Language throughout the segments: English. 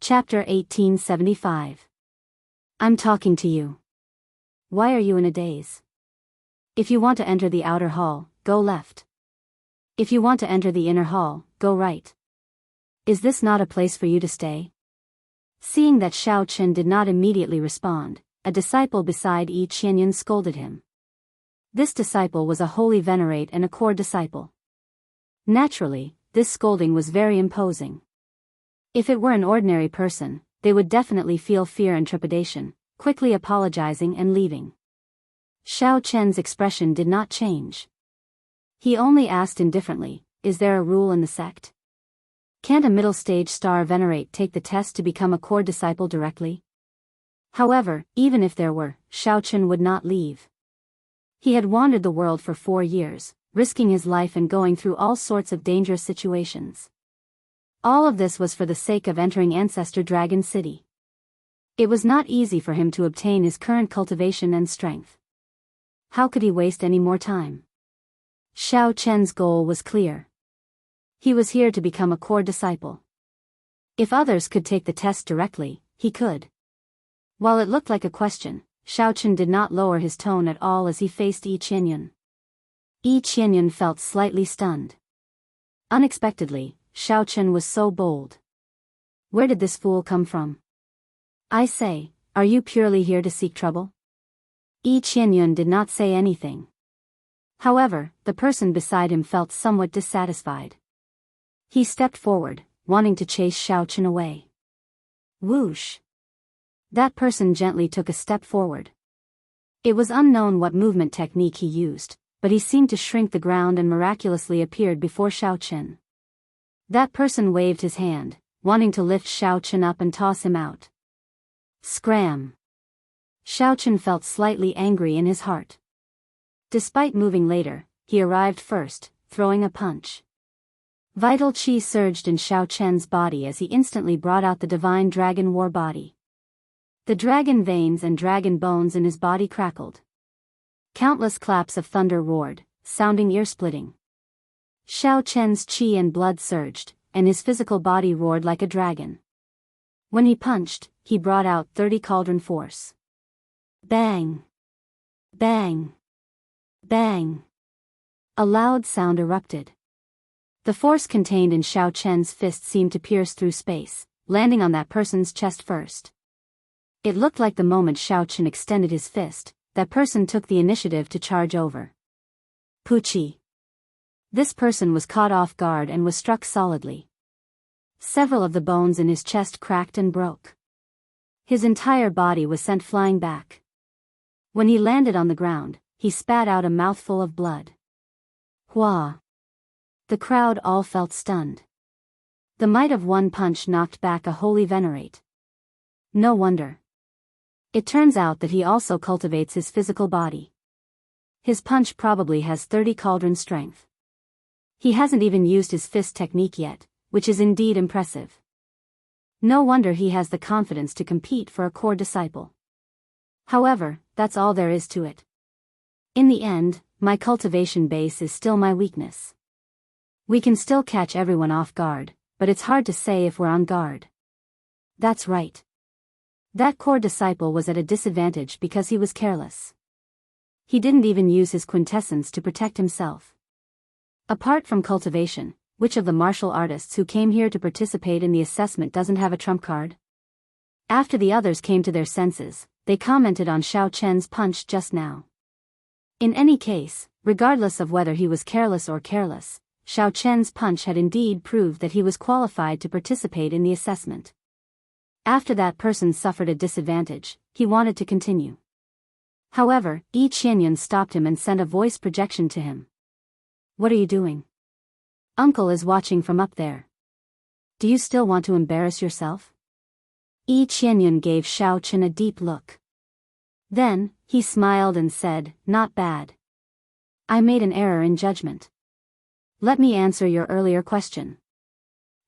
Chapter 1875. I'm talking to you. Why are you in a daze? If you want to enter the outer hall, go left. If you want to enter the inner hall, go right. Is this not a place for you to stay? Seeing that Xiao Chen did not immediately respond, a disciple beside Yi Qianyan scolded him. This disciple was a holy venerate and a core disciple. Naturally, this scolding was very imposing. If it were an ordinary person, they would definitely feel fear and trepidation, quickly apologizing and leaving. Xiao Chen's expression did not change. He only asked indifferently, is there a rule in the sect? Can't a middle-stage star venerate take the test to become a core disciple directly? However, even if there were, Xiao Chen would not leave. He had wandered the world for 4 years, risking his life and going through all sorts of dangerous situations. All of this was for the sake of entering Ancestor Dragon City. It was not easy for him to obtain his current cultivation and strength. How could he waste any more time? Xiao Chen's goal was clear. He was here to become a core disciple. If others could take the test directly, he could. While it looked like a question, Xiao Chen did not lower his tone at all as he faced Yi Qianyan. Yi Qianyan felt slightly stunned. Unexpectedly, Xiao Chen was so bold. Where did this fool come from? I say, are you purely here to seek trouble? Yi Qianyan did not say anything. However, the person beside him felt somewhat dissatisfied. He stepped forward, wanting to chase Xiao Chen away. Whoosh! That person gently took a step forward. It was unknown what movement technique he used, but he seemed to shrink the ground and miraculously appeared before Xiao Chen. That person waved his hand, wanting to lift Xiao Chen up and toss him out. Scram! Xiao Chen felt slightly angry in his heart. Despite moving later, he arrived first, throwing a punch. Vital qi surged in Xiao Chen's body as he instantly brought out the divine dragon war body. The dragon veins and dragon bones in his body crackled. Countless claps of thunder roared, sounding ear-splitting. Xiao Chen's qi and blood surged, and his physical body roared like a dragon. When he punched, he brought out 30 cauldron force. Bang! Bang! Bang! A loud sound erupted. The force contained in Xiao Chen's fist seemed to pierce through space, landing on that person's chest first. It looked like the moment Xiao Chen extended his fist, that person took the initiative to charge over. Puchi! This person was caught off guard and was struck solidly. Several of the bones in his chest cracked and broke. His entire body was sent flying back. When he landed on the ground, he spat out a mouthful of blood. Hua! The crowd all felt stunned. The might of one punch knocked back a holy venerate. No wonder. It turns out that he also cultivates his physical body. His punch probably has 30 cauldron strength. He hasn't even used his fist technique yet, which is indeed impressive. No wonder he has the confidence to compete for a core disciple. However, that's all there is to it. In the end, my cultivation base is still my weakness. We can still catch everyone off guard, but it's hard to say if we're on guard. That's right. That core disciple was at a disadvantage because he was careless. He didn't even use his quintessence to protect himself. Apart from cultivation, which of the martial artists who came here to participate in the assessment doesn't have a trump card? After the others came to their senses, they commented on Xiao Chen's punch just now. In any case, regardless of whether he was careless or careless, Xiao Chen's punch had indeed proved that he was qualified to participate in the assessment. After that person suffered a disadvantage, he wanted to continue. However, Yi Qianyan stopped him and sent a voice projection to him. What are you doing? Uncle is watching from up there. Do you still want to embarrass yourself? Yi Qianyan gave Xiao Chen a deep look. Then, he smiled and said, not bad. I made an error in judgment. Let me answer your earlier question.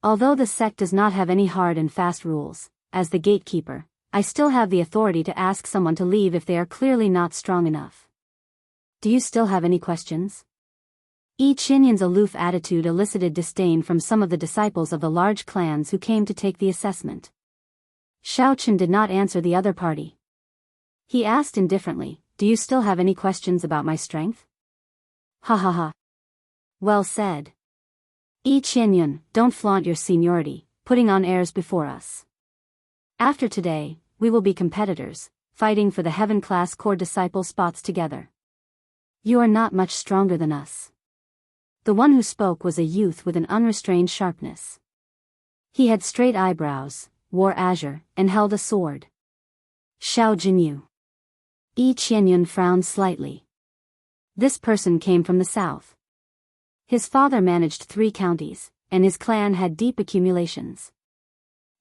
Although the sect does not have any hard and fast rules, as the gatekeeper, I still have the authority to ask someone to leave if they are clearly not strong enough. Do you still have any questions? Yi Qianyan's aloof attitude elicited disdain from some of the disciples of the large clans who came to take the assessment. Xiaochen did not answer the other party. He asked indifferently, "Do you still have any questions about my strength?" Ha ha ha. Well said. Yi Qianyun, don't flaunt your seniority, putting on airs before us. After today, we will be competitors, fighting for the heaven-class core disciple spots together. You are not much stronger than us. The one who spoke was a youth with an unrestrained sharpness. He had straight eyebrows, wore azure, and held a sword. Xiao Jinyu. Yi Qianyun frowned slightly. This person came from the south. His father managed 3 counties, and his clan had deep accumulations.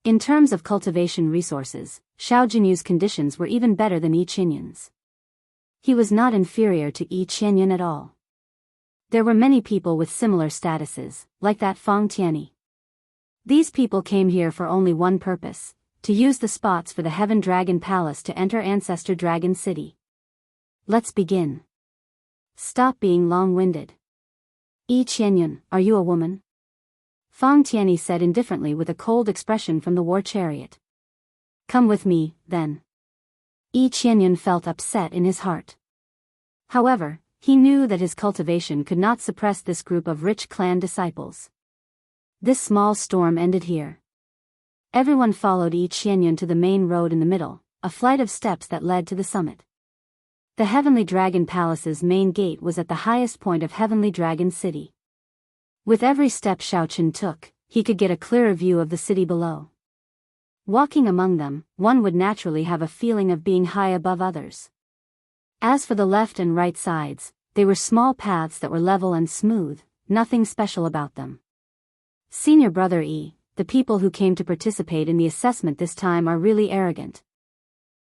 In terms of cultivation resources, Xiao Jinyu's conditions were even better than Yi Qianyun's. He was not inferior to Yi Qianyun at all. There were many people with similar statuses, like that Fang Tianyi. These people came here for only one purpose, to use the spots for the Heaven Dragon Palace to enter Ancestor Dragon City. Let's begin. Stop being long-winded. Yi Qianyun, are you a woman? Fang Tianyi said indifferently with a cold expression from the war chariot. Come with me, then. Yi Qianyun felt upset in his heart. However, he knew that his cultivation could not suppress this group of rich clan disciples. This small storm ended here. Everyone followed Yi Qianyun to the main road in the middle, a flight of steps that led to the summit. The Heavenly Dragon Palace's main gate was at the highest point of Heavenly Dragon City. With every step Xiaochen took, he could get a clearer view of the city below. Walking among them, one would naturally have a feeling of being high above others. As for the left and right sides, they were small paths that were level and smooth, nothing special about them. Senior Brother Yi, the people who came to participate in the assessment this time are really arrogant.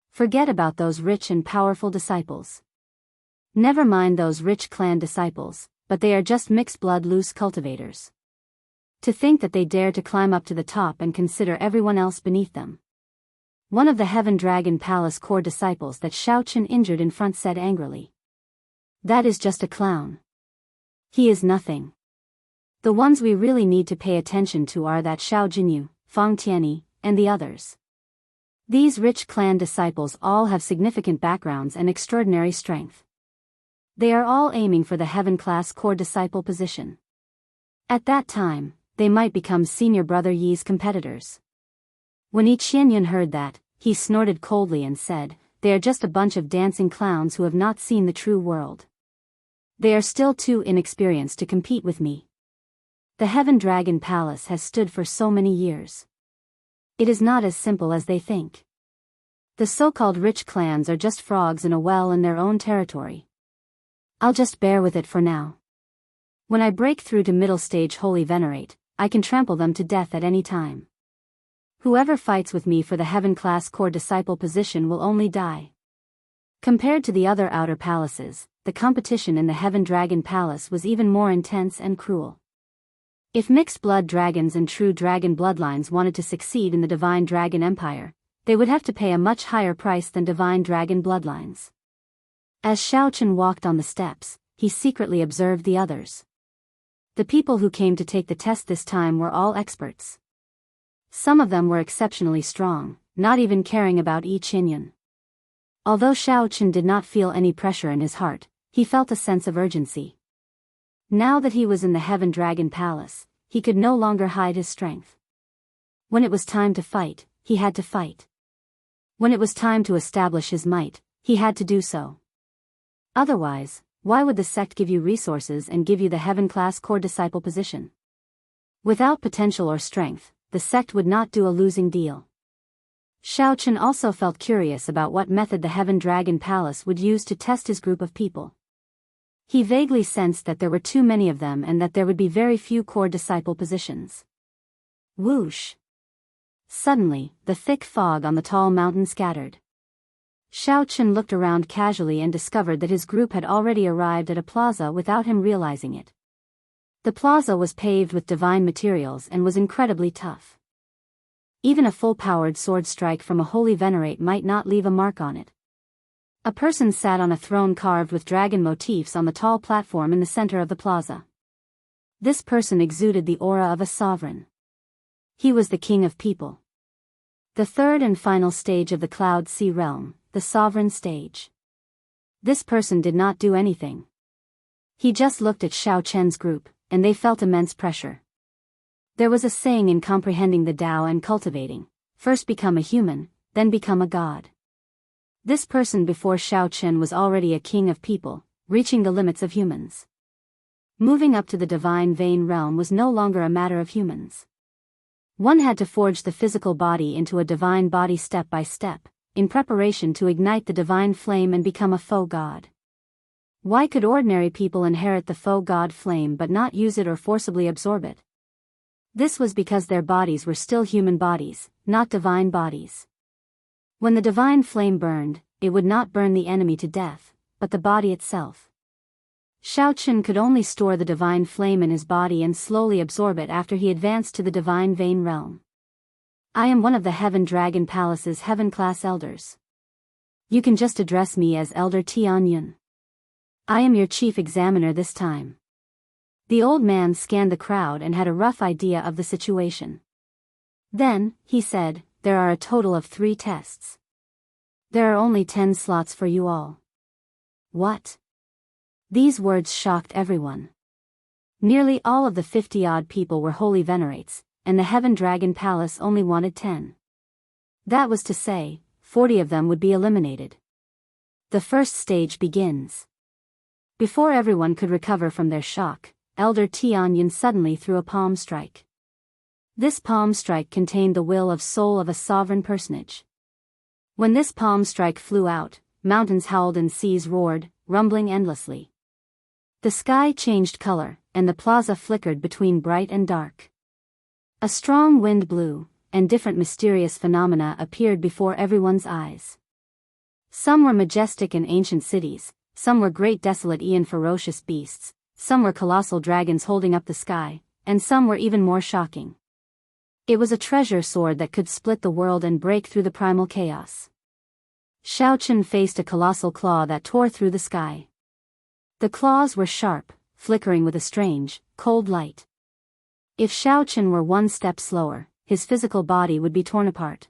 Forget about those rich and powerful disciples. Never mind those rich clan disciples, but they are just mixed-blood loose cultivators. To think that they dare to climb up to the top and consider everyone else beneath them. One of the Heaven Dragon Palace core disciples that Xiaochen injured in front said angrily. That is just a clown. He is nothing. The ones we really need to pay attention to are that Xiao Jinyu, Fang Tianyi, and the others. These rich clan disciples all have significant backgrounds and extraordinary strength. They are all aiming for the heaven-class core disciple position. At that time, they might become Senior Brother Yi's competitors. When Yi Qianyun heard that, he snorted coldly and said, "They are just a bunch of dancing clowns who have not seen the true world. They are still too inexperienced to compete with me. The Heaven Dragon Palace has stood for so many years. It is not as simple as they think. The so-called rich clans are just frogs in a well in their own territory. I'll just bear with it for now. When I break through to middle stage Holy Venerate, I can trample them to death at any time. Whoever fights with me for the heaven-class core disciple position will only die." Compared to the other outer palaces, the competition in the Heaven Dragon Palace was even more intense and cruel. If mixed-blood dragons and true dragon bloodlines wanted to succeed in the Divine Dragon Empire, they would have to pay a much higher price than Divine Dragon bloodlines. As Xiaochen walked on the steps, he secretly observed the others. The people who came to take the test this time were all experts. Some of them were exceptionally strong, not even caring about Yi Qianyun. Although Xiaochen did not feel any pressure in his heart, he felt a sense of urgency. Now that he was in the Heaven Dragon Palace, he could no longer hide his strength. When it was time to fight, he had to fight. When it was time to establish his might, he had to do so. Otherwise, why would the sect give you resources and give you the heaven-class core disciple position? Without potential or strength, the sect would not do a losing deal. Xiaochen also felt curious about what method the Heaven Dragon Palace would use to test his group of people. He vaguely sensed that there were too many of them and that there would be very few core disciple positions. Whoosh! Suddenly, the thick fog on the tall mountain scattered. Xiaochen looked around casually and discovered that his group had already arrived at a plaza without him realizing it. The plaza was paved with divine materials and was incredibly tough. Even a full-powered sword strike from a holy venerate might not leave a mark on it. A person sat on a throne carved with dragon motifs on the tall platform in the center of the plaza. This person exuded the aura of a sovereign. He was the king of people. The third and final stage of the Cloud Sea realm, the sovereign stage. This person did not do anything. He just looked at Xiao Chen's group, and they felt immense pressure. There was a saying in comprehending the Tao and cultivating: first become a human, then become a god. This person before Xiao Chen was already a king of people, reaching the limits of humans. Moving up to the divine vein realm was no longer a matter of humans. One had to forge the physical body into a divine body step by step, in preparation to ignite the divine flame and become a faux god. Why could ordinary people inherit the faux god flame but not use it or forcibly absorb it? This was because their bodies were still human bodies, not divine bodies. When the divine flame burned, it would not burn the enemy to death, but the body itself. Xiao Chen could only store the divine flame in his body and slowly absorb it after he advanced to the divine vein realm. I am one of the Heaven Dragon Palace's heaven-class elders. You can just address me as Elder Tianyun. I am your chief examiner this time. The old man scanned the crowd and had a rough idea of the situation. Then, he said, there are a total of 3 tests. There are only 10 slots for you all. What? These words shocked everyone. Nearly all of the 50-odd people were holy venerates, and the Heaven Dragon Palace only wanted 10. That was to say, 40 of them would be eliminated. The first stage begins. Before everyone could recover from their shock, Elder Tianyun suddenly threw a palm strike. This palm strike contained the will of soul of a sovereign personage. When this palm strike flew out, mountains howled and seas roared, rumbling endlessly. The sky changed color, and the plaza flickered between bright and dark. A strong wind blew, and different mysterious phenomena appeared before everyone's eyes. Some were majestic and ancient cities, some were great desolate and ferocious beasts, some were colossal dragons holding up the sky, and some were even more shocking. It was a treasure sword that could split the world and break through the primal chaos. Xiao Chen faced a colossal claw that tore through the sky. The claws were sharp, flickering with a strange, cold light. If Xiao Chen were one step slower, his physical body would be torn apart.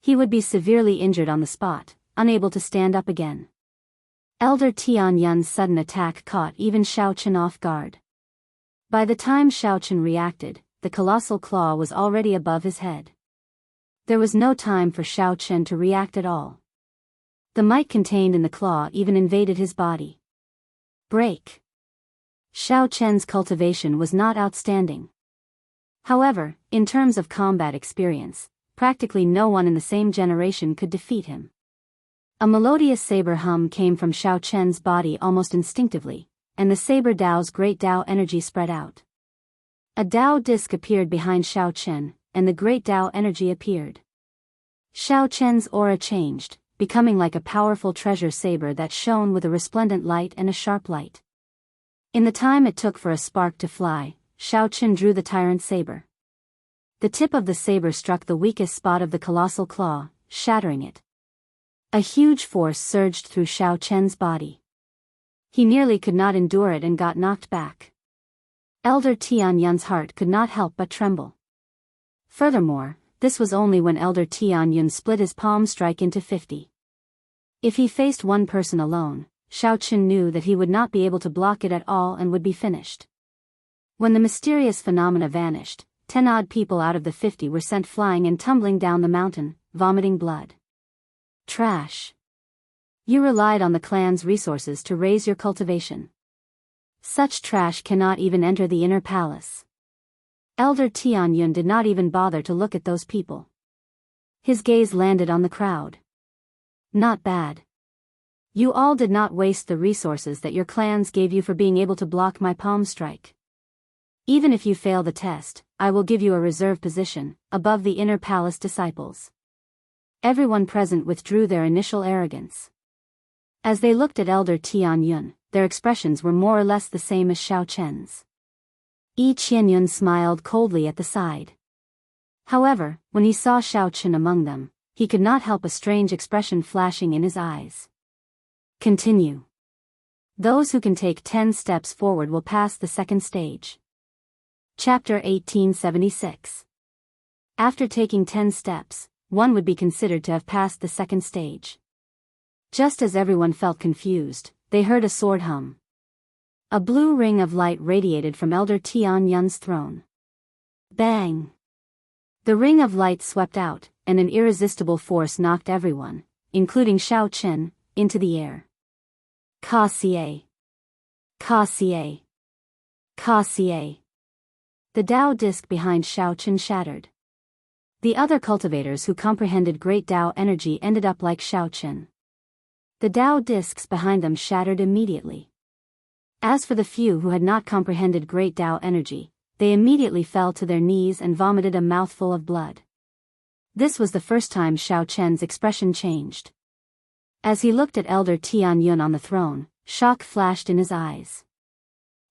He would be severely injured on the spot, unable to stand up again. Elder Tianyun's sudden attack caught even Xiao Chen off guard. By the time Xiao Chen reacted, the colossal claw was already above his head. There was no time for Xiao Chen to react at all. The might contained in the claw even invaded his body. Break. Xiao Chen's cultivation was not outstanding. However, in terms of combat experience, practically no one in the same generation could defeat him. A melodious saber hum came from Xiao Chen's body almost instinctively, and the saber Dao's great Dao energy spread out. A Dao disc appeared behind Xiao Chen, and the great Dao energy appeared. Xiao Chen's aura changed, becoming like a powerful treasure saber that shone with a resplendent light and a sharp light. In the time it took for a spark to fly, Xiao Chen drew the tyrant saber. The tip of the saber struck the weakest spot of the colossal claw, shattering it. A huge force surged through Xiao Chen's body. He nearly could not endure it and got knocked back. Elder Tianyun's heart could not help but tremble. Furthermore, this was only when Elder Tianyun split his palm strike into 50. If he faced one person alone, Xiao Chen knew that he would not be able to block it at all and would be finished. When the mysterious phenomena vanished, 10-odd people out of the 50 were sent flying and tumbling down the mountain, vomiting blood. Trash. You relied on the clan's resources to raise your cultivation. Such trash cannot even enter the inner palace. Elder Tianyun did not even bother to look at those people. His gaze landed on the crowd. Not bad. You all did not waste the resources that your clans gave you for being able to block my palm strike. Even if you fail the test, I will give you a reserve position, above the inner palace disciples. Everyone present withdrew their initial arrogance. As they looked at Elder Tianyun, their expressions were more or less the same as Xiao Chen's. Tianyun smiled coldly at the side. However, when he saw Xiao Chen among them, he could not help a strange expression flashing in his eyes. Continue. Those who can take 10 steps forward will pass the second stage. Chapter 1876. After taking 10 steps, one would be considered to have passed the second stage. Just as everyone felt confused, they heard a sword hum. A blue ring of light radiated from Elder Tian Yun's throne. Bang! The ring of light swept out, and an irresistible force knocked everyone, including Xiao Qin, into the air. Ka Xie! Ka Xie! Ka Xie! The Dao disc behind Xiao Qin shattered. The other cultivators who comprehended great Dao energy ended up like Xiao Qin. The Dao discs behind them shattered immediately. As for the few who had not comprehended great Dao energy, they immediately fell to their knees and vomited a mouthful of blood. This was the first time Xiao Qin's expression changed. As he looked at Elder Tian Yun on the throne, shock flashed in his eyes.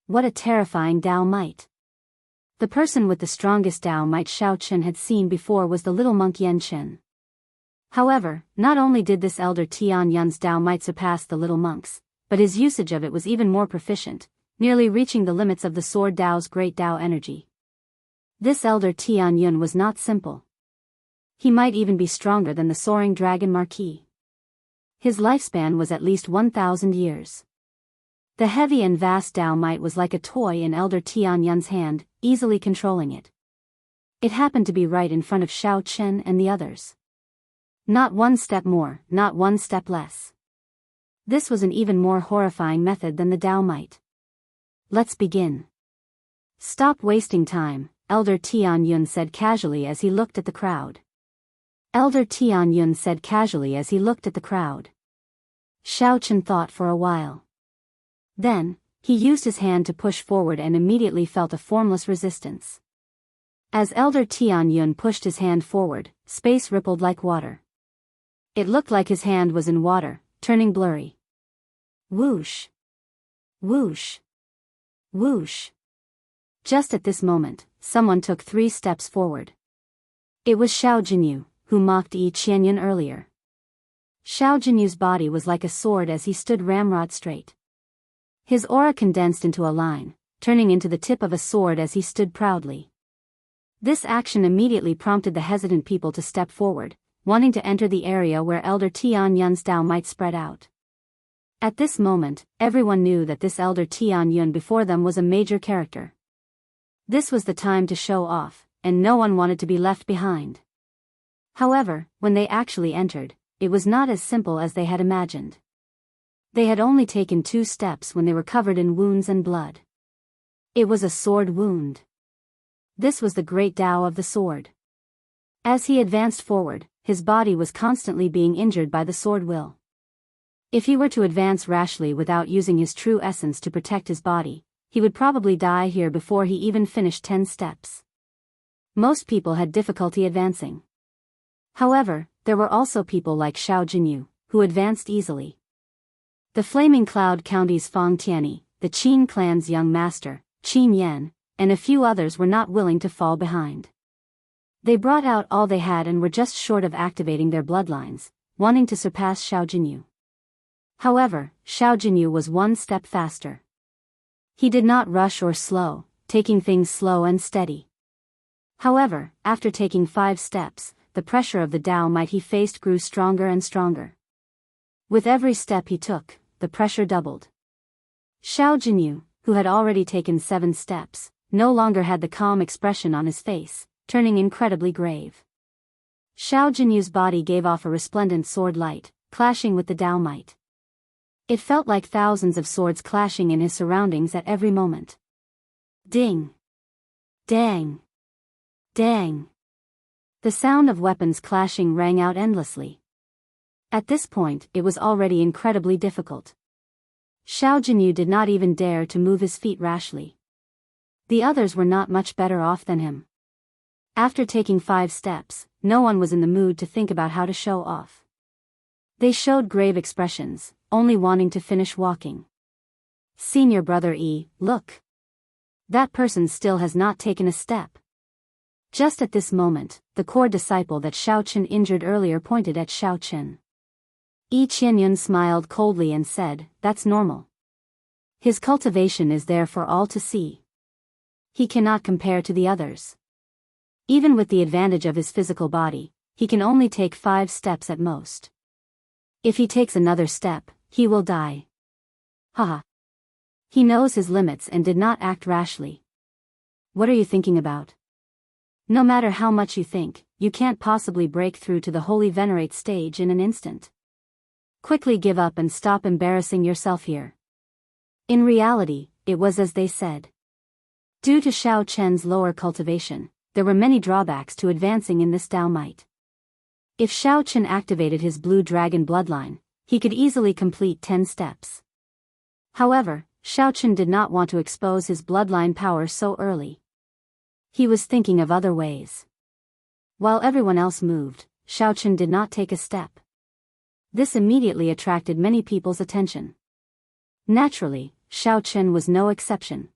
What a terrifying Dao might! The person with the strongest Dao might Xiao Qin had seen before was the little monk Yan Qin. However, not only did this Elder Tian Yun's Dao might surpass the little monk's, but his usage of it was even more proficient, nearly reaching the limits of the sword Dao's great Dao energy. This Elder Tian Yun was not simple. He might even be stronger than the soaring dragon Marquis. His lifespan was at least 1,000 years. The heavy and vast Dao might was like a toy in Elder Tian Yun's hand, easily controlling it. It happened to be right in front of Xiao Qin and the others. Not one step more, not one step less. This was an even more horrifying method than the Dao might. Let's begin. Stop wasting time, Elder Tian Yun said casually as he looked at the crowd. Elder Tian Yun said casually as he looked at the crowd. Xiao Qin thought for a while. Then, he used his hand to push forward and immediately felt a formless resistance. As Elder Tian Yun pushed his hand forward, space rippled like water. It looked like his hand was in water, turning blurry. Whoosh! Whoosh! Whoosh! Just at this moment, someone took 3 steps forward. It was Xiao Jinyu, who mocked Yi Qianyun earlier. Xiao Jinyu's body was like a sword as he stood ramrod straight. His aura condensed into a line, turning into the tip of a sword as he stood proudly. This action immediately prompted the hesitant people to step forward, wanting to enter the area where Elder Tian Yun's Dao might spread out. At this moment, everyone knew that this Elder Tian Yun before them was a major character. This was the time to show off, and no one wanted to be left behind. However, when they actually entered, it was not as simple as they had imagined. They had only taken 2 steps when they were covered in wounds and blood. It was a sword wound. This was the great Dao of the sword. As he advanced forward, his body was constantly being injured by the sword will. If he were to advance rashly without using his true essence to protect his body, he would probably die here before he even finished 10 steps. Most people had difficulty advancing. However, there were also people like Xiao Jinyu, who advanced easily. The Flaming Cloud County's Fang Tianyi, the Qin clan's young master, Qin Yan, and a few others were not willing to fall behind. They brought out all they had and were just short of activating their bloodlines, wanting to surpass Xiao Jinyu. However, Xiao Jinyu was 1 step faster. He did not rush or slow, taking things slow and steady. However, after taking 5 steps, the pressure of the Dao might he faced grew stronger and stronger. With every step he took, the pressure doubled. Xiao Jinyu, who had already taken 7 steps, no longer had the calm expression on his face, turning incredibly grave. Xiao Jinyu's body gave off a resplendent sword light, clashing with the Dao might. It felt like thousands of swords clashing in his surroundings at every moment. Ding! Dang! Dang! The sound of weapons clashing rang out endlessly. At this point, it was already incredibly difficult. Xiao Jinyu did not even dare to move his feet rashly. The others were not much better off than him. After taking 5 steps, no one was in the mood to think about how to show off. They showed grave expressions, only wanting to finish walking. Senior brother E, look. That person still has not taken a step. Just at this moment, the core disciple that Xiao Qin injured earlier pointed at Xiao Qin. Yi Qianyun smiled coldly and said, "That's normal. His cultivation is there for all to see. He cannot compare to the others. Even with the advantage of his physical body, he can only take 5 steps at most. If he takes another step, he will die. Haha. He knows his limits and did not act rashly. What are you thinking about? No matter how much you think, you can't possibly break through to the holy venerate stage in an instant. Quickly give up and stop embarrassing yourself here. In reality, it was as they said. Due to Xiao Chen's lower cultivation, there were many drawbacks to advancing in this Dao might. If Xiao Chen activated his blue dragon bloodline, he could easily complete 10 steps. However, Xiao Chen did not want to expose his bloodline power so early. He was thinking of other ways. While everyone else moved, Xiao Chen did not take a step. This immediately attracted many people's attention. Naturally, Xiao Chen was no exception.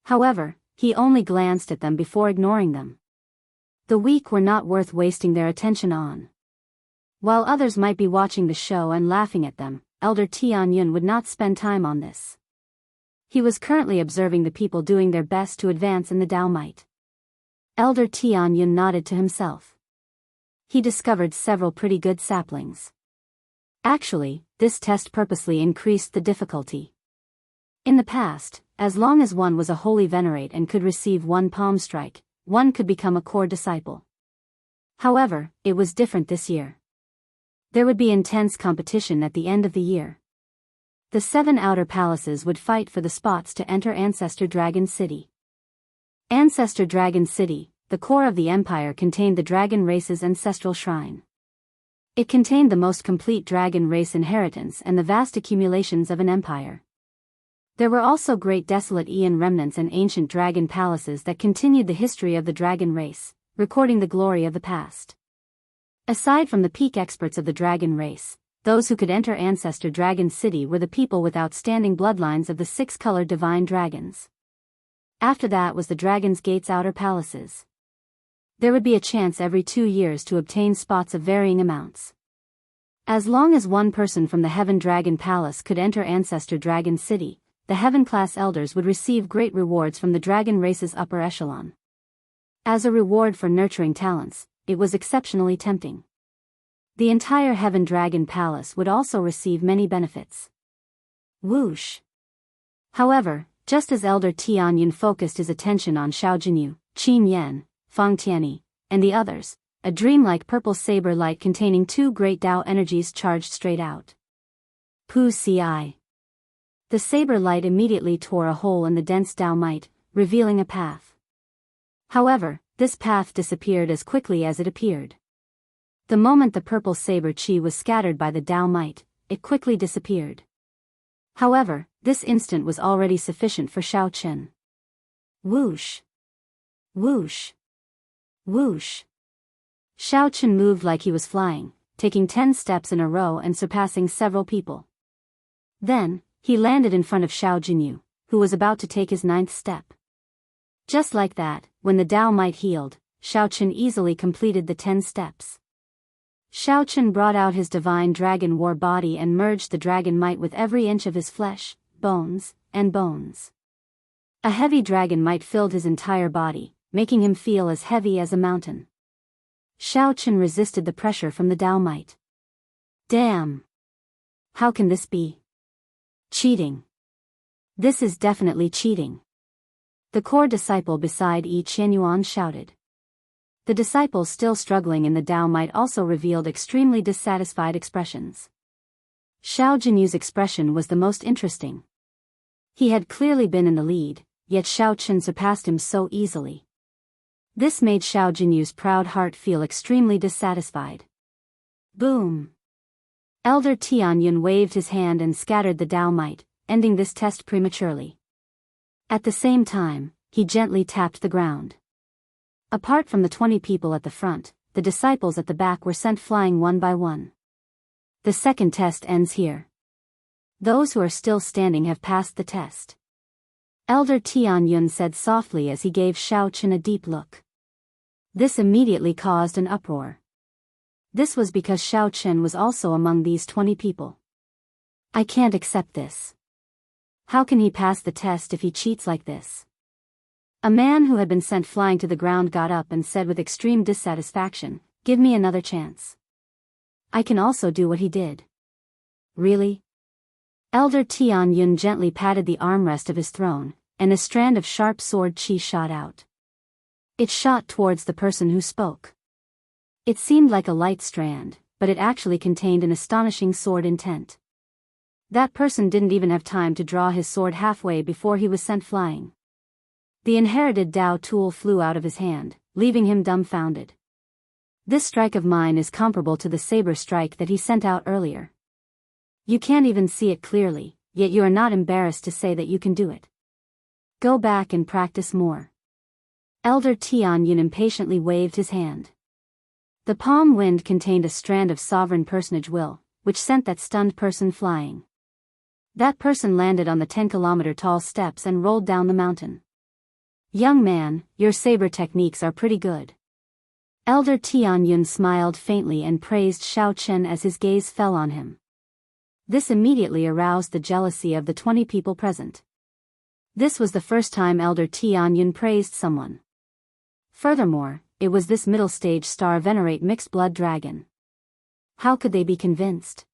However, he only glanced at them before ignoring them. The weak were not worth wasting their attention on. While others might be watching the show and laughing at them, Elder Tianyun would not spend time on this. He was currently observing the people doing their best to advance in the Dao might. Elder Tianyun nodded to himself. He discovered several pretty good saplings. Actually, this test purposely increased the difficulty. In the past, as long as one was a holy venerate and could receive one palm strike, one could become a core disciple. However, it was different this year. There would be intense competition at the end of the year. The 7 outer palaces would fight for the spots to enter Ancestor Dragon City. Ancestor Dragon City, the core of the empire, contained the dragon race's ancestral shrine. It contained the most complete dragon race inheritance and the vast accumulations of an empire. There were also great desolate Aeon remnants and ancient dragon palaces that continued the history of the dragon race, recording the glory of the past. Aside from the peak experts of the dragon race, those who could enter Ancestor Dragon City were the people with outstanding bloodlines of the 6-colored divine dragons. After that was the Dragon's Gate's outer palaces. There would be a chance every 2 years to obtain spots of varying amounts. As long as one person from the Heaven Dragon Palace could enter Ancestor Dragon City, the Heaven-class elders would receive great rewards from the dragon race's upper echelon. As a reward for nurturing talents, it was exceptionally tempting. The entire Heaven Dragon Palace would also receive many benefits. Whoosh! However, just as Elder Tianyun focused his attention on Xiao Jinyu, Qin Yan, Fang Tianyi, and the others, a dreamlike purple saber light containing 2 great Dao energies charged straight out. Pu Ci. The saber light immediately tore a hole in the dense Dao might, revealing a path. However, this path disappeared as quickly as it appeared. The moment the purple saber chi was scattered by the Dao might, it quickly disappeared. However, this instant was already sufficient for Xiao Chen. Whoosh! Whoosh! Whoosh! Xiao Chen moved like he was flying, taking 10 steps in a row and surpassing several people. Then, he landed in front of Xiao Jinyu, who was about to take his 9th step. Just like that, when the Dao might healed, Xiao Chen easily completed the 10 steps. Xiao Chen brought out his divine dragon war body and merged the dragon might with every inch of his flesh, bones, and bones. A heavy dragon might filled his entire body, making him feel as heavy as a mountain. Xiao Chen resisted the pressure from the Dao might. Damn! How can this be? Cheating. This is definitely cheating. The core disciple beside Yi Qianyuan shouted. The disciples still struggling in the Dao might also revealed extremely dissatisfied expressions. Xiao Jinyu's expression was the most interesting. He had clearly been in the lead, yet Xiao Chen surpassed him so easily. This made Xiao Jinyu's proud heart feel extremely dissatisfied. Boom! Elder Tianyun waved his hand and scattered the Dao might, ending this test prematurely. At the same time, he gently tapped the ground. Apart from the 20 people at the front, the disciples at the back were sent flying one by one. The second test ends here. Those who are still standing have passed the test. Elder Tianyun said softly as he gave Xiao Chen a deep look. This immediately caused an uproar. This was because Xiao Chen was also among these 20 people. I can't accept this. How can he pass the test if he cheats like this? A man who had been sent flying to the ground got up and said with extreme dissatisfaction, Give me another chance. I can also do what he did. Really? Elder Tian Yun gently patted the armrest of his throne, and a strand of sharp sword chi shot out. It shot towards the person who spoke. It seemed like a light strand, but it actually contained an astonishing sword intent. That person didn't even have time to draw his sword halfway before he was sent flying. The inherited Dao tool flew out of his hand, leaving him dumbfounded. This strike of mine is comparable to the saber strike that he sent out earlier. You can't even see it clearly, yet you are not embarrassed to say that you can do it. Go back and practice more. Elder Tian Yun impatiently waved his hand. The palm wind contained a strand of sovereign personage will, which sent that stunned person flying. That person landed on the 10-kilometer tall steps and rolled down the mountain. Young man, your saber techniques are pretty good. Elder Tian Yun smiled faintly and praised Xiao Chen as his gaze fell on him. This immediately aroused the jealousy of the 20 people present. This was the first time Elder Tian Yun praised someone. Furthermore, it was this middle stage star venerate mixed-blood dragon. How could they be convinced?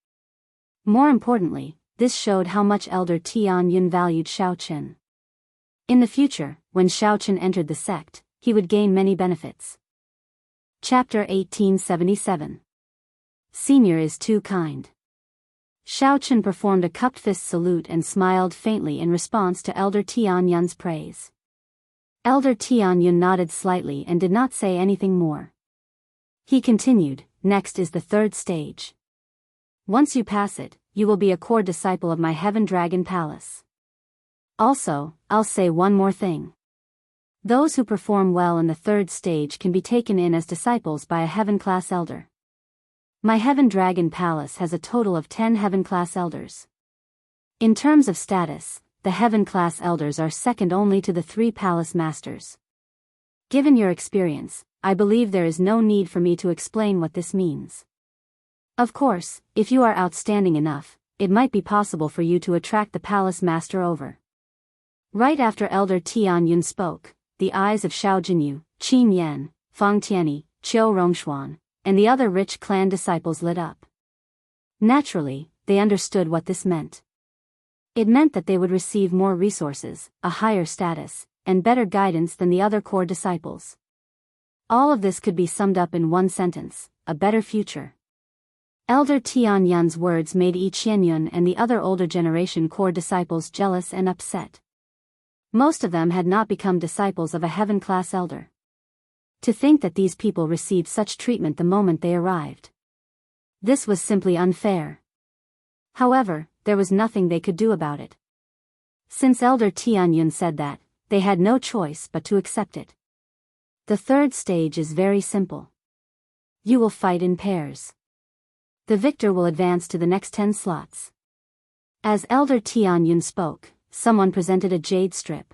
More importantly, this showed how much Elder Tian Yun valued Xiao Chen. In the future, when Xiao Chen entered the sect, he would gain many benefits. Chapter 1877. Senior is too kind. Xiao Chen performed a cupped fist salute and smiled faintly in response to Elder Tian Yun's praise. Elder Tian Yun nodded slightly and did not say anything more. He continued, next is the third stage. Once you pass it, you will be a core disciple of my Heaven Dragon Palace. Also, I'll say one more thing. Those who perform well in the third stage can be taken in as disciples by a Heaven-class elder. My Heaven Dragon Palace has a total of 10 Heaven-class elders. In terms of status, the Heaven-class elders are second only to the 3 palace masters. Given your experience, I believe there is no need for me to explain what this means. Of course, if you are outstanding enough, it might be possible for you to attract the palace master over. Right after Elder Tian Yun spoke, the eyes of Xiao Jinyu, Qin Yan, Fang Tianyi, Qiu Rongshuan, and the other rich clan disciples lit up. Naturally, they understood what this meant. It meant that they would receive more resources, a higher status, and better guidance than the other core disciples. All of this could be summed up in one sentence: a better future. Elder Tian Yun's words made Yi Qianyun and the other older generation core disciples jealous and upset. Most of them had not become disciples of a Heaven-class elder. To think that these people received such treatment the moment they arrived. This was simply unfair. However, there was nothing they could do about it. Since Elder Tian Yun said that, they had no choice but to accept it. The third stage is very simple. You will fight in pairs. The victor will advance to the next 10 slots. As Elder Tian Yun spoke, someone presented a jade strip.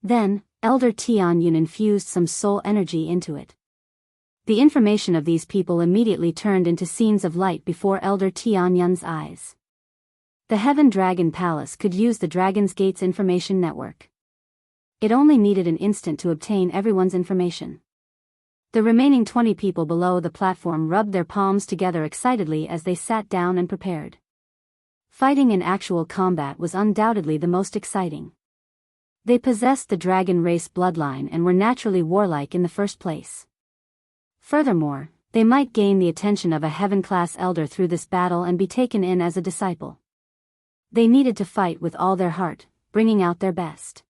Then, Elder Tian Yun infused some soul energy into it. The information of these people immediately turned into scenes of light before Elder Tian Yun's eyes. The Heaven Dragon Palace could use the Dragon's Gate's information network. It only needed an instant to obtain everyone's information. The remaining 20 people below the platform rubbed their palms together excitedly as they sat down and prepared. Fighting in actual combat was undoubtedly the most exciting. They possessed the dragon race bloodline and were naturally warlike in the first place. Furthermore, they might gain the attention of a Heaven-class elder through this battle and be taken in as a disciple. They needed to fight with all their heart, bringing out their best.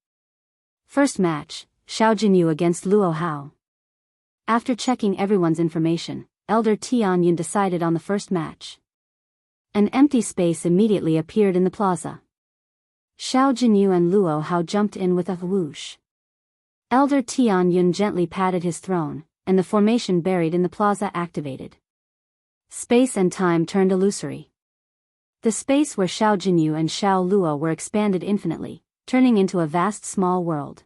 First match, Xiao Jinyu against Luo Hao. After checking everyone's information, Elder Tian Yun decided on the first match. An empty space immediately appeared in the plaza. Xiao Jinyu and Luo Hao jumped in with a whoosh. Elder Tian Yun gently patted his throne, and the formation buried in the plaza activated. Space and time turned illusory. The space where Xiao Jinyu and Xiao Luo were expanded infinitely, turning into a vast small world.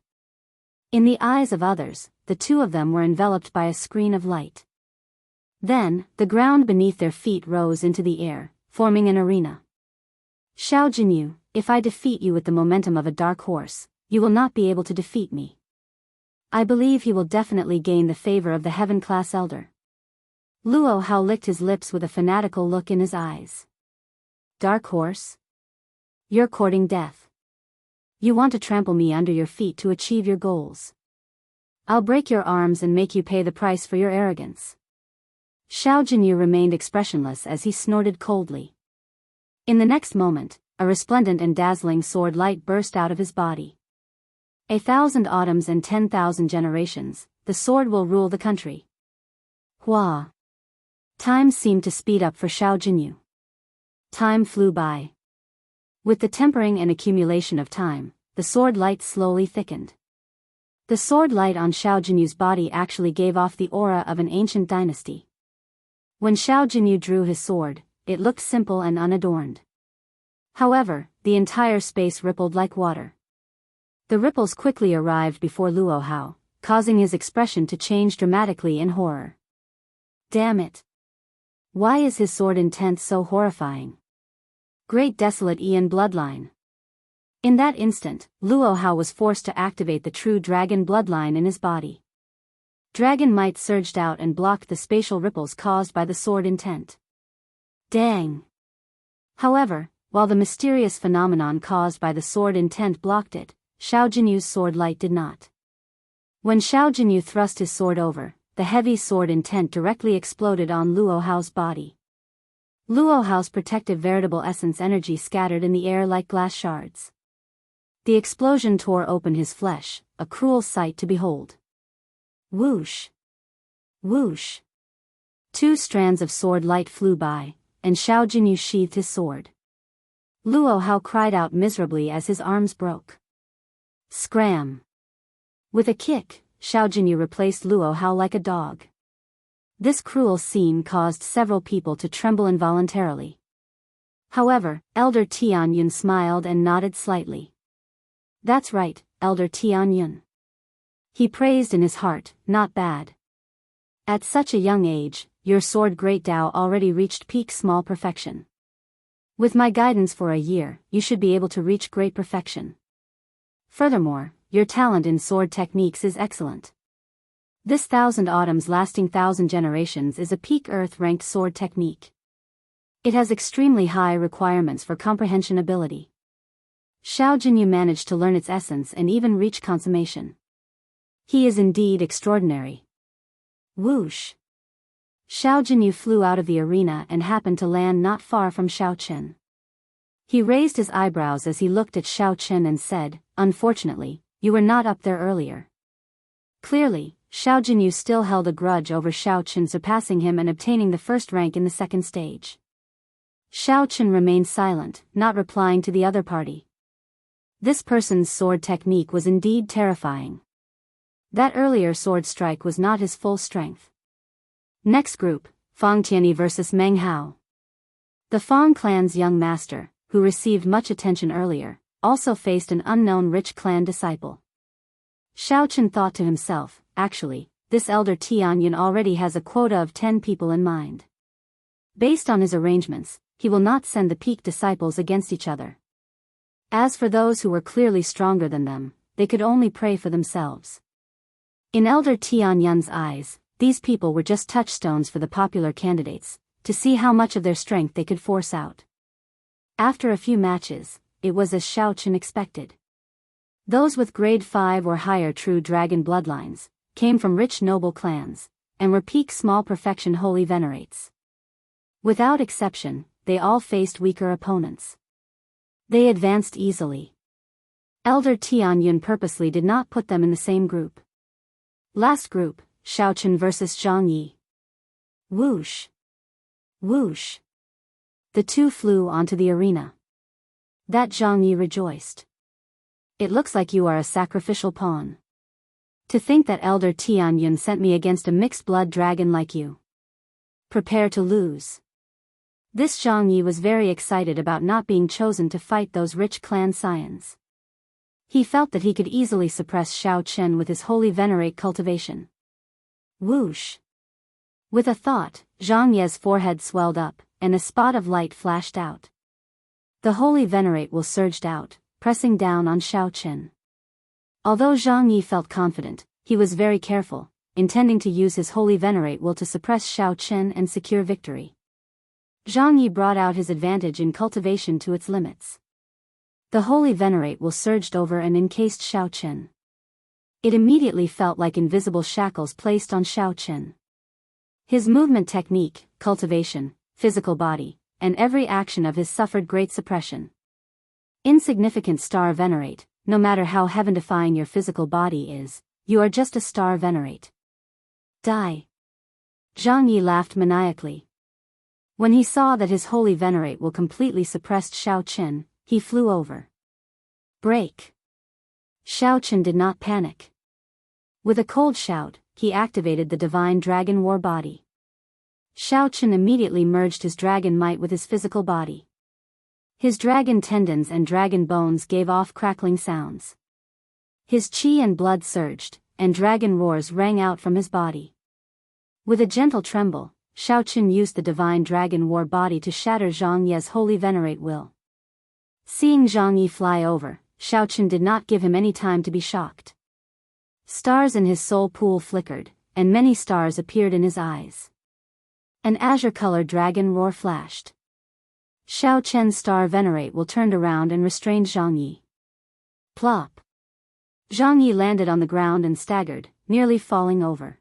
In the eyes of others, the two of them were enveloped by a screen of light. Then, the ground beneath their feet rose into the air, forming an arena. Xiao Jinyu, if I defeat you with the momentum of a dark horse, you will not be able to defeat me. I believe he will definitely gain the favor of the Heaven-class elder. Luo Hao licked his lips with a fanatical look in his eyes. Dark horse? You're courting death. You want to trample me under your feet to achieve your goals. I'll break your arms and make you pay the price for your arrogance. Xiao Jinyu remained expressionless as he snorted coldly. In the next moment, a resplendent and dazzling sword light burst out of his body. 1,000 autumns and 10,000 generations, the sword will rule the country. Hua. Time seemed to speed up for Xiao Jinyu. Time flew by. With the tempering and accumulation of time, the sword light slowly thickened. The sword light on Xiao Jinyu's body actually gave off the aura of an ancient dynasty. When Xiao Jinyu drew his sword, it looked simple and unadorned. However, the entire space rippled like water. The ripples quickly arrived before Luo Hao, causing his expression to change dramatically in horror. Damn it! Why is his sword intent so horrifying? Great desolate Aeon bloodline. In that instant, Luo Hao was forced to activate the true dragon bloodline in his body. Dragon might surged out and blocked the spatial ripples caused by the sword intent. Dang! However, while the mysterious phenomenon caused by the sword intent blocked it, Xiao Jinyu's sword light did not. When Xiao Jinyu thrust his sword over, the heavy sword intent directly exploded on Luo Hao's body. Luo Hao's protective veritable essence energy scattered in the air like glass shards. The explosion tore open his flesh, a cruel sight to behold. Whoosh! Whoosh! 2 strands of sword light flew by, and Xiao Jinyu sheathed his sword. Luo Hao cried out miserably as his arms broke. Scram! With a kick, Xiao Jinyu replaced Luo Hao like a dog. This cruel scene caused several people to tremble involuntarily. However, Elder Tianyun smiled and nodded slightly. That's right, Elder Tianyun. He praised in his heart, not bad. At such a young age, your sword Great Dao already reached peak small perfection. With my guidance for a year, you should be able to reach great perfection. Furthermore, your talent in sword techniques is excellent. This 1,000 autumns lasting 1,000 generations is a peak earth-ranked sword technique. It has extremely high requirements for comprehension ability. Xiao Jinyu managed to learn its essence and even reach consummation. He is indeed extraordinary. Whoosh! Xiao Jinyu flew out of the arena and happened to land not far from Xiao Chen. He raised his eyebrows as he looked at Xiao Chen and said, "Unfortunately, you were not up there earlier." Clearly, Xiao Jinyu still held a grudge over Xiao Chen surpassing him and obtaining the first rank in the second stage. Xiao Chen remained silent, not replying to the other party. This person's sword technique was indeed terrifying. That earlier sword strike was not his full strength. Next group, Fang Tianyi vs Meng Hao. The Fang clan's young master, who received much attention earlier, also faced an unknown rich clan disciple. Xiao Chen thought to himself, actually, this elder Tianyun already has a quota of 10 people in mind. Based on his arrangements, he will not send the peak disciples against each other. As for those who were clearly stronger than them, they could only pray for themselves. In elder Tianyun's eyes, these people were just touchstones for the popular candidates, to see how much of their strength they could force out. After a few matches, it was as Xiao Chen expected. Those with grade 5 or higher true dragon bloodlines, came from rich noble clans, and were peak small perfection holy venerates. Without exception, they all faced weaker opponents. They advanced easily. Elder Tianyun purposely did not put them in the same group. Last group, Xiao Chen vs Zhang Yi. Whoosh! Whoosh! The two flew onto the arena. That Zhang Yi rejoiced. It looks like you are a sacrificial pawn. To think that Elder Tianyun sent me against a mixed-blood dragon like you. Prepare to lose. This Zhang Yi was very excited about not being chosen to fight those rich clan scions. He felt that he could easily suppress Xiao Chen with his holy venerate cultivation. Whoosh! With a thought, Zhang Ye's forehead swelled up, and a spot of light flashed out. The holy venerate will surged out, pressing down on Xiao Chen. Although Zhang Yi felt confident, he was very careful, intending to use his holy venerate will to suppress Xiao Chen and secure victory. Zhang Yi brought out his advantage in cultivation to its limits. The holy venerate will surged over and encased Xiao Chen. It immediately felt like invisible shackles placed on Xiao Chen. His movement technique, cultivation, physical body, and every action of his suffered great suppression. Insignificant star venerate, no matter how heaven-defying your physical body is, you are just a star venerate. Die. Zhang Yi laughed maniacally. When he saw that his holy venerate will completely suppressed Xiao Chen, he flew over. Break. Xiao Chen did not panic. With a cold shout, he activated the divine dragon war body. Xiao Chen immediately merged his dragon might with his physical body. His dragon tendons and dragon bones gave off crackling sounds. His qi and blood surged, and dragon roars rang out from his body. With a gentle tremble, Xiao Chen used the divine dragon war body to shatter Zhang Ye's holy venerate will. Seeing Zhang Yi fly over, Xiao Chen did not give him any time to be shocked. Stars in his soul pool flickered, and many stars appeared in his eyes. An azure-colored dragon roar flashed. Xiao Chen's star venerate will turned around and restrained Zhang Yi. Plop. Zhang Yi landed on the ground and staggered, nearly falling over.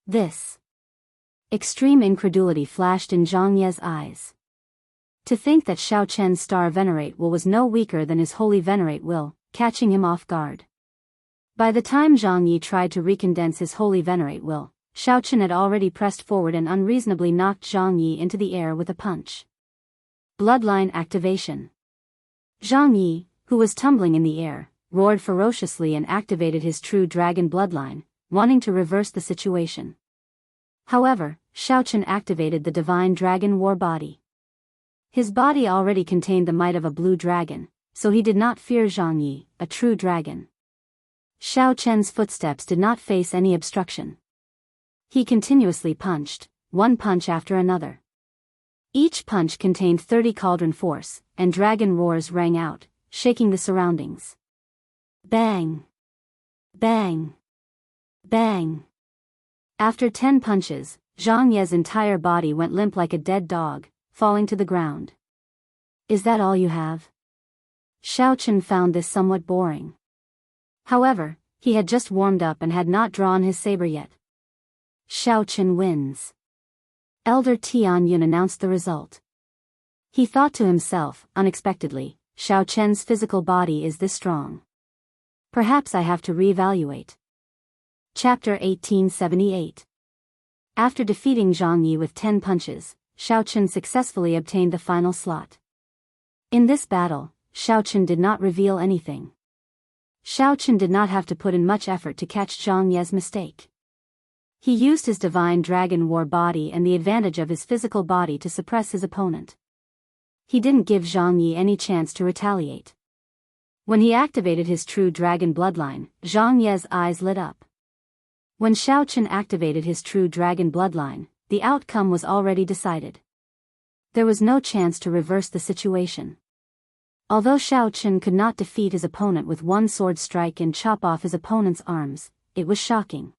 This. Extreme incredulity flashed in Zhang Ye's eyes. To think that Xiao Chen's star venerate will was no weaker than his holy venerate will, catching him off guard. By the time Zhang Yi tried to recondense his holy venerate will, Xiao Chen had already pressed forward and unreasonably knocked Zhang Yi into the air with a punch. Bloodline activation. Zhang Yi, who was tumbling in the air, roared ferociously and activated his true dragon bloodline, wanting to reverse the situation. However, Xiao Chen activated the divine dragon war body. His body already contained the might of a blue dragon, so he did not fear Zhang Yi, a true dragon. Xiao Chen's footsteps did not face any obstruction. He continuously punched, one punch after another. Each punch contained 30 cauldron force, and dragon roars rang out, shaking the surroundings. Bang! Bang! Bang! After 10 punches, Zhang Ye's entire body went limp like a dead dog, falling to the ground. Is that all you have? Xiao Chen found this somewhat boring. However, he had just warmed up and had not drawn his saber yet. Xiao Chen wins. Elder Tian Yun announced the result. He thought to himself, unexpectedly, Xiao Chen's physical body is this strong. Perhaps I have to reevaluate. Chapter 1878. After defeating Zhang Yi with 10 punches, Xiao Chen successfully obtained the final slot. In this battle, Xiao Chen did not reveal anything. Xiao Chen did not have to put in much effort to catch Zhang Ye's mistake. He used his divine dragon war body and the advantage of his physical body to suppress his opponent. He didn't give Zhang Yi any chance to retaliate. When he activated his true dragon bloodline, Zhang Ye's eyes lit up. When Xiao Chen activated his true dragon bloodline, the outcome was already decided. There was no chance to reverse the situation. Although Xiao Chen could not defeat his opponent with one sword strike and chop off his opponent's arms, it was shocking.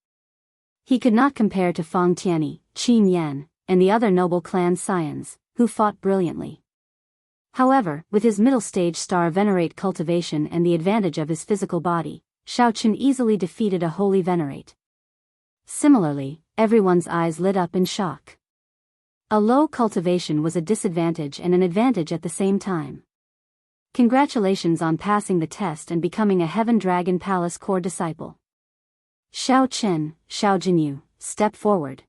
He could not compare to Fang Tianyi, Qin Yan, and the other noble clan scions, who fought brilliantly. However, with his middle stage star venerate cultivation and the advantage of his physical body, Xiao Chen easily defeated a holy venerate. Similarly, everyone's eyes lit up in shock. A low cultivation was a disadvantage and an advantage at the same time. Congratulations on passing the test and becoming a Heaven Dragon Palace core disciple. Xiao Chen, Xiao Jinyu, step forward.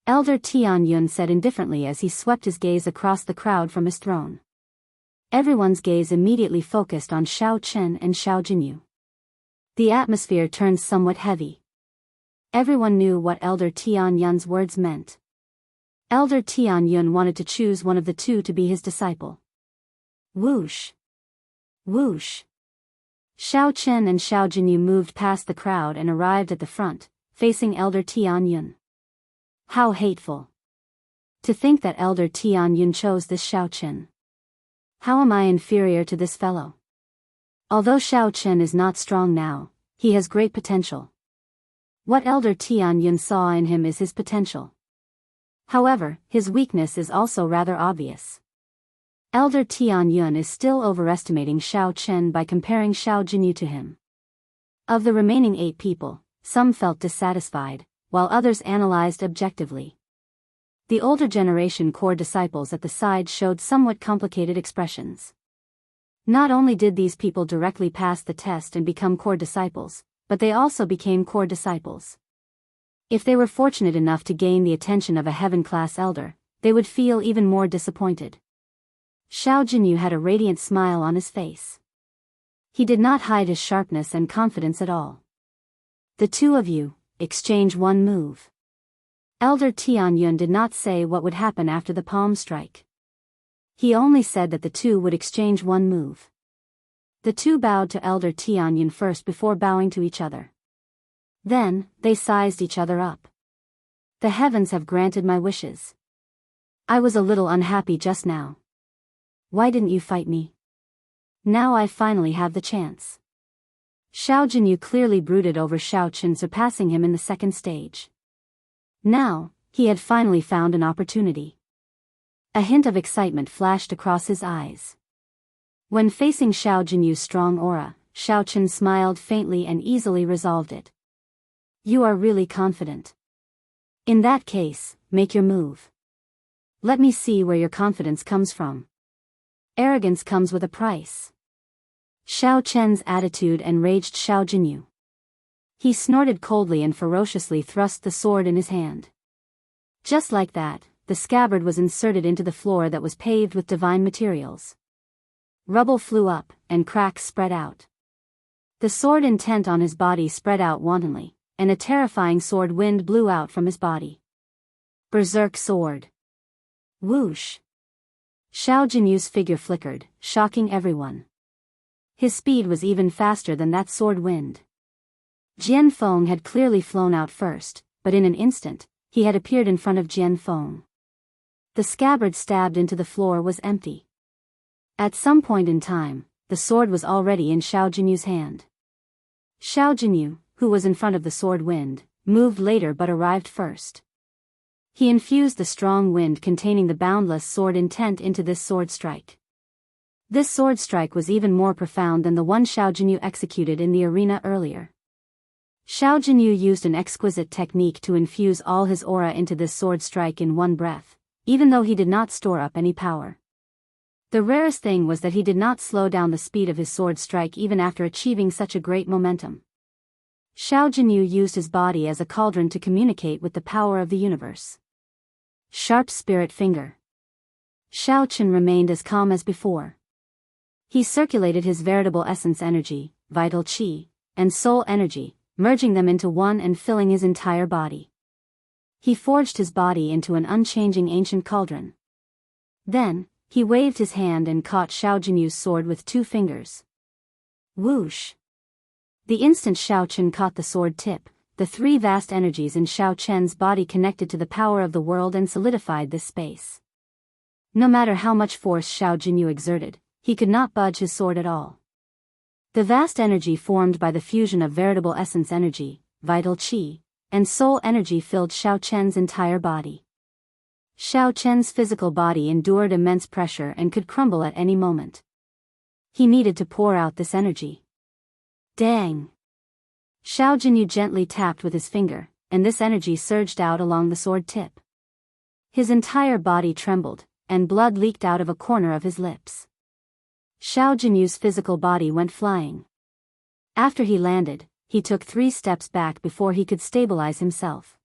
Elder Tian Yun said indifferently as he swept his gaze across the crowd from his throne. Everyone's gaze immediately focused on Xiao Chen and Xiao Jinyu. The atmosphere turned somewhat heavy. Everyone knew what Elder Tian Yun's words meant. Elder Tian Yun wanted to choose one of the two to be his disciple. Whoosh! Whoosh! Xiao Chen and Xiao Jinyu moved past the crowd and arrived at the front, facing Elder Tian Yun. How hateful! To think that Elder Tian Yun chose this Xiao Chen. How am I inferior to this fellow? Although Xiao Chen is not strong now, he has great potential. What Elder Tianyun saw in him is his potential. However, his weakness is also rather obvious. Elder Tianyun is still overestimating Xiao Chen by comparing Xiao Jinyu to him. Of the remaining 8 people, some felt dissatisfied, while others analyzed objectively. The older generation core disciples at the side showed somewhat complicated expressions. Not only did these people directly pass the test and become core disciples, but they also became core disciples. If they were fortunate enough to gain the attention of a heaven-class elder, they would feel even more disappointed. Xiao Jinyu had a radiant smile on his face. He did not hide his sharpness and confidence at all. The two of you, exchange one move. Elder Tianyun did not say what would happen after the palm strike. He only said that the two would exchange one move. The two bowed to Elder Tianyun first before bowing to each other. Then, they sized each other up. The heavens have granted my wishes. I was a little unhappy just now. Why didn't you fight me? Now I finally have the chance. Xiao Jinyu clearly brooded over Xiao Chen surpassing him in the second stage. Now, he had finally found an opportunity. A hint of excitement flashed across his eyes. When facing Xiao Jinyu's strong aura, Xiao Chen smiled faintly and easily resolved it. You are really confident. In that case, make your move. Let me see where your confidence comes from. Arrogance comes with a price. Xiao Chen's attitude enraged Xiao Jinyu. He snorted coldly and ferociously thrust the sword in his hand. Just like that, the scabbard was inserted into the floor that was paved with divine materials. Rubble flew up, and cracks spread out. The sword intent on his body spread out wantonly, and a terrifying sword wind blew out from his body. Berserk sword. Whoosh. Xiao Jinyu's figure flickered, shocking everyone. His speed was even faster than that sword wind. Jian Feng had clearly flown out first, but in an instant, he had appeared in front of Jian Feng. The scabbard stabbed into the floor was empty. At some point in time, the sword was already in Xiao Jinyu's hand. Xiao Jinyu, who was in front of the sword wind, moved later but arrived first. He infused the strong wind containing the boundless sword intent into this sword strike. This sword strike was even more profound than the one Xiao Jinyu executed in the arena earlier. Xiao Jinyu used an exquisite technique to infuse all his aura into this sword strike in one breath, even though he did not store up any power. The rarest thing was that he did not slow down the speed of his sword strike even after achieving such a great momentum. Xiao Jinyu used his body as a cauldron to communicate with the power of the universe. Sharp spirit finger. Xiao Chen remained as calm as before. He circulated his veritable essence energy, vital qi, and soul energy, merging them into one and filling his entire body. He forged his body into an unchanging ancient cauldron. Then, he waved his hand and caught Xiao Jinyu's sword with 2 fingers. Whoosh! The instant Xiao Chen caught the sword tip, the 3 vast energies in Xiao Chen's body connected to the power of the world and solidified this space. No matter how much force Xiao Jinyu exerted, he could not budge his sword at all. The vast energy formed by the fusion of veritable essence energy, vital qi, and soul energy filled Xiao Chen's entire body. Xiao Chen's physical body endured immense pressure and could crumble at any moment. He needed to pour out this energy. Dang! Xiao Jinyu gently tapped with his finger, and this energy surged out along the sword tip. His entire body trembled, and blood leaked out of a corner of his lips. Xiao Jinyu's physical body went flying. After he landed, he took 3 steps back before he could stabilize himself.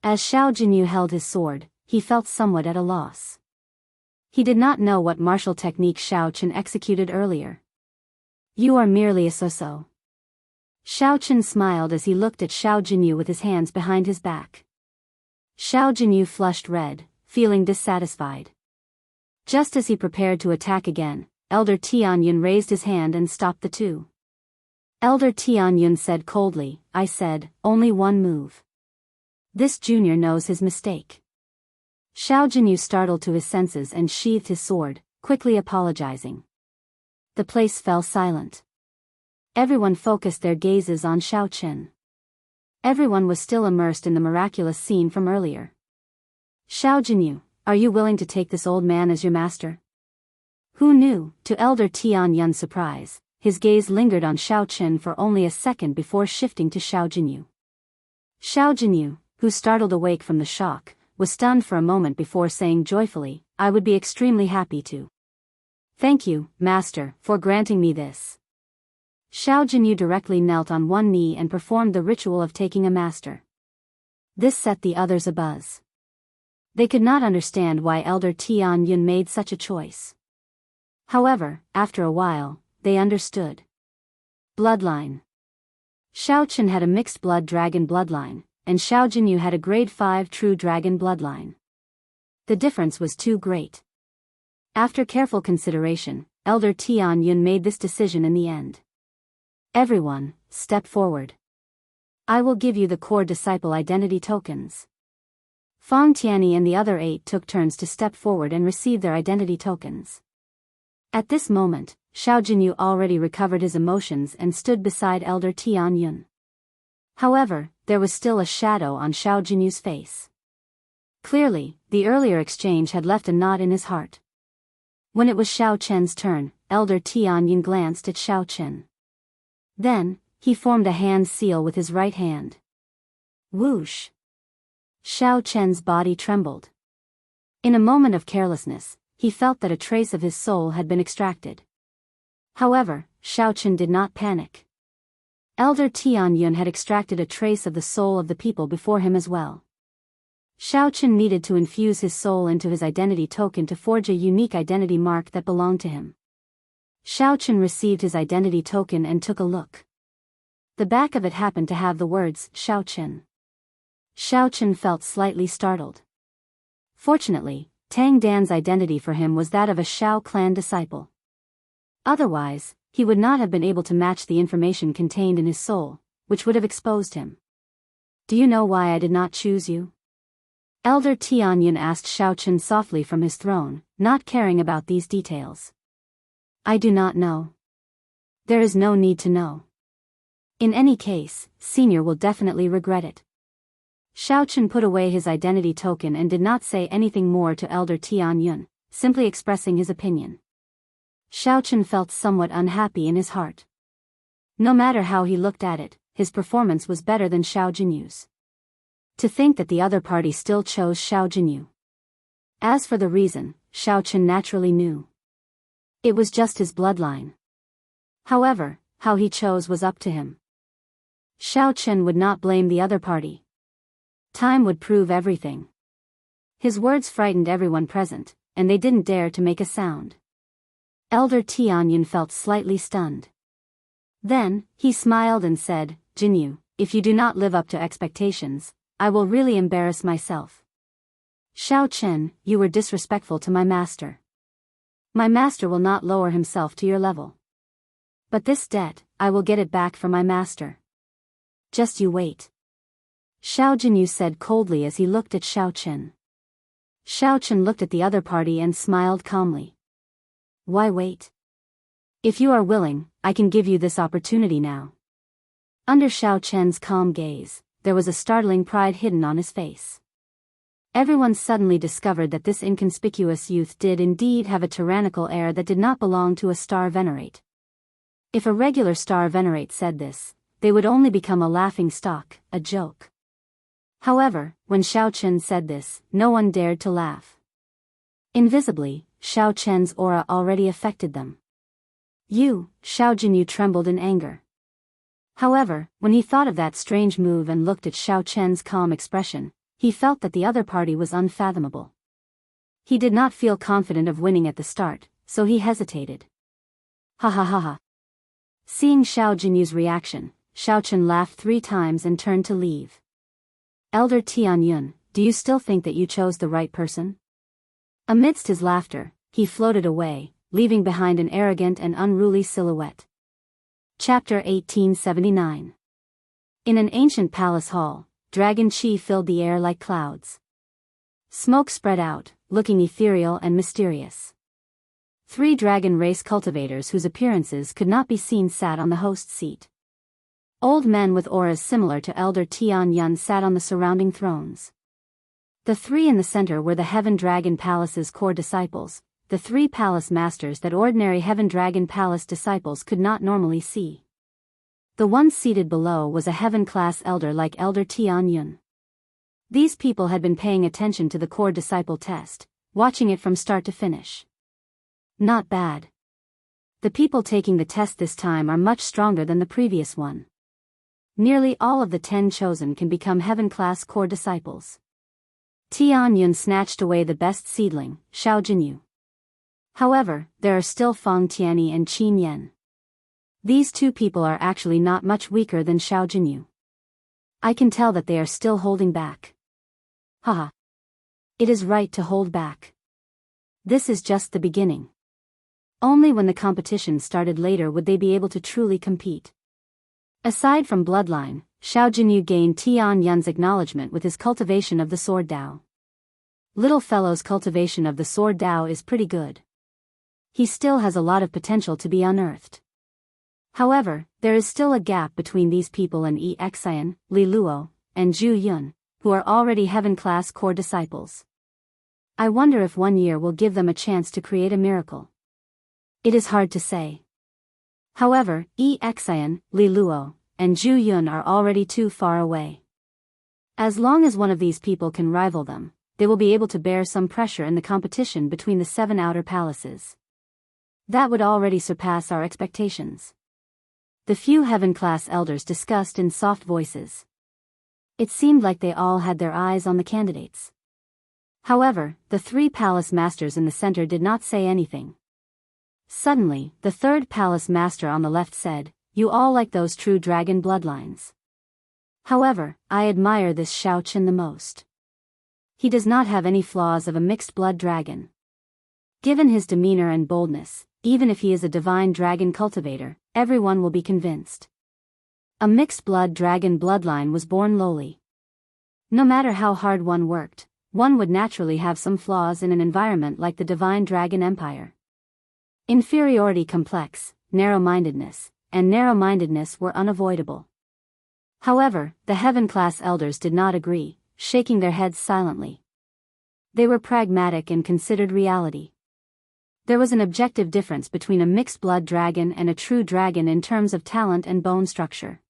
As Xiao Jinyu held his sword, he felt somewhat at a loss. He did not know what martial technique Xiao Chen executed earlier. You are merely a so-so. Xiao Chen smiled as he looked at Xiao Jinyu with his hands behind his back. Xiao Jinyu flushed red, feeling dissatisfied. Just as he prepared to attack again, Elder Tianyun raised his hand and stopped the two. Elder Tianyun said coldly, I said, only one move. This junior knows his mistake. Xiao Jinyu startled to his senses and sheathed his sword, quickly apologizing. The place fell silent. Everyone focused their gazes on Xiao Chen. Everyone was still immersed in the miraculous scene from earlier. Xiao Jinyu, are you willing to take this old man as your master? Who knew? To Elder Tian Yun's surprise, his gaze lingered on Xiao Chen for only a second before shifting to Xiao Jinyu. Xiao Jinyu, who startled awake from the shock, was stunned for a moment before saying joyfully, I would be extremely happy to. Thank you, Master, for granting me this. Xiao Jinyu directly knelt on one knee and performed the ritual of taking a master. This set the others abuzz. They could not understand why Elder Tian Yun made such a choice. However, after a while, they understood. Bloodline. Xiao Chen had a mixed blood dragon bloodline, and Xiao Jinyu had a grade 5 true dragon bloodline. The difference was too great. After careful consideration, Elder Tian Yun made this decision in the end. Everyone, step forward. I will give you the core disciple identity tokens. Fang Tianyi and the other 8 took turns to step forward and receive their identity tokens. At this moment, Xiao Jinyu already recovered his emotions and stood beside Elder Tian Yun. However, there was still a shadow on Xiao Jinyu's face. Clearly, the earlier exchange had left a knot in his heart. When it was Xiao Chen's turn, Elder Tian Yun glanced at Xiao Chen. Then, he formed a hand seal with his right hand. Whoosh! Xiao Chen's body trembled. In a moment of carelessness, he felt that a trace of his soul had been extracted. However, Xiao Chen did not panic. Elder Tian Yun had extracted a trace of the soul of the people before him as well. Xiao Chen needed to infuse his soul into his identity token to forge a unique identity mark that belonged to him. Xiao Chen received his identity token and took a look. The back of it happened to have the words, Xiao Chen. Xiao Chen felt slightly startled. Fortunately, Tang Dan's identity for him was that of a Xiao clan disciple. Otherwise, he would not have been able to match the information contained in his soul, which would have exposed him. Do you know why I did not choose you? Elder Tian Yun asked Xiao Chen softly from his throne, not caring about these details. I do not know. There is no need to know. In any case, Senior will definitely regret it. Xiao Chen put away his identity token and did not say anything more to Elder Tian Yun, simply expressing his opinion. Xiao Chen felt somewhat unhappy in his heart. No matter how he looked at it, his performance was better than Xiao Jinyu's. To think that the other party still chose Xiao Jinyu. As for the reason, Xiao Chen naturally knew. It was just his bloodline. However, how he chose was up to him. Xiao Chen would not blame the other party. Time would prove everything. His words frightened everyone present, and they didn't dare to make a sound. Elder Tian Yun felt slightly stunned. Then, he smiled and said, Jinyu, if you do not live up to expectations, I will really embarrass myself. Xiao Chen, you were disrespectful to my master. My master will not lower himself to your level. But this debt, I will get it back from my master. Just you wait. Xiao Jinyu said coldly as he looked at Xiao Chen. Xiao Chen looked at the other party and smiled calmly. Why wait? If you are willing, I can give you this opportunity now. Under Xiao Chen's calm gaze, there was a startling pride hidden on his face. Everyone suddenly discovered that this inconspicuous youth did indeed have a tyrannical air that did not belong to a star venerate. If a regular star venerate said this, they would only become a laughing stock, a joke. However, when Xiao Chen said this, no one dared to laugh. Invisibly, Xiao Chen's aura already affected them. Xiao Jinyu trembled in anger. However, when he thought of that strange move and looked at Xiao Chen's calm expression, he felt that the other party was unfathomable. He did not feel confident of winning at the start, so he hesitated. Ha ha ha ha. Seeing Xiao Jinyu's reaction, Xiao Chen laughed 3 times and turned to leave. Elder Tian Yun, do you still think that you chose the right person? Amidst his laughter, he floated away, leaving behind an arrogant and unruly silhouette. Chapter 1879. In an ancient palace hall, dragon qi filled the air like clouds. Smoke spread out, looking ethereal and mysterious. 3 dragon race cultivators whose appearances could not be seen sat on the host seat. Old men with auras similar to Elder Tian Yun sat on the surrounding thrones. The three in the center were the Heaven Dragon Palace's core disciples, the three palace masters that ordinary Heaven Dragon Palace disciples could not normally see. The one seated below was a heaven-class elder like Elder Tian Yun. These people had been paying attention to the core disciple test, watching it from start to finish. Not bad. The people taking the test this time are much stronger than the previous one. Nearly all of the 10 chosen can become heaven-class core disciples. Tian Yun snatched away the best seedling, Xiao Jinyu. However, there are still Feng Tianyi and Qin Yan. These two people are actually not much weaker than Xiao Jinyu. I can tell that they are still holding back. Haha. It is right to hold back. This is just the beginning. Only when the competition started later would they be able to truly compete. Aside from bloodline, Xiao Jinyu gained Tian Yun's acknowledgement with his cultivation of the sword Dao. Little fellow's cultivation of the sword Dao is pretty good. He still has a lot of potential to be unearthed. However, there is still a gap between these people and Yi Xian, Li Luo, and Zhu Yun, who are already heaven-class core disciples. I wonder if 1 year will give them a chance to create a miracle. It is hard to say. However, Yi Xian, Li Luo, and Zhu Yun are already too far away. As long as one of these people can rival them, they will be able to bear some pressure in the competition between the 7 outer palaces. That would already surpass our expectations. The few heaven-class elders discussed in soft voices. It seemed like they all had their eyes on the candidates. However, the 3 palace masters in the center did not say anything. Suddenly, the 3rd palace master on the left said, "You all like those true dragon bloodlines. However, I admire this Xiao Qin the most. He does not have any flaws of a mixed blood dragon. Given his demeanor and boldness, even if he is a divine dragon cultivator, everyone will be convinced. A mixed blood dragon bloodline was born lowly. No matter how hard one worked, one would naturally have some flaws in an environment like the divine dragon empire. Inferiority complex, narrow-mindedness, and narrow-mindedness were unavoidable." However, the heaven-class elders did not agree, shaking their heads silently. They were pragmatic and considered reality. There was an objective difference between a mixed-blood dragon and a true dragon in terms of talent and bone structure.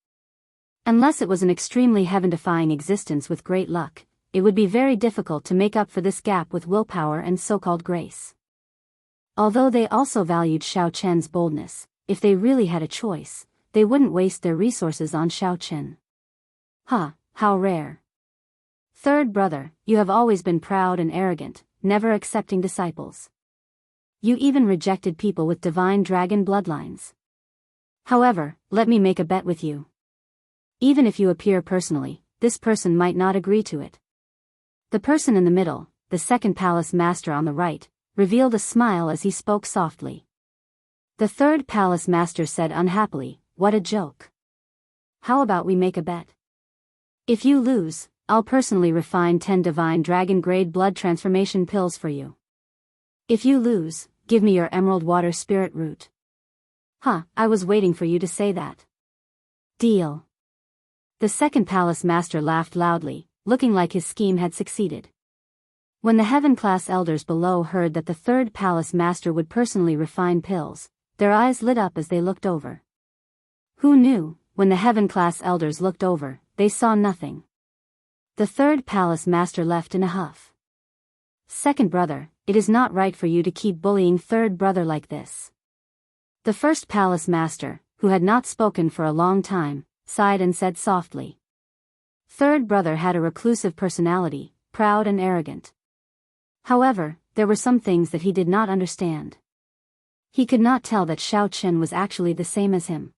Unless it was an extremely heaven-defying existence with great luck, it would be very difficult to make up for this gap with willpower and so-called grace. Although they also valued Xiao Qian's boldness, if they really had a choice, they wouldn't waste their resources on Xiao Qian. How rare. 3rd brother, you have always been proud and arrogant, never accepting disciples. You even rejected people with divine dragon bloodlines. However, let me make a bet with you. Even if you appear personally, this person might not agree to it. The person in the middle, the 2nd palace master on the right, revealed a smile as he spoke softly. The 3rd palace master said unhappily, "What a joke. How about we make a bet? If you lose, I'll personally refine 10 divine dragon-grade blood transformation pills for you. If you lose, give me your emerald water spirit root." I was waiting for you to say that. Deal. The 2nd palace master laughed loudly, looking like his scheme had succeeded. When the heaven-class elders below heard that the 3rd palace master would personally refine pills, their eyes lit up as they looked over. Who knew, when the heaven-class elders looked over, they saw nothing. The 3rd palace master left in a huff. "2nd brother, it is not right for you to keep bullying 3rd brother like this." The 1st palace master, who had not spoken for a long time, sighed and said softly. 3rd brother had a reclusive personality, proud and arrogant. However, there were some things that he did not understand. He could not tell that Xiao Qian was actually the same as him.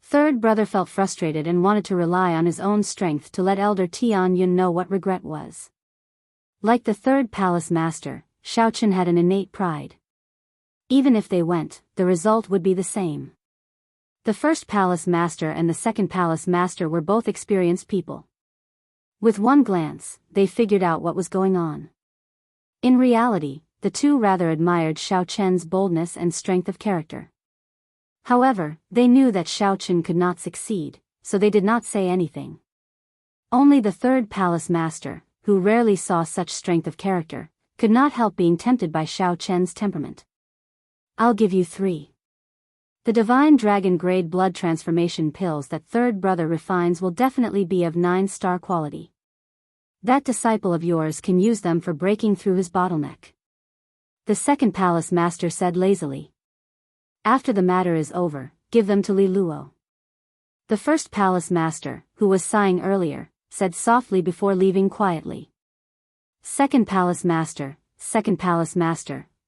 3rd brother felt frustrated and wanted to rely on his own strength to let Elder Tian Yun know what regret was. Like the 3rd palace master, Xiao Qian had an innate pride. Even if they went, the result would be the same. The 1st palace master and the 2nd palace master were both experienced people. With one glance, they figured out what was going on. In reality, the two rather admired Xiao Qian's boldness and strength of character. However, they knew that Xiao Qian could not succeed, so they did not say anything. Only the third palace master, who rarely saw such strength of character, could not help being tempted by Xiao Chen's temperament. I'll give you 3. The divine dragon grade blood transformation pills that third brother refines will definitely be of 9-star quality. That disciple of yours can use them for breaking through his bottleneck. The second palace master said lazily. After the matter is over, give them to Li Luo. The first palace master, who was sighing earlier, said softly before leaving quietly. Second palace master,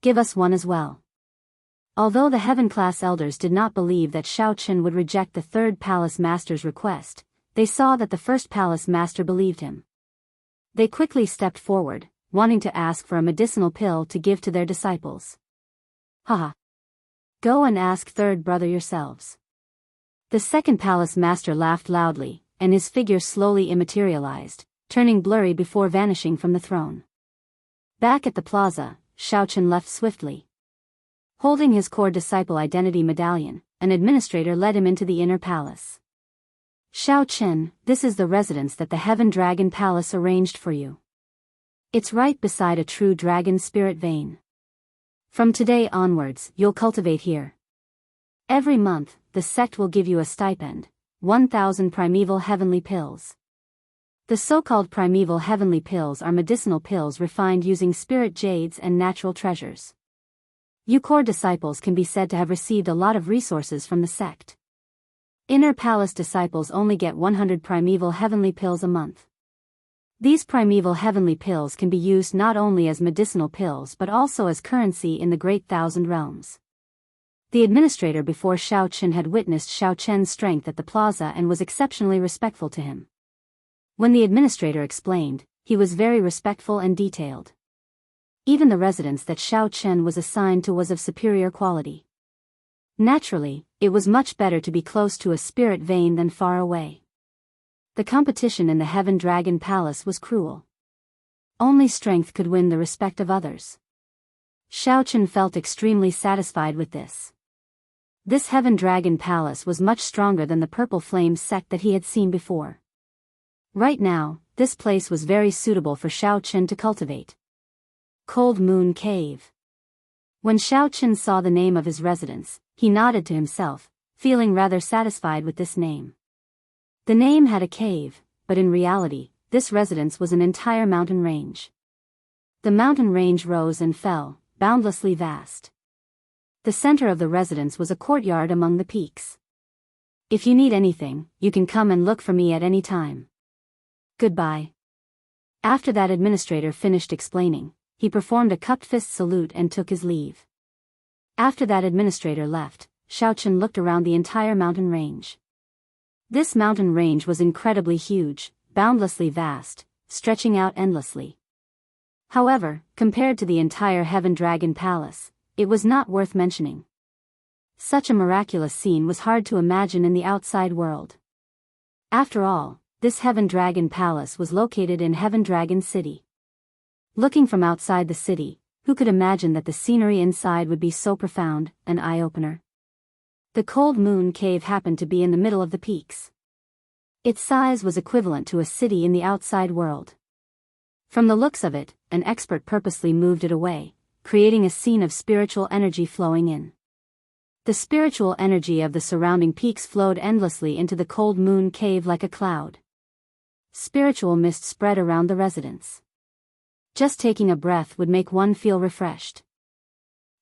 give us one as well. Although the heaven-class elders did not believe that Xiao Chen would reject the third palace master's request, they saw that the first palace master believed him. They quickly stepped forward, wanting to ask for a medicinal pill to give to their disciples. Haha. Go and ask third brother yourselves. The second palace master laughed loudly, and his figure slowly immaterialized, turning blurry before vanishing from the throne. Back at the plaza, Xiao Chen left swiftly. Holding his core disciple identity medallion, an administrator led him into the inner palace. Xiao Chen, this is the residence that the Heaven Dragon Palace arranged for you. It's right beside a true dragon spirit vein. From today onwards, you'll cultivate here. Every month, the sect will give you a stipend, 1,000 primeval heavenly pills. The so-called primeval heavenly pills are medicinal pills refined using spirit jades and natural treasures. You core disciples can be said to have received a lot of resources from the sect. Inner palace disciples only get 100 primeval heavenly pills a month. These primeval heavenly pills can be used not only as medicinal pills but also as currency in the Great Thousand Realms. The administrator before Xiao Chen had witnessed Xiao Chen's strength at the plaza and was exceptionally respectful to him. When the administrator explained, he was very respectful and detailed. Even the residence that Xiao Chen was assigned to was of superior quality. Naturally, it was much better to be close to a spirit vein than far away. The competition in the Heaven Dragon Palace was cruel. Only strength could win the respect of others. Xiao Chen felt extremely satisfied with this. This Heaven Dragon Palace was much stronger than the Purple Flame sect that he had seen before. Right now, this place was very suitable for Xiao Chen to cultivate. Cold Moon Cave. When Xiao Chen saw the name of his residence, he nodded to himself, feeling rather satisfied with this name. The name had a cave, but in reality, this residence was an entire mountain range. The mountain range rose and fell, boundlessly vast. The center of the residence was a courtyard among the peaks. If you need anything, you can come and look for me at any time. Goodbye. After that administrator finished explaining, he performed a cupped fist salute and took his leave. After that administrator left, Xiao Chen looked around the entire mountain range. This mountain range was incredibly huge, boundlessly vast, stretching out endlessly. However, compared to the entire Heaven Dragon Palace, it was not worth mentioning. Such a miraculous scene was hard to imagine in the outside world. After all, this Heaven Dragon Palace was located in Heaven Dragon City. Looking from outside the city, who could imagine that the scenery inside would be so profound, an eye-opener? The Cold Moon Cave happened to be in the middle of the peaks. Its size was equivalent to a city in the outside world. From the looks of it, an expert purposely moved it away, creating a scene of spiritual energy flowing in. The spiritual energy of the surrounding peaks flowed endlessly into the Cold Moon Cave like a cloud. Spiritual mist spread around the residence. Just taking a breath would make one feel refreshed.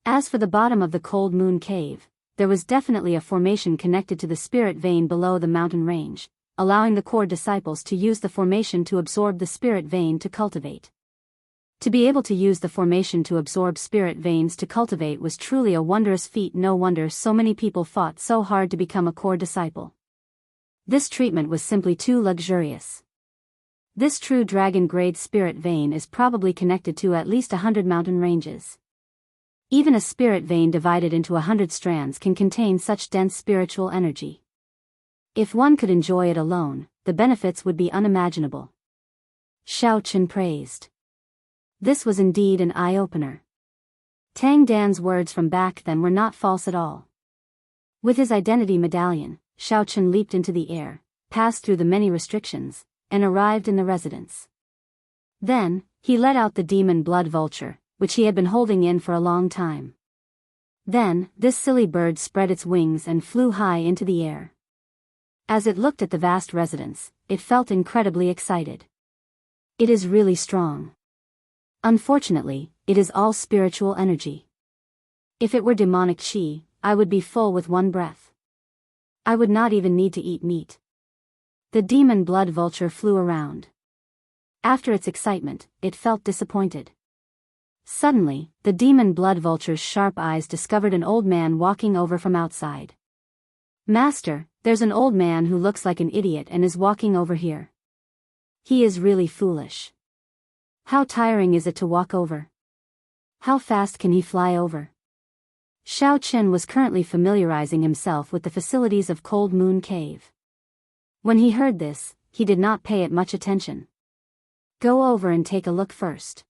As for the bottom of the Cold Moon Cave, there was definitely a formation connected to the spirit vein below the mountain range, allowing the core disciples to use the formation to absorb the spirit vein to cultivate. To be able to use the formation to absorb spirit veins to cultivate was truly a wondrous feat. No wonder so many people fought so hard to become a core disciple. This treatment was simply too luxurious. This true dragon-grade spirit vein is probably connected to at least 100 mountain ranges. Even a spirit vein divided into 100 strands can contain such dense spiritual energy. If one could enjoy it alone, the benefits would be unimaginable. Xiao Chen praised. This was indeed an eye-opener. Tang Dan's words from back then were not false at all. With his identity medallion, Xiao Chen leaped into the air, passed through the many restrictions, and arrived in the residence. Then, he let out the demon blood vulture, which he had been holding in for a long time. Then, this silly bird spread its wings and flew high into the air. As it looked at the vast residence, it felt incredibly excited. It is really strong. Unfortunately, it is all spiritual energy. If it were demonic chi, I would be full with one breath. I would not even need to eat meat. The demon blood vulture flew around. After its excitement, it felt disappointed. Suddenly, the demon blood vulture's sharp eyes discovered an old man walking over from outside. "Master, there's an old man who looks like an idiot and is walking over here. He is really foolish. How tiring is it to walk over? How fast can he fly over?" Xiao Chen was currently familiarizing himself with the facilities of Cold Moon Cave. When he heard this, he did not pay it much attention. "Go over and take a look first.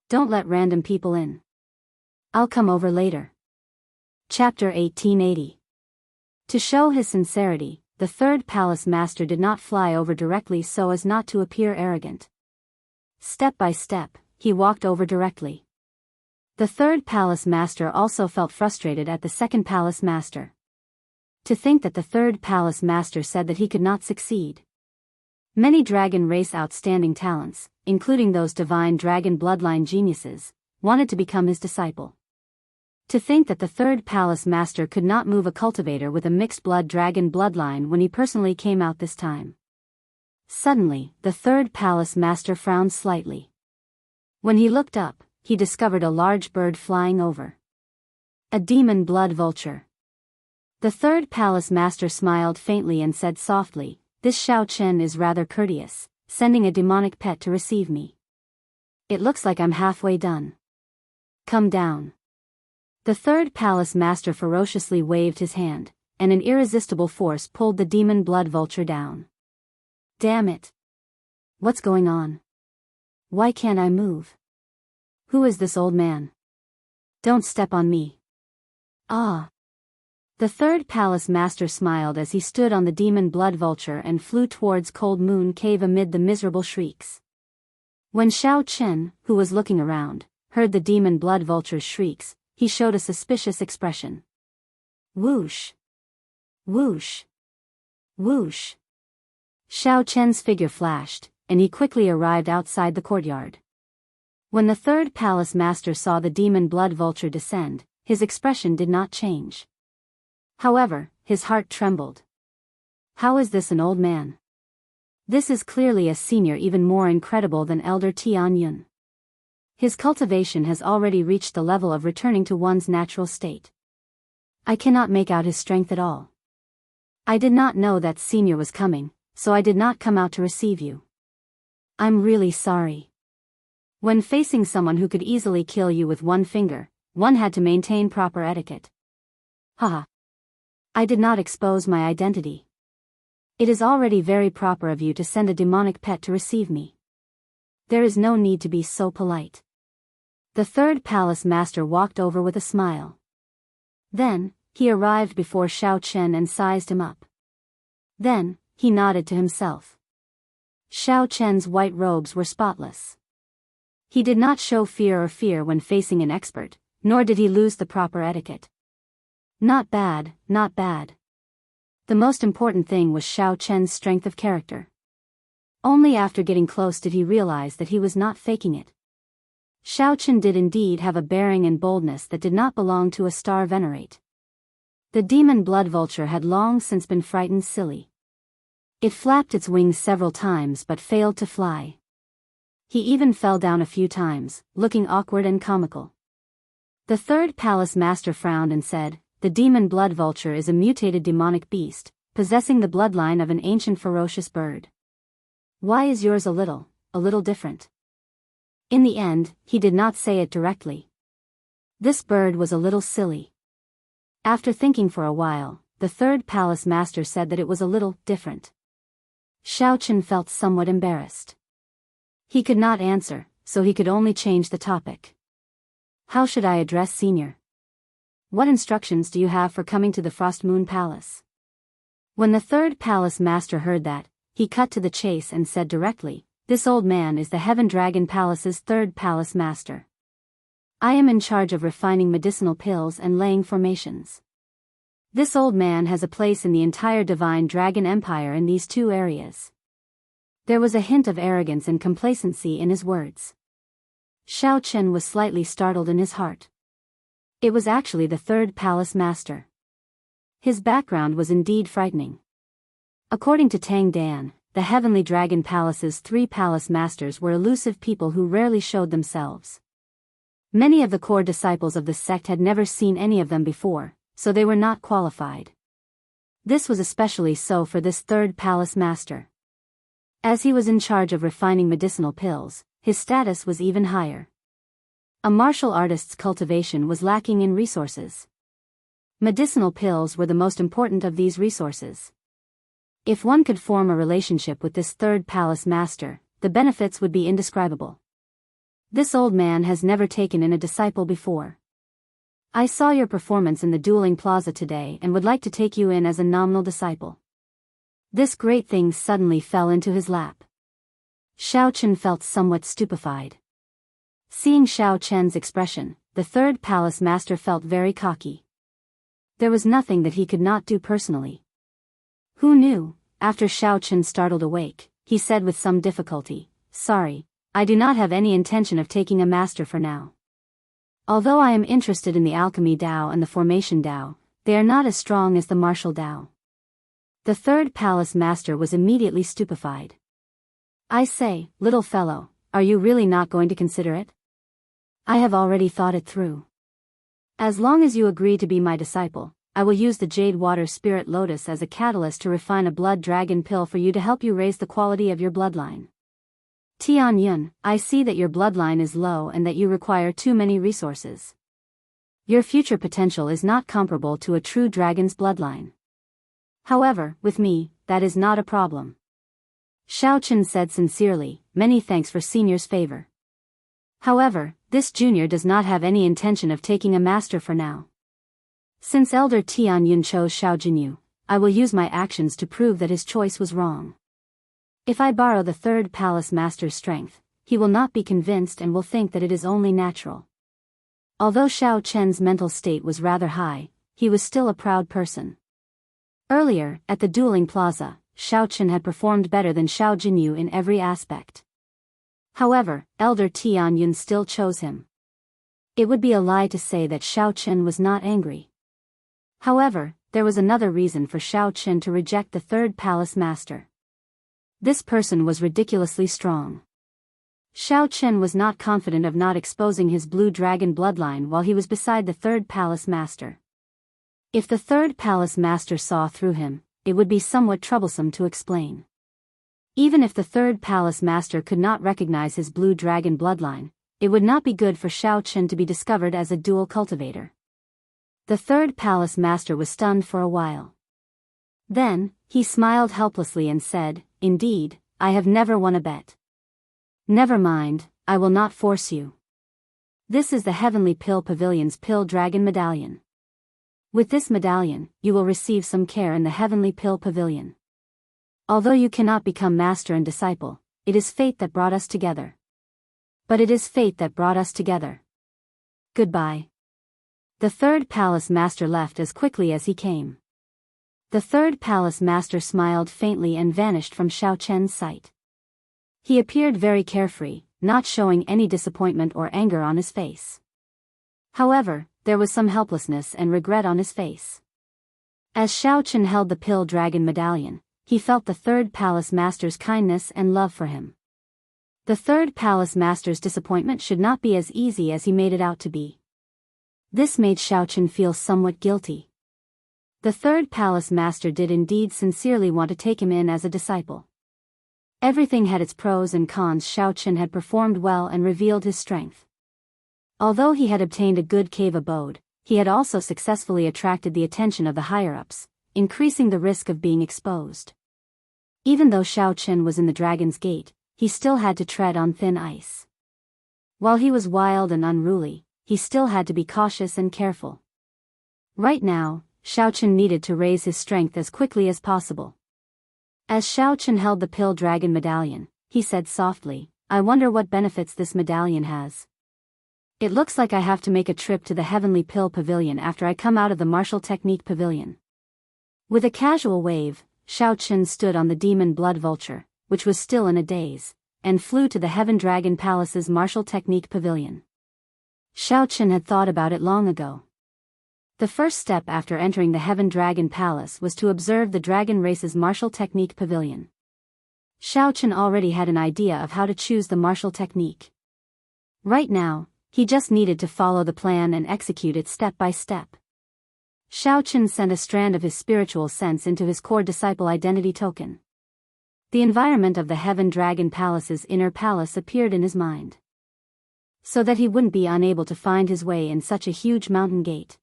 Don't let random people in. I'll come over later." Chapter 1880. To show his sincerity, the third palace master did not fly over directly so as not to appear arrogant. Step by step, he walked over directly. The third palace master also felt frustrated at the second palace master. To think that the third palace master said that he could not succeed. Many dragon race outstanding talents, including those divine dragon bloodline geniuses, wanted to become his disciple. To think that the third palace master could not move a cultivator with a mixed blood dragon bloodline when he personally came out this time. Suddenly, the third palace master frowned slightly. When he looked up, he discovered a large bird flying over. A demon blood vulture. The third palace master smiled faintly and said softly, "This Xiao Chen is rather courteous, sending a demonic pet to receive me. It looks like I'm halfway done. Come down." The third palace master ferociously waved his hand, and an irresistible force pulled the demon blood vulture down. Damn it! What's going on? Why can't I move? Who is this old man? Don't step on me. Ah! The third palace master smiled as he stood on the demon blood vulture and flew towards Cold Moon Cave amid the miserable shrieks. When Xiao Chen, who was looking around, heard the demon blood vulture's shrieks, he showed a suspicious expression. Whoosh! Whoosh! Whoosh! Xiao Chen's figure flashed, and he quickly arrived outside the courtyard. When the third palace master saw the demon blood vulture descend, his expression did not change. However, his heart trembled. How is this an old man? This is clearly a senior, even more incredible than Elder Tian Yun. His cultivation has already reached the level of returning to one's natural state. I cannot make out his strength at all. I did not know that senior was coming, so I did not come out to receive you. I'm really sorry. When facing someone who could easily kill you with one finger, one had to maintain proper etiquette. Haha. I did not expose my identity. It is already very proper of you to send a demonic pet to receive me. There is no need to be so polite. The third palace master walked over with a smile. Then, he arrived before Xiao Chen and sized him up. Then, he nodded to himself. Xiao Chen's white robes were spotless. He did not show fear when facing an expert, nor did he lose the proper etiquette. Not bad, not bad. The most important thing was Xiao Chen's strength of character. Only after getting close did he realize that he was not faking it. Xiao Chen did indeed have a bearing and boldness that did not belong to a star venerate. The demon blood vulture had long since been frightened silly. It flapped its wings several times but failed to fly. He even fell down a few times, looking awkward and comical. The third palace master frowned and said, "The demon blood vulture is a mutated demonic beast, possessing the bloodline of an ancient ferocious bird. Why is yours a little different?" In the end, he did not say it directly. This bird was a little silly. After thinking for a while, the third palace master said that it was a little different. Xiao Chen felt somewhat embarrassed. He could not answer, so he could only change the topic. How should I address senior? What instructions do you have for coming to the Frost Moon Palace? When the third palace master heard that, he cut to the chase and said directly, "This old man is the Heaven Dragon Palace's third palace master. I am in charge of refining medicinal pills and laying formations. This old man has a place in the entire Divine Dragon Empire in these two areas." There was a hint of arrogance and complacency in his words. Xiao Chen was slightly startled in his heart. It was actually the third palace master. His background was indeed frightening. According to Tang Dan, the Heavenly Dragon Palace's three palace masters were elusive people who rarely showed themselves. Many of the core disciples of the sect had never seen any of them before, so they were not qualified. This was especially so for this third palace master. As he was in charge of refining medicinal pills, his status was even higher. A martial artist's cultivation was lacking in resources. Medicinal pills were the most important of these resources. If one could form a relationship with this third palace master, the benefits would be indescribable. This old man has never taken in a disciple before. I saw your performance in the dueling plaza today and would like to take you in as a nominal disciple. This great thing suddenly fell into his lap. Xiao Chen felt somewhat stupefied. Seeing Xiao Chen's expression, the third palace master felt very cocky. There was nothing that he could not do personally. Who knew? After Xiao Chen startled awake, he said with some difficulty, "Sorry, I do not have any intention of taking a master for now. Although I am interested in the alchemy Dao and the formation Dao, they are not as strong as the martial Dao." The third palace master was immediately stupefied. "I say, little fellow, are you really not going to consider it? I have already thought it through. As long as you agree to be my disciple, I will use the Jade Water Spirit Lotus as a catalyst to refine a blood dragon pill for you to help you raise the quality of your bloodline. Tian Yun, I see that your bloodline is low and that you require too many resources. Your future potential is not comparable to a true dragon's bloodline. However, with me, that is not a problem." Xiao Chen said sincerely, "Many thanks for senior's favor. However, this junior does not have any intention of taking a master for now. Since Elder Tian Yun chose Xiao Jinyu, I will use my actions to prove that his choice was wrong. If I borrow the third palace master's strength, he will not be convinced and will think that it is only natural." Although Xiao Chen's mental state was rather high, he was still a proud person. Earlier, at the dueling plaza, Xiao Chen had performed better than Xiao Jinyu in every aspect. However, Elder Tian Yun still chose him. It would be a lie to say that Xiao Chen was not angry. However, there was another reason for Xiao Chen to reject the third palace master. This person was ridiculously strong. Xiao Chen was not confident of not exposing his blue dragon bloodline while he was beside the third palace master. If the third palace master saw through him, it would be somewhat troublesome to explain. Even if the third palace master could not recognize his blue dragon bloodline, it would not be good for Xiao Chen to be discovered as a dual cultivator. The third palace master was stunned for a while. Then, he smiled helplessly and said, "Indeed, I have never won a bet. Never mind, I will not force you. This is the Heavenly Pill Pavilion's Pill Dragon Medallion. With this medallion, you will receive some care in the Heavenly Pill Pavilion. Although you cannot become master and disciple, it is fate that brought us together. But it is fate that brought us together. Goodbye." The third palace master left as quickly as he came. The third palace master smiled faintly and vanished from Xiao Chen's sight. He appeared very carefree, not showing any disappointment or anger on his face. However, there was some helplessness and regret on his face. As Xiao Chen held the Pill Dragon Medallion, he felt the third palace master's kindness and love for him. The third palace master's disappointment should not be as easy as he made it out to be. This made Xiao Chen feel somewhat guilty. The third palace master did indeed sincerely want to take him in as a disciple. Everything had its pros and cons. Xiao Chen had performed well and revealed his strength. Although he had obtained a good cave abode, he had also successfully attracted the attention of the higher-ups, increasing the risk of being exposed. Even though Xiao Chen was in the Dragon's Gate, he still had to tread on thin ice. While he was wild and unruly, he still had to be cautious and careful. Right now, Xiaochen needed to raise his strength as quickly as possible. As Xiaochen held the pill dragon medallion, he said softly, "I wonder what benefits this medallion has. It looks like I have to make a trip to the Heavenly Pill Pavilion after I come out of the Martial Technique Pavilion." With a casual wave, Xiaochen stood on the demon blood vulture, which was still in a daze, and flew to the Heaven Dragon Palace's Martial Technique Pavilion. Xiaochen had thought about it long ago. The first step after entering the Heaven Dragon Palace was to observe the dragon race's martial technique pavilion. Xiaochen already had an idea of how to choose the martial technique. Right now, he just needed to follow the plan and execute it step by step. Xiaochen sent a strand of his spiritual sense into his core disciple identity token. The environment of the Heaven Dragon Palace's inner palace appeared in his mind, so that he wouldn't be unable to find his way in such a huge mountain gate.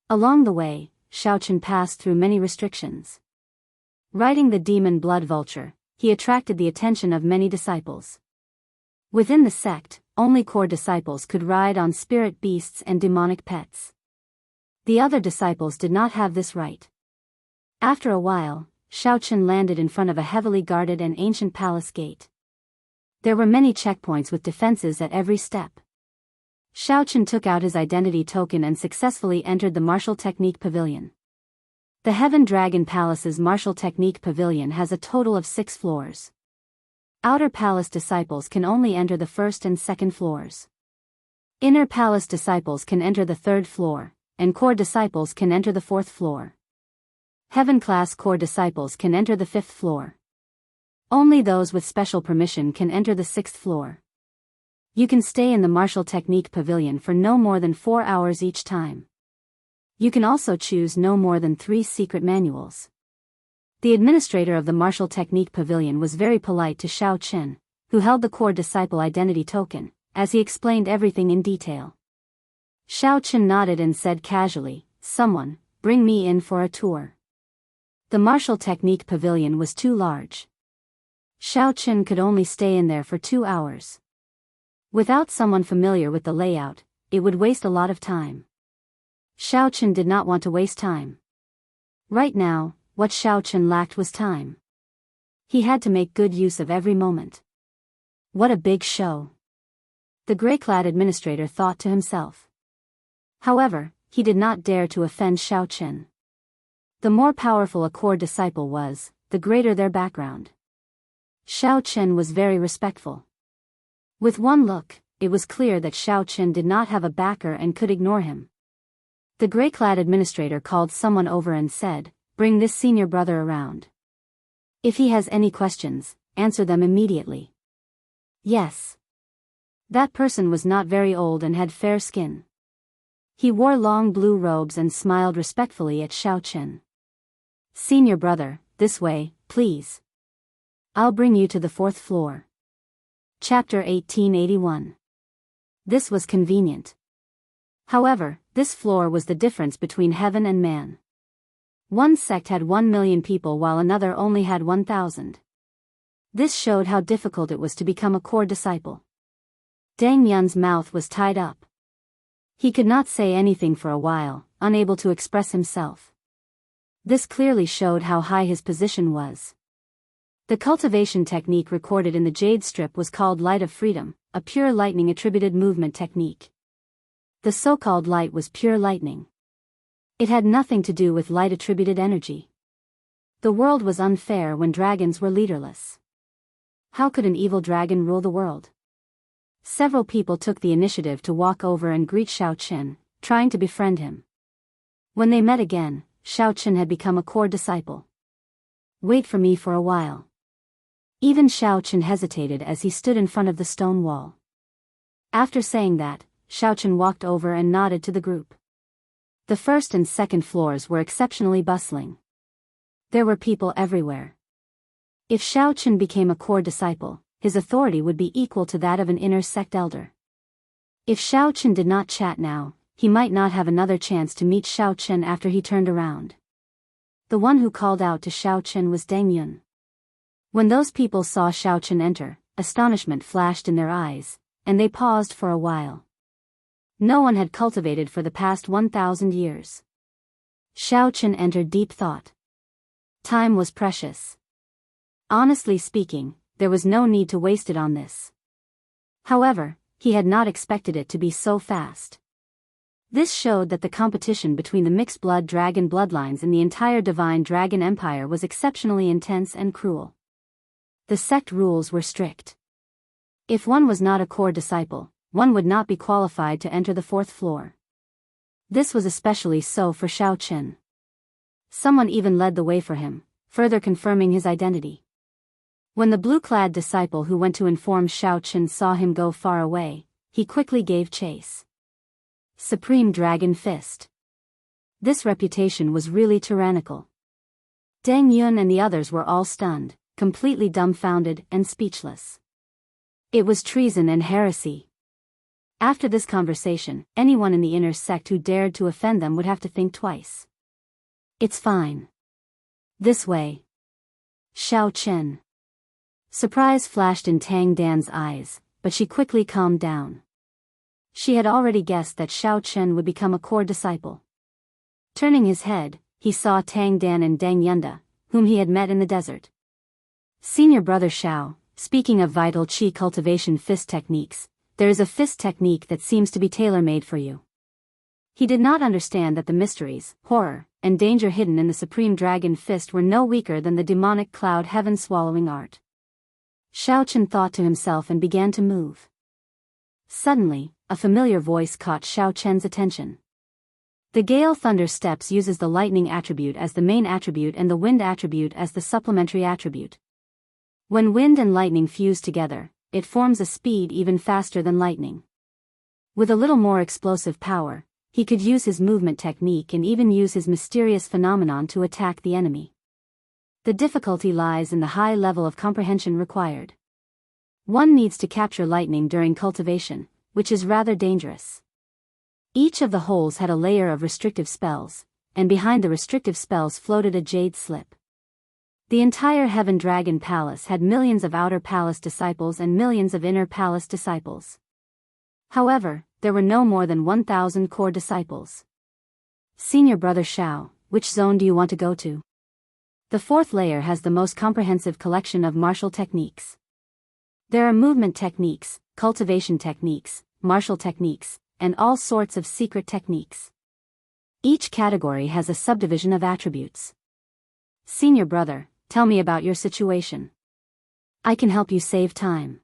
Along the way, Xiaochen passed through many restrictions. Riding the demon blood vulture, he attracted the attention of many disciples. Within the sect, only core disciples could ride on spirit beasts and demonic pets. The other disciples did not have this right. After a while, Xiaochen landed in front of a heavily guarded and ancient palace gate. There were many checkpoints with defenses at every step. Xiaochen took out his identity token and successfully entered the Martial Technique Pavilion. The Heaven Dragon Palace's Martial Technique Pavilion has a total of 6 floors. Outer Palace disciples can only enter the first and second floors. Inner Palace disciples can enter the third floor, and core disciples can enter the fourth floor. Heaven Class core disciples can enter the fifth floor. Only those with special permission can enter the sixth floor. You can stay in the Martial Technique Pavilion for no more than 4 hours each time. You can also choose no more than 3 secret manuals. The administrator of the Martial Technique Pavilion was very polite to Xiaochen, who held the core disciple identity token, as he explained everything in detail. Xiaochen nodded and said casually, "Someone, bring me in for a tour." The Martial Technique Pavilion was too large. Xiaochen could only stay in there for 2 hours. Without someone familiar with the layout, it would waste a lot of time. Xiaochen did not want to waste time. Right now, what Xiaochen lacked was time. He had to make good use of every moment. What a big show! The gray-clad administrator thought to himself. However, he did not dare to offend Xiaochen. The more powerful a core disciple was, the greater their background. Xiaochen was very respectful. With one look, it was clear that Xiaochen did not have a backer and could ignore him. The gray-clad administrator called someone over and said, "Bring this senior brother around. If he has any questions, answer them immediately." Yes. That person was not very old and had fair skin. He wore long blue robes and smiled respectfully at Xiaochen. "Senior brother, this way, please. I'll bring you to the 4th floor." Chapter 1881. This was convenient. However, this floor was the difference between heaven and man. One sect had 1 million people while another only had 1,000. This showed how difficult it was to become a core disciple. Dang Yun's mouth was tied up. He could not say anything for a while, unable to express himself. This clearly showed how high his position was. The cultivation technique recorded in the jade strip was called Light of Freedom, a pure lightning attributed movement technique. The so-called light was pure lightning. It had nothing to do with light attributed energy. The world was unfair when dragons were leaderless. How could an evil dragon rule the world? Several people took the initiative to walk over and greet Xiaochen, trying to befriend him. When they met again, Xiaochen had become a core disciple. "Wait for me for a while." Even Xiaochen hesitated as he stood in front of the stone wall. After saying that, Xiaochen walked over and nodded to the group. The first and second floors were exceptionally bustling. There were people everywhere. If Xiaochen became a core disciple, his authority would be equal to that of an inner sect elder. If Xiaochen did not chat now, he might not have another chance to meet Xiaochen after he turned around. The one who called out to Xiaochen was Dang Yun. When those people saw Xiaochen enter, astonishment flashed in their eyes, and they paused for a while. No one had cultivated for the past 1,000 years. Xiao Chen entered deep thought. Time was precious. Honestly speaking, there was no need to waste it on this. However, he had not expected it to be so fast. This showed that the competition between the mixed-blood dragon bloodlines in the entire Divine Dragon Empire was exceptionally intense and cruel. The sect rules were strict. If one was not a core disciple, one would not be qualified to enter the fourth floor. This was especially so for Xiao Chen. Someone even led the way for him, further confirming his identity. When the blue-clad disciple who went to inform Xiao Chen saw him go far away, he quickly gave chase. Supreme Dragon Fist. This reputation was really tyrannical. Deng Yun and the others were all stunned, completely dumbfounded and speechless. It was treason and heresy. After this conversation, anyone in the inner sect who dared to offend them would have to think twice. It's fine. This way. Xiao Chen. Surprise flashed in Tang Dan's eyes, but she quickly calmed down. She had already guessed that Xiao Chen would become a core disciple. Turning his head, he saw Tang Dan and Deng Yunda, whom he had met in the desert. Senior brother Xiao, speaking of vital qi cultivation fist techniques, there is a fist technique that seems to be tailor-made for you. He did not understand that the mysteries, horror, and danger hidden in the Supreme Dragon Fist were no weaker than the demonic cloud heaven-swallowing art. Xiao Chen thought to himself and began to move. Suddenly, a familiar voice caught Xiao Chen's attention. The Gale Thunder Steps uses the lightning attribute as the main attribute and the wind attribute as the supplementary attribute. When wind and lightning fuse together, it forms a speed even faster than lightning. With a little more explosive power, he could use his movement technique and even use his mysterious phenomenon to attack the enemy. The difficulty lies in the high level of comprehension required. One needs to capture lightning during cultivation, which is rather dangerous. Each of the holes had a layer of restrictive spells, and behind the restrictive spells floated a jade slip. The entire Heaven Dragon Palace had millions of outer palace disciples and millions of inner palace disciples. However, there were no more than 1,000 core disciples. Senior brother Xiao, which zone do you want to go to? The fourth layer has the most comprehensive collection of martial techniques. There are movement techniques, cultivation techniques, martial techniques, and all sorts of secret techniques. Each category has a subdivision of attributes. Senior brother, tell me about your situation. I can help you save time.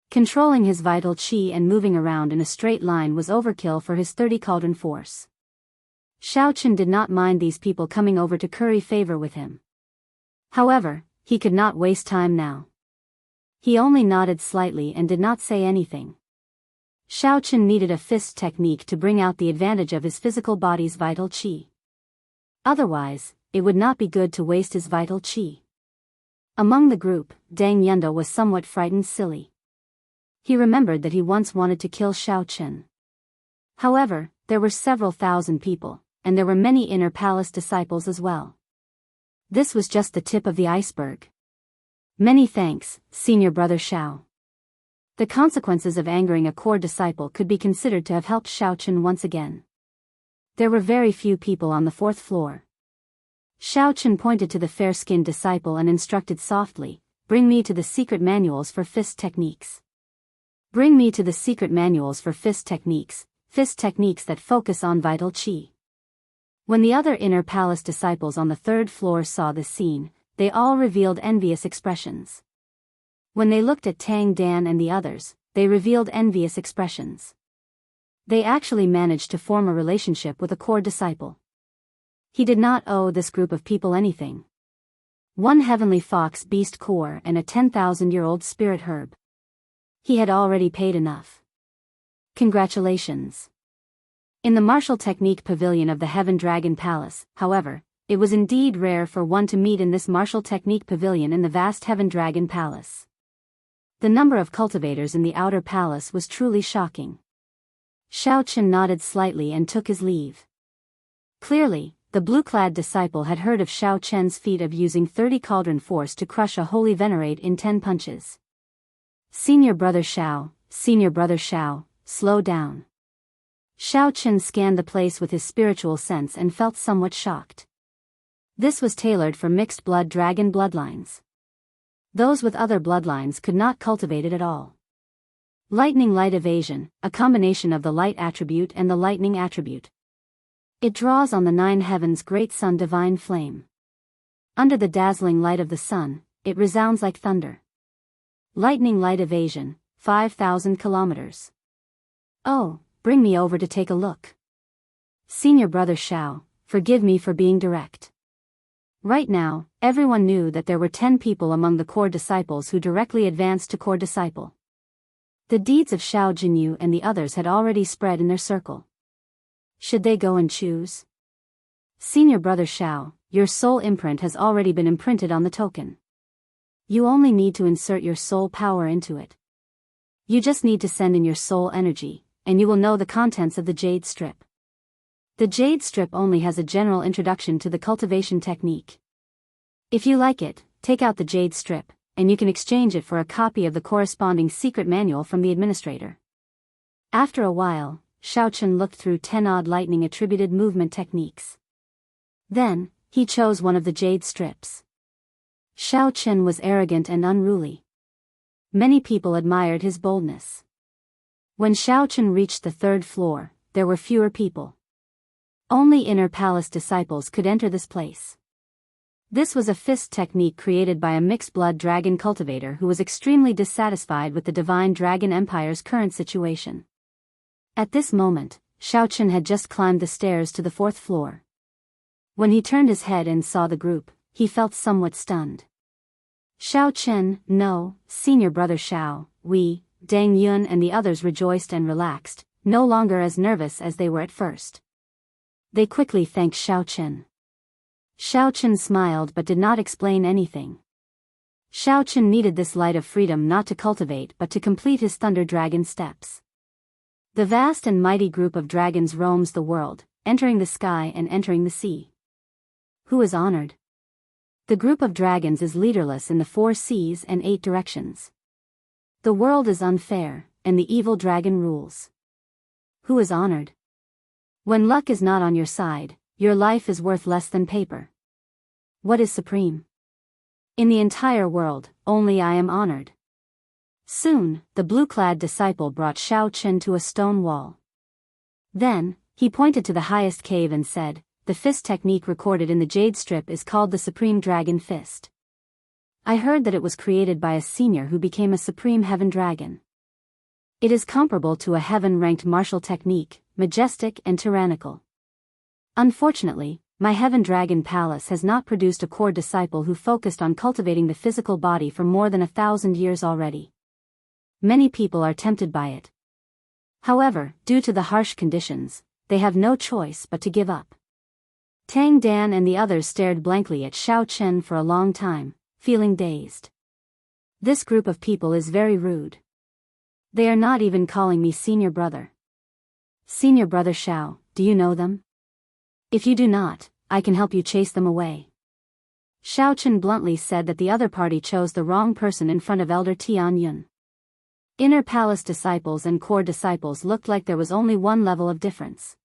Controlling his vital qi and moving around in a straight line was overkill for his 30 cauldron force. Xiao Chen did not mind these people coming over to curry favor with him. However, he could not waste time now. He only nodded slightly and did not say anything. Xiao Chen needed a fist technique to bring out the advantage of his physical body's vital qi. Otherwise, it would not be good to waste his vital qi. Among the group, Deng Yunda was somewhat frightened silly. He remembered that he once wanted to kill Xiao Chen. However, there were several thousand people, and there were many inner palace disciples as well. This was just the tip of the iceberg. Many thanks, senior brother Xiao. The consequences of angering a core disciple could be considered to have helped Xiao Chen once again. There were very few people on the fourth floor. Xiao Chen pointed to the fair-skinned disciple and instructed softly, "Bring me to the secret manuals for fist techniques. Bring me to the secret manuals for fist techniques that focus on vital qi." When the other inner palace disciples on the third floor saw this scene, they all revealed envious expressions. When they looked at Tang Dan and the others, they revealed envious expressions. They actually managed to form a relationship with a core disciple. He did not owe this group of people anything. One heavenly fox beast core and a 10,000-year-old spirit herb. He had already paid enough. Congratulations. In the martial technique pavilion of the Heaven Dragon Palace, however, it was indeed rare for one to meet in this martial technique pavilion in the vast Heaven Dragon Palace. The number of cultivators in the outer palace was truly shocking. Xiao Chen nodded slightly and took his leave. Clearly, the blue-clad disciple had heard of Xiao Chen's feat of using 30 cauldron force to crush a holy venerate in 10 punches. Senior brother Xiao, slow down. Xiao Chen scanned the place with his spiritual sense and felt somewhat shocked. This was tailored for mixed blood dragon bloodlines. Those with other bloodlines could not cultivate it at all. Lightning light evasion, a combination of the light attribute and the lightning attribute. It draws on the 9 heavens' great sun divine flame. Under the dazzling light of the sun, it resounds like thunder. Lightning light evasion, 5,000 kilometers. Oh, bring me over to take a look. Senior brother Xiao, forgive me for being direct. Right now, everyone knew that there were 10 people among the core disciples who directly advanced to core disciple. The deeds of Xiao Jinyu and the others had already spread in their circle. Should they go and choose? Senior brother Xiao, your soul imprint has already been imprinted on the token. You only need to insert your soul power into it. You just need to send in your soul energy, and you will know the contents of the jade strip. The jade strip only has a general introduction to the cultivation technique. If you like it, take out the jade strip, and you can exchange it for a copy of the corresponding secret manual from the administrator. After a while, Xiao Chen looked through 10 odd lightning attributed movement techniques. Then, he chose one of the jade strips. Xiao Chen was arrogant and unruly. Many people admired his boldness. When Xiao Chen reached the 3rd floor, there were fewer people. Only inner palace disciples could enter this place. This was a fist technique created by a mixed-blood dragon cultivator who was extremely dissatisfied with the Divine Dragon Empire's current situation. At this moment, Xiao Chen had just climbed the stairs to the 4th floor. When he turned his head and saw the group, he felt somewhat stunned. Xiao Chen, no, senior brother Xiao, we, Deng Yun and the others rejoiced and relaxed, no longer as nervous as they were at first. They quickly thanked Xiao Chen. Xiao Chen smiled but did not explain anything. Xiao Chen needed this light of freedom not to cultivate but to complete his thunder dragon steps. The vast and mighty group of dragons roams the world, entering the sky and entering the sea. Who is honored? The group of dragons is leaderless in the 4 seas and 8 directions. The world is unfair, and the evil dragon rules. Who is honored? When luck is not on your side, your life is worth less than paper. What is supreme? In the entire world, only I am honored. Soon, the blue-clad disciple brought Xiao Chen to a stone wall. Then, he pointed to the highest cave and said, the fist technique recorded in the jade strip is called the Supreme Dragon Fist. I heard that it was created by a senior who became a Supreme Heaven Dragon. It is comparable to a heaven-ranked martial technique, majestic and tyrannical. Unfortunately, my Heaven Dragon Palace has not produced a core disciple who focused on cultivating the physical body for more than 1,000 years already. Many people are tempted by it. However, due to the harsh conditions, they have no choice but to give up. Tang Dan and the others stared blankly at Xiao Chen for a long time, feeling dazed. This group of people is very rude. They are not even calling me senior brother. Senior brother Xiao, do you know them? If you do not, I can help you chase them away. Xiao Chen bluntly said that the other party chose the wrong person in front of Elder Tian Yun. Inner palace disciples and core disciples looked like there was only one level of difference.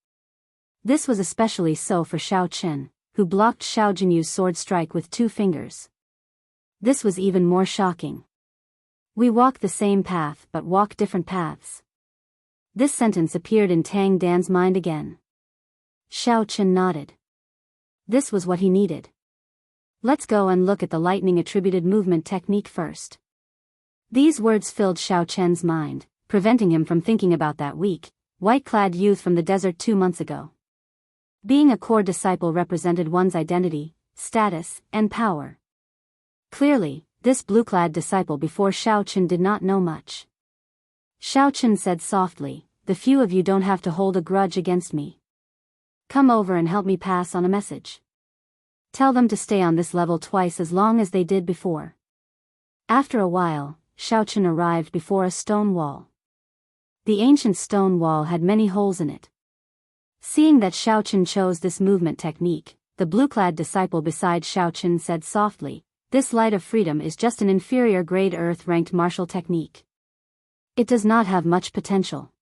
This was especially so for Xiao Chen, who blocked Xiao Jinyu's sword strike with 2 fingers. This was even more shocking. We walk the same path but walk different paths. This sentence appeared in Tang Dan's mind again. Xiao Chen nodded. This was what he needed. Let's go and look at the lightning attributed movement technique first. These words filled Xiao Chen's mind, preventing him from thinking about that weak, white-clad youth from the desert 2 months ago. Being a core disciple represented one's identity, status, and power. Clearly, this blue-clad disciple before Xiao Chen did not know much. Xiao Chen said softly, the few of you don't have to hold a grudge against me. Come over and help me pass on a message. Tell them to stay on this level twice as long as they did before. After a while, Xiao Chen arrived before a stone wall. The ancient stone wall had many holes in it. Seeing that Xiao Chen chose this movement technique, the blue-clad disciple beside Xiao Chen said softly, this light of freedom is just an inferior grade earth-ranked martial technique. It does not have much potential.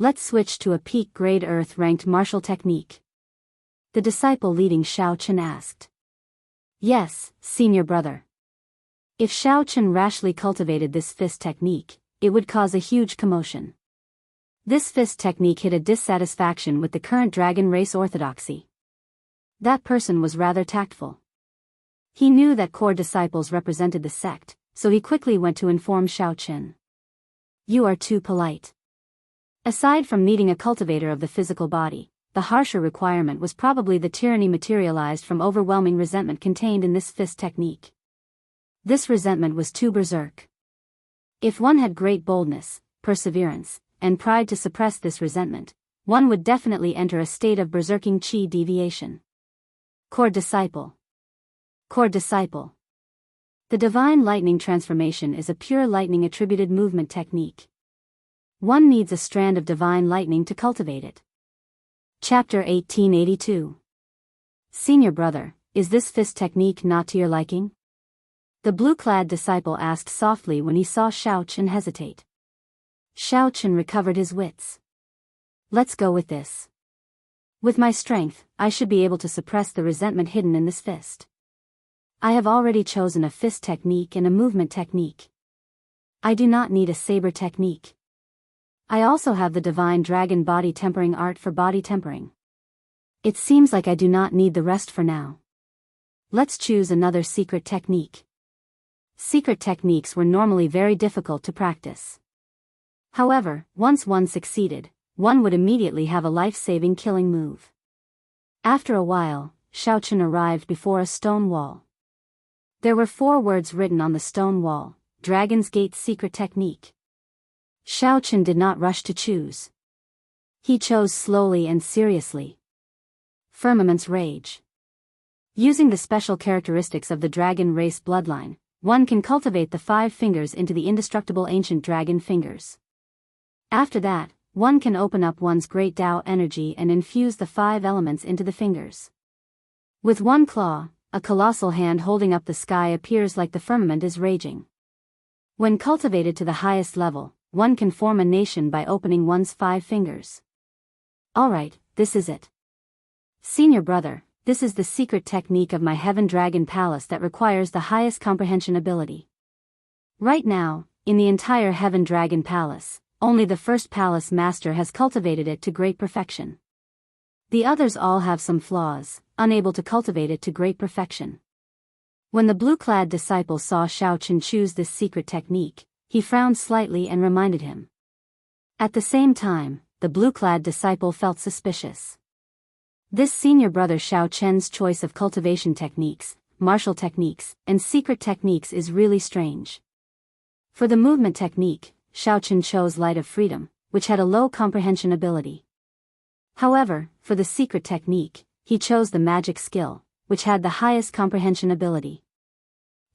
Let's switch to a peak-grade Earth-ranked martial technique. The disciple leading Xiao Chen asked. Yes, senior brother. If Xiao Chen rashly cultivated this fist technique, it would cause a huge commotion. This fist technique hid a dissatisfaction with the current dragon race orthodoxy. That person was rather tactful. He knew that core disciples represented the sect, so he quickly went to inform Xiao Chen. You are too polite. Aside from needing a cultivator of the physical body, the harsher requirement was probably the tyranny materialized from overwhelming resentment contained in this fist technique. This resentment was too berserk. If one had great boldness, perseverance, and pride to suppress this resentment, one would definitely enter a state of berserking chi deviation. Core disciple. Core disciple. The divine lightning transformation is a pure lightning attributed movement technique. One needs a strand of divine lightning to cultivate it. Chapter 1882. Senior brother, is this fist technique not to your liking? The blue-clad disciple asked softly when he saw Xiao Chen hesitate. Xiao Chen recovered his wits. Let's go with this. With my strength, I should be able to suppress the resentment hidden in this fist. I have already chosen a fist technique and a movement technique. I do not need a saber technique. I also have the divine dragon body tempering art for body tempering. It seems like I do not need the rest for now. Let's choose another secret technique. Secret techniques were normally very difficult to practice. However, once one succeeded, one would immediately have a life-saving killing move. After a while, Xiao Chen arrived before a stone wall. There were 4 words written on the stone wall: Dragon's Gate Secret Technique. Xiao Chen did not rush to choose. He chose slowly and seriously. Firmament's Rage. Using the special characteristics of the dragon race bloodline, one can cultivate the 5 fingers into the indestructible ancient dragon fingers. After that, one can open up one's great Tao energy and infuse the 5 elements into the fingers. With one claw, a colossal hand holding up the sky appears like the firmament is raging. When cultivated to the highest level, one can form a nation by opening one's 5 fingers. Alright, this is it. Senior brother, this is the secret technique of my Heaven Dragon Palace that requires the highest comprehension ability. Right now, in the entire Heaven Dragon Palace, only the first palace master has cultivated it to great perfection. The others all have some flaws, unable to cultivate it to great perfection. When the blue-clad disciple saw Xiao Chen choose this secret technique, he frowned slightly and reminded him. At the same time, the blue-clad disciple felt suspicious. This senior brother Xiao Chen's choice of cultivation techniques, martial techniques, and secret techniques is really strange. For the movement technique, Xiao Chen chose Light of Freedom, which had a low comprehension ability. However, for the secret technique, he chose the magic skill, which had the highest comprehension ability.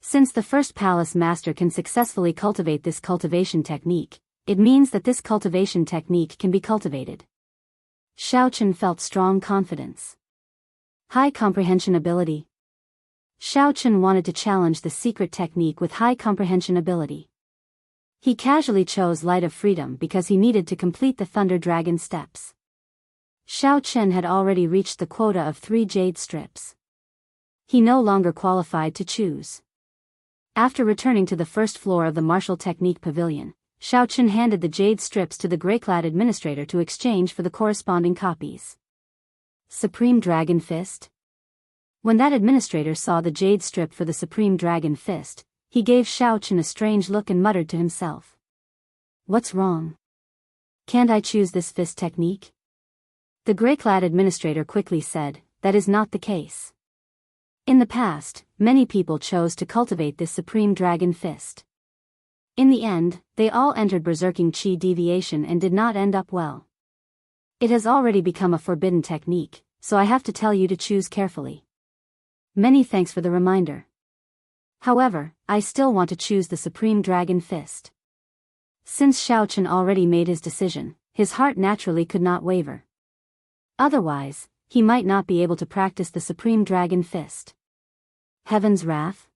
Since the first palace master can successfully cultivate this cultivation technique, it means that this cultivation technique can be cultivated. Xiao Chen felt strong confidence. High comprehension ability. Xiao Chen wanted to challenge the secret technique with high comprehension ability. He casually chose Light of Freedom because he needed to complete the Thunder Dragon steps. Xiao Chen had already reached the quota of 3 jade strips. He no longer qualified to choose. After returning to the first floor of the Martial Technique Pavilion, Xiao Chen handed the jade strips to the grey-clad administrator to exchange for the corresponding copies. Supreme Dragon Fist. When that administrator saw the jade strip for the Supreme Dragon Fist, he gave Xiao Chen a strange look and muttered to himself. What's wrong? Can't I choose this fist technique? The grey-clad administrator quickly said, that is not the case. In the past, many people chose to cultivate this Supreme Dragon Fist. In the end, they all entered berserking chi deviation and did not end up well. It has already become a forbidden technique, so I have to tell you to choose carefully. Many thanks for the reminder. However, I still want to choose the Supreme Dragon Fist. Since Xiao Chen already made his decision, his heart naturally could not waver. Otherwise, he might not be able to practice the Supreme Dragon Fist. Heaven's Wrath?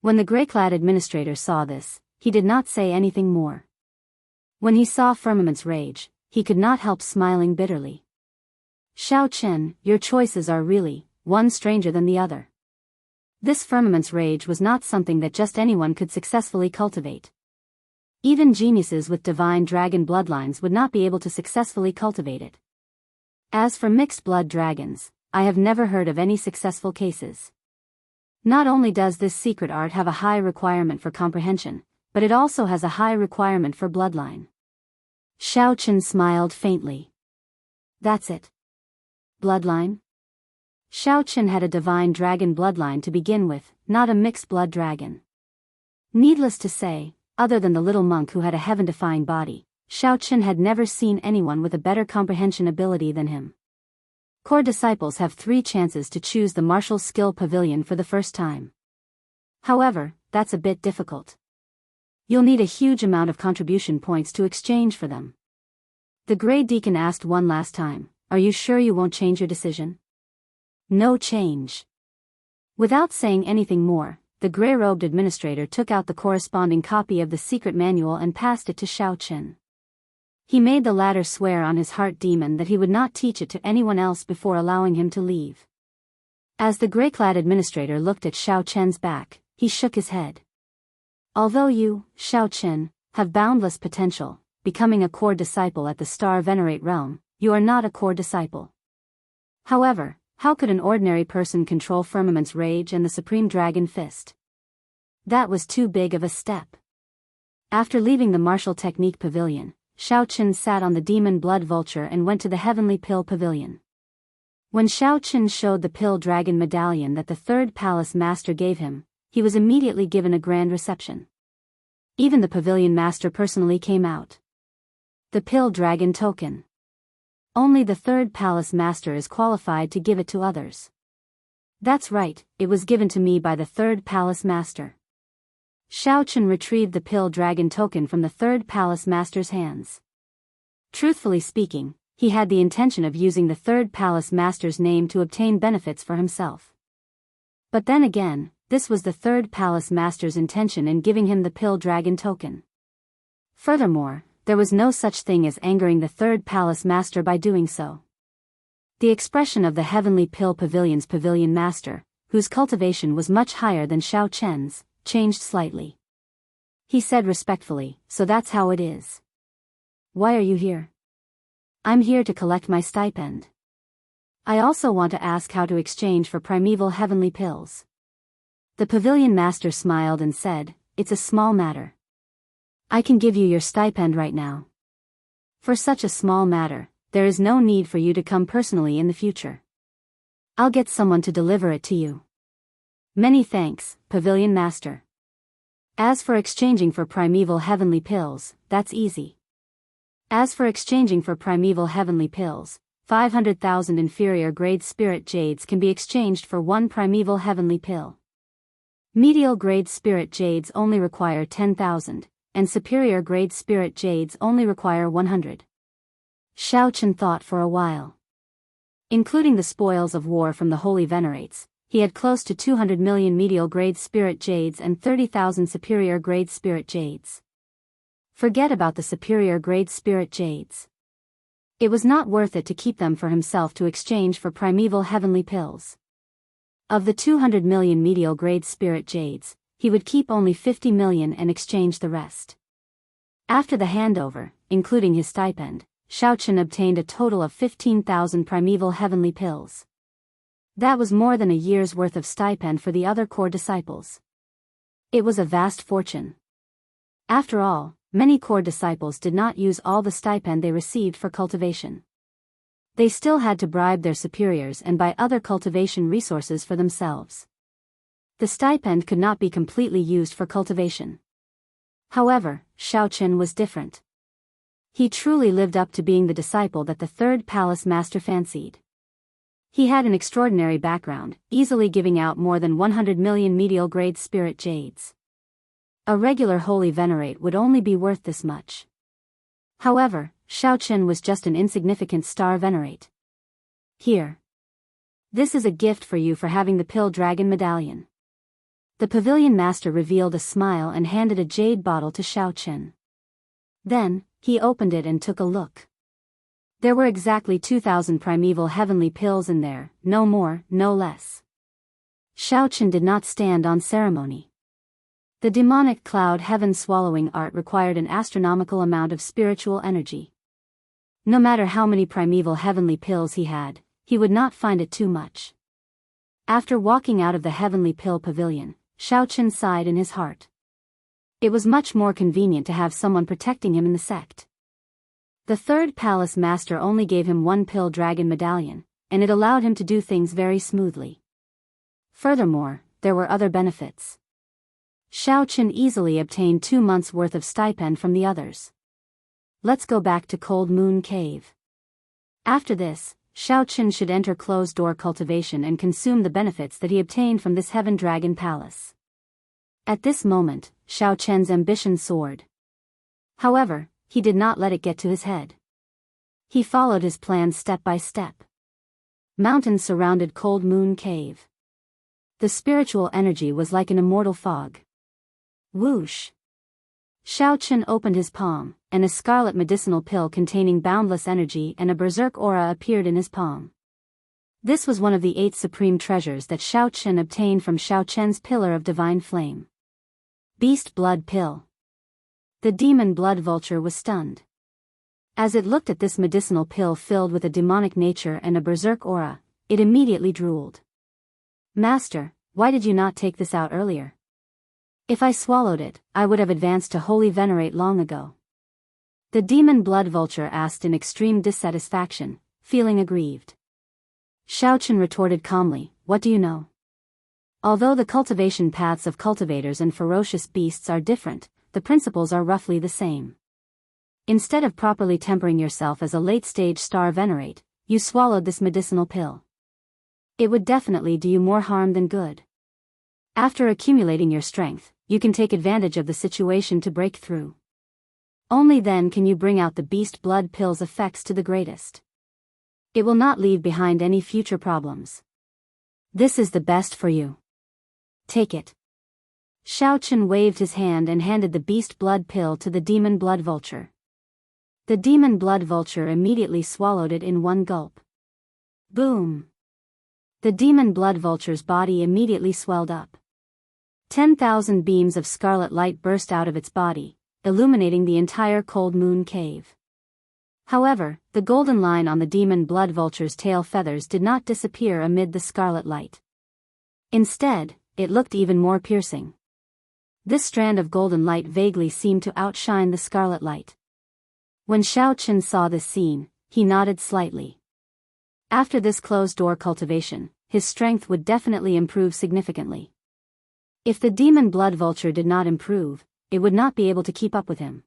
When the grey-clad administrator saw this, he did not say anything more. When he saw Firmament's Rage, he could not help smiling bitterly. Xiao Chen, your choices are really, one stranger than the other. This firmament's rage was not something that just anyone could successfully cultivate. Even geniuses with divine dragon bloodlines would not be able to successfully cultivate it. As for mixed blood dragons, I have never heard of any successful cases. Not only does this secret art have a high requirement for comprehension, but it also has a high requirement for bloodline. Xiao Chen smiled faintly. That's it. Bloodline? Xiao Chen had a divine dragon bloodline to begin with, not a mixed blood dragon. Needless to say, other than the little monk who had a heaven-defying body, Xiao Chen had never seen anyone with a better comprehension ability than him. Core disciples have 3 chances to choose the martial skill pavilion for the first time. However, that's a bit difficult. You'll need a huge amount of contribution points to exchange for them. The Grey Deacon asked one last time, "Are you sure you won't change your decision?" No change. Without saying anything more, the gray-robed administrator took out the corresponding copy of the secret manual and passed it to Xiao Chen. He made the latter swear on his heart demon that he would not teach it to anyone else before allowing him to leave. As the gray-clad administrator looked at Xiao Chen's back, he shook his head. Although you, Xiao Chen, have boundless potential, becoming a core disciple at the Star Venerate realm, you are not a core disciple. However, how could an ordinary person control Firmament's Rage and the Supreme Dragon Fist? That was too big of a step. After leaving the Martial Technique Pavilion, Xiao Chen sat on the Demon Blood Vulture and went to the Heavenly Pill Pavilion. When Xiao Chen showed the Pill Dragon Medallion that the Third Palace Master gave him, he was immediately given a grand reception. Even the Pavilion Master personally came out. The Pill Dragon Token. Only the Third Palace Master is qualified to give it to others. That's right, it was given to me by the Third Palace Master. Xiao Chen retrieved the Pill Dragon Token from the Third Palace Master's hands. Truthfully speaking, he had the intention of using the Third Palace Master's name to obtain benefits for himself. But then again, this was the Third Palace Master's intention in giving him the Pill Dragon Token. Furthermore, there was no such thing as angering the Third Palace Master by doing so. The expression of the Heavenly Pill Pavilion's Pavilion Master, whose cultivation was much higher than Xiao Chen's, changed slightly. He said respectfully, "So that's how it is. Why are you here?" "I'm here to collect my stipend. I also want to ask how to exchange for primeval heavenly pills." The Pavilion Master smiled and said, "It's a small matter. I can give you your stipend right now. For such a small matter, there is no need for you to come personally in the future. I'll get someone to deliver it to you." "Many thanks, Pavilion Master. As for exchanging for primeval heavenly pills, that's easy. As for exchanging for primeval heavenly pills, 500,000 inferior grade spirit jades can be exchanged for 1 primeval heavenly pill. Medial grade spirit jades only require 10,000. And superior grade spirit jades only require 100. Xiao Chen thought for a while. Including the spoils of war from the Holy Venerates, he had close to 200 million medial grade spirit jades and 30,000 superior grade spirit jades. Forget about the superior grade spirit jades. It was not worth it to keep them for himself to exchange for primeval heavenly pills. Of the 200 million medial grade spirit jades, he would keep only 50 million and exchange the rest. After the handover, including his stipend, Xiao Chen obtained a total of 15,000 primeval heavenly pills. That was more than a year's worth of stipend for the other core disciples. It was a vast fortune. After all, many core disciples did not use all the stipend they received for cultivation. They still had to bribe their superiors and buy other cultivation resources for themselves. The stipend could not be completely used for cultivation. However, Xiao Chen was different. He truly lived up to being the disciple that the Third Palace Master fancied. He had an extraordinary background, easily giving out more than 100 million medial grade spirit jades. A regular Holy Venerate would only be worth this much. However, Xiao Chen was just an insignificant Star Venerate. "Here. This is a gift for you for having the Pill Dragon Medallion." The Pavilion Master revealed a smile and handed a jade bottle to Xiao Chen. Then, he opened it and took a look. There were exactly 2,000 primeval heavenly pills in there, no more, no less. Xiaochen did not stand on ceremony. The demonic cloud heaven-swallowing art required an astronomical amount of spiritual energy. No matter how many primeval heavenly pills he had, he would not find it too much. After walking out of the heavenly pill pavilion, Xiaochen sighed in his heart. It was much more convenient to have someone protecting him in the sect. The third palace master only gave him one pill dragon medallion, and it allowed him to do things very smoothly. Furthermore, there were other benefits. Xiaochen easily obtained 2 months' worth of stipend from the others. Let's go back to Cold Moon Cave. After this, Xiaochen should enter closed-door cultivation and consume the benefits that he obtained from this Heaven Dragon Palace. At this moment, Xiaochen's ambition soared. However, he did not let it get to his head. He followed his plan step by step. Mountains surrounded Cold Moon Cave. The spiritual energy was like an immortal fog. Whoosh! Xiaochen opened his palm, and a scarlet medicinal pill containing boundless energy and a berserk aura appeared in his palm. This was one of the 8 supreme treasures that Xiaochen obtained from Xiaochen's pillar of divine flame. Beast Blood Pill. The demon blood vulture was stunned. As it looked at this medicinal pill filled with a demonic nature and a berserk aura, it immediately drooled. Master, why did you not take this out earlier? If I swallowed it, I would have advanced to Holy Venerate long ago. The demon blood vulture asked in extreme dissatisfaction, feeling aggrieved. Xiaochen retorted calmly, what do you know? Although the cultivation paths of cultivators and ferocious beasts are different, the principles are roughly the same. Instead of properly tempering yourself as a late-stage star venerate, you swallowed this medicinal pill. It would definitely do you more harm than good. After accumulating your strength, you can take advantage of the situation to break through. Only then can you bring out the beast blood pill's effects to the greatest. It will not leave behind any future problems. This is the best for you. Take it. Xiaochen waved his hand and handed the beast blood pill to the demon blood vulture. The demon blood vulture immediately swallowed it in one gulp. Boom! The demon blood vulture's body immediately swelled up. 10,000 beams of scarlet light burst out of its body, illuminating the entire Cold Moon Cave. However, the golden line on the demon blood vulture's tail feathers did not disappear amid the scarlet light. Instead, it looked even more piercing. This strand of golden light vaguely seemed to outshine the scarlet light. When Xiaochen saw this scene, he nodded slightly. After this closed-door cultivation, his strength would definitely improve significantly. If the demon blood vulture did not improve, it would not be able to keep up with him.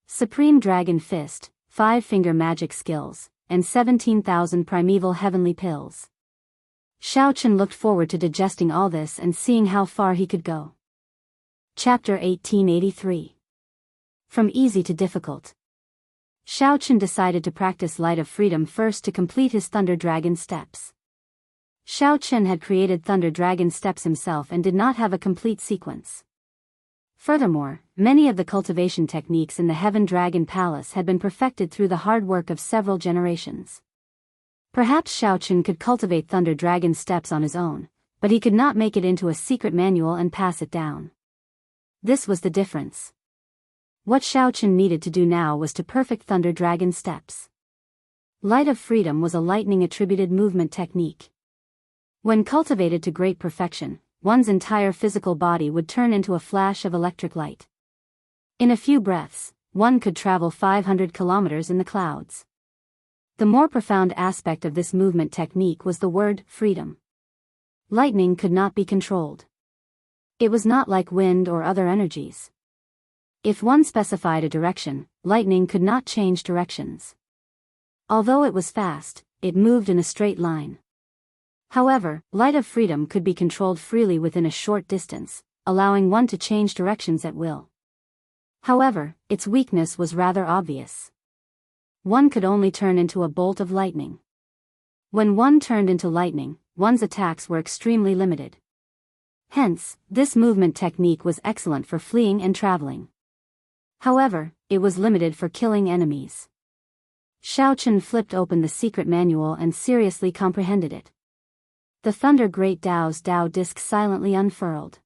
Supreme Dragon Fist, 5-finger magic skills, and 17,000 primeval heavenly pills. Xiaochen looked forward to digesting all this and seeing how far he could go. Chapter 1883. From easy to difficult. Xiaochen decided to practice Light of Freedom first to complete his Thunder Dragon steps. Xiaochen had created Thunder Dragon steps himself and did not have a complete sequence. Furthermore, many of the cultivation techniques in the Heaven Dragon Palace had been perfected through the hard work of several generations. Perhaps Xiaochen could cultivate Thunder Dragon steps on his own, but he could not make it into a secret manual and pass it down. This was the difference. What Xiaochen needed to do now was to perfect Thunder Dragon steps. Light of Freedom was a lightning-attributed movement technique. When cultivated to great perfection, one's entire physical body would turn into a flash of electric light. In a few breaths, one could travel 500 kilometers in the clouds. The more profound aspect of this movement technique was the word freedom. Lightning could not be controlled. It was not like wind or other energies. If one specified a direction, lightning could not change directions. Although it was fast, it moved in a straight line. However, Light of Freedom could be controlled freely within a short distance, allowing one to change directions at will. However, its weakness was rather obvious. One could only turn into a bolt of lightning. When one turned into lightning, one's attacks were extremely limited. Hence, this movement technique was excellent for fleeing and traveling. However, it was limited for killing enemies. Xiao Chen flipped open the secret manual and seriously comprehended it. The Thunder Great Dao's Dao disc silently unfurled.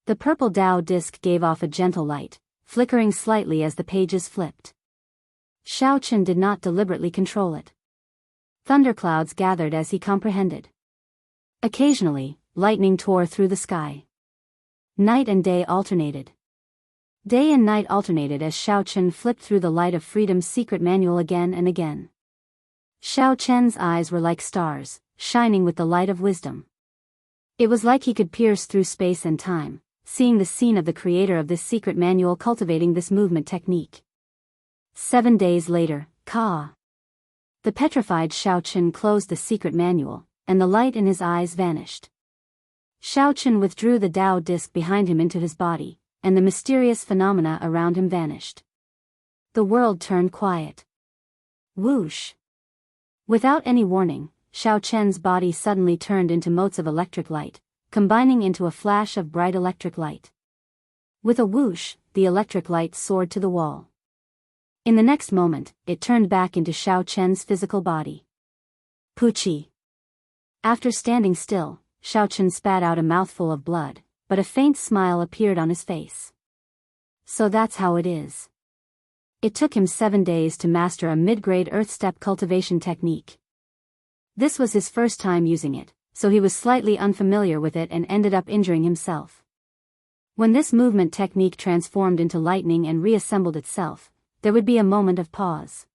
The purple Dao disc gave off a gentle light, flickering slightly as the pages flipped. Xiao Chen did not deliberately control it. Thunderclouds gathered as he comprehended. Occasionally, lightning tore through the sky. Night and day alternated. Day and night alternated as Xiao Chen flipped through the Light of Freedom's secret manual again and again. Xiao Chen's eyes were like stars, shining with the light of wisdom. It was like he could pierce through space and time, seeing the scene of the creator of this secret manual cultivating this movement technique. 7 days later, the petrified Xiao Chen closed the secret manual, and the light in his eyes vanished. Xiao Chen withdrew the Dao disc behind him into his body, and the mysterious phenomena around him vanished. The world turned quiet. Whoosh! Without any warning, Xiao Chen's body suddenly turned into motes of electric light, combining into a flash of bright electric light. With a whoosh, the electric light soared to the wall. In the next moment, it turned back into Xiao Chen's physical body. Puchi! After standing still, Xiao Chen spat out a mouthful of blood, but a faint smile appeared on his face. So that's how it is. It took him 7 days to master a mid-grade earth step cultivation technique. This was his first time using it, so he was slightly unfamiliar with it and ended up injuring himself. When this movement technique transformed into lightning and reassembled itself, there would be a moment of pause.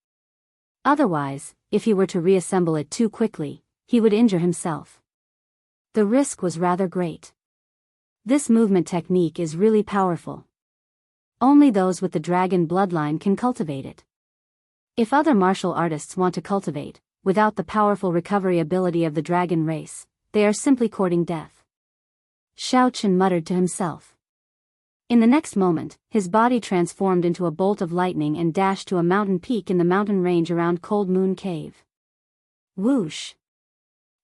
Otherwise, if he were to reassemble it too quickly, he would injure himself. The risk was rather great. This movement technique is really powerful. Only those with the dragon bloodline can cultivate it. If other martial artists want to cultivate, without the powerful recovery ability of the dragon race, they are simply courting death. Xiao Chen muttered to himself. In the next moment, his body transformed into a bolt of lightning and dashed to a mountain peak in the mountain range around Cold Moon Cave. Whoosh!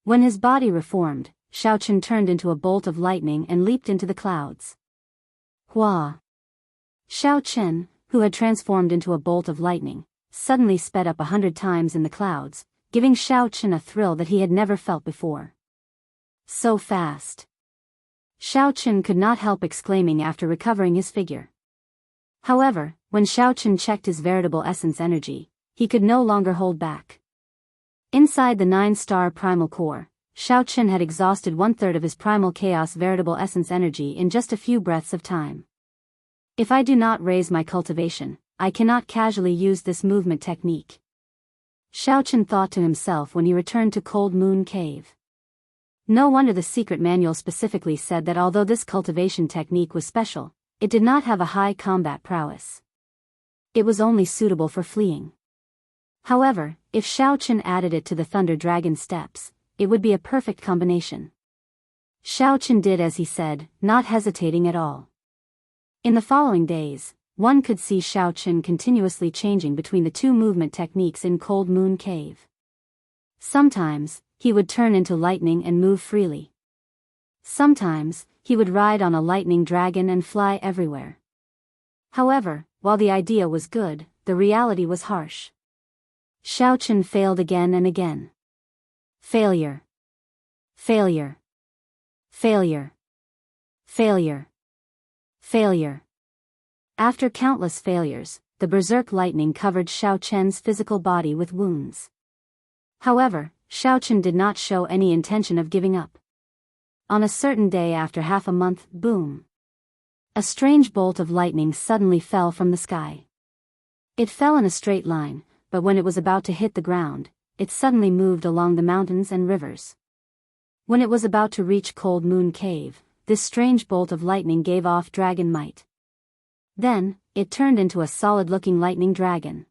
When his body reformed, Xiao Chen turned into a bolt of lightning and leaped into the clouds. Hua! Xiao Chen, who had transformed into a bolt of lightning, suddenly sped up 100 times in the clouds, giving Xiao Chen a thrill that he had never felt before. So fast! Xiao Chen could not help exclaiming after recovering his figure. However, when Xiao Chen checked his veritable essence energy, he could no longer hold back. Inside the 9-star primal core, Xiao Chen had exhausted 1/3 of his primal chaos veritable essence energy in just a few breaths of time. If I do not raise my cultivation, I cannot casually use this movement technique. Xiao Chen thought to himself when he returned to Cold Moon Cave. No wonder the secret manual specifically said that although this cultivation technique was special, it did not have a high combat prowess. It was only suitable for fleeing. However, if Xiao Chen added it to the Thunder Dragon steps, it would be a perfect combination. Xiao Chen did as he said, not hesitating at all. In the following days, one could see Xiao Chen continuously changing between the two movement techniques in Cold Moon Cave. Sometimes, he would turn into lightning and move freely. Sometimes, he would ride on a lightning dragon and fly everywhere. However, while the idea was good, the reality was harsh. Xiao Chen failed again and again. Failure. Failure. Failure. Failure. Failure. After countless failures, the berserk lightning covered Xiao Chen's physical body with wounds. However, Xiao Chen did not show any intention of giving up. On a certain day after half a month, boom! A strange bolt of lightning suddenly fell from the sky. It fell in a straight line, but when it was about to hit the ground, it suddenly moved along the mountains and rivers. When it was about to reach Cold Moon Cave, this strange bolt of lightning gave off dragon might. Then, it turned into a solid-looking lightning dragon.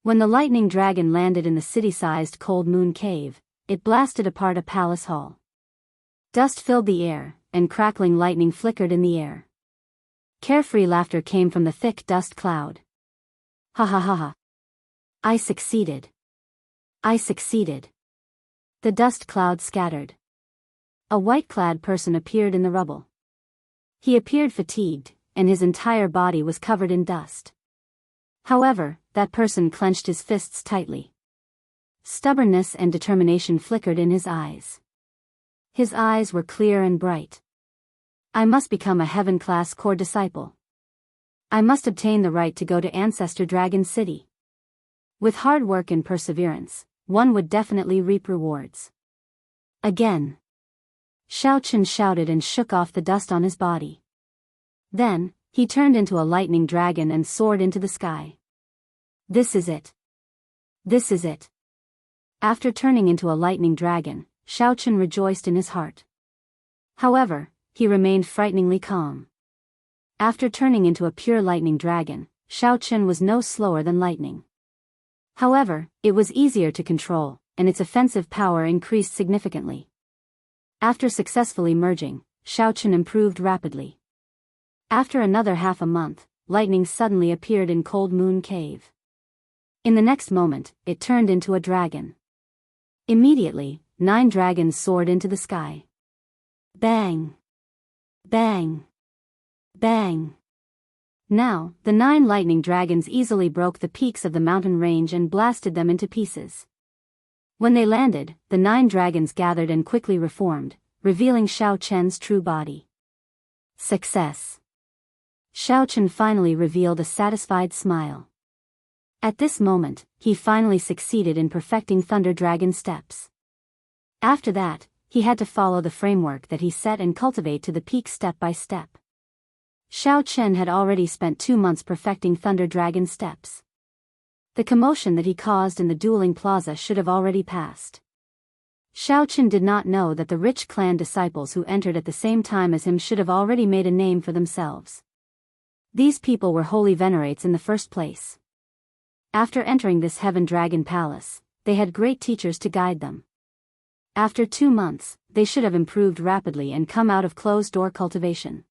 When the lightning dragon landed in the city-sized Cold Moon Cave, it blasted apart a palace hall. Dust filled the air, and crackling lightning flickered in the air. Carefree laughter came from the thick dust cloud. Ha ha ha ha. I succeeded. I succeeded. The dust cloud scattered. A white-clad person appeared in the rubble. He appeared fatigued, and his entire body was covered in dust. However, that person clenched his fists tightly. Stubbornness and determination flickered in his eyes. His eyes were clear and bright. I must become a heaven-class core disciple. I must obtain the right to go to Ancestor Dragon City. With hard work and perseverance, one would definitely reap rewards. Again. Xiaochen shouted and shook off the dust on his body. Then, he turned into a lightning dragon and soared into the sky. This is it. This is it. After turning into a lightning dragon, Xiaochen rejoiced in his heart. However, he remained frighteningly calm. After turning into a pure lightning dragon, Xiaochen was no slower than lightning. However, it was easier to control, and its offensive power increased significantly. After successfully merging, Xiaochen improved rapidly. After another half a month, lightning suddenly appeared in Cold Moon Cave. In the next moment, it turned into a dragon. Immediately, 9 dragons soared into the sky. Bang! Bang! Bang! Now, the 9 lightning dragons easily broke the peaks of the mountain range and blasted them into pieces. When they landed, the 9 dragons gathered and quickly reformed, revealing Xiaochen's true body. Success! Xiaochen finally revealed a satisfied smile. At this moment, he finally succeeded in perfecting Thunder Dragon steps. After that, he had to follow the framework that he set and cultivate to the peak step by step. Xiaochen had already spent 2 months perfecting Thunder Dragon steps. The commotion that he caused in the dueling plaza should have already passed. Xiaochen did not know that the rich clan disciples who entered at the same time as him should have already made a name for themselves. These people were holy venerates in the first place. After entering this Heaven Dragon Palace, they had great teachers to guide them. After 2 months, they should have improved rapidly and come out of closed-door cultivation.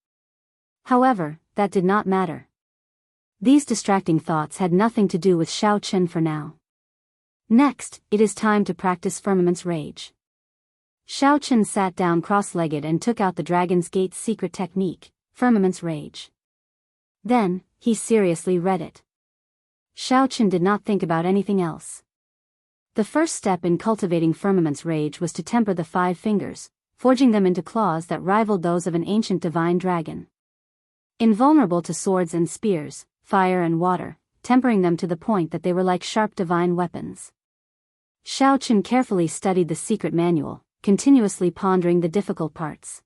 However, that did not matter. These distracting thoughts had nothing to do with Xiaochen for now. Next, it is time to practice Firmament's Rage. Xiaochen sat down cross-legged and took out the Dragon's Gate's secret technique, Firmament's Rage. Then, he seriously read it. Xiaochen did not think about anything else. The first step in cultivating Firmament's Rage was to temper the 5 fingers, forging them into claws that rivaled those of an ancient divine dragon. Invulnerable to swords and spears, fire and water, tempering them to the point that they were like sharp divine weapons. Xiaochen carefully studied the secret manual, continuously pondering the difficult parts.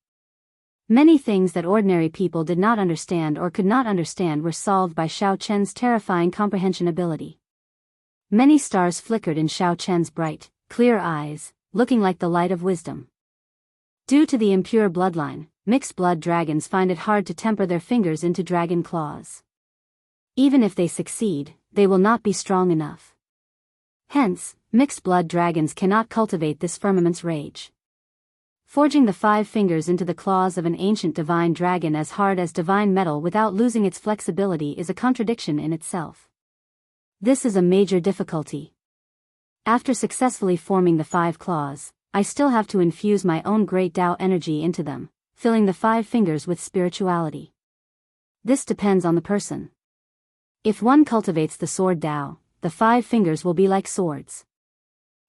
Many things that ordinary people did not understand or could not understand were solved by Xiaochen's terrifying comprehension ability. Many stars flickered in Xiaochen's bright, clear eyes, looking like the light of wisdom. Due to the impure bloodline, mixed-blood dragons find it hard to temper their fingers into dragon claws. Even if they succeed, they will not be strong enough. Hence, mixed-blood dragons cannot cultivate this Firmament's Rage. Forging the 5 fingers into the claws of an ancient divine dragon as hard as divine metal without losing its flexibility is a contradiction in itself. This is a major difficulty. After successfully forming the 5 claws, I still have to infuse my own great Tao energy into them, filling the 5 fingers with spirituality. This depends on the person. If one cultivates the sword Tao, the 5 fingers will be like swords.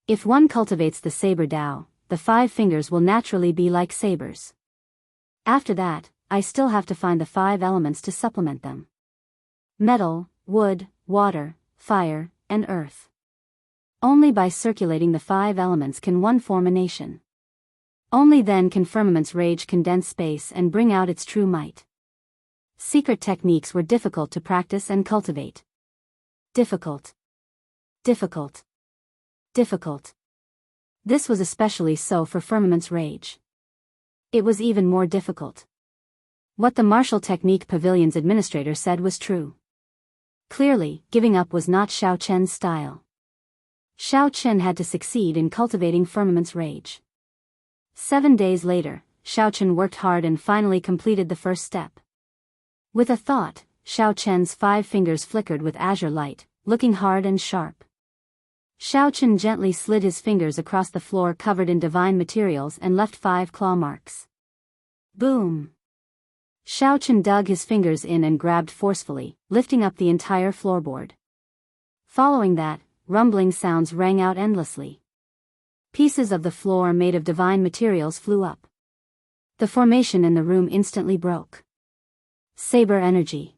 If one cultivates the saber Tao, the 5 fingers will naturally be like sabers. After that, I still have to find the 5 elements to supplement them. Metal, wood, water, fire, and earth. Only by circulating the 5 elements can one form a nation. Only then can Firmament's Rage condense space and bring out its true might. Secret techniques were difficult to practice and cultivate. Difficult. Difficult. Difficult. This was especially so for Firmament's Rage. It was even more difficult. What the Martial Technique Pavilion's administrator said was true. Clearly, giving up was not Xiaochen's style. Xiaochen had to succeed in cultivating Firmament's Rage. 7 days later, Xiaochen worked hard and finally completed the first step. With a thought, Xiaochen's 5 fingers flickered with azure light, looking hard and sharp. Xiaochen gently slid his fingers across the floor covered in divine materials and left 5 claw marks. Boom! Xiaochen dug his fingers in and grabbed forcefully, lifting up the entire floorboard. Following that, rumbling sounds rang out endlessly. Pieces of the floor made of divine materials flew up. The formation in the room instantly broke. Saber energy.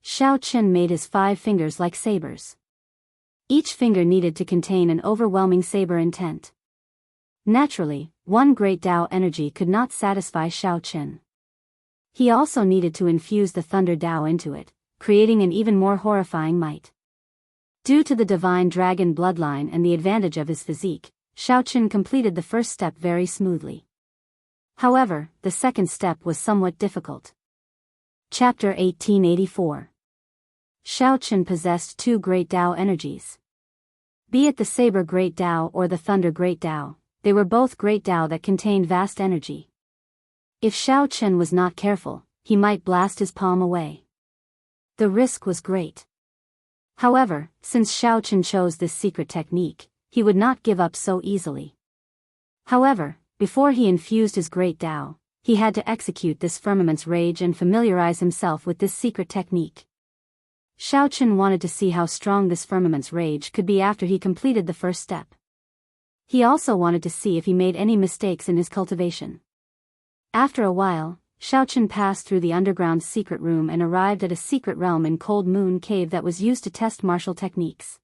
Xiao Qin made his 5 fingers like sabers. Each finger needed to contain an overwhelming saber intent. Naturally, one great Tao energy could not satisfy Xiao Qin. He also needed to infuse the thunder Tao into it, creating an even more horrifying might. Due to the divine dragon bloodline and the advantage of his physique, Xiao Qin completed the first step very smoothly. However, the second step was somewhat difficult. Chapter 1884. Xiao Qin possessed 2 great Tao energies. Be it the saber great Tao or the thunder great Tao, they were both great Tao that contained vast energy. If Xiao Qin was not careful, he might blast his palm away. The risk was great. However, since Xiao Qin chose this secret technique, he would not give up so easily. However, before he infused his great Tao, he had to execute this firmament's rage and familiarize himself with this secret technique. Xiao Qin wanted to see how strong this firmament's rage could be after he completed the first step. He also wanted to see if he made any mistakes in his cultivation. After a while, Xiao Qin passed through the underground secret room and arrived at a secret realm in Cold Moon Cave that was used to test martial techniques.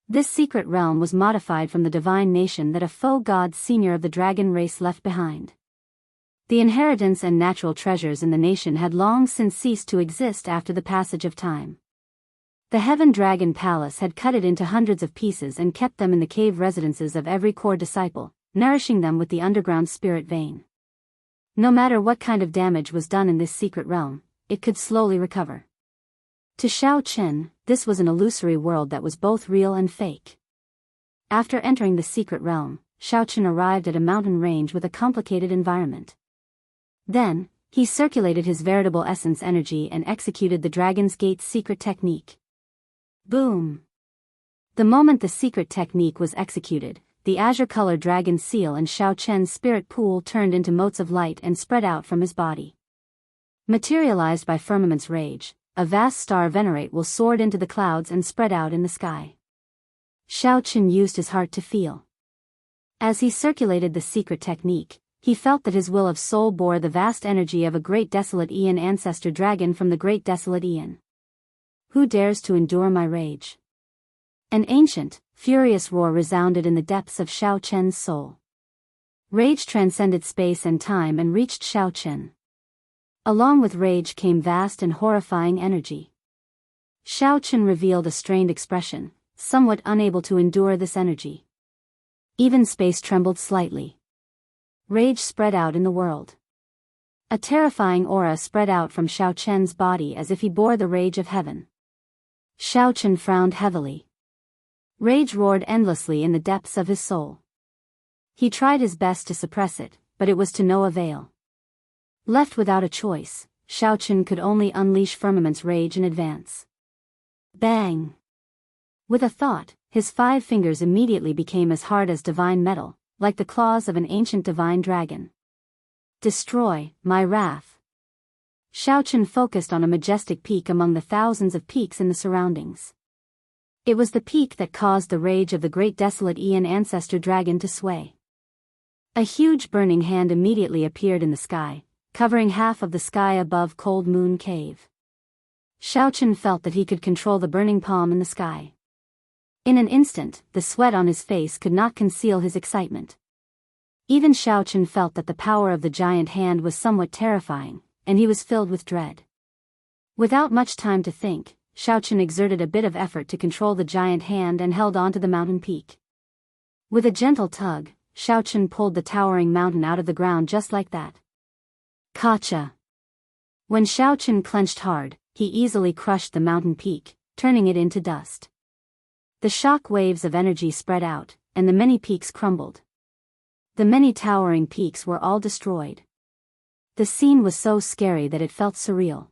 This secret realm was modified from the divine nation that a foe god senior of the dragon race left behind. The inheritance and natural treasures in the nation had long since ceased to exist after the passage of time. The Heaven Dragon Palace had cut it into hundreds of pieces and kept them in the cave residences of every core disciple, nourishing them with the underground spirit vein. No matter what kind of damage was done in this secret realm, it could slowly recover. To Xiao Qin, this was an illusory world that was both real and fake. After entering the secret realm, Xiao Qin arrived at a mountain range with a complicated environment. Then, he circulated his veritable essence energy and executed the Dragon's Gate secret technique. Boom! The moment the secret technique was executed, the azure-colored dragon seal and Xiao Qin's spirit pool turned into motes of light and spread out from his body. Materialized by firmament's rage, a vast star venerate will soared into the clouds and spread out in the sky. Xiao Qin used his heart to feel. As he circulated the secret technique, he felt that his will of soul bore the vast energy of a great desolate Aeon ancestor dragon from the great desolate Aeon. Who dares to endure my rage? An ancient, furious roar resounded in the depths of Xiao Qin's soul. Rage transcended space and time and reached Xiao Qin. Along with rage came vast and horrifying energy. Xiao Qin revealed a strained expression, somewhat unable to endure this energy. Even space trembled slightly. Rage spread out in the world. A terrifying aura spread out from Xiao Qin's body as if he bore the rage of heaven. Xiao Qin frowned heavily. Rage roared endlessly in the depths of his soul. He tried his best to suppress it, but it was to no avail. Left without a choice, Xiao Qin could only unleash firmament's rage in advance. Bang! With a thought, his 5 fingers immediately became as hard as divine metal, like the claws of an ancient divine dragon. Destroy, my wrath! Xiao Qin focused on a majestic peak among the thousands of peaks in the surroundings. It was the peak that caused the rage of the great desolate Aeon ancestor dragon to sway. A huge burning hand immediately appeared in the sky, covering half of the sky above Cold Moon Cave. Xiao Qin felt that he could control the burning palm in the sky. In an instant, the sweat on his face could not conceal his excitement. Even Xiao Qin felt that the power of the giant hand was somewhat terrifying, and he was filled with dread. Without much time to think, Xiao Qin exerted a bit of effort to control the giant hand and held onto the mountain peak. With a gentle tug, Xiao Qin pulled the towering mountain out of the ground just like that. Gotcha! When Xiao Qin clenched hard, he easily crushed the mountain peak, turning it into dust. The shock waves of energy spread out, and the many peaks crumbled. The many towering peaks were all destroyed. The scene was so scary that it felt surreal.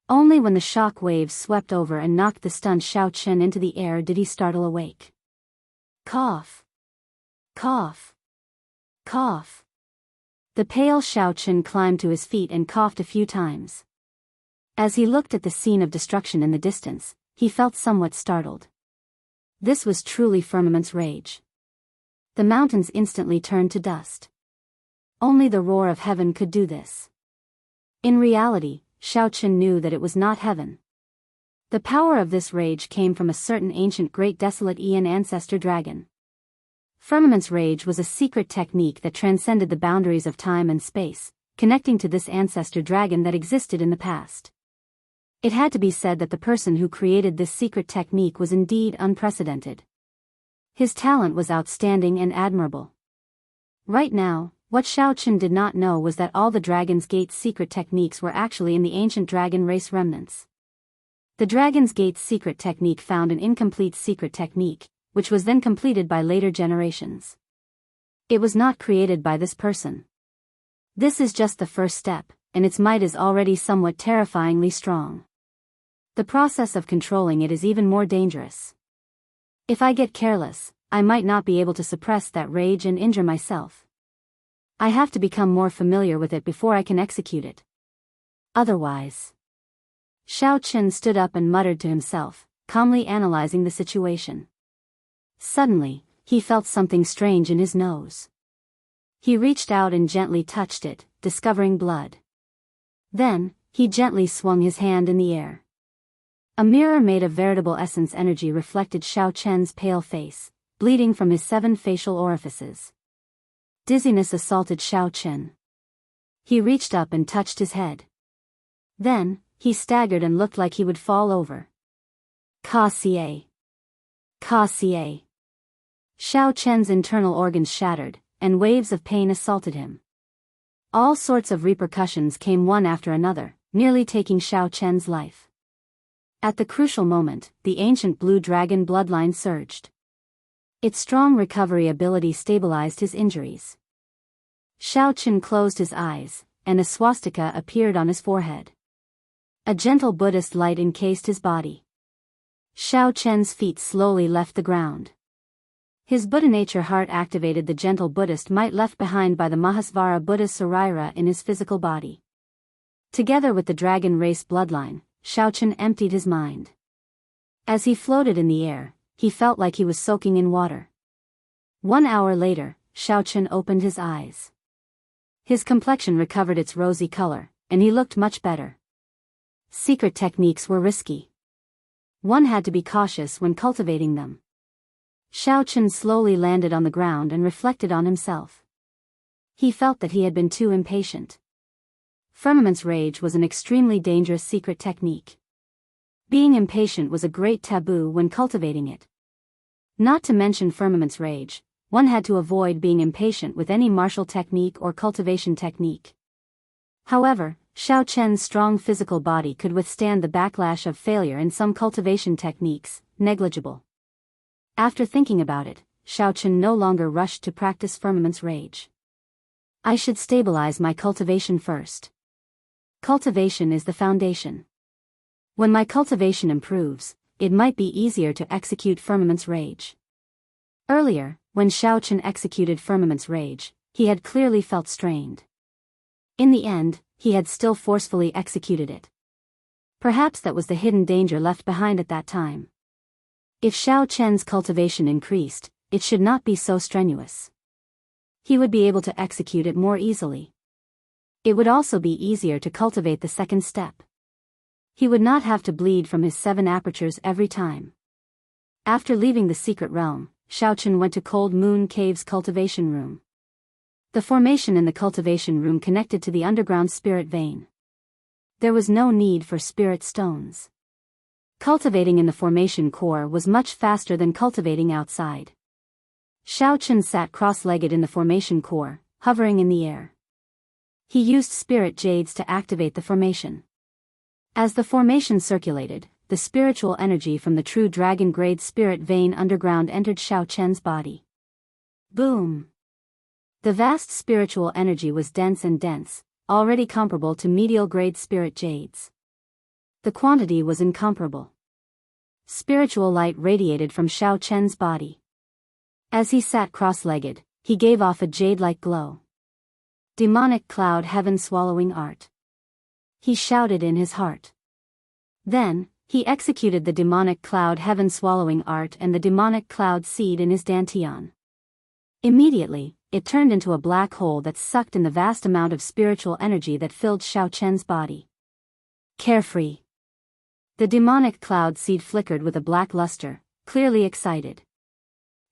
Only when the shock waves swept over and knocked the stunned Xiao Qin into the air did he startle awake. Cough! Cough! Cough! The pale Xiao Qin climbed to his feet and coughed a few times. As he looked at the scene of destruction in the distance, he felt somewhat startled. This was truly Firmament's rage. The mountains instantly turned to dust. Only the roar of heaven could do this. In reality, Xiaochen knew that it was not heaven. The power of this rage came from a certain ancient great desolate Aeon ancestor dragon. Firmament's rage was a secret technique that transcended the boundaries of time and space, connecting to this ancestor dragon that existed in the past. It had to be said that the person who created this secret technique was indeed unprecedented. His talent was outstanding and admirable. Right now, what Xiaochen did not know was that all the Dragon's Gate's secret techniques were actually in the ancient dragon race remnants. The Dragon's Gate's secret technique found an incomplete secret technique, which was then completed by later generations. It was not created by this person. This is just the first step, and its might is already somewhat terrifyingly strong. The process of controlling it is even more dangerous. If I get careless, I might not be able to suppress that rage and injure myself. I have to become more familiar with it before I can execute it. Otherwise. Xiaochen stood up and muttered to himself, calmly analyzing the situation. Suddenly, he felt something strange in his nose. He reached out and gently touched it, discovering blood. Then, he gently swung his hand in the air. A mirror made of veritable essence energy reflected Xiaochen's pale face, bleeding from his 7 facial orifices. Dizziness assaulted Xiaochen. He reached up and touched his head. Then, he staggered and looked like he would fall over. Ka-xie. Ka-xie. Xiaochen's internal organs shattered, and waves of pain assaulted him. All sorts of repercussions came one after another, nearly taking Xiaochen's life. At the crucial moment, the ancient blue dragon bloodline surged. Its strong recovery ability stabilized his injuries. Xiaochen closed his eyes, and a swastika appeared on his forehead. A gentle Buddhist light encased his body. Xiaochen's feet slowly left the ground. His Buddha nature heart activated the gentle Buddhist might left behind by the Mahasvara Buddha Sarira in his physical body. Together with the dragon race bloodline, Xiaochen emptied his mind. As he floated in the air, he felt like he was soaking in water. 1 hour later, Xiaochen opened his eyes. His complexion recovered its rosy color, and he looked much better. Secret techniques were risky. One had to be cautious when cultivating them. Xiaochen slowly landed on the ground and reflected on himself. He felt that he had been too impatient. Firmament's rage was an extremely dangerous secret technique. Being impatient was a great taboo when cultivating it. Not to mention Firmament's rage, one had to avoid being impatient with any martial technique or cultivation technique. However, Xiaochen's strong physical body could withstand the backlash of failure in some cultivation techniques, negligible. After thinking about it, Xiaochen no longer rushed to practice Firmament's rage. I should stabilize my cultivation first. Cultivation is the foundation. When my cultivation improves, it might be easier to execute Firmament's rage. Earlier, when Xiaochen executed Firmament's rage, he had clearly felt strained. In the end, he had still forcefully executed it. Perhaps that was the hidden danger left behind at that time. If Xiaochen's cultivation increased, it should not be so strenuous. He would be able to execute it more easily. It would also be easier to cultivate the second step. He would not have to bleed from his 7 apertures every time. After leaving the secret realm, Xiaochen went to Cold Moon Cave's cultivation room. The formation in the cultivation room connected to the underground spirit vein. There was no need for spirit stones. Cultivating in the formation core was much faster than cultivating outside. Xiaochen sat cross-legged in the formation core, hovering in the air. He used spirit jades to activate the formation. As the formation circulated, the spiritual energy from the true dragon-grade spirit vein underground entered Xiaochen's body. Boom! The vast spiritual energy was dense and dense, already comparable to medial-grade spirit jades. The quantity was incomparable. Spiritual light radiated from Xiaochen's body. As he sat cross-legged, he gave off a jade-like glow. Demonic cloud heaven swallowing art. He shouted in his heart. Then, He executed the demonic cloud heaven-swallowing art and the demonic cloud seed in his dantian. Immediately, it turned into a black hole that sucked in the vast amount of spiritual energy that filled Xiaochen's body. Carefree. The demonic cloud seed flickered with a black luster, clearly excited.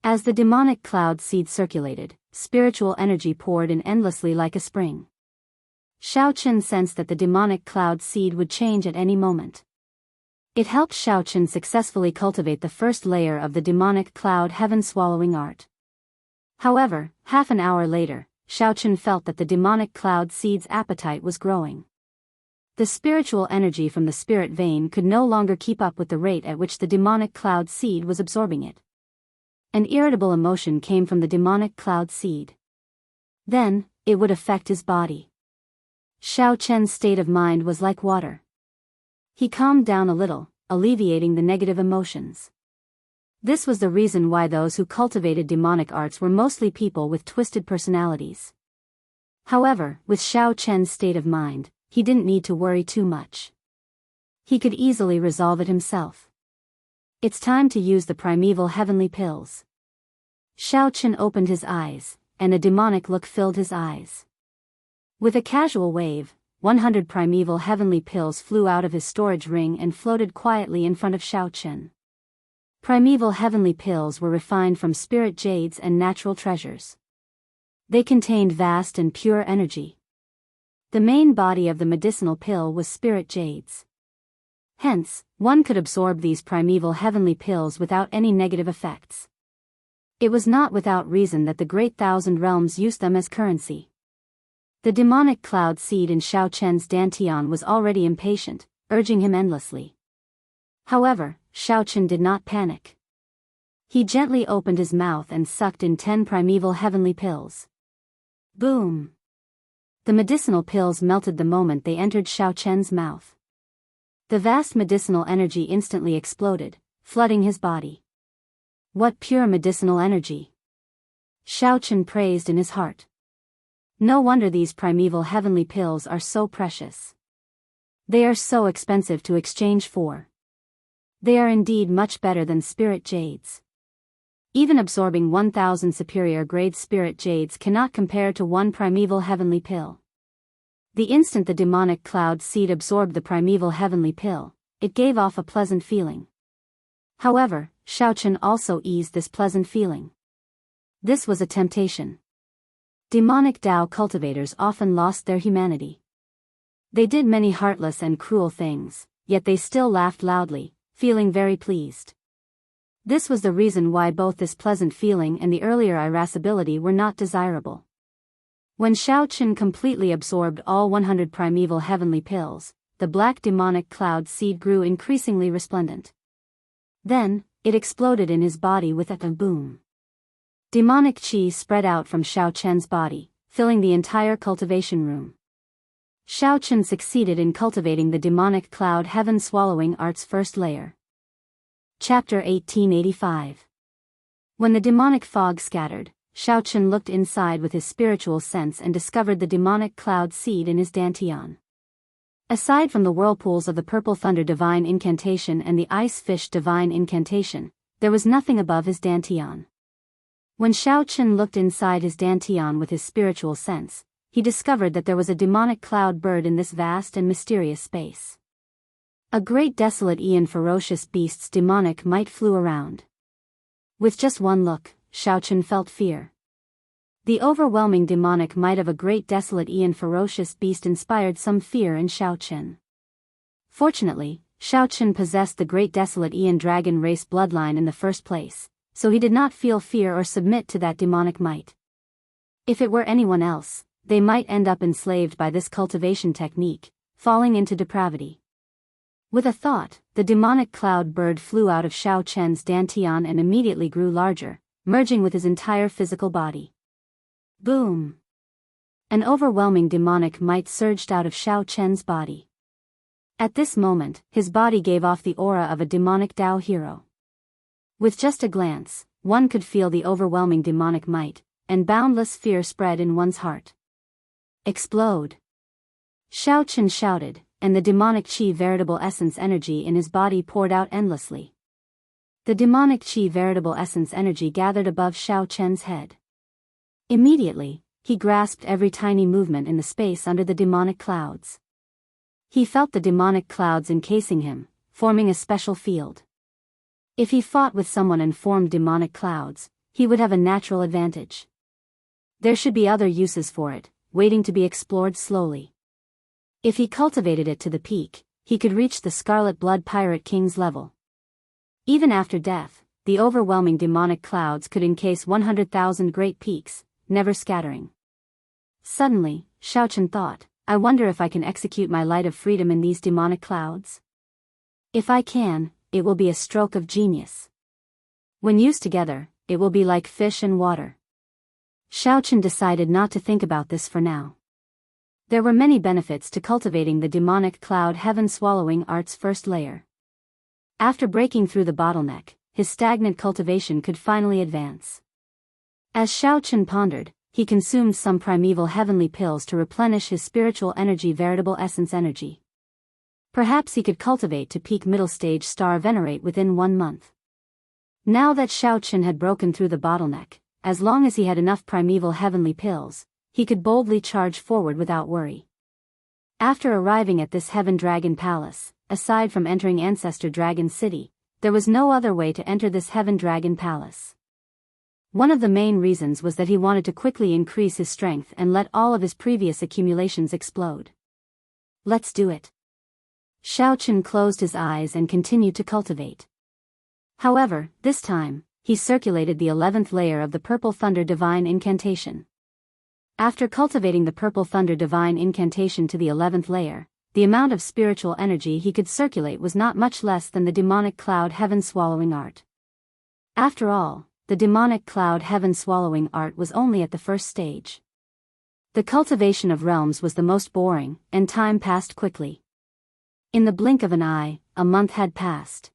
As the demonic cloud seed circulated, spiritual energy poured in endlessly like a spring. Xiaochen sensed that the demonic cloud seed would change at any moment. It helped Xiaochen successfully cultivate the first layer of the demonic cloud heaven-swallowing art. However, half an hour later, Xiaochen felt that the demonic cloud seed's appetite was growing. The spiritual energy from the spirit vein could no longer keep up with the rate at which the demonic cloud seed was absorbing it. An irritable emotion came from the demonic cloud seed. Then, it would affect his body. Xiaochen's state of mind was like water. He calmed down a little, alleviating the negative emotions. This was the reason why those who cultivated demonic arts were mostly people with twisted personalities. However, with Xiaochen's state of mind, he didn't need to worry too much. He could easily resolve it himself. It's time to use the primeval heavenly pills. Xiaochen opened his eyes, and a demonic look filled his eyes. With a casual wave, 100 primeval heavenly pills flew out of his storage ring and floated quietly in front of Xiaochen. Primeval heavenly pills were refined from spirit jades and natural treasures. They contained vast and pure energy. The main body of the medicinal pill was spirit jades. Hence, one could absorb these primeval heavenly pills without any negative effects. It was not without reason that the great thousand realms used them as currency. The demonic cloud seed in Xiaochen's dantian was already impatient, urging him endlessly. However, Xiaochen did not panic. He gently opened his mouth and sucked in 10 primeval heavenly pills. Boom! The medicinal pills melted the moment they entered Xiaochen's mouth. The vast medicinal energy instantly exploded, flooding his body. What pure medicinal energy! Xiaochen praised in his heart. No wonder these primeval heavenly pills are so precious. They are so expensive to exchange for. They are indeed much better than spirit jades. Even absorbing 1,000 superior grade spirit jades cannot compare to one primeval heavenly pill. The instant the demonic cloud seed absorbed the primeval heavenly pill, it gave off a pleasant feeling. However, Xiaochen also eased this pleasant feeling. This was a temptation. Demonic Dao cultivators often lost their humanity. They did many heartless and cruel things, yet they still laughed loudly, feeling very pleased. This was the reason why both this pleasant feeling and the earlier irascibility were not desirable. When Xiaochen completely absorbed all 100 primeval heavenly pills, the black demonic cloud seed grew increasingly resplendent. Then, it exploded in his body with a boom. Demonic qi spread out from Xiaochen's body, filling the entire cultivation room. Xiaochen succeeded in cultivating the demonic cloud heaven-swallowing art's first layer. Chapter 1885. When the demonic fog scattered, Xiaochen looked inside with his spiritual sense and discovered the demonic cloud seed in his dantian. Aside from the whirlpools of the purple thunder divine incantation and the ice fish divine incantation, there was nothing above his dantian. When Xiaochen looked inside his dantian with his spiritual sense, he discovered that there was a demonic cloud bird in this vast and mysterious space. A great desolate and ferocious beast's demonic might flew around. With just one look, Xiaochen felt fear. The overwhelming demonic might of a great desolate and ferocious beast inspired some fear in Xiaochen. Fortunately, Xiaochen possessed the great desolate dragon race bloodline in the first place, so he did not feel fear or submit to that demonic might. If it were anyone else, they might end up enslaved by this cultivation technique, falling into depravity. With a thought, the demonic cloud bird flew out of Xiaochen's dantian and immediately grew larger, merging with his entire physical body. Boom! An overwhelming demonic might surged out of Xiaochen's body. At this moment, his body gave off the aura of a demonic Dao hero. With just a glance, one could feel the overwhelming demonic might, and boundless fear spread in one's heart. Explode! Xiaochen shouted, and the demonic qi veritable essence energy in his body poured out endlessly. The demonic qi veritable essence energy gathered above Xiao Chen's head. Immediately, he grasped every tiny movement in the space under the demonic clouds. He felt the demonic clouds encasing him, forming a special field. If he fought with someone and formed demonic clouds, he would have a natural advantage. There should be other uses for it, waiting to be explored slowly. If he cultivated it to the peak, he could reach the Scarlet Blood Pirate King's level. Even after death, the overwhelming demonic clouds could encase 100,000 great peaks, never scattering. Suddenly, Xiao Chen thought, I wonder if I can execute my light of freedom in these demonic clouds? If I can, it will be a stroke of genius. When used together, it will be like fish and water. Xiao Chen decided not to think about this for now. There were many benefits to cultivating the demonic cloud heaven-swallowing art's first layer. After breaking through the bottleneck, his stagnant cultivation could finally advance. As Xiao Chen pondered, he consumed some primeval heavenly pills to replenish his spiritual energy veritable essence energy. Perhaps he could cultivate to peak middle stage star venerate within 1 month. Now that Xiao Chen had broken through the bottleneck, as long as he had enough primeval heavenly pills, he could boldly charge forward without worry. After arriving at this Heaven Dragon Palace, aside from entering Ancestor Dragon City, there was no other way to enter this Heaven Dragon Palace. One of the main reasons was that he wanted to quickly increase his strength and let all of his previous accumulations explode. Let's do it. Xiao Chen closed his eyes and continued to cultivate. However, this time, he circulated the 11th layer of the Purple Thunder Divine Incantation. After cultivating the Purple Thunder Divine Incantation to the 11th layer, the amount of spiritual energy he could circulate was not much less than the demonic cloud heaven-swallowing art. After all, the demonic cloud heaven-swallowing art was only at the first stage. The cultivation of realms was the most boring, and time passed quickly. In the blink of an eye, a month had passed.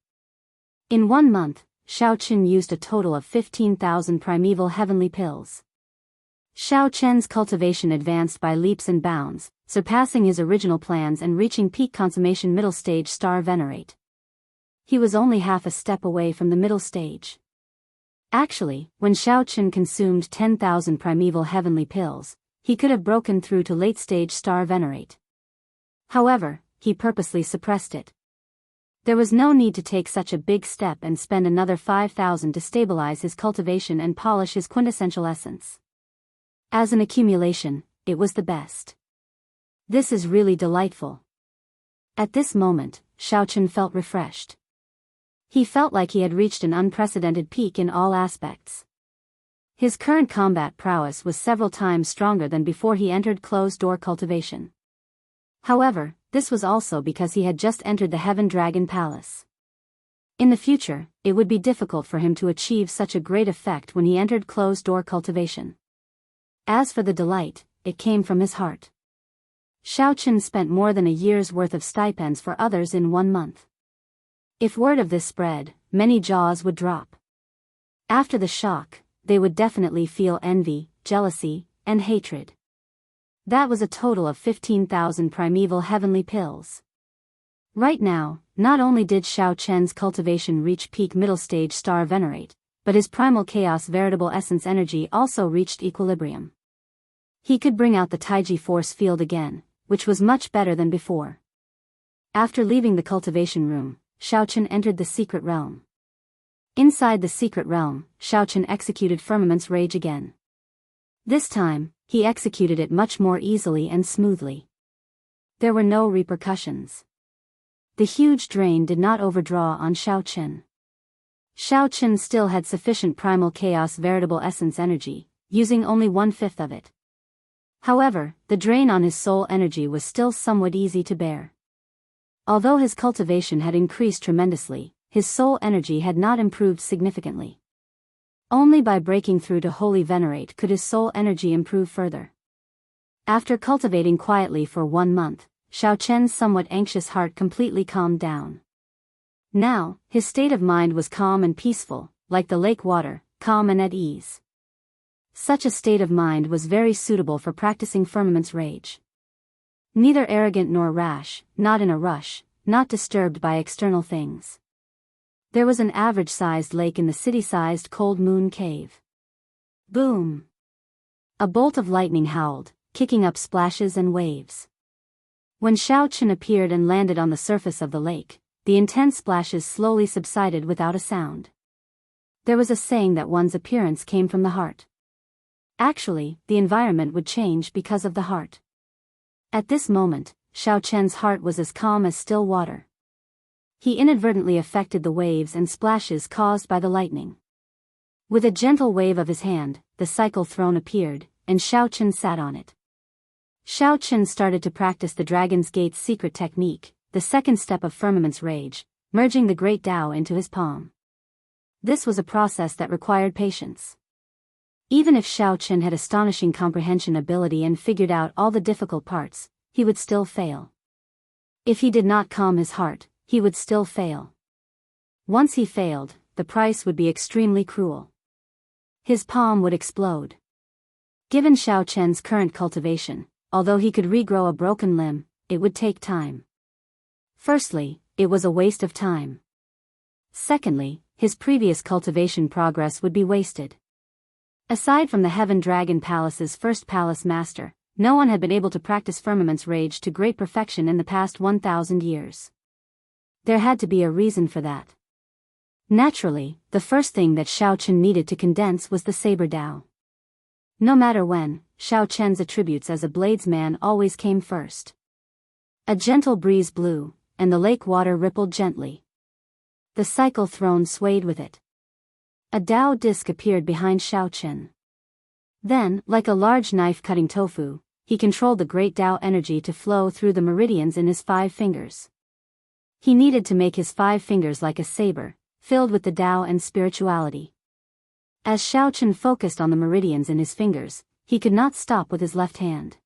In 1 month, Xiao Chen used a total of 15,000 primeval heavenly pills. Xiao Chen's cultivation advanced by leaps and bounds, surpassing his original plans and reaching peak consummation middle stage star venerate. He was only half a step away from the middle stage. Actually, when Xiao Chen consumed 10,000 primeval heavenly pills, he could have broken through to late stage star venerate. However, he purposely suppressed it. There was no need to take such a big step and spend another 5,000 to stabilize his cultivation and polish his quintessential essence. As an accumulation, it was the best. This is really delightful. At this moment, Xiao Chen felt refreshed. He felt like he had reached an unprecedented peak in all aspects. His current combat prowess was several times stronger than before he entered closed-door cultivation. However, this was also because he had just entered the Heaven Dragon Palace. In the future, it would be difficult for him to achieve such a great effect when he entered closed-door cultivation. As for the delight, it came from his heart. Xiao Chen spent more than a year's worth of stipends for others in 1 month. If word of this spread, many jaws would drop. After the shock, they would definitely feel envy, jealousy, and hatred. That was a total of 15,000 primeval heavenly pills. Right now, not only did Xiao Chen's cultivation reach peak middle stage star venerate, but his primal chaos veritable essence energy also reached equilibrium. He could bring out the Taiji force field again, which was much better than before. After leaving the cultivation room, Xiao Chen entered the secret realm. Inside the secret realm, Xiao Chen executed Firmament's Rage again. This time, he executed it much more easily and smoothly. There were no repercussions. The huge drain did not overdraw on Xiao Chen. Xiao Chen still had sufficient primal chaos veritable essence energy, using only 1/5 of it. However, the drain on his soul energy was still somewhat easy to bear. Although his cultivation had increased tremendously, his soul energy had not improved significantly. Only by breaking through to Holy Venerate could his soul energy improve further. After cultivating quietly for 1 month, Xiao Chen's somewhat anxious heart completely calmed down. Now, his state of mind was calm and peaceful, like the lake water, calm and at ease. Such a state of mind was very suitable for practicing Firmament's Rage. Neither arrogant nor rash, not in a rush, not disturbed by external things. There was an average-sized lake in the city-sized cold moon cave. Boom! A bolt of lightning howled, kicking up splashes and waves. When Xiaochen appeared and landed on the surface of the lake, the intense splashes slowly subsided without a sound. There was a saying that one's appearance came from the heart. Actually, the environment would change because of the heart. At this moment, Xiaochen's heart was as calm as still water. He inadvertently affected the waves and splashes caused by the lightning. With a gentle wave of his hand, the cycle throne appeared, and Xiaochen sat on it. Xiaochen started to practice the Dragon's Gate's secret technique, the second step of Firmament's Rage, merging the great Tao into his palm. This was a process that required patience. Even if Xiaochen had astonishing comprehension ability and figured out all the difficult parts, he would still fail. If he did not calm his heart, he would still fail. Once he failed, the price would be extremely cruel. His palm would explode. Given Xiaochen's current cultivation, although he could regrow a broken limb, it would take time. Firstly, it was a waste of time. Secondly, his previous cultivation progress would be wasted. Aside from the Heaven Dragon Palace's first palace master, no one had been able to practice Firmament's Rage to great perfection in the past 1,000 years. There had to be a reason for that. Naturally, the first thing that Xiaochen needed to condense was the Saber Tao. No matter when, Xiaochen's attributes as a bladesman always came first. A gentle breeze blew, and the lake water rippled gently. The cycle throne swayed with it. A Tao disc appeared behind Xiaochen. Then, like a large knife cutting tofu, he controlled the great Tao energy to flow through the meridians in his 5 fingers. He needed to make his 5 fingers like a saber, filled with the Tao and spirituality. As Xiaochen focused on the meridians in his fingers, he could not stop with his left hand.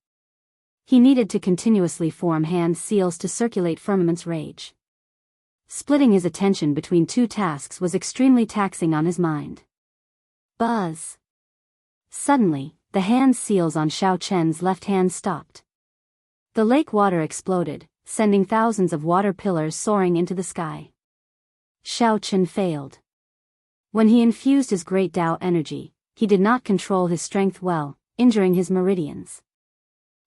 He needed to continuously form hand seals to circulate Firmament's Rage. Splitting his attention between 2 tasks was extremely taxing on his mind. Buzz! Suddenly, the hand seals on Xiaochen's left hand stopped. The lake water exploded, sending thousands of water pillars soaring into the sky. Xiaochen failed. When he infused his great Tao energy, he did not control his strength well, injuring his meridians.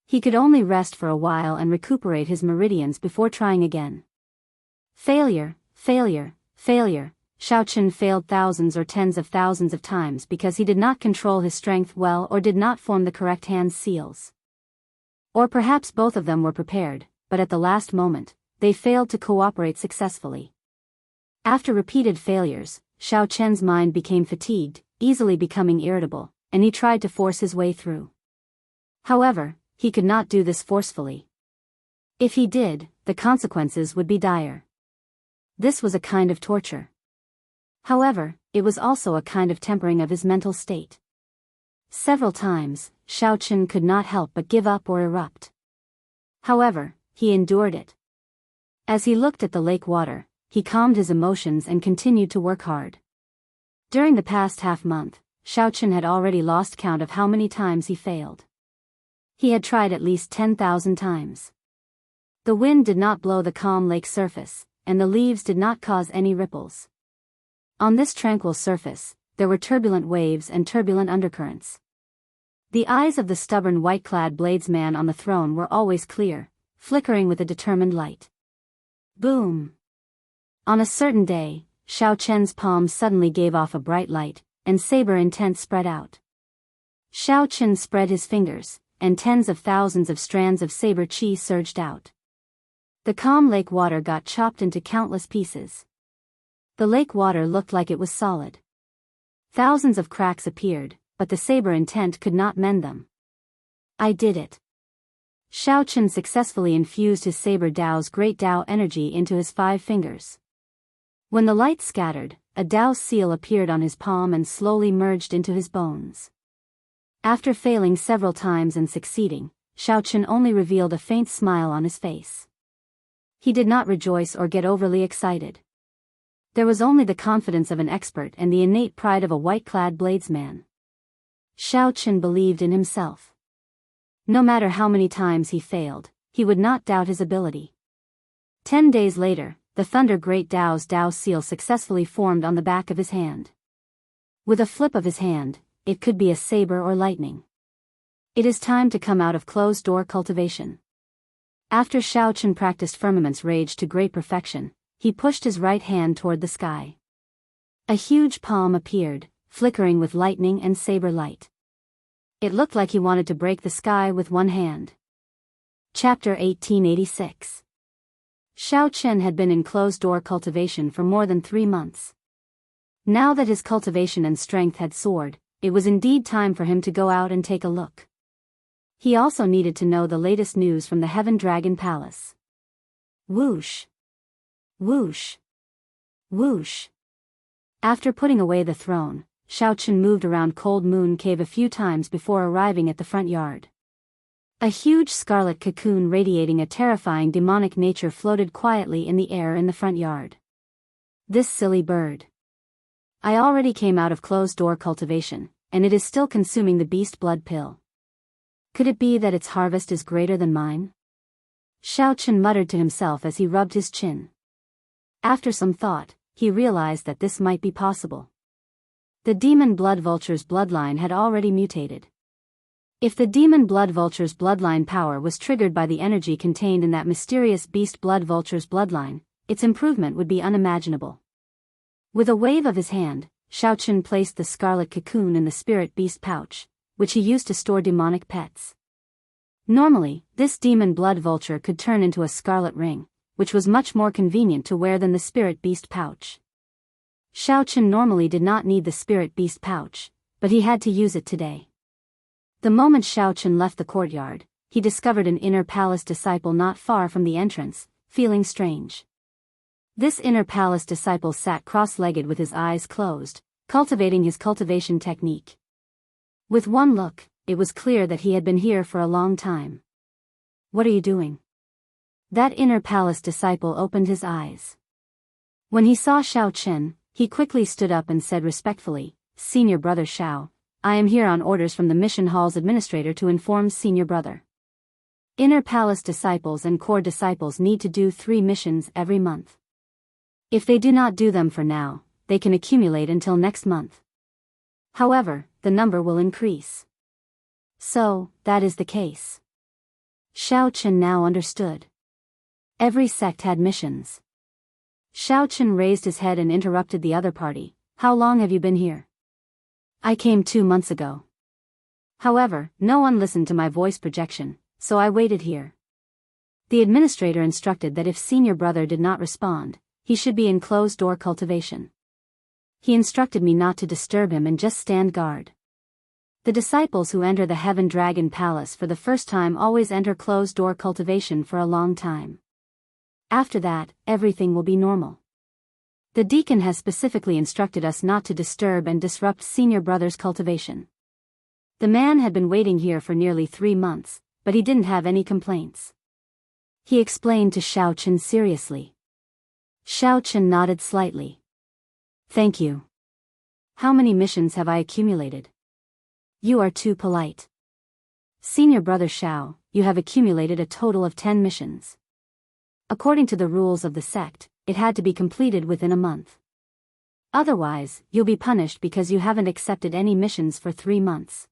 He could only rest for a while and recuperate his meridians before trying again. Failure, failure, failure. Xiaochen failed thousands or tens of thousands of times because he did not control his strength well or did not form the correct hand seals. Or perhaps both of them were prepared, but at the last moment, they failed to cooperate successfully. After repeated failures, Xiaochen's mind became fatigued, easily becoming irritable, and he tried to force his way through. However, he could not do this forcefully. If he did, the consequences would be dire. This was a kind of torture. However, it was also a kind of tempering of his mental state. Several times, Xiaochen could not help but give up or erupt. However, he endured it. As he looked at the lake water, he calmed his emotions and continued to work hard. During the past half-month, Xiaochen had already lost count of how many times he failed. He had tried at least 10,000 times. The wind did not blow the calm lake surface, and the leaves did not cause any ripples. On this tranquil surface, there were turbulent waves and turbulent undercurrents. The eyes of the stubborn white-clad bladesman on the throne were always clear, flickering with a determined light. Boom! On a certain day, Xiaochen's palm suddenly gave off a bright light, and saber intent spread out. Xiaochen spread his fingers, and tens of thousands of strands of saber chi surged out. The calm lake water got chopped into countless pieces. The lake water looked like it was solid. Thousands of cracks appeared, but the saber intent could not mend them. I did it. Xiaochen successfully infused his saber Tao's great Tao energy into his 5 fingers. When the light scattered, a Tao seal appeared on his palm and slowly merged into his bones. After failing several times and succeeding, Xiaochen only revealed a faint smile on his face. He did not rejoice or get overly excited. There was only the confidence of an expert and the innate pride of a white-clad bladesman. Xiaochen believed in himself. No matter how many times he failed, he would not doubt his ability. 10 days later, the Thunder Great Dao's Dao seal successfully formed on the back of his hand. With a flip of his hand, it could be a saber or lightning. It is time to come out of closed-door cultivation. After Xiaochen practiced Firmament's Rage to great perfection, he pushed his right hand toward the sky. A huge palm appeared, flickering with lightning and saber light. It looked like he wanted to break the sky with one hand. Chapter 1886. Xiaochen had been in closed-door cultivation for more than 3 months. Now that his cultivation and strength had soared, it was indeed time for him to go out and take a look. He also needed to know the latest news from the Heaven Dragon Palace. Whoosh! Whoosh! Whoosh! After putting away the throne, Xiaochen moved around Cold Moon Cave a few times before arriving at the front yard. A huge scarlet cocoon radiating a terrifying demonic nature floated quietly in the air in the front yard. This silly bird. I already came out of closed-door cultivation, and it is still consuming the beast blood pill. Could it be that its harvest is greater than mine? Xiaochen muttered to himself as he rubbed his chin. After some thought, he realized that this might be possible. The demon blood vulture's bloodline had already mutated. If the demon blood vulture's bloodline power was triggered by the energy contained in that mysterious beast blood vulture's bloodline, its improvement would be unimaginable. With a wave of his hand, Xiaochen placed the scarlet cocoon in the spirit beast pouch, which he used to store demonic pets. Normally, this demon blood vulture could turn into a scarlet ring, which was much more convenient to wear than the spirit beast pouch. Xiaochen normally did not need the spirit beast pouch, but he had to use it today. The moment Xiaochen left the courtyard, he discovered an inner palace disciple not far from the entrance, feeling strange. This inner palace disciple sat cross-legged with his eyes closed, cultivating his cultivation technique. With one look, it was clear that he had been here for a long time. "What are you doing?" That inner palace disciple opened his eyes. When he saw Xiaochen, he quickly stood up and said respectfully, "Senior Brother Xiao, I am here on orders from the Mission Hall's administrator to inform Senior Brother. Inner Palace disciples and core disciples need to do 3 missions every month. If they do not do them for now, they can accumulate until next month. However, the number will increase." So, that is the case. Xiaochen now understood. Every sect had missions. Xiaochen raised his head and interrupted the other party. "How long have you been here?" "I came 2 months ago. However, no one listened to my voice projection, so I waited here." The administrator instructed that if Senior Brother did not respond, he should be in closed-door cultivation. He instructed me not to disturb him and just stand guard. The disciples who enter the Heaven Dragon Palace for the first time always enter closed-door cultivation for a long time. After that, everything will be normal. The deacon has specifically instructed us not to disturb and disrupt Senior Brother's cultivation. The man had been waiting here for nearly 3 months, but he didn't have any complaints. He explained to Xiaochen seriously. Xiaochen nodded slightly. "Thank you. How many missions have I accumulated?" "You are too polite. Senior Brother Xiao, you have accumulated a total of 10 missions. According to the rules of the sect, it had to be completed within a month. Otherwise, you'll be punished because you haven't accepted any missions for 3 months.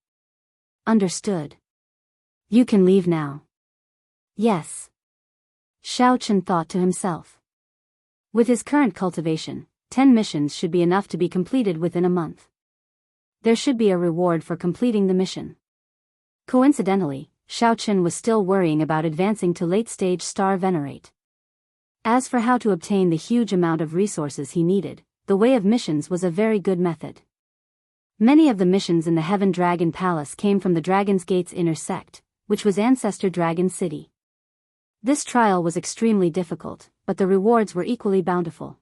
Understood. You can leave now." "Yes." Xiaochen thought to himself. With his current cultivation, 10 missions should be enough to be completed within a month. There should be a reward for completing the mission. Coincidentally, Xiaochen was still worrying about advancing to late-stage Star Venerate. As for how to obtain the huge amount of resources he needed, the way of missions was a very good method. Many of the missions in the Heaven Dragon Palace came from the Dragon's Gate's inner sect, which was Ancestor Dragon City. This trial was extremely difficult, but the rewards were equally bountiful.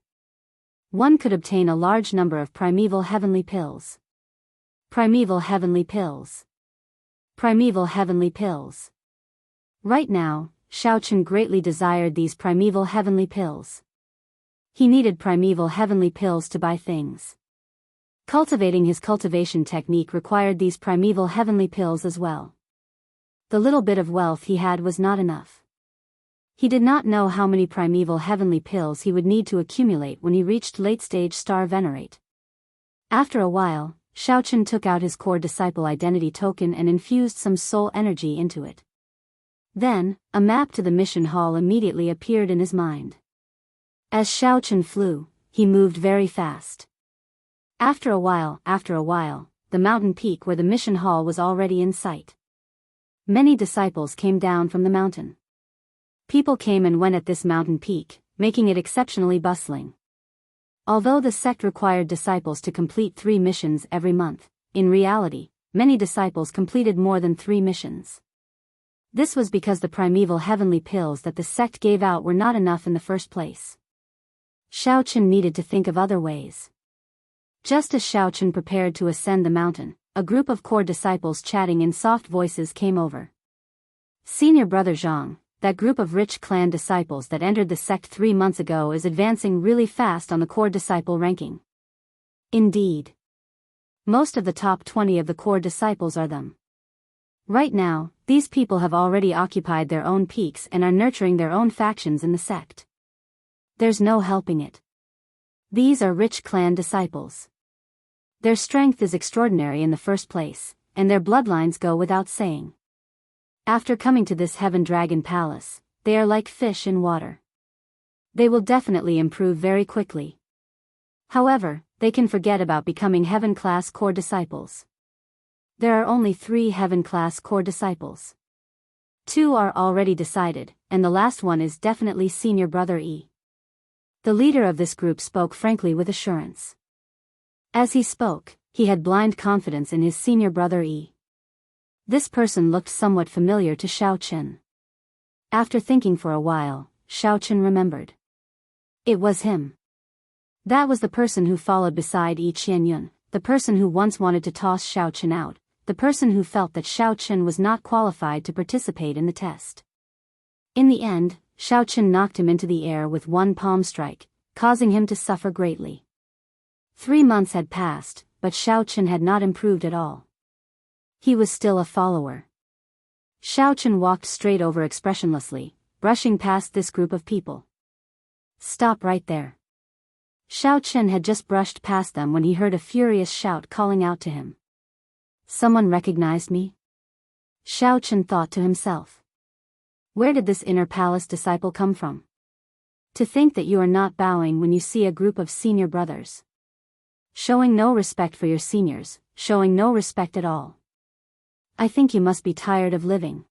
One could obtain a large number of primeval heavenly pills. Primeval heavenly pills. Primeval heavenly pills. Right now, Xiaochen greatly desired these primeval heavenly pills. He needed primeval heavenly pills to buy things. Cultivating his cultivation technique required these primeval heavenly pills as well. The little bit of wealth he had was not enough. He did not know how many primeval heavenly pills he would need to accumulate when he reached late-stage star venerate. After a while, Xiaochen took out his core disciple identity token and infused some soul energy into it. Then, a map to the mission hall immediately appeared in his mind. As Xiaochen flew, he moved very fast. After a while, the mountain peak where the mission hall was already in sight. Many disciples came down from the mountain. People came and went at this mountain peak, making it exceptionally bustling. Although the sect required disciples to complete 3 missions every month, in reality, many disciples completed more than 3 missions. This was because the primeval heavenly pills that the sect gave out were not enough in the first place. Xiaochen needed to think of other ways. Just as Xiaochen prepared to ascend the mountain, a group of core disciples chatting in soft voices came over. Senior Brother Zhang, that group of rich clan disciples that entered the sect 3 months ago is advancing really fast on the core disciple ranking. Indeed. Most of the top 20 of the core disciples are them. Right now, these people have already occupied their own peaks and are nurturing their own factions in the sect. There's no helping it. These are rich clan disciples. Their strength is extraordinary in the first place, and their bloodlines go without saying. After coming to this Heaven Dragon Palace, they are like fish in water. They will definitely improve very quickly. However, they can forget about becoming Heaven-class core disciples. There are only 3 Heaven-class core disciples. 2 are already decided, and the last one is definitely Senior Brother E. The leader of this group spoke frankly with assurance. As he spoke, he had blind confidence in his Senior Brother E. This person looked somewhat familiar to Xiaochen. After thinking for a while, Xiaochen remembered. It was him. That was the person who followed beside Yi Qianyun, the person who once wanted to toss Xiaochen out, the person who felt that Xiaochen was not qualified to participate in the test. In the end, Xiaochen knocked him into the air with one palm strike, causing him to suffer greatly. 3 months had passed, but Xiaochen had not improved at all. He was still a follower. Xiaochen walked straight over expressionlessly, brushing past this group of people. Stop right there. Xiaochen had just brushed past them when he heard a furious shout calling out to him. Someone recognized me? Xiaochen thought to himself. Where did this inner palace disciple come from? To think that you are not bowing when you see a group of senior brothers. Showing no respect for your seniors, showing no respect at all. I think you must be tired of living.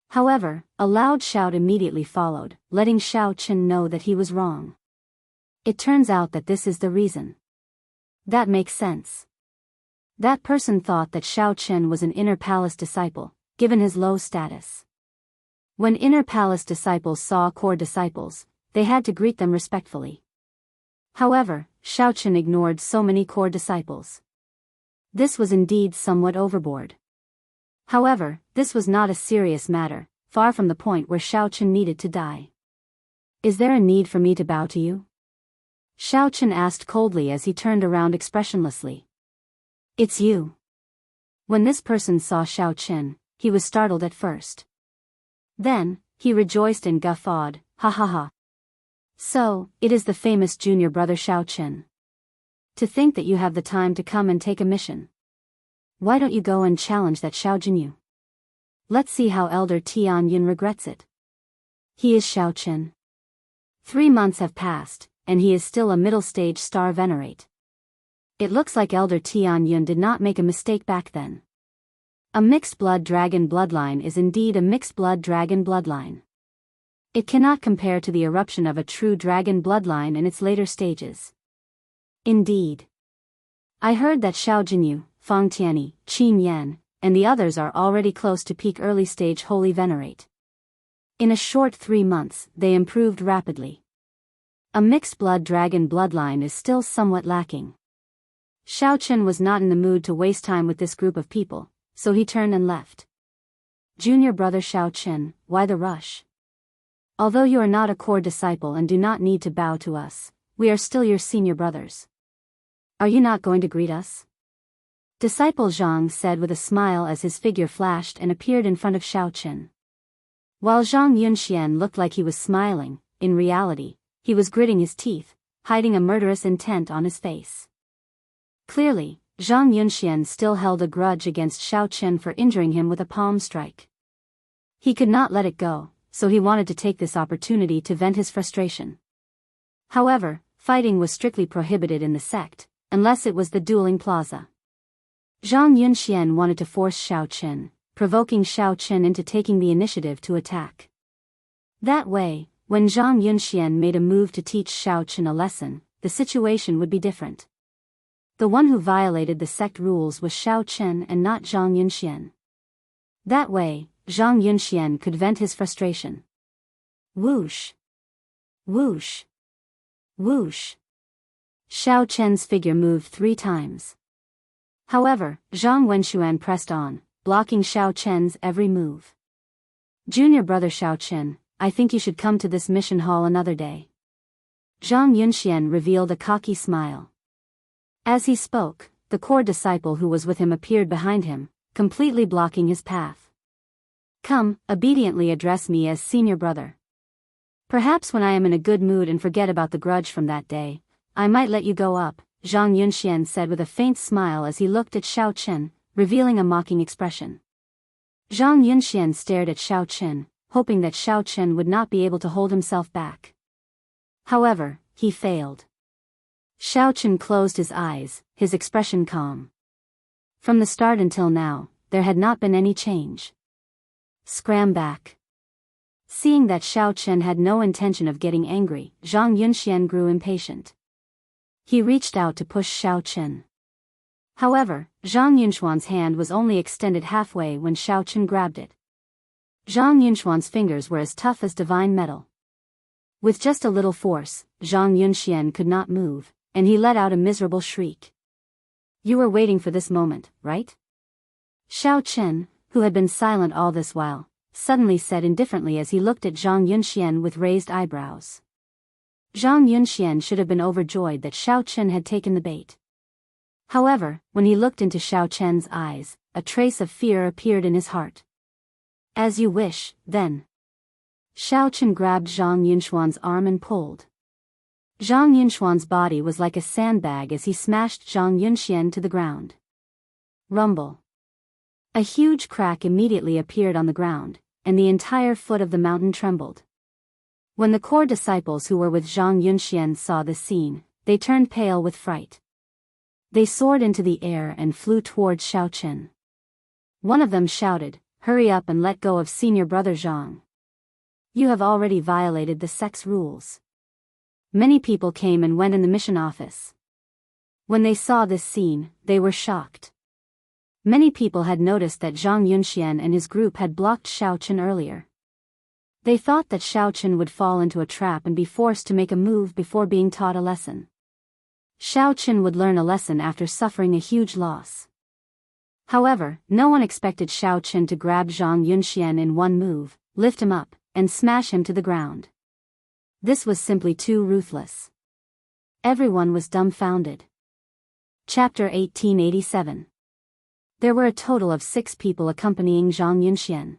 However, a loud shout immediately followed, letting Xiaochen know that he was wrong. It turns out that this is the reason. That makes sense. That person thought that Xiaochen was an inner palace disciple, given his low status. When inner palace disciples saw core disciples, they had to greet them respectfully. However, Xiaochen ignored so many core disciples. This was indeed somewhat overboard. However, this was not a serious matter, far from the point where Xiaochen needed to die. Is there a need for me to bow to you? Xiaochen asked coldly as he turned around expressionlessly. It's you. When this person saw Xiaochen, he was startled at first. Then, he rejoiced and guffawed, ha ha ha. So, it is the famous junior brother Xiaochen. To think that you have the time to come and take a mission. Why don't you go and challenge that Xiao Jinyu? Let's see how Elder Tian Yun regrets it. He is Xiaochen. 3 months have passed, and he is still a middle-stage star venerate. It looks like Elder Tian Yun did not make a mistake back then. A mixed-blood dragon bloodline is indeed a mixed-blood dragon bloodline. It cannot compare to the eruption of a true dragon bloodline in its later stages. Indeed. I heard that Xiao Jinyu, Fang Tianyi, Qin Yan, and the others are already close to peak early-stage holy venerate. In a short 3 months, they improved rapidly. A mixed-blood dragon bloodline is still somewhat lacking. Xiaochen was not in the mood to waste time with this group of people, so he turned and left. Junior brother Xiaochen, why the rush? Although you are not a core disciple and do not need to bow to us, we are still your senior brothers. Are you not going to greet us? Disciple Zhang said with a smile as his figure flashed and appeared in front of Xiaochen. While Zhang Yunxian looked like he was smiling, in reality, he was gritting his teeth, hiding a murderous intent on his face. Clearly, Zhang Yunxian still held a grudge against Xiao Chen for injuring him with a palm strike. He could not let it go, so he wanted to take this opportunity to vent his frustration. However, fighting was strictly prohibited in the sect, unless it was the dueling plaza. Zhang Yunxian wanted to force Xiao Chen, provoking Xiao Chen into taking the initiative to attack. That way, when Zhang Yunxian made a move to teach Xiao Chen a lesson, the situation would be different. The one who violated the sect rules was Xiao Chen and not Zhang Yunxian. That way, Zhang Yunxian could vent his frustration. Whoosh! Whoosh! Whoosh! Xiao Chen's figure moved 3 times. However, Zhang Wenxuan pressed on, blocking Xiao Chen's every move. Junior brother Xiao Chen, I think you should come to this mission hall another day. Zhang Yunxian revealed a cocky smile. As he spoke, the core disciple who was with him appeared behind him, completely blocking his path. Come, obediently address me as senior brother. Perhaps when I am in a good mood and forget about the grudge from that day, I might let you go up, Zhang Yunxian said with a faint smile as he looked at Xiao Chen, revealing a mocking expression. Zhang Yunxian stared at Xiao Chen, hoping that Xiao Chen would not be able to hold himself back. However, he failed. Xiao Chen closed his eyes, his expression calm. From the start until now, there had not been any change. Scram back. Seeing that Xiao Chen had no intention of getting angry, Zhang Yunxian grew impatient. He reached out to push Xiao Chen. However, Zhang Yunxuan's hand was only extended halfway when Xiao Chen grabbed it. Zhang Yunxuan's fingers were as tough as divine metal. With just a little force, Zhang Yunxian could not move, and he let out a miserable shriek. You were waiting for this moment, right? Xiao Chen, who had been silent all this while, suddenly said indifferently as he looked at Zhang Yunxian with raised eyebrows. Zhang Yunxian should have been overjoyed that Xiao Chen had taken the bait. However, when he looked into Xiao Chen's eyes, a trace of fear appeared in his heart. As you wish, then. Xiao Chen grabbed Zhang Yunxuan's arm and pulled. Zhang Yunxuan's body was like a sandbag as he smashed Zhang Yunxian to the ground. Rumble. A huge crack immediately appeared on the ground, and the entire foot of the mountain trembled. When the core disciples who were with Zhang Yunxian saw this scene, they turned pale with fright. They soared into the air and flew towards Xiao Chen. One of them shouted, "Hurry up and let go of senior brother Zhang. You have already violated the sect's rules." Many people came and went in the mission office. When they saw this scene, they were shocked. Many people had noticed that Zhang Yunxian and his group had blocked Xiao Chen earlier. They thought that Xiao Chen would fall into a trap and be forced to make a move before being taught a lesson. Xiao Chen would learn a lesson after suffering a huge loss. However, no one expected Xiao Chen to grab Zhang Yunxian in one move, lift him up, and smash him to the ground. This was simply too ruthless. Everyone was dumbfounded. Chapter 1887. There were a total of 6 people accompanying Zhang Yunxian.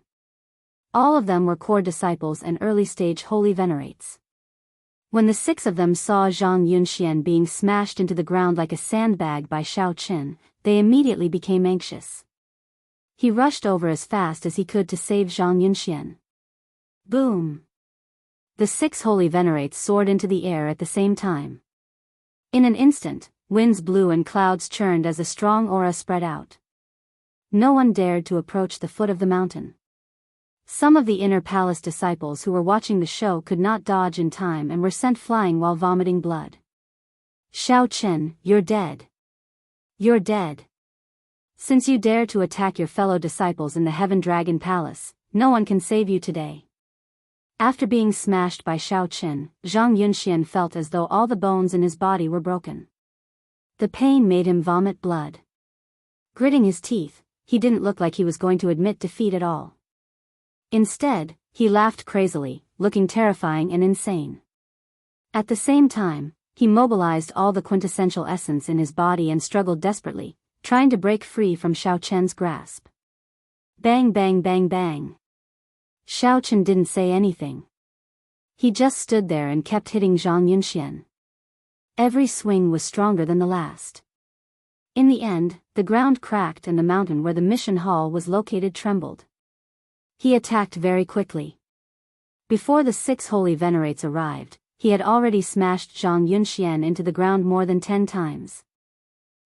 All of them were core disciples and early-stage holy venerates. When the 6 of them saw Zhang Yunxian being smashed into the ground like a sandbag by Xiao Chen, they immediately became anxious. He rushed over as fast as he could to save Zhang Yunxian. Boom! The 6 holy venerates soared into the air at the same time. In an instant, winds blew and clouds churned as a strong aura spread out. No one dared to approach the foot of the mountain. Some of the inner palace disciples who were watching the show could not dodge in time and were sent flying while vomiting blood. Xiao Chen, you're dead. You're dead. Since you dare to attack your fellow disciples in the Heaven Dragon Palace, no one can save you today. After being smashed by Xiao Chen, Zhang Yunxian felt as though all the bones in his body were broken. The pain made him vomit blood. Gritting his teeth, he didn't look like he was going to admit defeat at all. Instead, he laughed crazily, looking terrifying and insane. At the same time, he mobilized all the quintessential essence in his body and struggled desperately, trying to break free from Xiao Chen's grasp. Bang bang bang bang. Xiao Chen didn't say anything. He just stood there and kept hitting Zhang Yunxian. Every swing was stronger than the last. In the end, the ground cracked and the mountain where the mission hall was located trembled. He attacked very quickly. Before the 6 holy venerates arrived, he had already smashed Zhang Yunxian into the ground more than 10 times.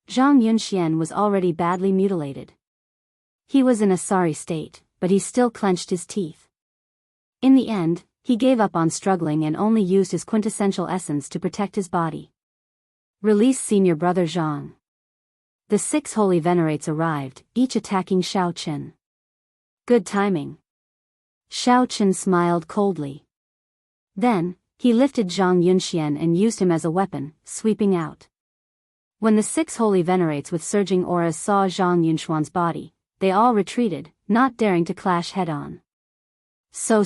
Zhang Yunxian was already badly mutilated. He was in a sorry state, but he still clenched his teeth. In the end, he gave up on struggling and only used his quintessential essence to protect his body. Release senior brother Zhang. The 6 holy venerates arrived, each attacking Xiao Chen. Good timing. Xiao Chen smiled coldly. Then, he lifted Zhang Yunxian and used him as a weapon, sweeping out. When the 6 holy venerates with surging auras saw Zhang Yunxuan's body, they all retreated, not daring to clash head-on. So.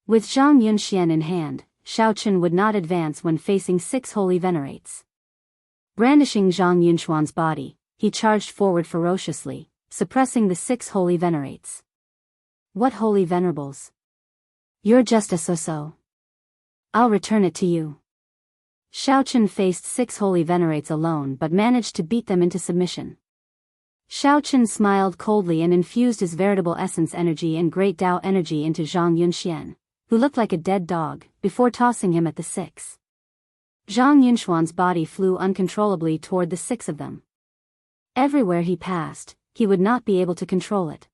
With Zhang Yunxian in hand, Xiao Chen would not advance when facing 6 holy venerates. Brandishing Zhang Yunxuan's body, he charged forward ferociously, suppressing the 6 holy venerates. What holy venerables? You're just a so-so. I'll return it to you. Xiao Chen faced 6 holy venerates alone but managed to beat them into submission. Xiao Chen smiled coldly and infused his veritable essence energy and great Dao energy into Zhang Yunxian, who looked like a dead dog, before tossing him at the 6. Zhang Yunxuan's body flew uncontrollably toward the 6 of them. Everywhere he passed, he would not be able to control it.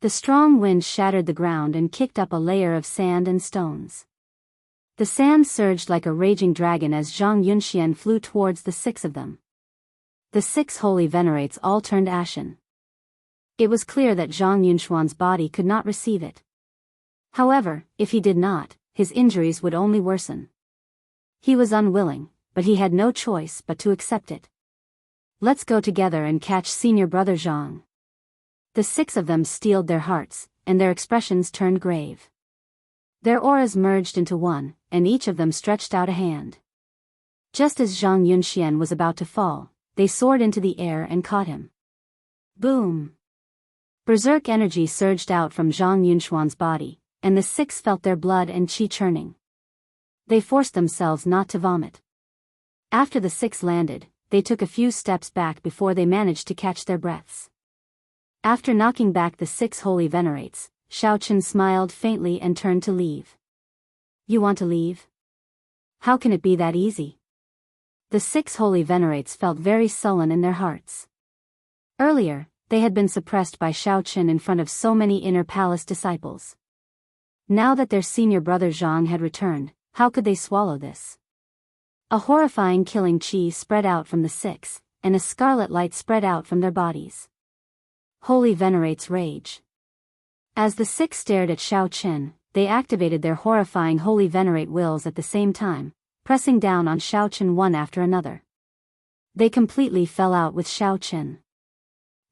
The strong wind shattered the ground and kicked up a layer of sand and stones. The sand surged like a raging dragon as Zhang Yunxian flew towards the 6 of them. The 6 holy venerates all turned ashen. It was clear that Zhang Yunxuan's body could not receive it. However, if he did not, his injuries would only worsen. He was unwilling, but he had no choice but to accept it. Let's go together and catch senior brother Zhang. The 6 of them steeled their hearts, and their expressions turned grave. Their auras merged into one, and each of them stretched out a hand. Just as Zhang Yunxian was about to fall, they soared into the air and caught him. Boom! Berserk energy surged out from Zhang Yunxuan's body, and the 6 felt their blood and qi churning. They forced themselves not to vomit. After the 6 landed, they took a few steps back before they managed to catch their breaths. After knocking back the 6 holy venerates, Xiao Chen smiled faintly and turned to leave. You want to leave? How can it be that easy? The 6 holy venerates felt very sullen in their hearts. Earlier, they had been suppressed by Xiao Chen in front of so many inner palace disciples. Now that their senior brother Zhang had returned, how could they swallow this? A horrifying killing qi spread out from the 6, and a scarlet light spread out from their bodies. Holy venerates rage. As the 6 stared at Xiao Chen, they activated their horrifying holy venerate wills at the same time, pressing down on Xiao Chen one after another. They completely fell out with Xiao Chen.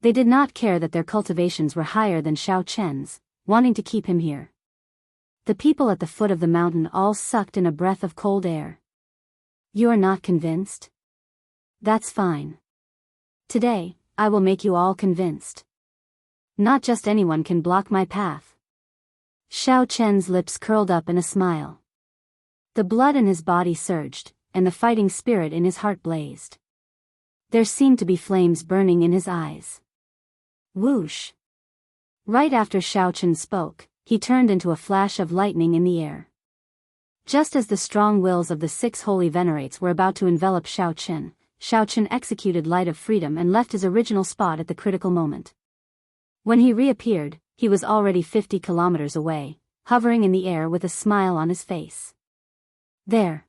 They did not care that their cultivations were higher than Xiao Chen's, wanting to keep him here. The people at the foot of the mountain all sucked in a breath of cold air. You are not convinced? That's fine. Today, I will make you all convinced. Not just anyone can block my path. Xiao Chen's lips curled up in a smile. The blood in his body surged, and the fighting spirit in his heart blazed. There seemed to be flames burning in his eyes. Whoosh! Right after Xiao Chen spoke, he turned into a flash of lightning in the air. Just as the strong wills of the 6 holy venerates were about to envelop Xiao Chen executed Light of Freedom and left his original spot at the critical moment. When he reappeared, he was already 50 kilometers away, hovering in the air with a smile on his face. There.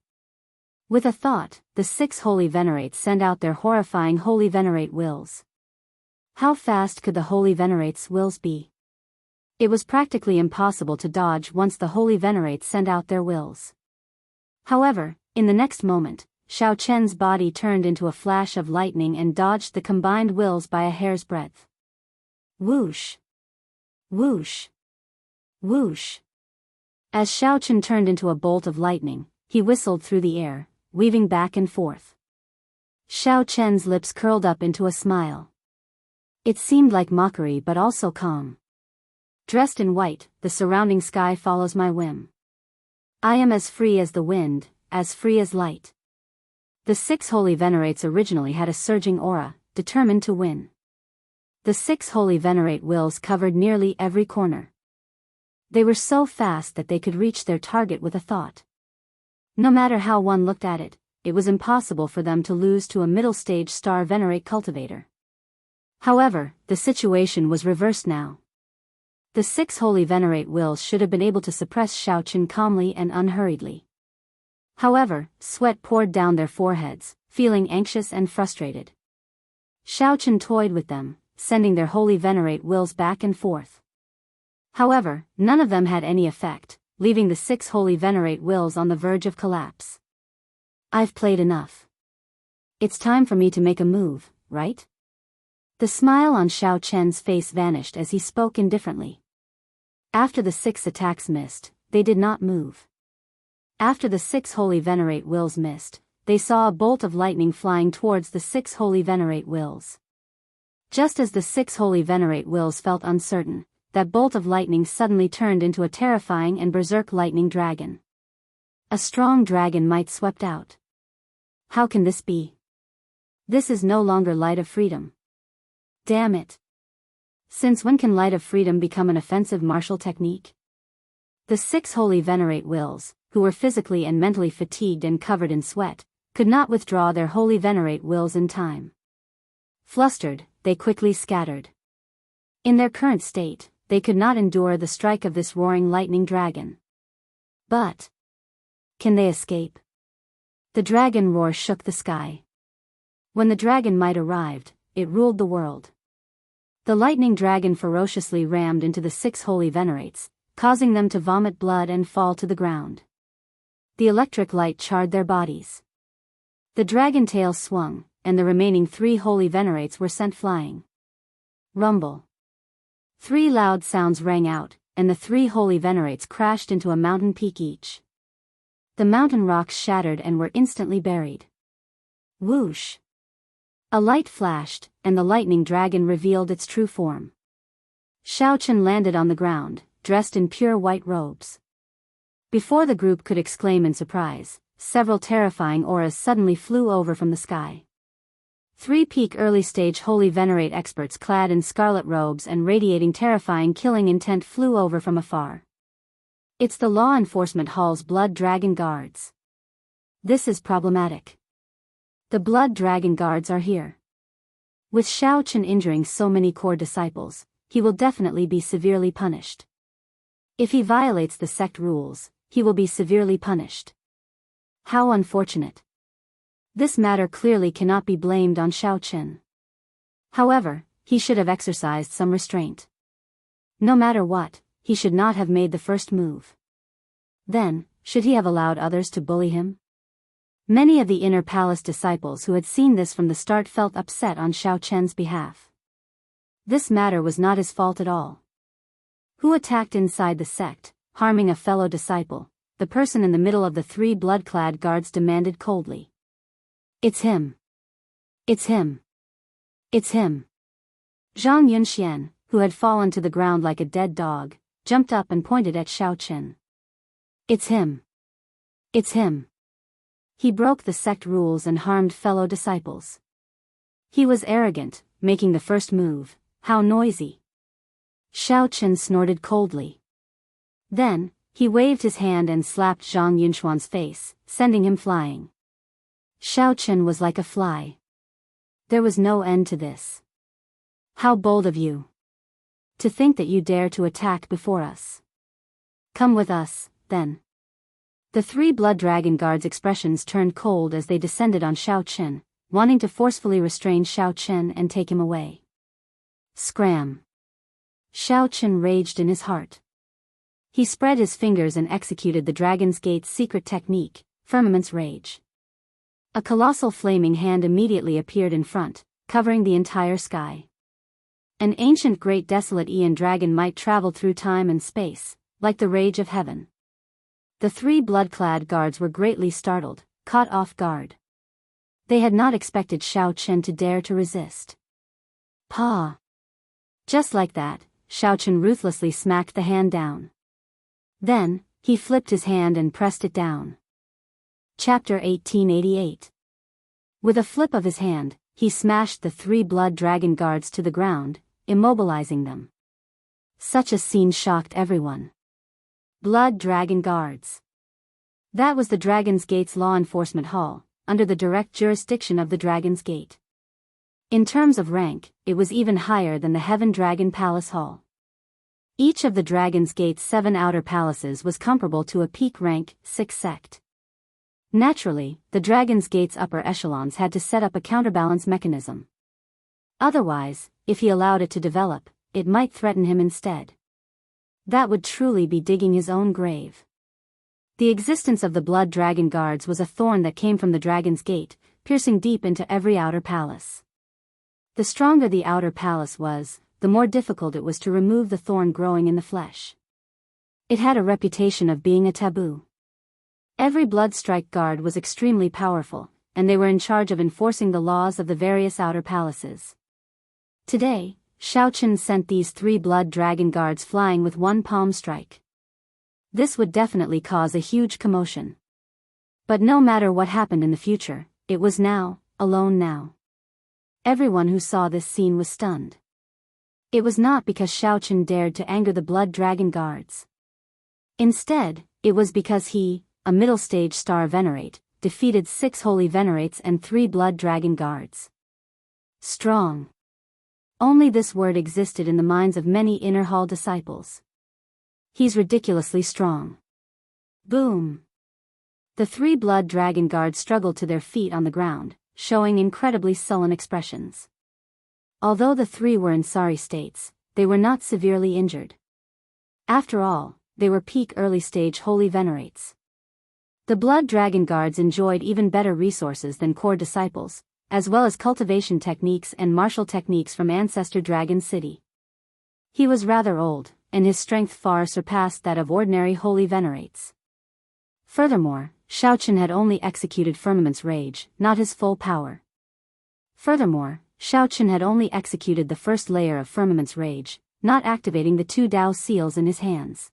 With a thought, the 6 holy venerates sent out their horrifying holy venerate wills. How fast could the holy venerates' wills be? It was practically impossible to dodge once the holy venerates sent out their wills. However, in the next moment, Xiao Chen's body turned into a flash of lightning and dodged the combined wills by a hair's breadth. Whoosh! Whoosh! Whoosh! As Xiao Chen turned into a bolt of lightning, he whistled through the air, weaving back and forth. Xiao Chen's lips curled up into a smile. It seemed like mockery but also calm. Dressed in white, the surrounding sky follows my whim. I am as free as the wind, as free as light. The 6 holy venerates originally had a surging aura, determined to win. The 6 holy venerate wills covered nearly every corner. They were so fast that they could reach their target with a thought. No matter how one looked at it, it was impossible for them to lose to a middle-stage star venerate cultivator. However, the situation was reversed now. The 6 holy venerate wills should have been able to suppress Xiaoqin calmly and unhurriedly. However, sweat poured down their foreheads, feeling anxious and frustrated. Xiaoqin toyed with them, sending their holy venerate wills back and forth. However, none of them had any effect, leaving the 6 holy venerate wills on the verge of collapse. I've played enough. It's time for me to make a move, right? The smile on Xiaoqian's face vanished as he spoke indifferently. After the 6 attacks missed, they did not move. After the 6 holy venerate wills missed, they saw a bolt of lightning flying towards the 6 holy venerate wills. Just as the 6 holy venerate wills felt uncertain, that bolt of lightning suddenly turned into a terrifying and berserk lightning dragon. A strong dragon might swept out. How can this be? This is no longer light of freedom. Damn it. Since when can light of freedom become an offensive martial technique? The 6 holy venerate wills, who were physically and mentally fatigued and covered in sweat, could not withdraw their holy venerate wills in time. Flustered, they quickly scattered. In their current state, they could not endure the strike of this roaring lightning dragon. But can they escape? The dragon roar shook the sky. When the dragon might arrived, it ruled the world. The lightning dragon ferociously rammed into the 6 holy venerates, causing them to vomit blood and fall to the ground. The electric light charred their bodies. The dragon tail swung, and the remaining 3 holy venerates were sent flying. Rumble. 3 loud sounds rang out, and the 3 holy venerates crashed into a mountain peak each. The mountain rocks shattered and were instantly buried. Whoosh! A light flashed, and the lightning dragon revealed its true form. Xiaoqin landed on the ground, dressed in pure white robes. Before the group could exclaim in surprise, several terrifying auras suddenly flew over from the sky. 3 peak early-stage holy venerate experts clad in scarlet robes and radiating terrifying killing intent flew over from afar. It's the law enforcement hall's blood dragon guards. This is problematic. The blood dragon guards are here. With Xiaoqin injuring so many core disciples, he will definitely be severely punished. If he violates the sect rules, he will be severely punished. How unfortunate. This matter clearly cannot be blamed on Xiaoqin. However, he should have exercised some restraint. No matter what, he should not have made the first move. Then, should he have allowed others to bully him? Many of the inner palace disciples who had seen this from the start felt upset on Xiaoqian's behalf. This matter was not his fault at all. Who attacked inside the sect, harming a fellow disciple? The person in the middle of the 3 blood-clad guards demanded coldly. It's him. It's him. It's him. Zhang Yunxian, who had fallen to the ground like a dead dog, jumped up and pointed at Xiaoqin. It's him. It's him. He broke the sect rules and harmed fellow disciples. He was arrogant, making the first move. How noisy. Xiaoqin snorted coldly. Then, he waved his hand and slapped Zhang Yunxuan's face, sending him flying. Xiaoqin was like a fly. There was no end to this. How bold of you. To think that you dare to attack before us. Come with us, then. The 3 blood dragon guards' expressions turned cold as they descended on Xiaoqin, wanting to forcefully restrain Xiaoqin and take him away. Scram. Xiaoqin raged in his heart. He spread his fingers and executed the Dragon's Gate's secret technique, Firmament's Rage. A colossal flaming hand immediately appeared in front, covering the entire sky. An ancient great desolate Aeon dragon might travel through time and space, like the rage of heaven. The 3 blood-clad guards were greatly startled, caught off guard. They had not expected Xiaoqin to dare to resist. Pa! Just like that, Xiaochen ruthlessly smacked the hand down. Then, he flipped his hand and pressed it down. Chapter 1888. With a flip of his hand, he smashed the 3 blood dragon guards to the ground, immobilizing them. Such a scene shocked everyone. Blood dragon guards. That was the Dragon's Gate's law enforcement hall, under the direct jurisdiction of the Dragon's Gate. In terms of rank, it was even higher than the Heaven Dragon Palace Hall. Each of the Dragon's Gate's 7 outer palaces was comparable to a peak rank 6 sect. Naturally, the Dragon's Gate's upper echelons had to set up a counterbalance mechanism. Otherwise, if he allowed it to develop, it might threaten him instead. That would truly be digging his own grave. The existence of the Blood Dragon Guards was a thorn that came from the Dragon's Gate, piercing deep into every outer palace. The stronger the outer palace was, the more difficult it was to remove the thorn growing in the flesh. It had a reputation of being a taboo. Every Blood Strike Guard was extremely powerful, and they were in charge of enforcing the laws of the various outer palaces. Today, Xiaochen sent these 3 Blood Dragon Guards flying with 1 palm strike. This would definitely cause a huge commotion. But no matter what happened in the future, it was now, alone now. Everyone who saw this scene was stunned. It was not because Xiaochen dared to anger the Blood Dragon Guards. Instead, it was because he, a middle-stage star Venerate, defeated 6 Holy Venerates and 3 Blood Dragon Guards. Strong. Only this word existed in the minds of many Inner Hall disciples. He's ridiculously strong. Boom. The 3 Blood Dragon Guards struggled to their feet on the ground, showing incredibly sullen expressions. Although the 3 were in sorry states, they were not severely injured. After all, they were peak early-stage Holy Venerates. The Blood Dragon Guards enjoyed even better resources than core disciples, as well as cultivation techniques and martial techniques from Ancestor Dragon City. He was rather old, and his strength far surpassed that of ordinary Holy Venerates. Furthermore, Xiaochen had only executed Firmament's Rage, not his full power. Furthermore, Xiaochen had only executed the first layer of Firmament's Rage, not activating the 2 Dao seals in his hands.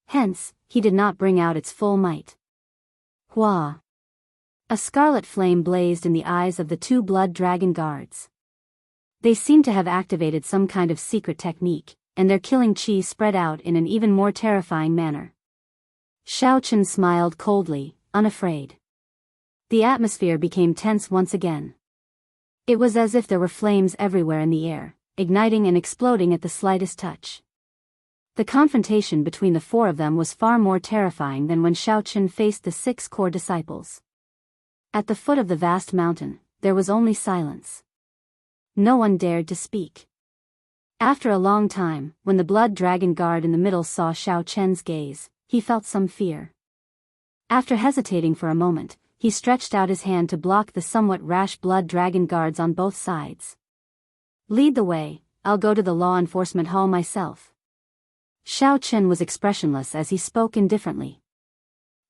Hence, he did not bring out its full might. Hua! A scarlet flame blazed in the eyes of the 2 Blood Dragon Guards. They seemed to have activated some kind of secret technique, and their killing chi spread out in an even more terrifying manner. Xiaochen smiled coldly, unafraid. The atmosphere became tense once again. It was as if there were flames everywhere in the air, igniting and exploding at the slightest touch. The confrontation between the 4 of them was far more terrifying than when Xiaochen faced the 6 core disciples. At the foot of the vast mountain, there was only silence. No one dared to speak. After a long time, when the Blood Dragon Guard in the middle saw Xiaochen's gaze, he felt some fear. After hesitating for a moment, he stretched out his hand to block the somewhat rash Blood Dragon Guards on both sides. Lead the way, I'll go to the law enforcement hall myself. Xiaochen was expressionless as he spoke indifferently.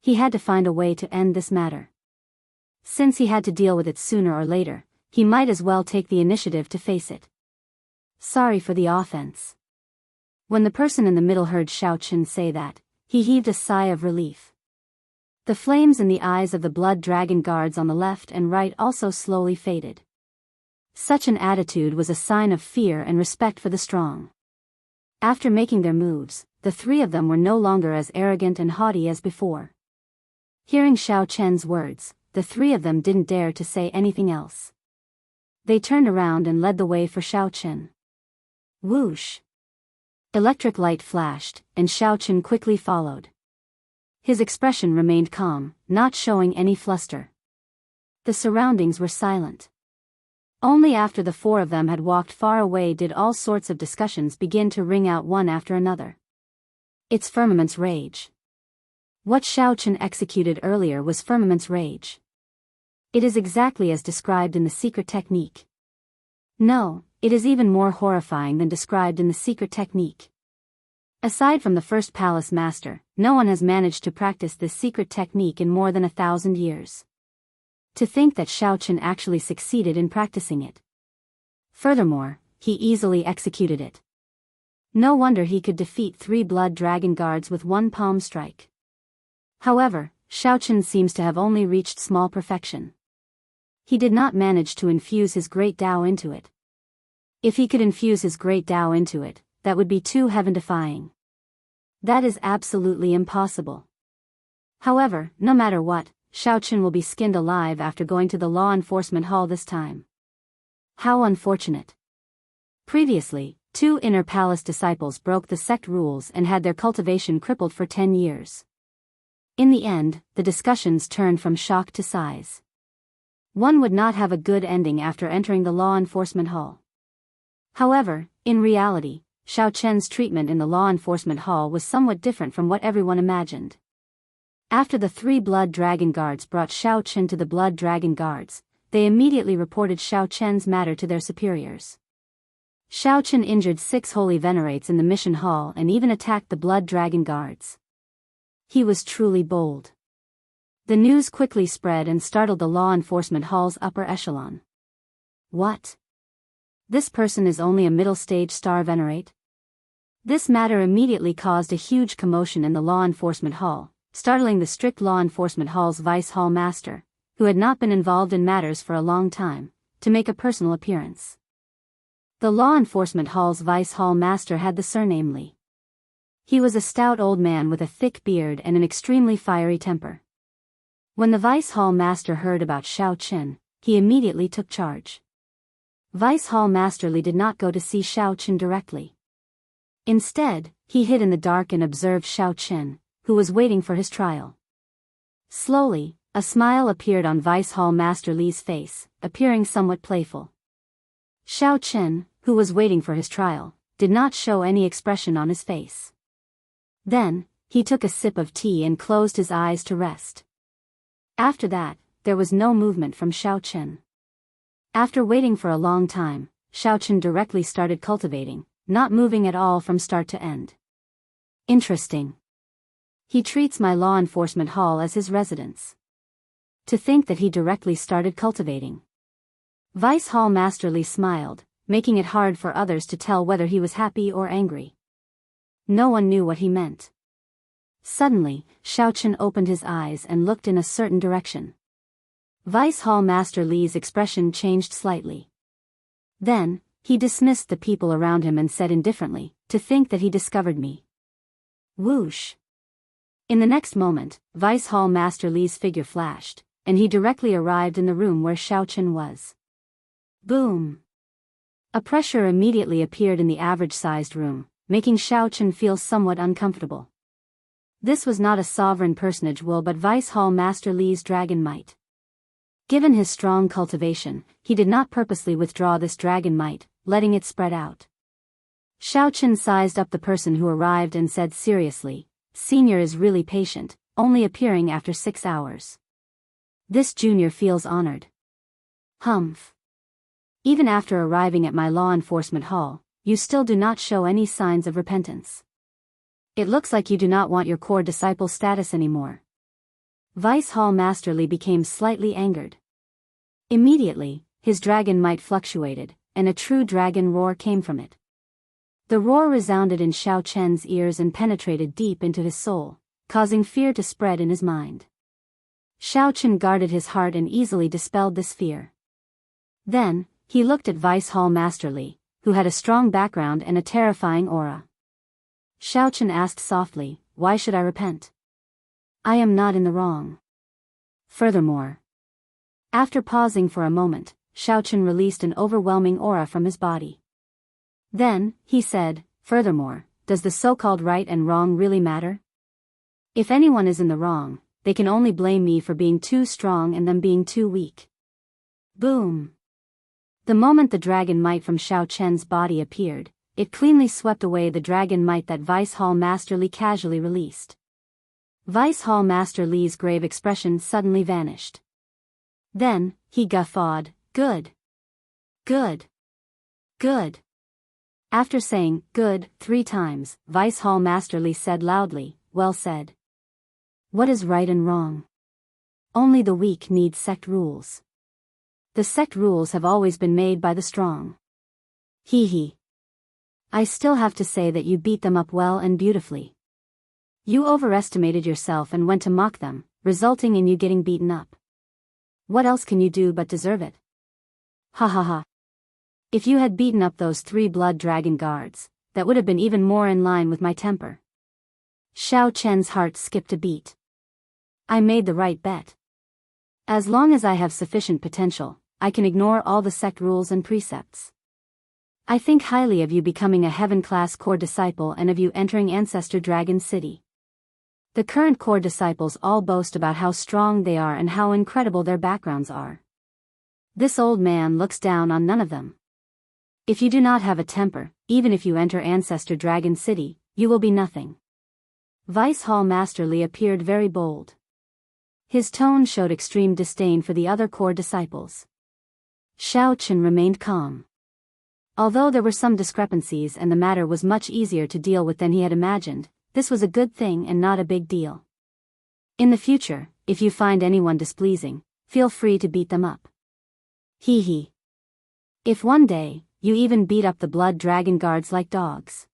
He had to find a way to end this matter. Since he had to deal with it sooner or later, he might as well take the initiative to face it. Sorry for the offense. When the person in the middle heard Xiaochen say that, he heaved a sigh of relief. The flames in the eyes of the Blood Dragon Guards on the left and right also slowly faded. Such an attitude was a sign of fear and respect for the strong. After making their moves, the 3 of them were no longer as arrogant and haughty as before. Hearing Xiaochen's words, the 3 of them didn't dare to say anything else. They turned around and led the way for Xiaochen. Whoosh! Electric light flashed, and Xiaochen quickly followed. His expression remained calm, not showing any fluster. The surroundings were silent. Only after the 4 of them had walked far away did all sorts of discussions begin to ring out one after another. It's Firmament's Rage. What Xiaochen executed earlier was Firmament's Rage. It is exactly as described in the secret technique. No, it is even more horrifying than described in the secret technique. Aside from the first palace master, no one has managed to practice this secret technique in more than 1,000 years. To think that Xiaochen actually succeeded in practicing it. Furthermore, he easily executed it. No wonder he could defeat 3 blood dragon guards with one palm strike. However, Xiaochen seems to have only reached small perfection. He did not manage to infuse his great Tao into it. If he could infuse his great Tao into it, that would be too heaven-defying. That is absolutely impossible. However, no matter what, Xiaochen will be skinned alive after going to the law enforcement hall this time. How unfortunate. Previously, 2 inner palace disciples broke the sect rules and had their cultivation crippled for 10 years. In the end, the discussions turned from shock to sighs. One would not have a good ending after entering the law enforcement hall. However, in reality, Xiaochen's treatment in the law enforcement hall was somewhat different from what everyone imagined. After the 3 blood dragon guards brought Xiaochen to the blood dragon guards, they immediately reported Xiaochen's matter to their superiors. Xiaochen injured 6 holy venerates in the mission hall and even attacked the blood dragon guards. He was truly bold. The news quickly spread and startled the law enforcement hall's upper echelon. What? This person is only a middle-stage star venerate? This matter immediately caused a huge commotion in the law enforcement hall, startling the strict law enforcement hall's vice hall master, who had not been involved in matters for a long time, to make a personal appearance. The law enforcement hall's vice hall master had the surname Li. He was a stout old man with a thick beard and an extremely fiery temper. When the vice hall master heard about Xiaochen, he immediately took charge. Vice hall master Li did not go to see Xiaochen directly. Instead, he hid in the dark and observed Xiaochen, who was waiting for his trial. Slowly, a smile appeared on Vice Hall Master Li's face, appearing somewhat playful. Xiaochen, who was waiting for his trial, did not show any expression on his face. Then, he took a sip of tea and closed his eyes to rest. After that, there was no movement from Xiaochen. After waiting for a long time, Xiaochen directly started cultivating, not moving at all from start to end. Interesting. He treats my law enforcement hall as his residence. To think that he directly started cultivating. Vice Hall Master Li smiled, making it hard for others to tell whether he was happy or angry. No one knew what he meant. Suddenly, Xiaochen opened his eyes and looked in a certain direction. Vice Hall Master Li's expression changed slightly. Then, he dismissed the people around him and said indifferently, "To think that he discovered me." Whoosh. In the next moment, Vice Hall Master Li's figure flashed, and he directly arrived in the room where Xiaochen was. Boom! A pressure immediately appeared in the average-sized room, making Xiaochen feel somewhat uncomfortable. This was not a sovereign personage will but Vice Hall Master Li's dragon might. Given his strong cultivation, he did not purposely withdraw this dragon might, letting it spread out. Xiaochen sized up the person who arrived and said seriously, "Senior is really patient, only appearing after 6 hours. This junior feels honored." Humph. Even after arriving at my law enforcement hall, you still do not show any signs of repentance. It looks like you do not want your core disciple status anymore. Vice Hall Master Li became slightly angered. Immediately, his dragon might fluctuated, and a true dragon roar came from it. The roar resounded in Xiaochen's ears and penetrated deep into his soul, causing fear to spread in his mind. Xiaochen guarded his heart and easily dispelled this fear. Then, he looked at Vice Hall Master Li, who had a strong background and a terrifying aura. Xiaochen asked softly, "Why should I repent? I am not in the wrong. Furthermore." After pausing for a moment, Xiaochen released an overwhelming aura from his body. Then, he said, "Furthermore, does the so-called right and wrong really matter? If anyone is in the wrong, they can only blame me for being too strong and them being too weak." Boom! The moment the dragon might from Xiaochen's body appeared, it cleanly swept away the dragon might that Vice Hall Master Li casually released. Vice Hall Master Li's grave expression suddenly vanished. Then, he guffawed, "Good. Good. Good." After saying, "Good," 3 times, Vice Hall Master Li said loudly, "Well said. What is right and wrong? Only the weak need sect rules. The sect rules have always been made by the strong." Hee hee. I still have to say that you beat them up well and beautifully. You overestimated yourself and went to mock them, resulting in you getting beaten up. What else can you do but deserve it? Ha ha ha. If you had beaten up those 3 blood dragon guards, that would have been even more in line with my temper. Xiao Chen's heart skipped a beat. I made the right bet. As long as I have sufficient potential, I can ignore all the sect rules and precepts. I think highly of you becoming a heaven-class core disciple and of you entering Ancestor Dragon City. The current core disciples all boast about how strong they are and how incredible their backgrounds are. This old man looks down on none of them. If you do not have a temper, even if you enter Ancestor Dragon City, you will be nothing. Vice Hall Master Li appeared very bold. His tone showed extreme disdain for the other core disciples. Xiao Chen remained calm. Although there were some discrepancies and the matter was much easier to deal with than he had imagined, this was a good thing and not a big deal. In the future, if you find anyone displeasing, feel free to beat them up. Hee hee. If one day, you even beat up the blood dragon guards like dogs,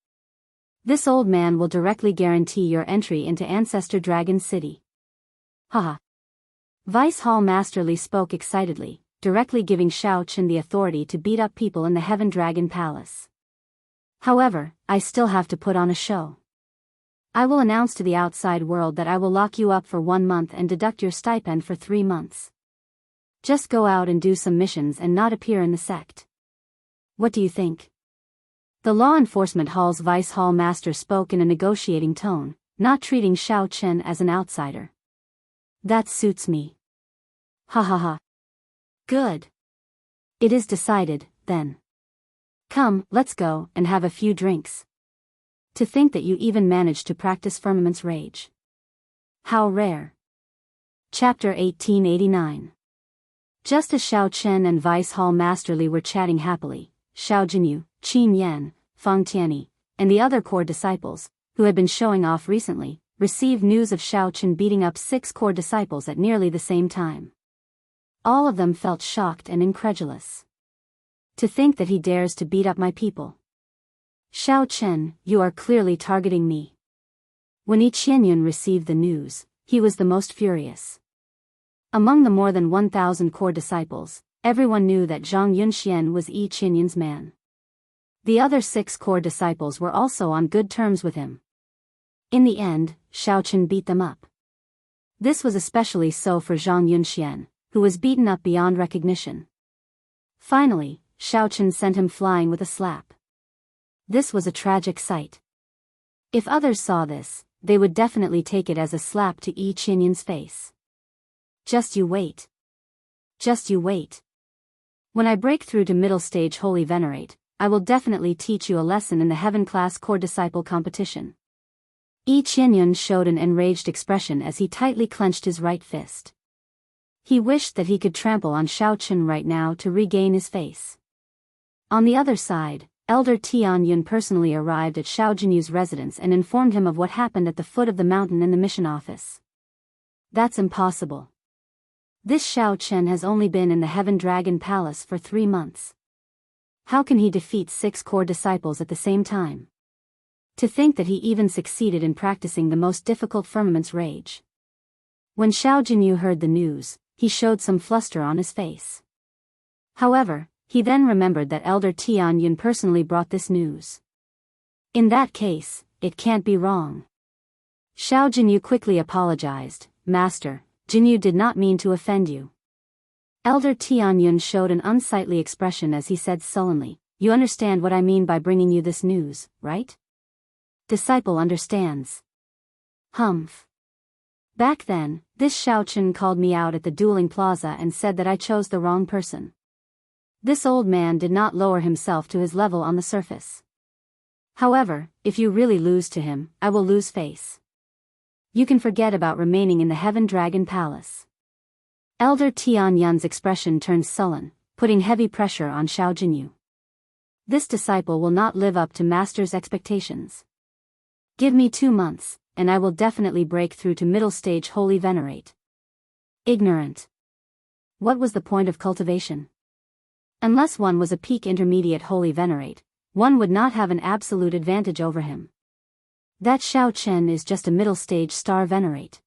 this old man will directly guarantee your entry into Ancestor Dragon City. Haha. Vice Hall Master Li spoke excitedly, directly giving Xiao Chen the authority to beat up people in the Heaven Dragon Palace. However, I still have to put on a show. I will announce to the outside world that I will lock you up for 1 month and deduct your stipend for 3 months. Just go out and do some missions and not appear in the sect. What do you think? The Law Enforcement Hall's Vice Hall Master spoke in a negotiating tone, not treating Xiao Chen as an outsider. That suits me. Ha ha ha. Good. It is decided, then. Come, let's go and have a few drinks. To think that you even managed to practice Firmament's Rage. How rare. Chapter 1889. Just as Xiao Chen and Vice Hall Master Li were chatting happily, Xiao Jinyu, Qin Yan, Feng Tianyi, and the other core disciples, who had been showing off recently, received news of Xiao Chen beating up 6 core disciples at nearly the same time. All of them felt shocked and incredulous. To think that he dares to beat up my people. Xiao Chen, you are clearly targeting me. When Yi Qianyun received the news, he was the most furious. Among the more than 1,000 core disciples, everyone knew that Zhang Yunxian was Yi Qianyun's man. The other 6 core disciples were also on good terms with him. In the end, Xiao Chen beat them up. This was especially so for Zhang Yunxian, who was beaten up beyond recognition. Finally, Xiao Chen sent him flying with a slap. This was a tragic sight. If others saw this, they would definitely take it as a slap to Yi Qianyun's face. Just you wait. Just you wait. When I break through to middle stage Holy Venerate, I will definitely teach you a lesson in the Heaven Class Core Disciple competition. Yi Qianyun showed an enraged expression as he tightly clenched his right fist. He wished that he could trample on Xiao Chen right now to regain his face. On the other side, Elder Tian Yun personally arrived at Xiao Jinyu's residence and informed him of what happened at the foot of the mountain in the mission office. That's impossible. This Xiao Chen has only been in the Heaven Dragon Palace for 3 months. How can he defeat 6 core disciples at the same time? To think that he even succeeded in practicing the most difficult Firmament's Rage. When Xiao Jinyu heard the news, he showed some fluster on his face. However, he then remembered that Elder Tian Yun personally brought this news. In that case, it can't be wrong. Xiao Jinyu quickly apologized. Master, Jinyu did not mean to offend you. Elder Tian Yun showed an unsightly expression as he said sullenly, you understand what I mean by bringing you this news, right? Disciple understands. Humph. Back then, this Xiao Chen called me out at the dueling plaza and said that I chose the wrong person. This old man did not lower himself to his level on the surface. However, if you really lose to him, I will lose face. You can forget about remaining in the Heaven Dragon Palace. Elder Tian Yun's expression turned sullen, putting heavy pressure on Xiao Jinyu. This disciple will not live up to Master's expectations. Give me 2 months, and I will definitely break through to middle stage Holy Venerate. Ignorant. What was the point of cultivation? Unless one was a peak intermediate Holy Venerate, one would not have an absolute advantage over him. That Xiao Chen is just a middle-stage star venerate.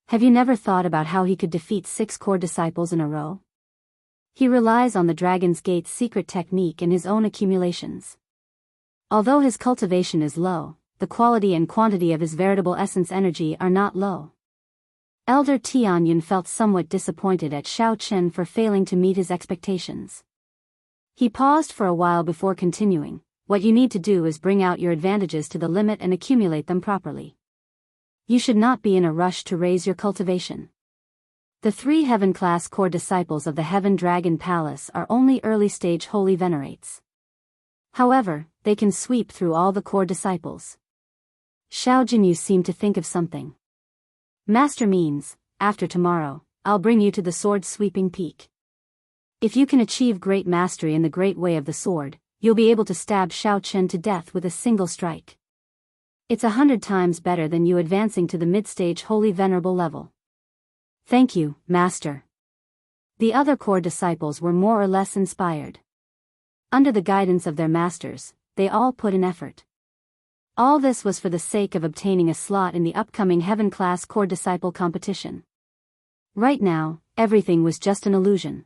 Have you never thought about how he could defeat 6 core disciples in a row? He relies on the Dragon's Gate's secret technique and his own accumulations. Although his cultivation is low, the quality and quantity of his veritable essence energy are not low. Elder Tianyun felt somewhat disappointed at Xiao Chen for failing to meet his expectations. He paused for a while before continuing. What you need to do is bring out your advantages to the limit and accumulate them properly. You should not be in a rush to raise your cultivation. The 3 heaven-class core disciples of the Heaven Dragon Palace are only early-stage holy venerates. However, they can sweep through all the core disciples. Xiao Jinyu seemed to think of something. Master means, after tomorrow, I'll bring you to the sword-sweeping peak. If you can achieve great mastery in the great way of the sword, you'll be able to stab Xiao Chen to death with a single strike. It's 100 times better than you advancing to the mid-stage holy venerable level. Thank you, Master. The other core disciples were more or less inspired. Under the guidance of their masters, they all put in effort. All this was for the sake of obtaining a slot in the upcoming heaven-class core disciple competition. Right now, everything was just an illusion.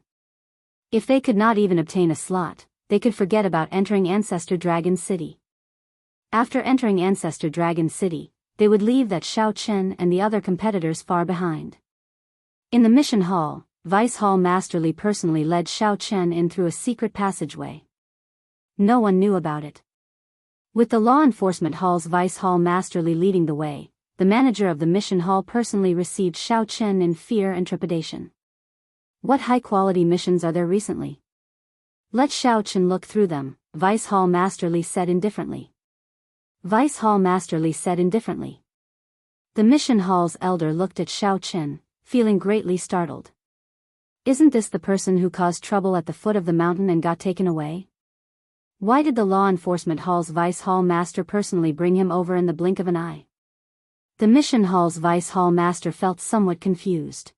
If they could not even obtain a slot, they could forget about entering Ancestor Dragon City. After entering Ancestor Dragon City, they would leave that Xiao Chen and the other competitors far behind. In the mission hall, Vice Hall Masterly personally led Xiao Chen in through a secret passageway. No one knew about it. With the Law Enforcement Hall's Vice Hall Masterly leading the way, the manager of the mission hall personally received Xiao Chen in fear and trepidation. What high-quality missions are there recently? Let Xiao Chen look through them, Vice Hall Masterly said indifferently. Vice Hall Masterly said indifferently. The mission hall's elder looked at Xiao Chen, feeling greatly startled. Isn't this the person who caused trouble at the foot of the mountain and got taken away? Why did the Law Enforcement Hall's Vice Hall Master personally bring him over in the blink of an eye? The mission hall's Vice Hall Master felt somewhat confused.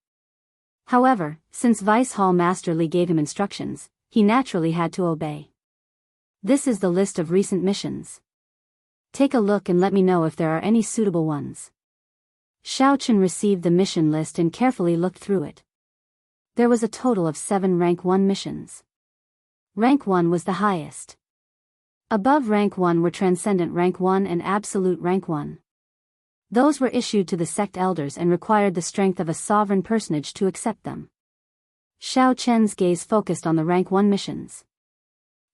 However, since Vice Hall Masterly gave him instructions, he naturally had to obey. This is the list of recent missions. Take a look and let me know if there are any suitable ones. Xiao Chen received the mission list and carefully looked through it. There was a total of 7 Rank 1 missions. Rank 1 was the highest. Above Rank 1 were Transcendent Rank 1 and Absolute Rank 1. Those were issued to the sect elders and required the strength of a sovereign personage to accept them. Xiao Chen's gaze focused on the Rank 1 missions.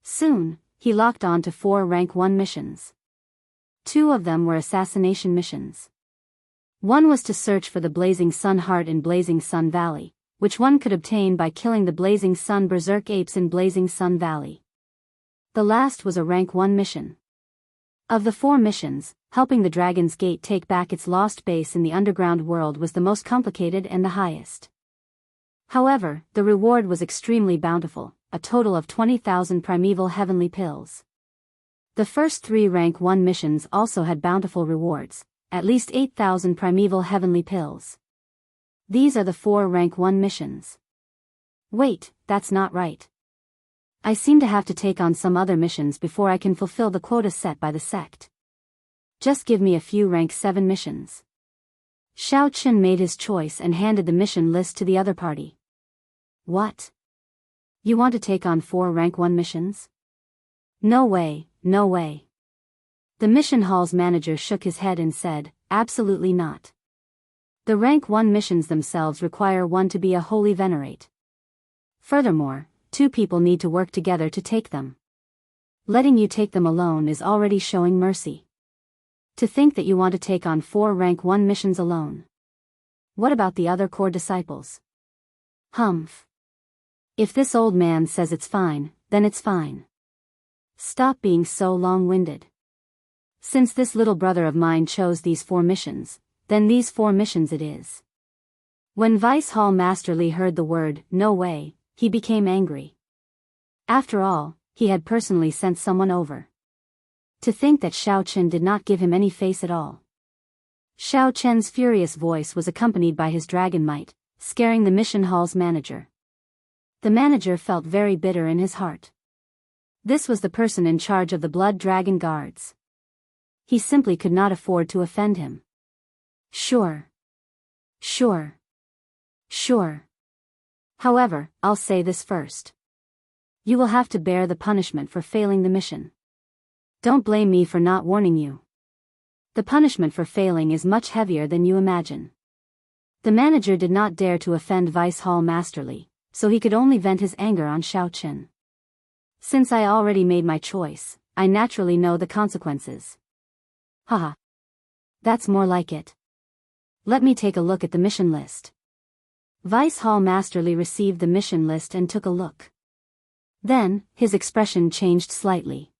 Soon, he locked on to 4 Rank 1 missions. 2 of them were assassination missions. One was to search for the Blazing Sun Heart in Blazing Sun Valley, which one could obtain by killing the Blazing Sun Berserk apes in Blazing Sun Valley. The last was a Rank 1 mission. Of the 4 missions, helping the Dragon's Gate take back its lost base in the underground world was the most complicated and the highest. However, the reward was extremely bountiful, a total of 20,000 primeval heavenly pills. The first 3 Rank 1 missions also had bountiful rewards, at least 8,000 primeval heavenly pills. These are the 4 Rank 1 missions. Wait, that's not right. I seem to have to take on some other missions before I can fulfill the quota set by the sect. Just give me a few Rank 7 missions. Xiao Chen made his choice and handed the mission list to the other party. What? You want to take on 4 Rank 1 missions? No way, no way. The mission hall's manager shook his head and said, absolutely not. The Rank 1 missions themselves require one to be a holy venerate. Furthermore, 2 people need to work together to take them. Letting you take them alone is already showing mercy. To think that you want to take on 4 Rank 1 missions alone. What about the other core disciples? Humph. If this old man says it's fine, then it's fine. Stop being so long-winded. Since this little brother of mine chose these 4 missions, then these 4 missions it is. When Vice Hall Masterly heard the word, no way, he became angry. After all, he had personally sent someone over. To think that Xiao Chen did not give him any face at all. Xiao Chen's furious voice was accompanied by his dragon might, scaring the mission hall's manager. The manager felt very bitter in his heart. This was the person in charge of the Blood Dragon Guards. He simply could not afford to offend him. Sure. However, I'll say this first. You will have to bear the punishment for failing the mission. Don't blame me for not warning you. The punishment for failing is much heavier than you imagine. The manager did not dare to offend Vice Hall Masterly, so he could only vent his anger on Xiaoqin. Since I already made my choice, I naturally know the consequences. Haha. That's more like it. Let me take a look at the mission list. Vice Hall Masterly received the mission list and took a look. Then, his expression changed slightly.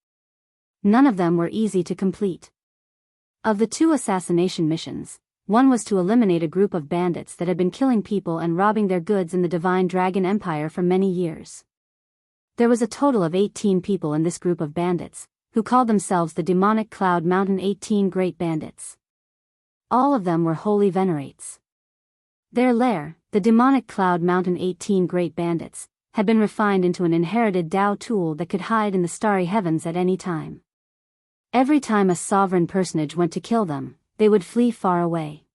None of them were easy to complete. Of the 2 assassination missions, one was to eliminate a group of bandits that had been killing people and robbing their goods in the Divine Dragon Empire for many years. There was a total of 18 people in this group of bandits, who called themselves the Demonic Cloud Mountain 18 Great Bandits. All of them were holy venerates. Their lair, the Demonic Cloud Mountain 18 Great Bandits, had been refined into an inherited Dao tool that could hide in the starry heavens at any time. Every time a sovereign personage went to kill them, they would flee far away.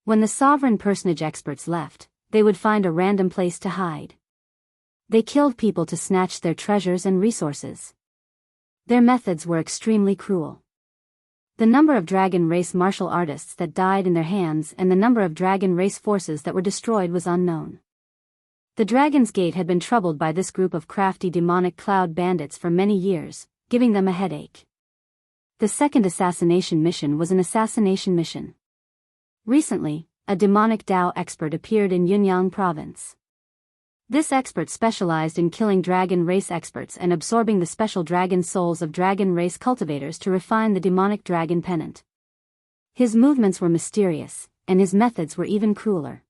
When the sovereign personage experts left, they would find a random place to hide. They killed people to snatch their treasures and resources. Their methods were extremely cruel. The number of dragon race martial artists that died in their hands and the number of dragon race forces that were destroyed was unknown. The Dragon's Gate had been troubled by this group of crafty demonic cloud bandits for many years, giving them a headache. The second assassination mission was an assassination mission. Recently, a demonic Dao expert appeared in Yunnan province. This expert specialized in killing dragon race experts and absorbing the special dragon souls of dragon race cultivators to refine the demonic dragon pennant. His movements were mysterious, and his methods were even crueler.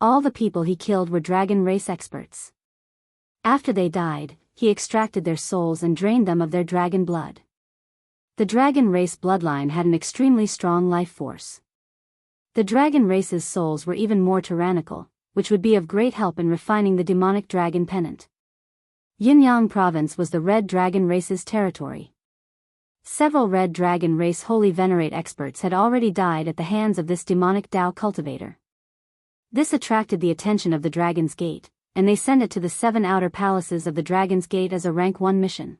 All the people he killed were dragon race experts. After they died, he extracted their souls and drained them of their dragon blood. The dragon race bloodline had an extremely strong life force. The dragon race's souls were even more tyrannical, which would be of great help in refining the demonic dragon pennant. Yunnan province was the red dragon race's territory. Several red dragon race holy venerate experts had already died at the hands of this demonic Dao cultivator. This attracted the attention of the Dragon's Gate, and they sent it to the 7 outer palaces of the Dragon's Gate as a rank 1 mission.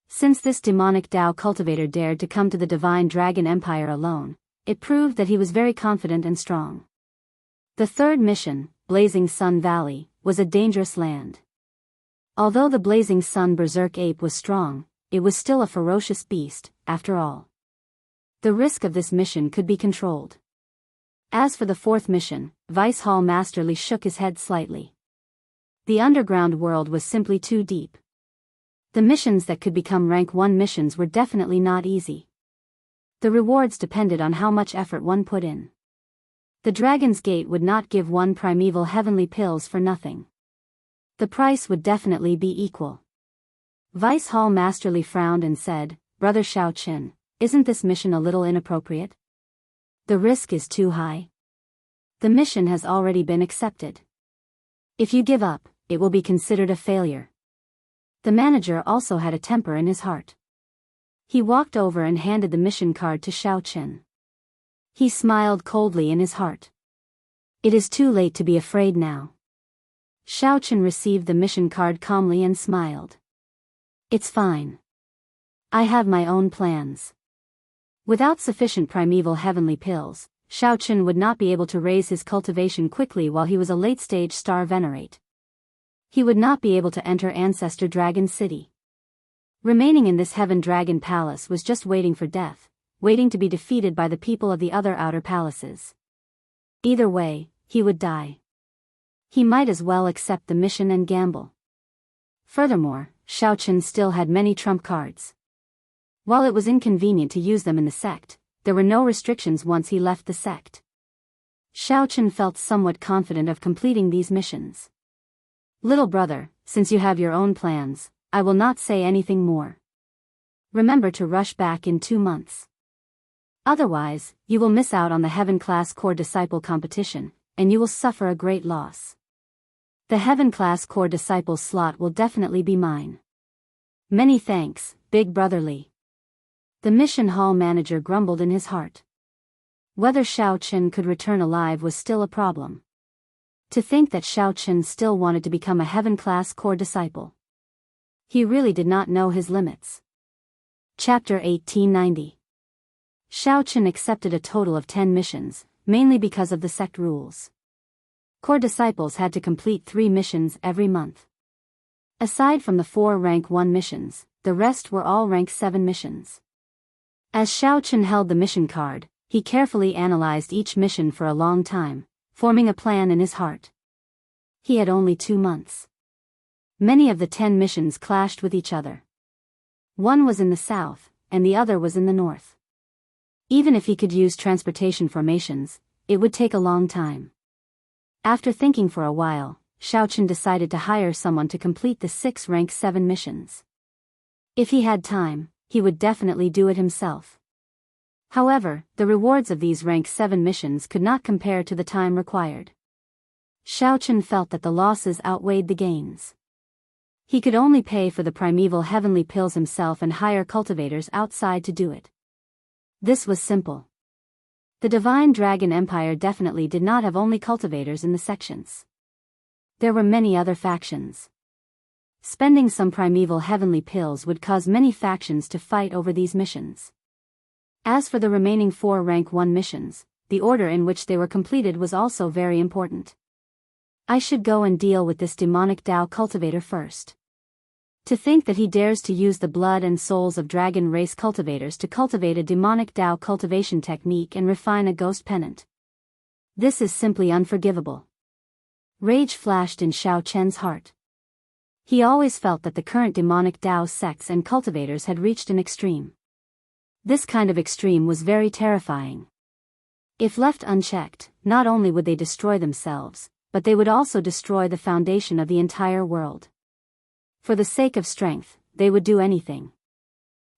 Since this demonic Dao cultivator dared to come to the Divine Dragon Empire alone, it proved that he was very confident and strong. The third mission, Blazing Sun Valley, was a dangerous land. Although the Blazing Sun Berserk Ape was strong, it was still a ferocious beast, after all. The risk of this mission could be controlled. As for the fourth mission, Vice Hall Masterly shook his head slightly. The underground world was simply too deep. The missions that could become rank 1 missions were definitely not easy. The rewards depended on how much effort one put in. The Dragon's Gate would not give one primeval heavenly pills for nothing. The price would definitely be equal. Vice Hall Masterly frowned and said, "Brother Xiaoqin, isn't this mission a little inappropriate? The risk is too high. The mission has already been accepted. If you give up, it will be considered a failure." The manager also had a temper in his heart. He walked over and handed the mission card to Xiaoqin. He smiled coldly in his heart. It is too late to be afraid now. Xiaoqin received the mission card calmly and smiled. It's fine. I have my own plans. Without sufficient primeval heavenly pills, Xiaoqin would not be able to raise his cultivation quickly while he was a late-stage star venerate. He would not be able to enter Ancestor Dragon City. Remaining in this Heaven Dragon Palace was just waiting for death, waiting to be defeated by the people of the other outer palaces. Either way, he would die. He might as well accept the mission and gamble. Furthermore, Xiaoqin still had many trump cards. While it was inconvenient to use them in the sect, there were no restrictions once he left the sect. Xiaoqin felt somewhat confident of completing these missions. Little brother, since you have your own plans, I will not say anything more. Remember to rush back in 2 months. Otherwise, you will miss out on the Heaven Class Core Disciple competition, and you will suffer a great loss. The Heaven Class Core Disciple slot will definitely be mine. Many thanks, Big Brother Li. The mission hall manager grumbled in his heart. Whether Xiao Qin could return alive was still a problem. To think that Xiao Qin still wanted to become a heaven-class core disciple. He really did not know his limits. Chapter 1890. Xiao Qin accepted a total of 10 missions, mainly because of the sect rules. Core disciples had to complete 3 missions every month. Aside from the 4 rank 1 missions, the rest were all rank 7 missions. As Xiao Qin held the mission card, he carefully analyzed each mission for a long time, forming a plan in his heart. He had only 2 months. Many of the 10 missions clashed with each other. One was in the south, and the other was in the north. Even if he could use transportation formations, it would take a long time. After thinking for a while, Xiao Qin decided to hire someone to complete the 6 rank 7 missions. If he had time, he would definitely do it himself. However, the rewards of these rank 7 missions could not compare to the time required. Xiao Qin felt that the losses outweighed the gains. He could only pay for the primeval heavenly pills himself and hire cultivators outside to do it. This was simple. The Divine Dragon Empire definitely did not have only cultivators in the sections. There were many other factions. Spending some primeval heavenly pills would cause many factions to fight over these missions. As for the remaining 4 rank 1 missions, the order in which they were completed was also very important. I should go and deal with this demonic Dao cultivator first. To think that he dares to use the blood and souls of dragon race cultivators to cultivate a demonic Dao cultivation technique and refine a ghost pennant. This is simply unforgivable. Rage flashed in Xiao Chen's heart. He always felt that the current demonic Dao sects and cultivators had reached an extreme. This kind of extreme was very terrifying. If left unchecked, not only would they destroy themselves, but they would also destroy the foundation of the entire world. For the sake of strength, they would do anything.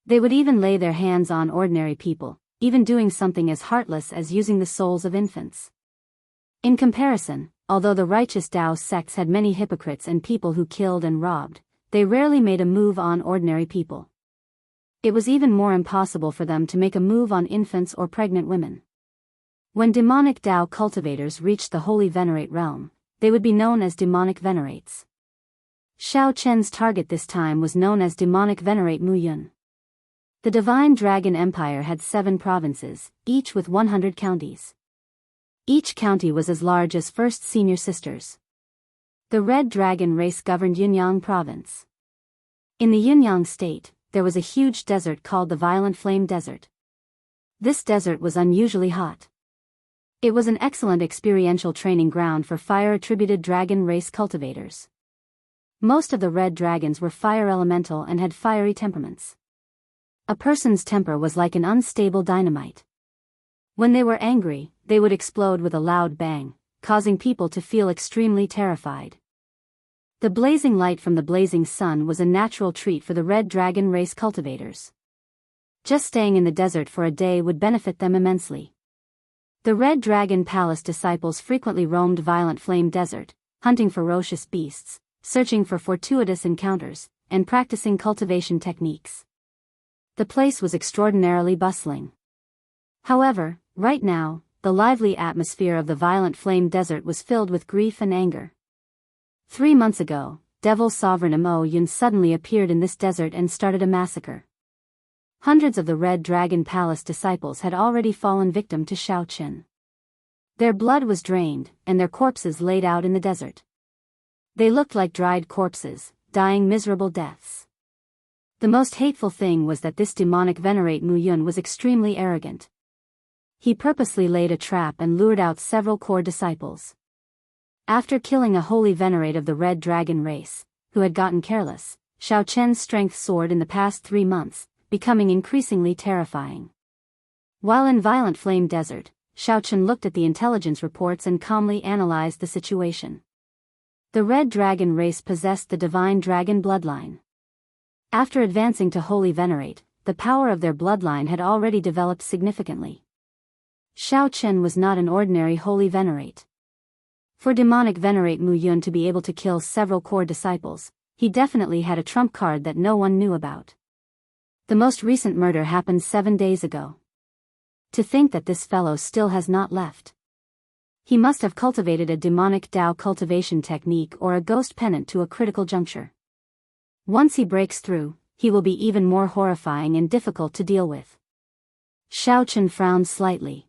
They would even lay their hands on ordinary people, even doing something as heartless as using the souls of infants. In comparison, although the righteous Dao sects had many hypocrites and people who killed and robbed, they rarely made a move on ordinary people. It was even more impossible for them to make a move on infants or pregnant women. When demonic Dao cultivators reached the Holy Venerate realm, they would be known as demonic venerates. Xiao Chen's target this time was known as demonic venerate Mu Yun. The Divine Dragon Empire had 7 provinces, each with 100 counties. Each county was as large as First Senior Sisters. The Red Dragon race governed Yunyang province. In the Yunyang state, there was a huge desert called the Violent Flame Desert. This desert was unusually hot. It was an excellent experiential training ground for fire-attributed dragon race cultivators. Most of the red dragons were fire elemental and had fiery temperaments. A person's temper was like an unstable dynamite. When they were angry, they would explode with a loud bang, causing people to feel extremely terrified. The blazing light from the blazing sun was a natural treat for the red dragon race cultivators. Just staying in the desert for a day would benefit them immensely. The Red Dragon Palace disciples frequently roamed Violent Flame Desert, hunting ferocious beasts, searching for fortuitous encounters, and practicing cultivation techniques. The place was extraordinarily bustling. However, right now, the lively atmosphere of the Violent Flame Desert was filled with grief and anger. 3 months ago, Devil Sovereign Mo Yun suddenly appeared in this desert and started a massacre. Hundreds of the Red Dragon Palace disciples had already fallen victim to Xiao Qin. Their blood was drained, and their corpses laid out in the desert. They looked like dried corpses, dying miserable deaths. The most hateful thing was that this demonic venerate Mu Yun was extremely arrogant. He purposely laid a trap and lured out several core disciples. After killing a holy venerate of the Red Dragon race, who had gotten careless, Xiao Chen's strength soared in the past 3 months, becoming increasingly terrifying. While in Violent Flame Desert, Xiao Chen looked at the intelligence reports and calmly analyzed the situation. The Red Dragon race possessed the Divine Dragon bloodline. After advancing to Holy Venerate, the power of their bloodline had already developed significantly. Xiao Chen was not an ordinary Holy Venerate. For demonic Venerate Mu Yun to be able to kill several core disciples, he definitely had a trump card that no one knew about. The most recent murder happened 7 days ago. To think that this fellow still has not left. He must have cultivated a demonic Dao cultivation technique or a ghost penant to a critical juncture. Once he breaks through, he will be even more horrifying and difficult to deal with. Xiao Chen frowned slightly.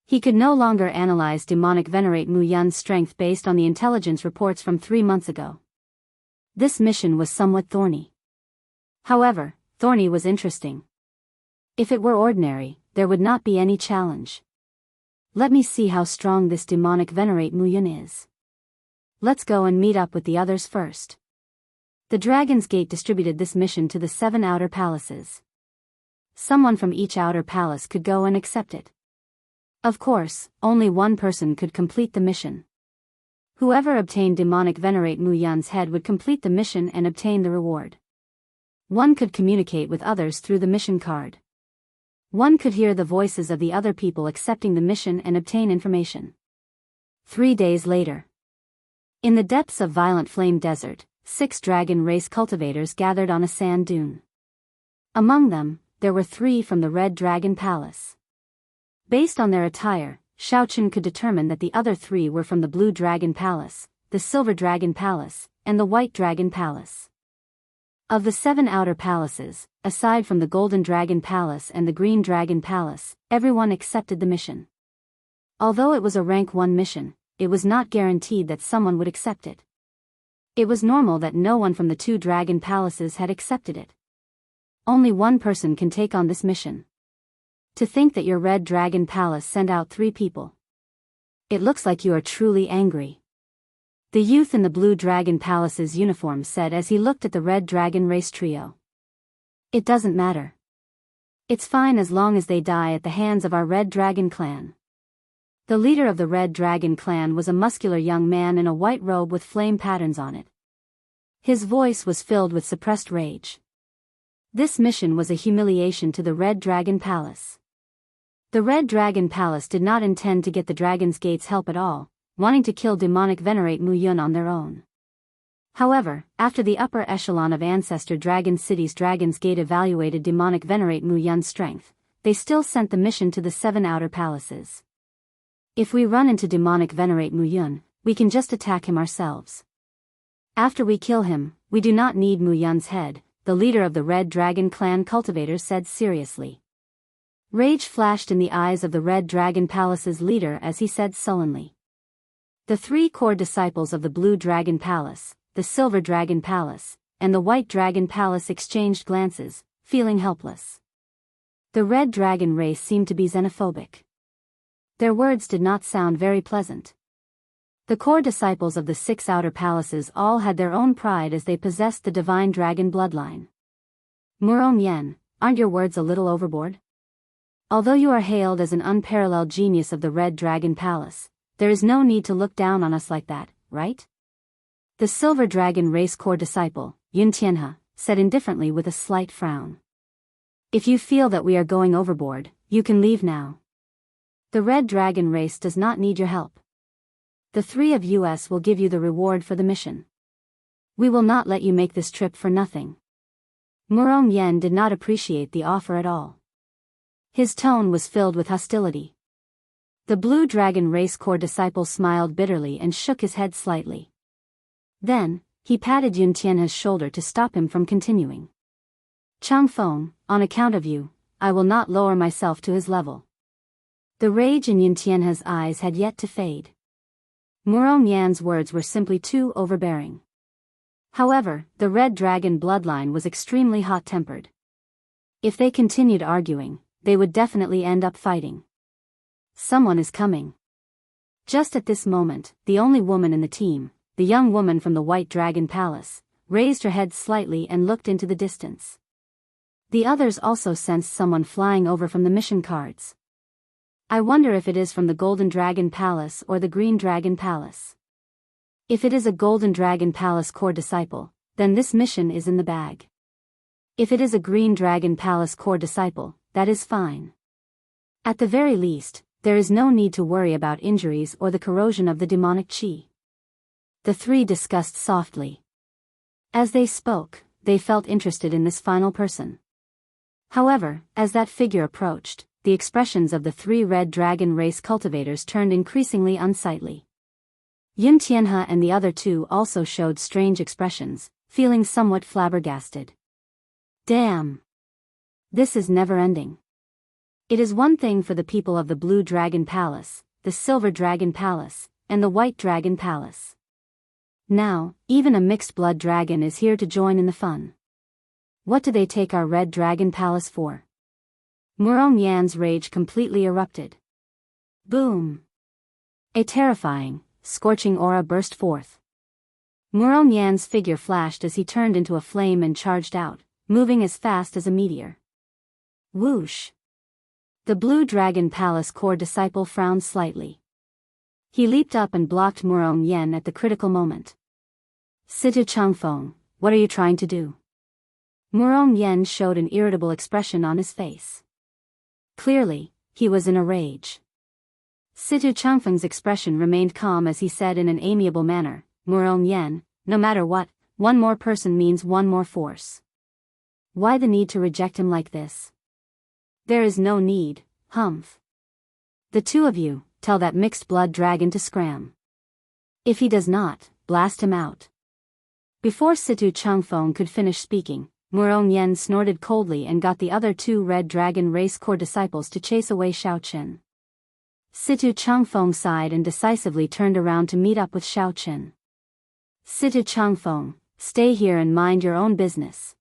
He could no longer analyze demonic venerate Mu Yun's strength based on the intelligence reports from 3 months ago. This mission was somewhat thorny. However, thorny was interesting. If it were ordinary, there would not be any challenge. Let me see how strong this demonic venerate Mu Yun is. Let's go and meet up with the others first. The Dragon's Gate distributed this mission to the 7 outer palaces. Someone from each outer palace could go and accept it. Of course, only one person could complete the mission. Whoever obtained demonic venerate Mu Yun's head would complete the mission and obtain the reward. One could communicate with others through the mission card. One could hear the voices of the other people accepting the mission and obtain information. 3 days later. In the depths of Violent Flame Desert, 6 dragon race cultivators gathered on a sand dune. Among them, there were 3 from the Red Dragon Palace. Based on their attire, Xiao Chen could determine that the other 3 were from the Blue Dragon Palace, the Silver Dragon Palace, and the White Dragon Palace. Of the 7 outer palaces, aside from the Golden Dragon Palace and the Green Dragon Palace, everyone accepted the mission. Although it was a rank 1 mission, it was not guaranteed that someone would accept it. It was normal that no one from the 2 dragon palaces had accepted it. Only one person can take on this mission. To think that your Red Dragon Palace sent out 3 people. It looks like you are truly angry. The youth in the Blue Dragon Palace's uniform said as he looked at the Red Dragon race trio. It doesn't matter. It's fine as long as they die at the hands of our Red Dragon clan. The leader of the Red Dragon clan was a muscular young man in a white robe with flame patterns on it. His voice was filled with suppressed rage. This mission was a humiliation to the Red Dragon Palace. The Red Dragon Palace did not intend to get the Dragon's Gate's help at all, wanting to kill demonic venerate Mu Yun on their own. However, after the upper echelon of Ancestor Dragon City's Dragon's Gate evaluated demonic venerate Mu Yun's strength, they still sent the mission to the 7 outer palaces. If we run into demonic venerate Mu Yun, we can just attack him ourselves. After we kill him, we do not need Mu Yun's head, the leader of the Red Dragon clan cultivators said seriously. Rage flashed in the eyes of the Red Dragon Palace's leader as he said sullenly. The 3 core disciples of the Blue Dragon Palace, the Silver Dragon Palace, and the White Dragon Palace exchanged glances, feeling helpless. The Red Dragon race seemed to be xenophobic. Their words did not sound very pleasant. The core disciples of the 6 outer palaces all had their own pride as they possessed the divine dragon bloodline. Murong Yen, aren't your words a little overboard? Although you are hailed as an unparalleled genius of the Red Dragon Palace, there is no need to look down on us like that, right? The Silver Dragon race core disciple, Yun Tianhe, said indifferently with a slight frown. If you feel that we are going overboard, you can leave now. The Red Dragon race does not need your help. The 3 of us will give you the reward for the mission. We will not let you make this trip for nothing. Murong Yen did not appreciate the offer at all. His tone was filled with hostility. The Blue Dragon race core disciple smiled bitterly and shook his head slightly. Then, he patted Yun Tianhe's shoulder to stop him from continuing. Chang Feng, on account of you, I will not lower myself to his level. The rage in Yun Tianhe's eyes had yet to fade. Murong Yan's words were simply too overbearing. However, the Red Dragon bloodline was extremely hot-tempered. If they continued arguing, they would definitely end up fighting. Someone is coming. Just at this moment, the only woman in the team, the young woman from the White Dragon Palace, raised her head slightly and looked into the distance. The others also sensed someone flying over from the mission cards. I wonder if it is from the Golden Dragon Palace or the Green Dragon Palace. If it is a Golden Dragon Palace core disciple, then this mission is in the bag. If it is a Green Dragon Palace core disciple, that is fine. At the very least, there is no need to worry about injuries or the corrosion of the demonic chi. The 3 discussed softly. As they spoke, they felt interested in this final person. However, as that figure approached, the expressions of the 3 red dragon race cultivators turned increasingly unsightly. Yin Tianhe and the other 2 also showed strange expressions, feeling somewhat flabbergasted. Damn! This is never-ending. It is one thing for the people of the Blue Dragon Palace, the Silver Dragon Palace, and the White Dragon Palace. Now, even a mixed-blood dragon is here to join in the fun. What do they take our Red Dragon Palace for? Murong Yan's rage completely erupted. Boom! A terrifying, scorching aura burst forth. Murong Yan's figure flashed as he turned into a flame and charged out, moving as fast as a meteor. Whoosh! The Blue Dragon Palace core disciple frowned slightly. He leaped up and blocked Murong Yan at the critical moment. Situ Changfeng, what are you trying to do? Murong Yan showed an irritable expression on his face. Clearly, he was in a rage. Situ Changfeng's expression remained calm as he said in an amiable manner, Murong Yan, no matter what, one more person means one more force. Why the need to reject him like this? There is no need, humph. The 2 of you, tell that mixed-blood dragon to scram. If he does not, blast him out. Before Situ Changfeng could finish speaking, Murong Yan snorted coldly and got the other 2 Red Dragon Race Core disciples to chase away Xiao Qin. Situ Changfeng sighed and decisively turned around to meet up with Xiao Qin. Situ Changfeng, stay here and mind your own business.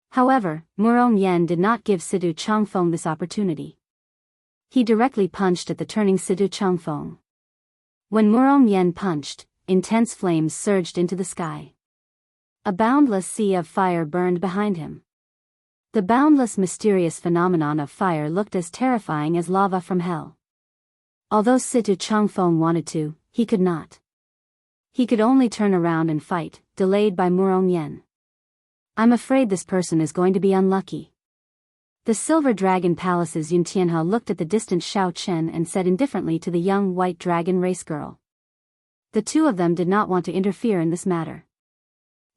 However, Murong Yan did not give Situ Changfeng this opportunity. He directly punched at the turning Situ Changfeng. When Murong Yan punched, intense flames surged into the sky. A boundless sea of fire burned behind him. The boundless mysterious phenomenon of fire looked as terrifying as lava from hell. Although Situ Changfeng wanted to, he could not. He could only turn around and fight, delayed by Murong Yan. I'm afraid this person is going to be unlucky. The Silver Dragon Palace's Yin Tianhe looked at the distant Xiao Chen and said indifferently to the young White Dragon race girl. The 2 of them did not want to interfere in this matter.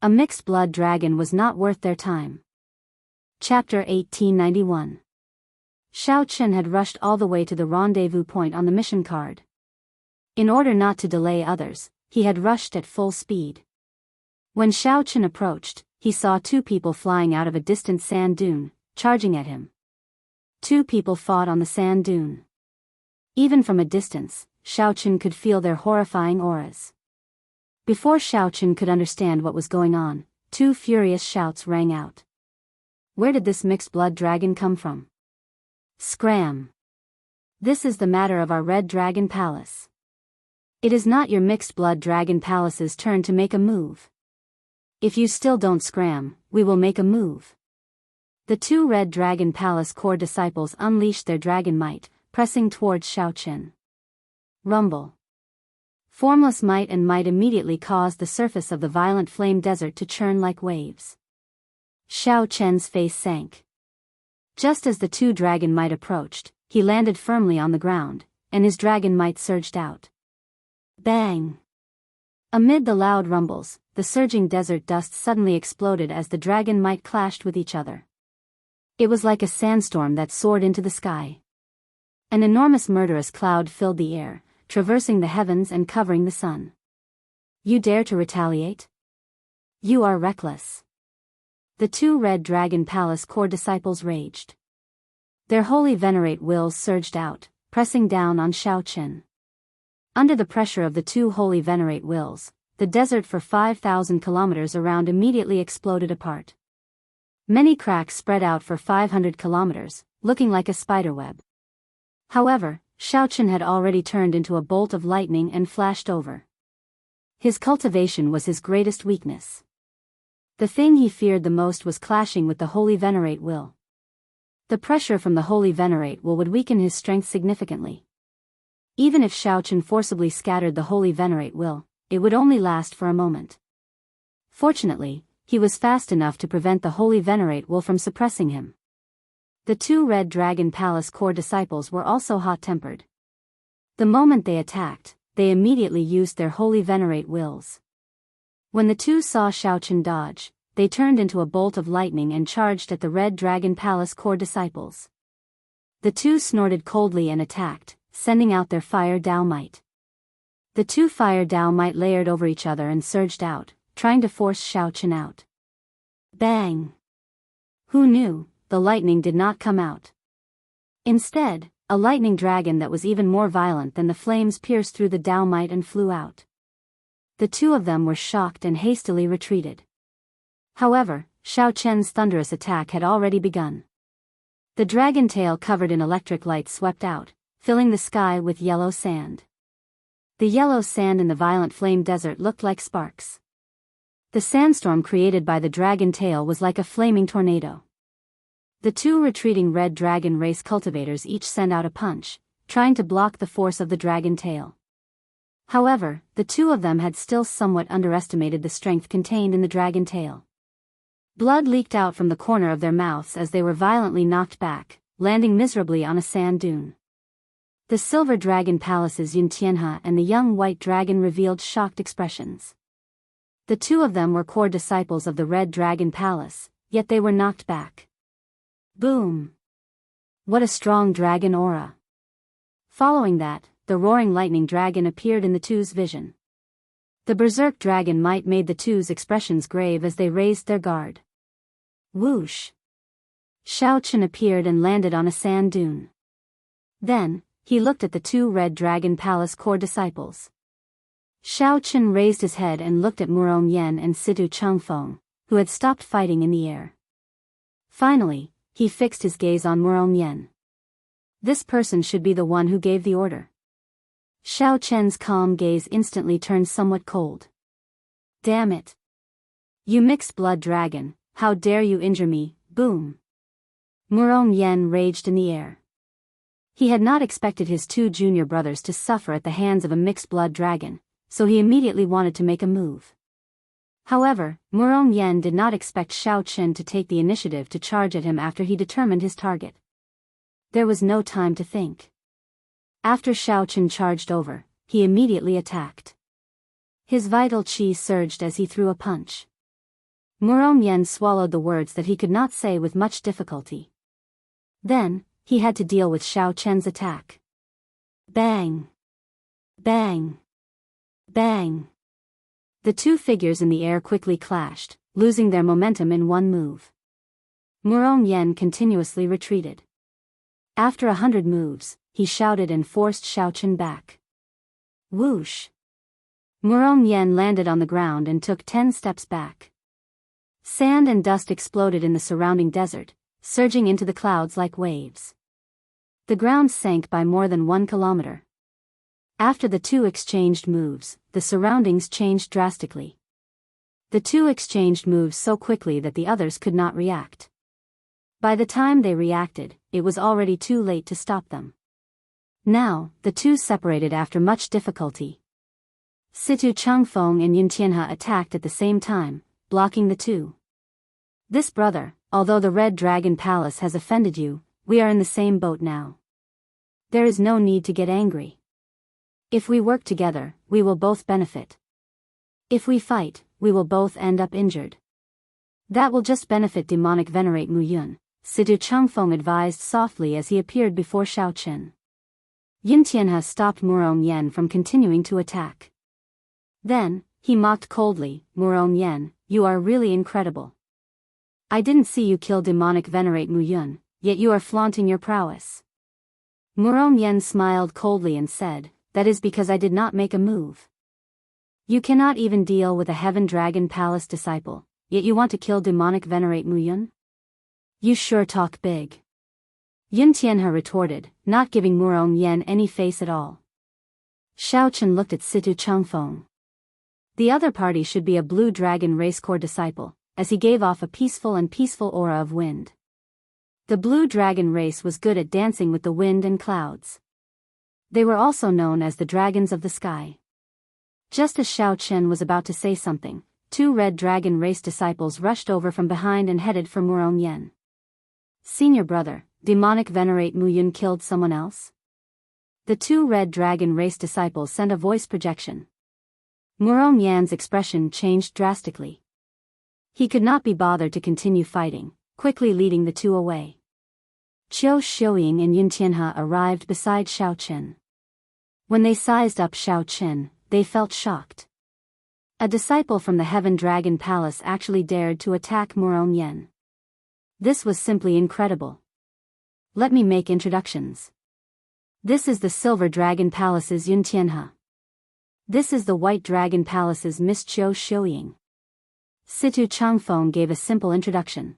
A mixed-blood dragon was not worth their time. Chapter 1891. Xiao Chen had rushed all the way to the rendezvous point on the mission card. In order not to delay others, he had rushed at full speed. When Xiao Chen approached, he saw 2 people flying out of a distant sand dune, charging at him. 2 people fought on the sand dune. Even from a distance, Xiao Chen could feel their horrifying auras. Before Xiao Chen could understand what was going on, 2 furious shouts rang out. Where did this mixed-blood dragon come from? Scram! This is the matter of our Red Dragon Palace. It is not your mixed-blood dragon palace's turn to make a move. If you still don't scram, we will make a move. The 2 Red Dragon Palace core disciples unleashed their dragon might, pressing towards Xiao Chen. Rumble. Formless might and might immediately caused the surface of the violent flame desert to churn like waves. Xiao Chen's face sank. Just as the 2 dragon might approached, he landed firmly on the ground, and his dragon might surged out. Bang! Amid the loud rumbles, the surging desert dust suddenly exploded as the dragon might clashed with each other. It was like a sandstorm that soared into the sky. An enormous murderous cloud filled the air, traversing the heavens and covering the sun. You dare to retaliate? You are reckless. The 2 Red Dragon Palace core disciples raged. Their holy venerate wills surged out, pressing down on Xiao Chen. Under the pressure of the 2 holy venerate wills, the desert for 5,000 kilometers around immediately exploded apart. Many cracks spread out for 500 kilometers, looking like a spiderweb. However, Xiao Chen had already turned into a bolt of lightning and flashed over. His cultivation was his greatest weakness. The thing he feared the most was clashing with the Holy Venerate Will. The pressure from the Holy Venerate Will would weaken his strength significantly. Even if Xiao Chen forcibly scattered the Holy Venerate Will, it would only last for a moment. Fortunately, he was fast enough to prevent the Holy Venerate Will from suppressing him. The 2 Red Dragon Palace core disciples were also hot-tempered. The moment they attacked, they immediately used their Holy Venerate Wills. When the two saw Xiaochen dodge, they turned into a bolt of lightning and charged at the Red Dragon Palace core disciples. The two snorted coldly and attacked, sending out their fire Daoist. The two fire Daoist layered over each other and surged out, trying to force Xiaochen out. Bang! Who knew, the lightning did not come out. Instead, a lightning dragon that was even more violent than the flames pierced through the Daoist and flew out. The two of them were shocked and hastily retreated. However, Xiaochen's thunderous attack had already begun. The dragon tail covered in electric light swept out, filling the sky with yellow sand. The yellow sand in the violent flame desert looked like sparks. The sandstorm created by the dragon tail was like a flaming tornado. The two retreating red dragon race cultivators each sent out a punch, trying to block the force of the dragon tail. However, the two of them had still somewhat underestimated the strength contained in the dragon tail. Blood leaked out from the corner of their mouths as they were violently knocked back, landing miserably on a sand dune. The Silver Dragon Palace's Yuntianhe and the young white dragon revealed shocked expressions. The two of them were core disciples of the Red Dragon Palace, yet they were knocked back. Boom! What a strong dragon aura! Following that, the roaring lightning dragon appeared in the two's vision. The berserk dragon might made the two's expressions grave as they raised their guard. Whoosh! Xiaochen appeared and landed on a sand dune. Then, he looked at the two Red Dragon Palace core disciples. Xiaochen raised his head and looked at Murong Yen and Situ Changfeng, who had stopped fighting in the air. Finally, he fixed his gaze on Murong Yen. This person should be the one who gave the order. Xiaochen's calm gaze instantly turned somewhat cold. Damn it! You mixed-blood dragon, how dare you injure me, boom! Murong Yen raged in the air. He had not expected his two junior brothers to suffer at the hands of a mixed-blood dragon, so he immediately wanted to make a move. However, Murong Yen did not expect Xiaochen to take the initiative to charge at him after he determined his target. There was no time to think. After Xiaochen charged over, he immediately attacked. His vital qi surged as he threw a punch. Murong Yen swallowed the words that he could not say with much difficulty. Then, he had to deal with Xiaochen's attack. Bang! Bang! Bang! The two figures in the air quickly clashed, losing their momentum in one move. Murong Yen continuously retreated. After 100 moves, he shouted and forced Xiaochen back. Whoosh! Murong Yen landed on the ground and took 10 steps back. Sand and dust exploded in the surrounding desert, surging into the clouds like waves. The ground sank by more than 1 kilometer. After the two exchanged moves, the surroundings changed drastically. The two exchanged moves so quickly that the others could not react. By the time they reacted, it was already too late to stop them. Now, the two separated after much difficulty. Situ Changfeng and Yuntianhe attacked at the same time, blocking the two. This brother, although the Red Dragon Palace has offended you, we are in the same boat now. There is no need to get angry. If we work together, we will both benefit. If we fight, we will both end up injured. That will just benefit demonic venerate Mu Yun, Situ Changfeng advised softly as he appeared before Xiaochen. Yuntianhe stopped Murong Yen from continuing to attack. Then, he mocked coldly, Murong Yen, you are really incredible. I didn't see you kill demonic venerate Mu Yun, yet you are flaunting your prowess. Murong Yen smiled coldly and said, that is because I did not make a move. You cannot even deal with a Heaven Dragon Palace disciple, yet you want to kill demonic venerate Mu Yun? You sure talk big. Yuntianhe retorted, not giving Murong Yen any face at all. Xiaochen looked at Situ Changfeng. The other party should be a blue dragon race core disciple, as he gave off a peaceful aura of wind. The blue dragon race was good at dancing with the wind and clouds. They were also known as the dragons of the sky. Just as Xiaochen was about to say something, two red dragon race disciples rushed over from behind and headed for Murong Yen. Senior brother, demonic venerate Mu Yun killed someone else? The two red dragon race disciples sent a voice projection. Murong Yan's expression changed drastically. He could not be bothered to continue fighting, quickly leading the two away. Qiu Xiuying and Yun Tianhe arrived beside Xiao Chen. When they sized up Xiao Chen, they felt shocked. A disciple from the Heaven Dragon Palace actually dared to attack Murong Yan. This was simply incredible. Let me make introductions. This is the Silver Dragon Palace's Yun Tianhe. This is the White Dragon Palace's Miss Qiu Xiuying. Situ Changfeng gave a simple introduction.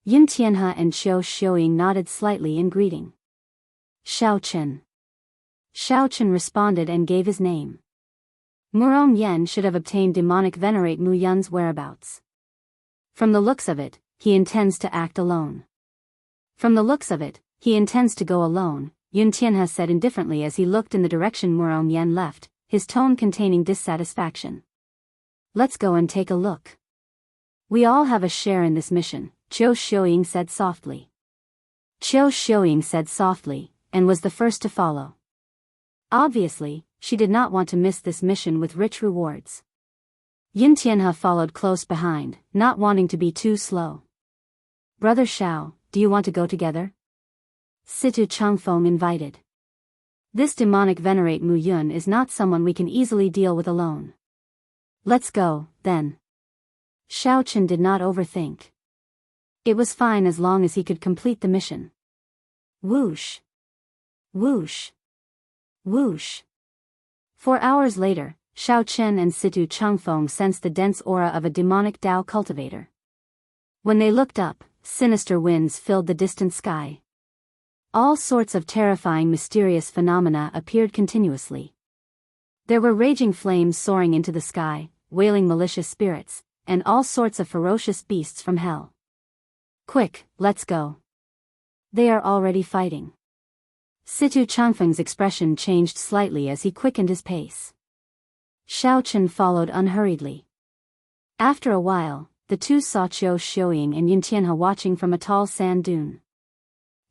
Yun Tianhe and Qiu Xiuying nodded slightly in greeting. Xiao Chen. Xiao Chen responded and gave his name. Murong Yan should have obtained demonic venerate Mu Yun's whereabouts. From the looks of it, he intends to act alone. From the looks of it, he intends to go alone, Yun Tianhe said indifferently as he looked in the direction Murong Yan left, his tone containing dissatisfaction. Let's go and take a look. We all have a share in this mission, Qiu Xiuying said softly. Qiu Xiuying said softly, and was the first to follow. Obviously, she did not want to miss this mission with rich rewards. Yun Tianhe followed close behind, not wanting to be too slow. Brother Xiao, do you want to go together? Situ Changfeng invited. This demonic venerate Mu Yun is not someone we can easily deal with alone. Let's go, then. Xiao Chen did not overthink. It was fine as long as he could complete the mission. Whoosh. Whoosh. Whoosh. 4 hours later, Xiao Chen and Situ Changfeng sensed the dense aura of a demonic Dao cultivator. When they looked up, sinister winds filled the distant sky. All sorts of terrifying mysterious phenomena appeared continuously. There were raging flames soaring into the sky, wailing malicious spirits, and all sorts of ferocious beasts from hell. Quick, let's go. They are already fighting. Situ Changfeng's expression changed slightly as he quickened his pace. Xiao Chen followed unhurriedly. After a while, the two saw Qiu Xiuying and Yun Tianhe watching from a tall sand dune.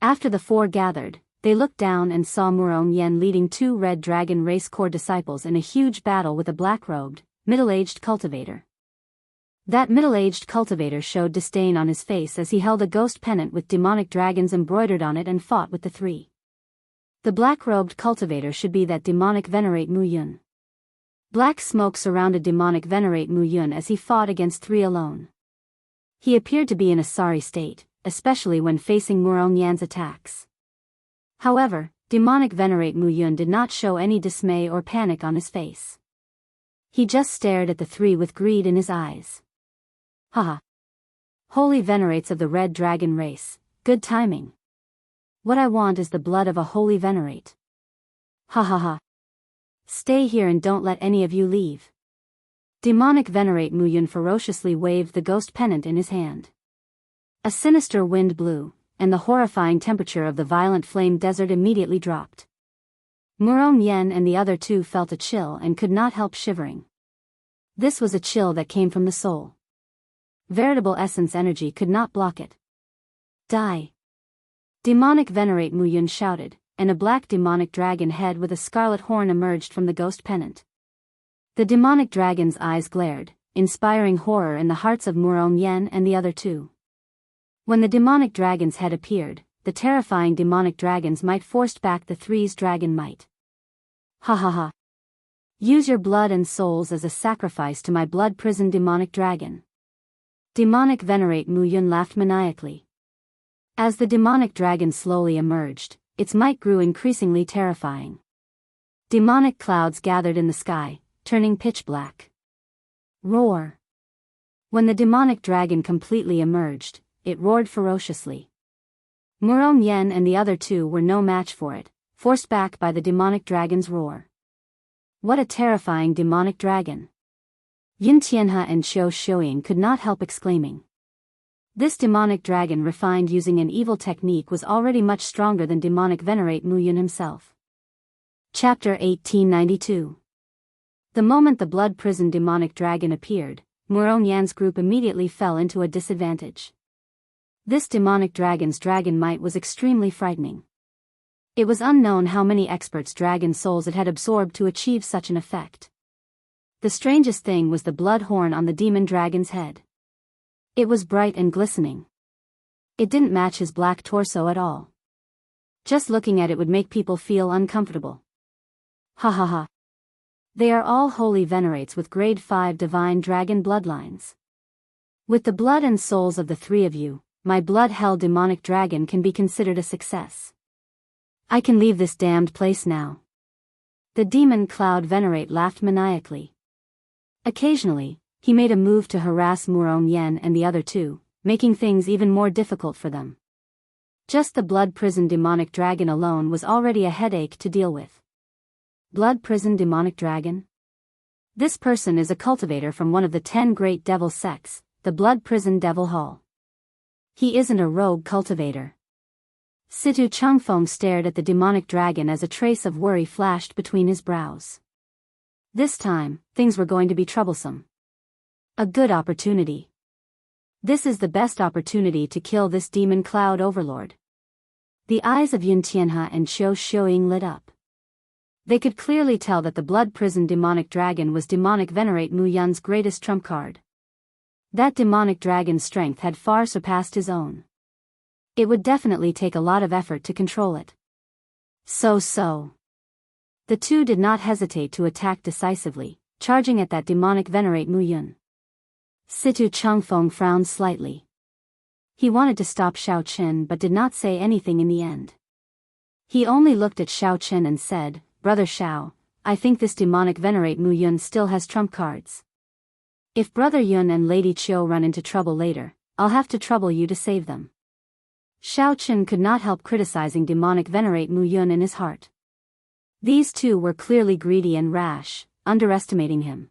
After the four gathered, they looked down and saw Murong Yan leading 2 Red Dragon Race Corps disciples in a huge battle with a black-robed, middle-aged cultivator. That middle-aged cultivator showed disdain on his face as he held a ghost pennant with demonic dragons embroidered on it and fought with the 3. The black-robed cultivator should be that demonic venerate Mu Yun. Black smoke surrounded demonic venerate Mu Yun as he fought against 3 alone. He appeared to be in a sorry state, especially when facing Murong Yan's attacks. However, demonic venerate Mu Yun did not show any dismay or panic on his face. He just stared at the 3 with greed in his eyes. Haha. Holy venerates of the Red Dragon race, good timing. What I want is the blood of a holy venerate. Ha ha ha. Stay here and don't let any of you leave. Demonic venerate Mu Yun ferociously waved the ghost pennant in his hand. A sinister wind blew, and the horrifying temperature of the violent flame desert immediately dropped. Murong Yan and the other 2 felt a chill and could not help shivering. This was a chill that came from the soul. Veritable essence energy could not block it. Die. Demonic venerate Mu Yun shouted, and a black demonic dragon head with a scarlet horn emerged from the ghost pennant. The demonic dragon's eyes glared, inspiring horror in the hearts of Murong Yan and the other 2. When the demonic dragon's head appeared, the terrifying demonic dragons might forced back the 3's dragon might. Ha ha ha. Use your blood and souls as a sacrifice to my blood prison demonic dragon. Demonic venerate Mu Yun laughed maniacally. As the demonic dragon slowly emerged, its might grew increasingly terrifying. Demonic clouds gathered in the sky, turning pitch black. Roar. When the demonic dragon completely emerged, it roared ferociously. Murong Yan and the other 2 were no match for it, forced back by the demonic dragon's roar. What a terrifying demonic dragon! Yun Tianhe and Qiu Xiuying could not help exclaiming. This demonic dragon refined using an evil technique was already much stronger than demonic venerate Mu Yun himself. Chapter 1892. The moment the blood prison demonic dragon appeared, Murong Yan's group immediately fell into a disadvantage. This demonic dragon's dragon might was extremely frightening. It was unknown how many experts' dragon souls it had absorbed to achieve such an effect. The strangest thing was the blood horn on the demon dragon's head. It was bright and glistening. It didn't match his black torso at all. Just looking at it would make people feel uncomfortable. Ha ha ha. They are all holy venerates with grade 5 divine dragon bloodlines. With the blood and souls of the three of you, my blood-hell demonic dragon can be considered a success. I can leave this damned place now. The demon cloud venerate laughed maniacally. Occasionally, he made a move to harass Murong Yen and the other two, making things even more difficult for them. Just the blood prison demonic dragon alone was already a headache to deal with. Blood prison demonic dragon? This person is a cultivator from one of the 10 great devil sects, the blood prison devil hall. He isn't a rogue cultivator. Situ Changfeng stared at the demonic dragon as a trace of worry flashed between his brows. This time, things were going to be troublesome. A good opportunity. This is the best opportunity to kill this demon cloud overlord. The eyes of Yun Tianhe and Qiu Xiuying lit up. They could clearly tell that the blood prison demonic dragon was demonic venerate Mu Yun's greatest trump card. That demonic dragon's strength had far surpassed his own. It would definitely take a lot of effort to control it. So. The two did not hesitate to attack decisively, charging at that demonic venerate Mu Yun. Situ Changfeng frowned slightly. He wanted to stop Xiao Qin but did not say anything in the end. He only looked at Xiao Qin and said, "Brother Xiao, I think this demonic venerate Mu Yun still has trump cards. If Brother Yun and Lady Qiu run into trouble later, I'll have to trouble you to save them." Xiao Qin could not help criticizing demonic venerate Mu Yun in his heart. These two were clearly greedy and rash, underestimating him.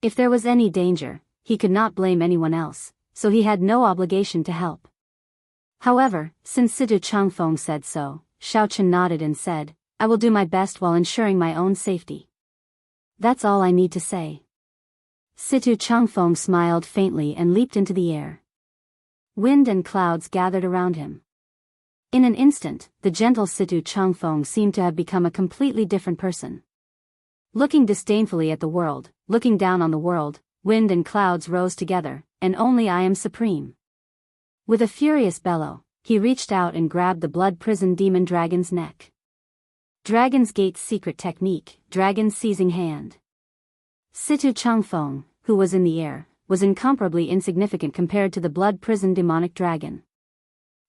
If there was any danger, he could not blame anyone else, so he had no obligation to help. However, since Situ Changfeng said so, Xiao Qin nodded and said, "I will do my best while ensuring my own safety. That's all I need to say." Situ Changfeng smiled faintly and leaped into the air. Wind and clouds gathered around him. In an instant, the gentle Situ Changfeng seemed to have become a completely different person. Looking disdainfully at the world, looking down on the world, wind and clouds rose together, and only I am supreme. With a furious bellow, he reached out and grabbed the blood prison demon dragon's neck. Dragon's Gate's secret technique, Dragon's Seizing Hand. Situ Changfeng, who was in the air, was incomparably insignificant compared to the blood prison demonic dragon.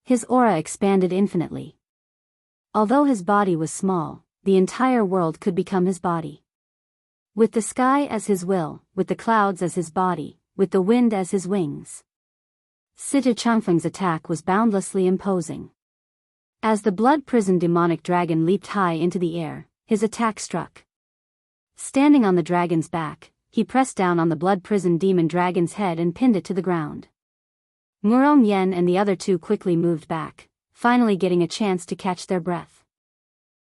His aura expanded infinitely. Although his body was small, the entire world could become his body. With the sky as his will, with the clouds as his body, with the wind as his wings. Situ Changfeng's attack was boundlessly imposing. As the blood prison demonic dragon leaped high into the air, his attack struck. Standing on the dragon's back, he pressed down on the blood prison demon dragon's head and pinned it to the ground. Murong Yen and the other two quickly moved back, finally getting a chance to catch their breath.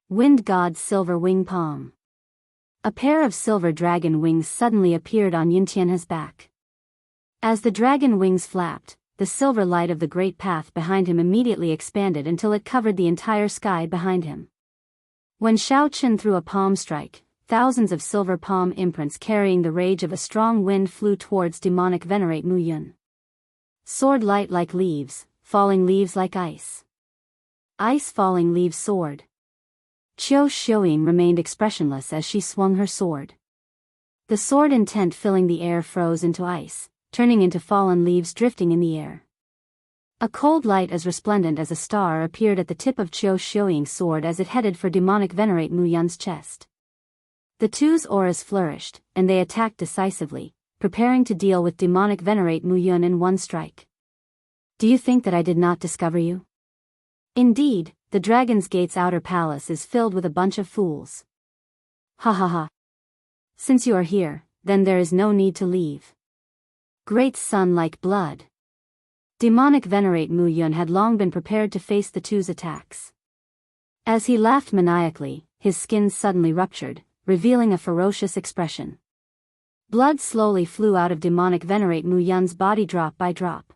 Wind God's silver wing palm. A pair of silver dragon wings suddenly appeared on Yun Tianhe's back. As the dragon wings flapped, the silver light of the great path behind him immediately expanded until it covered the entire sky behind him. When Xiao Qin threw a palm strike, thousands of silver palm imprints carrying the rage of a strong wind flew towards demonic venerate Mu Yun. Sword light like leaves, falling leaves like ice. Ice falling leaves sword. Qiu Xiuying remained expressionless as she swung her sword. The sword intent filling the air froze into ice, turning into fallen leaves drifting in the air. A cold light as resplendent as a star appeared at the tip of Qiu Xiuying's sword as it headed for demonic venerate Mu Yun's chest. The two's auras flourished, and they attacked decisively, preparing to deal with demonic venerate Mu Yun in one strike. "Do you think that I did not discover you? Indeed, the Dragon's Gate's outer palace is filled with a bunch of fools. Ha ha ha. Since you are here, then there is no need to leave. Great sun like blood." Demonic venerate Mu Yun had long been prepared to face the two's attacks. As he laughed maniacally, his skin suddenly ruptured, revealing a ferocious expression. Blood slowly flew out of demonic venerate Mu Yun's body drop by drop.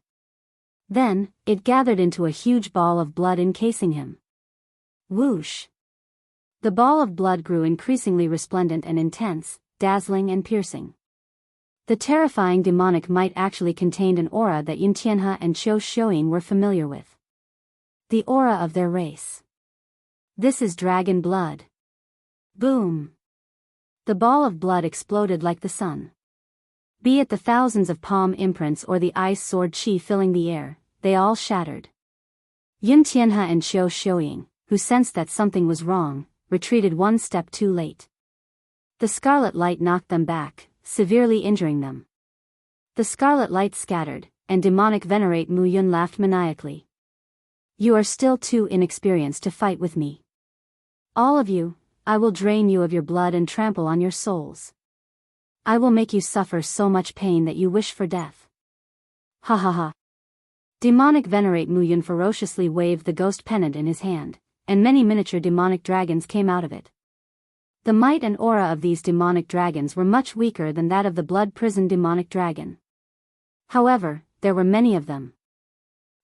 Then, it gathered into a huge ball of blood encasing him. Whoosh! The ball of blood grew increasingly resplendent and intense, dazzling and piercing. The terrifying demonic might actually contained an aura that Yin Tianhe and Qiu Xiuying were familiar with. The aura of their race. This is dragon blood. Boom! The ball of blood exploded like the sun. Be it the thousands of palm imprints or the ice sword chi filling the air, they all shattered. Yin Tianhe and Qiu Xiuying, who sensed that something was wrong, retreated one step too late. The scarlet light knocked them back, severely injuring them. The scarlet light scattered, and demonic venerate Mu Yun laughed maniacally. You are still too inexperienced to fight with me. All of you, I will drain you of your blood and trample on your souls. I will make you suffer so much pain that you wish for death. Ha ha ha. Demonic venerate Mu Yun ferociously waved the ghost pennant in his hand, and many miniature demonic dragons came out of it. The might and aura of these demonic dragons were much weaker than that of the blood-prisoned demonic dragon. However, there were many of them.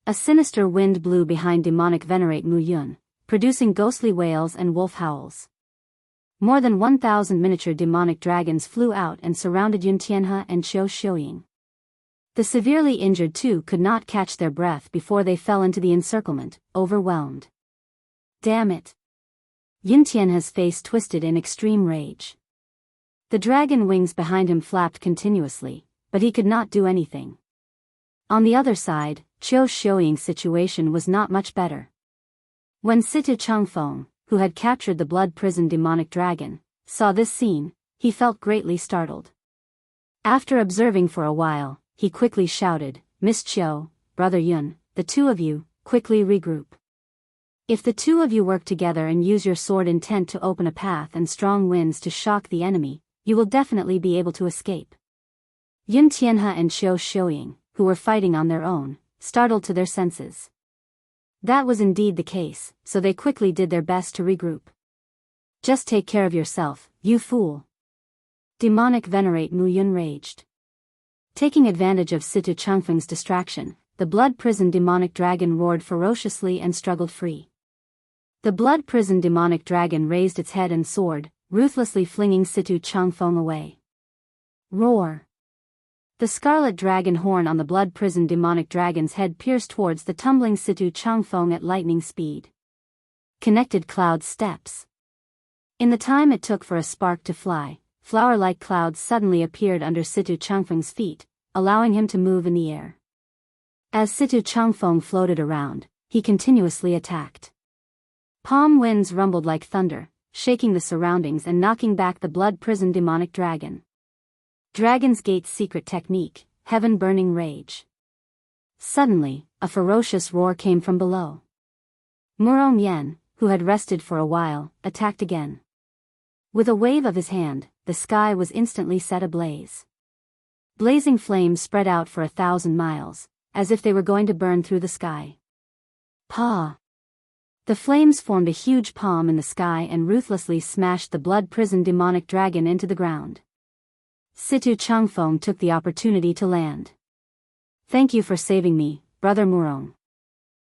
A sinister wind blew behind demonic venerate Mu Yun, producing ghostly wails and wolf howls. More than 1,000 miniature demonic dragons flew out and surrounded Yin Tianhe and Qiu Xiuying. The severely injured two could not catch their breath before they fell into the encirclement, overwhelmed. Damn it! Yin Tianhe's face twisted in extreme rage. The dragon wings behind him flapped continuously, but he could not do anything. On the other side, Qiu Xiuying's situation was not much better. When Situ Changfeng, who had captured the blood-prisoned demonic dragon, saw this scene, he felt greatly startled. After observing for a while, he quickly shouted, Miss Qiu, Brother Yun, the two of you, quickly regroup. If the two of you work together and use your sword intent to open a path and strong winds to shock the enemy, you will definitely be able to escape. Yin Tianhe and Qiu Xiuying, who were fighting on their own, startled to their senses. That was indeed the case, so they quickly did their best to regroup. Just take care of yourself, you fool. Demonic venerate Mu Yun raged. Taking advantage of Situ Changfeng's distraction, the blood-prisoned demonic dragon roared ferociously and struggled free. The blood-prisoned demonic dragon raised its head and sword, ruthlessly flinging Situ Changfeng away. Roar! The scarlet dragon horn on the blood-prisoned demonic dragon's head pierced towards the tumbling Situ Changfeng at lightning speed. Connected cloud steps. In the time it took for a spark to fly, flower-like clouds suddenly appeared under Situ Changfeng's feet, allowing him to move in the air. As Situ Changfeng floated around, he continuously attacked. Palm winds rumbled like thunder, shaking the surroundings and knocking back the blood-prisoned demonic dragon. Dragon's Gate's secret technique, heaven-burning rage. Suddenly, a ferocious roar came from below. Murong Yan, who had rested for a while, attacked again. With a wave of his hand, the sky was instantly set ablaze. Blazing flames spread out for 1,000 miles, as if they were going to burn through the sky. Pa! The flames formed a huge palm in the sky and ruthlessly smashed the blood-prisoned demonic dragon into the ground. Situ Changfeng took the opportunity to land. Thank you for saving me, Brother Murong.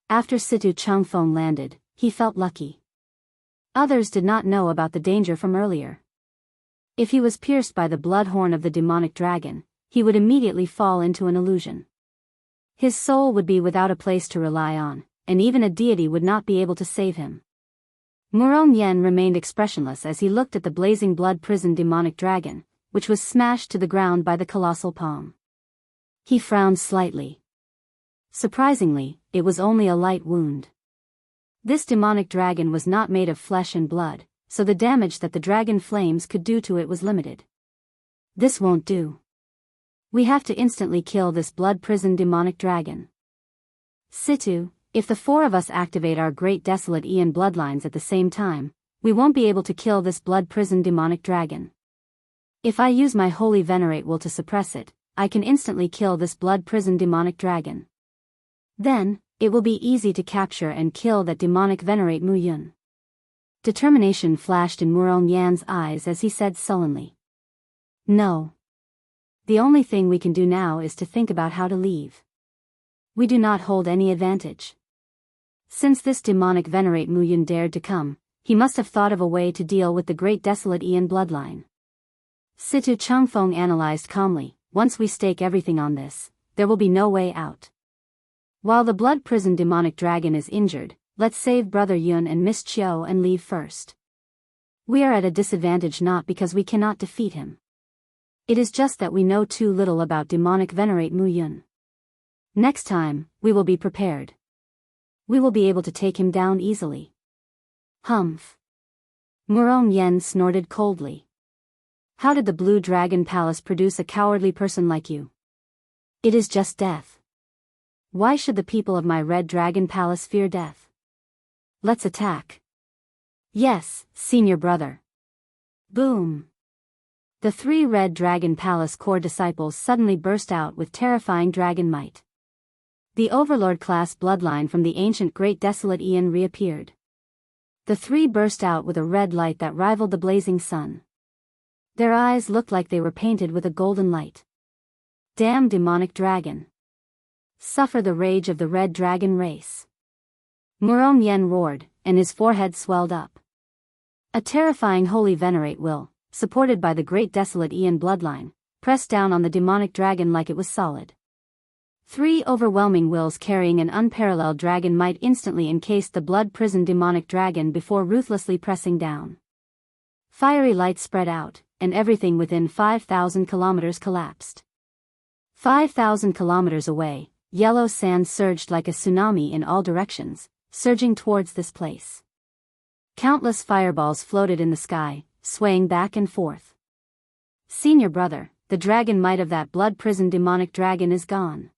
After Situ Changfeng landed, he felt lucky. Others did not know about the danger from earlier. If he was pierced by the blood horn of the demonic dragon, he would immediately fall into an illusion. His soul would be without a place to rely on, and even a deity would not be able to save him. Murong Yan remained expressionless as he looked at the blazing blood-prisoned demonic dragon, which was smashed to the ground by the colossal palm. He frowned slightly. Surprisingly, it was only a light wound. This demonic dragon was not made of flesh and blood, so the damage that the dragon flames could do to it was limited. This won't do. We have to instantly kill this blood-prisoned demonic dragon. Situ, if the four of us activate our great desolate Ian bloodlines at the same time, we won't be able to kill this blood-prisoned demonic dragon. If I use my holy venerate will to suppress it, I can instantly kill this blood-prisoned demonic dragon. Then, it will be easy to capture and kill that demonic venerate Mu Yun. Determination flashed in Murong Yan's eyes as he said sullenly. No. The only thing we can do now is to think about how to leave. We do not hold any advantage. Since this demonic venerate Mu Yun dared to come, he must have thought of a way to deal with the great desolate Ian bloodline. Situ Changfeng analyzed calmly, once we stake everything on this, there will be no way out. While the blood prison demonic dragon is injured, let's save Brother Yun and Miss Chiu and leave first. We are at a disadvantage not because we cannot defeat him. It is just that we know too little about demonic venerate Mu Yun. Next time, we will be prepared. We will be able to take him down easily. Humph. Murong Yen snorted coldly. How did the Blue Dragon Palace produce a cowardly person like you? It is just death. Why should the people of my Red Dragon Palace fear death? Let's attack. Yes, senior brother. Boom. The 3 Red Dragon Palace core disciples suddenly burst out with terrifying dragon might. The Overlord-class bloodline from the ancient Great Desolate Aeon reappeared. The 3 burst out with a red light that rivaled the blazing sun. Their eyes looked like they were painted with a golden light. Damn demonic dragon. Suffer the rage of the Red Dragon race. Murong Yen roared, and his forehead swelled up. A terrifying holy venerate will, supported by the Great Desolate Aeon bloodline, pressed down on the demonic dragon like it was solid. 3 overwhelming wills carrying an unparalleled dragon might instantly encased the blood prison demonic dragon before ruthlessly pressing down. Fiery light spread out, and everything within 5,000 kilometers collapsed. 5,000 kilometers away, yellow sand surged like a tsunami in all directions, surging towards this place. Countless fireballs floated in the sky, swaying back and forth. Senior brother, the dragon might of that blood prison demonic dragon is gone.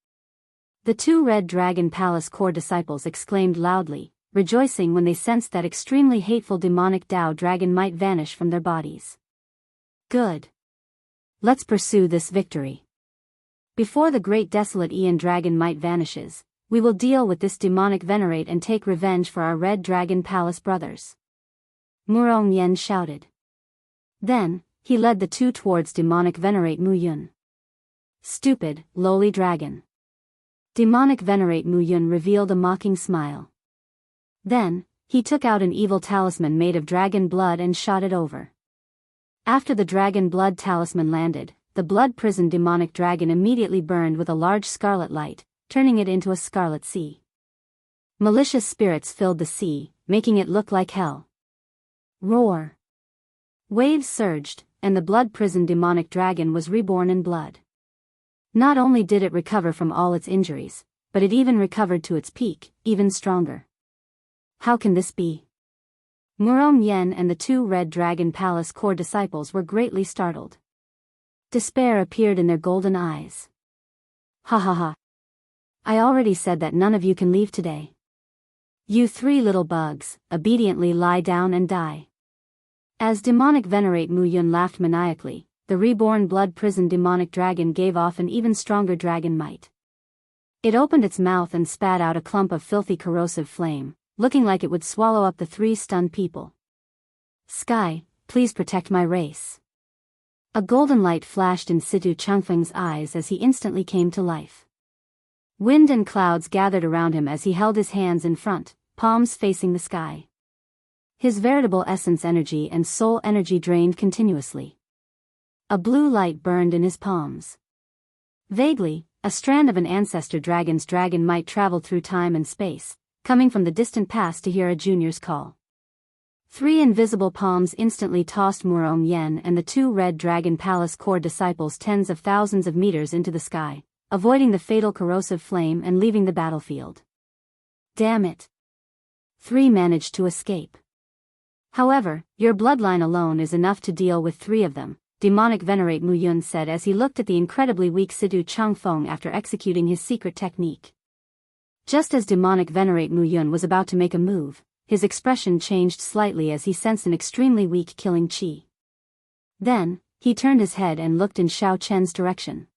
The 2 Red Dragon Palace core disciples exclaimed loudly, rejoicing when they sensed that extremely hateful demonic Dao dragon might vanish from their bodies. Good. Let's pursue this victory. Before the Great Desolate Aeon dragon might vanishes, we will deal with this demonic venerate and take revenge for our Red Dragon Palace brothers. Murong Yen shouted. Then, he led the 2 towards demonic venerate Mu Yun. Stupid, lowly dragon. Demonic venerate Mu Yun revealed a mocking smile. Then, he took out an evil talisman made of dragon blood and shot it over. After the dragon blood talisman landed, the blood prison demonic dragon immediately burned with a large scarlet light, turning it into a scarlet sea. Malicious spirits filled the sea, making it look like hell. Roar. Waves surged, and the blood prison demonic dragon was reborn in blood. Not only did it recover from all its injuries, but it even recovered to its peak, even stronger. How can this be? Murong Yen and the 2 Red Dragon Palace core disciples were greatly startled. Despair appeared in their golden eyes. Ha ha ha. I already said that none of you can leave today. You 3 little bugs, obediently lie down and die. As demonic venerate Mu Yun laughed maniacally, the reborn blood prison demonic dragon gave off an even stronger dragon might. It opened its mouth and spat out a clump of filthy corrosive flame, looking like it would swallow up the 3 stunned people. Sky, please protect my race. A golden light flashed in Situ Changfeng's eyes as he instantly came to life. Wind and clouds gathered around him as he held his hands in front, palms facing the sky. His veritable essence energy and soul energy drained continuously. A blue light burned in his palms. Vaguely, a strand of an ancestor dragon's dragon might travel through time and space, coming from the distant past to hear a junior's call. 3 invisible palms instantly tossed Murong Yen and the 2 Red Dragon Palace core disciples tens of thousands of meters into the sky, avoiding the fatal corrosive flame and leaving the battlefield. Damn it. 3 managed to escape. However, your bloodline alone is enough to deal with 3 of them, demonic venerate Mu Yun said as he looked at the incredibly weak Sidu Changfeng after executing his secret technique. Just as demonic venerate Mu Yun was about to make a move, his expression changed slightly as he sensed an extremely weak killing chi. Then, he turned his head and looked in Xiao Chen's direction.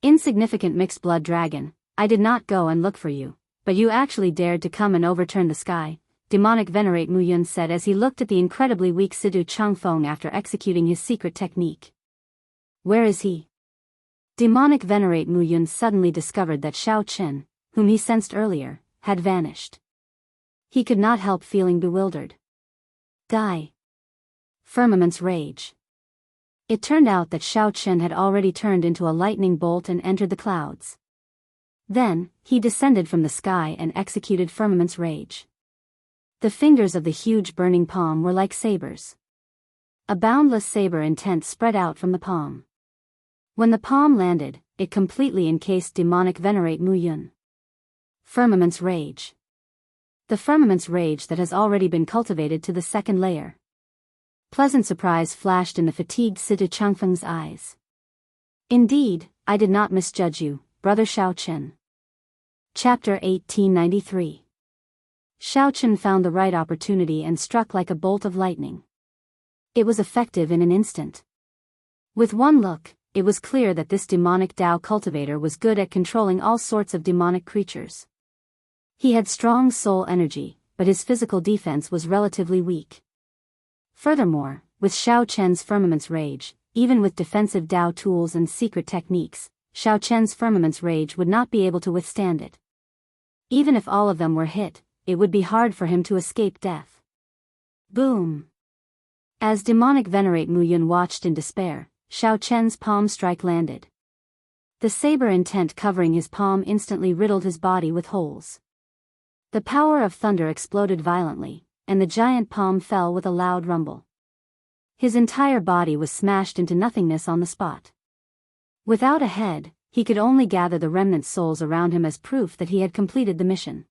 Insignificant mixed blood dragon, I did not go and look for you, but you actually dared to come and overturn the sky, demonic venerate Mu Yun said as he looked at the incredibly weak Sidu Changfeng after executing his secret technique. Where is he? Demonic venerate Mu Yun suddenly discovered that Xiao Chen, whom he sensed earlier, had vanished. He could not help feeling bewildered. Die. Firmament's rage. It turned out that Xiao Chen had already turned into a lightning bolt and entered the clouds. Then, he descended from the sky and executed Firmament's Rage. The fingers of the huge burning palm were like sabers. A boundless saber intent spread out from the palm. When the palm landed, it completely encased demonic Venerate Mu Yun. Firmament's Rage. The Firmament's Rage that has already been cultivated to the second layer. Pleasant surprise flashed in the fatigued Situ Changfeng's eyes. Indeed, I did not misjudge you, Brother Xiao Chen. Chapter 1893. Xiao Chen found the right opportunity and struck like a bolt of lightning. It was effective in an instant. With one look, it was clear that this demonic Dao cultivator was good at controlling all sorts of demonic creatures. He had strong soul energy, but his physical defense was relatively weak. Furthermore, with Xiao Chen's Firmament's Rage, even with defensive Dao tools and secret techniques, Xiao Chen's Firmament's Rage would not be able to withstand it. Even if all of them were hit, it would be hard for him to escape death. Boom! As demonic Venerate Mu Yun watched in despair, Xiao Chen's palm strike landed. The saber intent covering his palm instantly riddled his body with holes. The power of thunder exploded violently, and the giant palm fell with a loud rumble. His entire body was smashed into nothingness on the spot. Without a head, he could only gather the remnant souls around him as proof that he had completed the mission.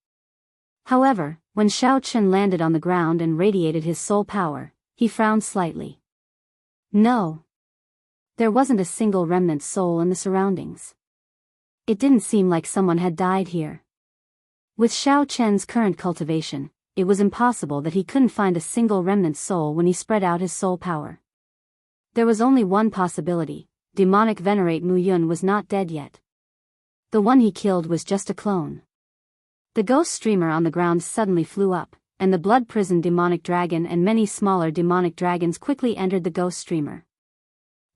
However, when Xiao Chen landed on the ground and radiated his soul power, he frowned slightly. No. There wasn't a single remnant soul in the surroundings. It didn't seem like someone had died here. With Xiao Chen's current cultivation, it was impossible that he couldn't find a single remnant soul when he spread out his soul power. There was only one possibility: demonic Venerate Mu Yun was not dead yet. The one he killed was just a clone. The ghost streamer on the ground suddenly flew up, and the blood prison demonic dragon and many smaller demonic dragons quickly entered the ghost streamer.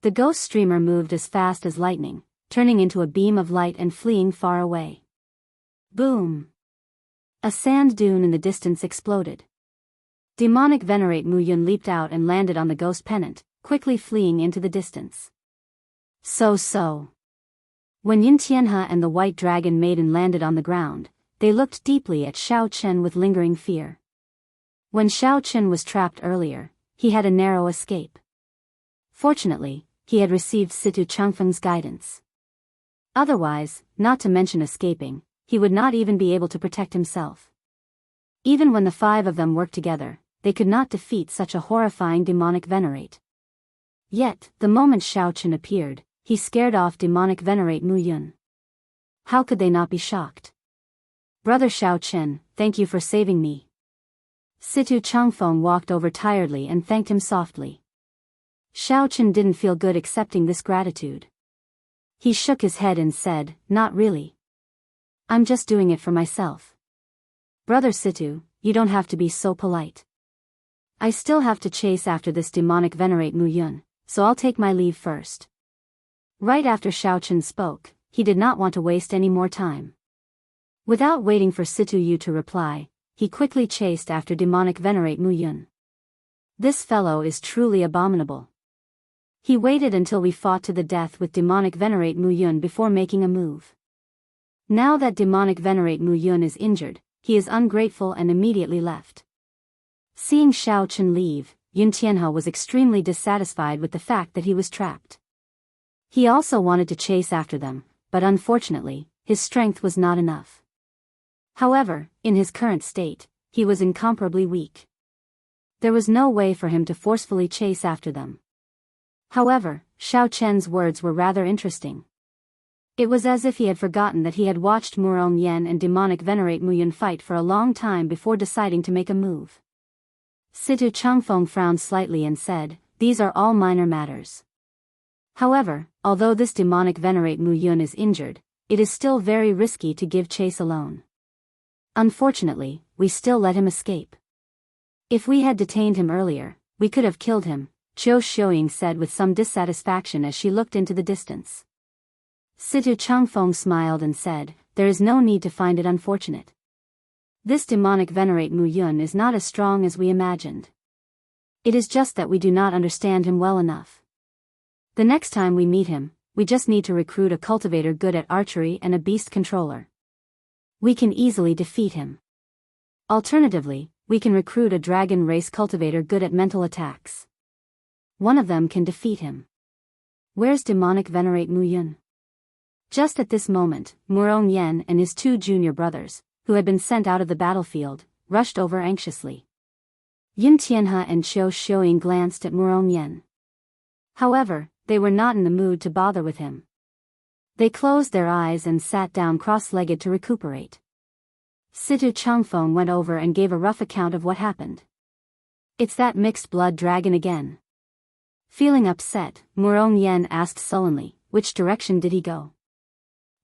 The ghost streamer moved as fast as lightning, turning into a beam of light and fleeing far away. Boom! A sand dune in the distance exploded. Demonic Venerate Mu Yun leaped out and landed on the ghost pennant, quickly fleeing into the distance. So. When Yin Tianhe and the white dragon maiden landed on the ground, they looked deeply at Xiao Chen with lingering fear. When Xiao Chen was trapped earlier, he had a narrow escape. Fortunately, he had received Situ Changfeng's guidance. Otherwise, not to mention escaping, he would not even be able to protect himself. Even when the five of them worked together, they could not defeat such a horrifying demonic Venerate. Yet, the moment Xiao Chen appeared, he scared off demonic Venerate Mu Yun. How could they not be shocked? Brother Xiao Chen, thank you for saving me. Situ Changfeng walked over tiredly and thanked him softly. Xiao Chen didn't feel good accepting this gratitude. He shook his head and said, not really. I'm just doing it for myself. Brother Situ, you don't have to be so polite. I still have to chase after this demonic Venerate Mu Yun, so I'll take my leave first. Right after Xiao Chen spoke, he did not want to waste any more time. Without waiting for Situ Yu to reply, he quickly chased after demonic Venerate Mu Yun. This fellow is truly abominable. He waited until we fought to the death with demonic Venerate Mu Yun before making a move. Now that demonic Venerate Mu Yun is injured, he is ungrateful and immediately left. Seeing Xiao Chen leave, Yin Tianhe was extremely dissatisfied with the fact that he was trapped. He also wanted to chase after them, but unfortunately, his strength was not enough. However, in his current state, he was incomparably weak. There was no way for him to forcefully chase after them. However, Xiao Chen's words were rather interesting. It was as if he had forgotten that he had watched Murong Yen and demonic Venerate Mu Yun fight for a long time before deciding to make a move. Situ Changfeng frowned slightly and said, these are all minor matters. However, although this demonic Venerate Mu Yun is injured, it is still very risky to give chase alone. Unfortunately, we still let him escape. If we had detained him earlier, we could have killed him, Qiu Xiuying said with some dissatisfaction as she looked into the distance. Situ Changfeng smiled and said, there is no need to find it unfortunate. This demonic Venerate Mu Yun is not as strong as we imagined. It is just that we do not understand him well enough. The next time we meet him, we just need to recruit a cultivator good at archery and a beast controller. We can easily defeat him. Alternatively, we can recruit a dragon race cultivator good at mental attacks. One of them can defeat him. Where's demonic venerate Mu Yun? Just at this moment, Murong Yen and his two junior brothers, who had been sent out of the battlefield, rushed over anxiously. Yin Tianhe and Qiu Xiuying glanced at Murong Yen. However, they were not in the mood to bother with him. They closed their eyes and sat down cross-legged to recuperate. Situ Changfeng went over and gave a rough account of what happened. It's that mixed-blood dragon again. Feeling upset, Murong Yen asked sullenly, which direction did he go?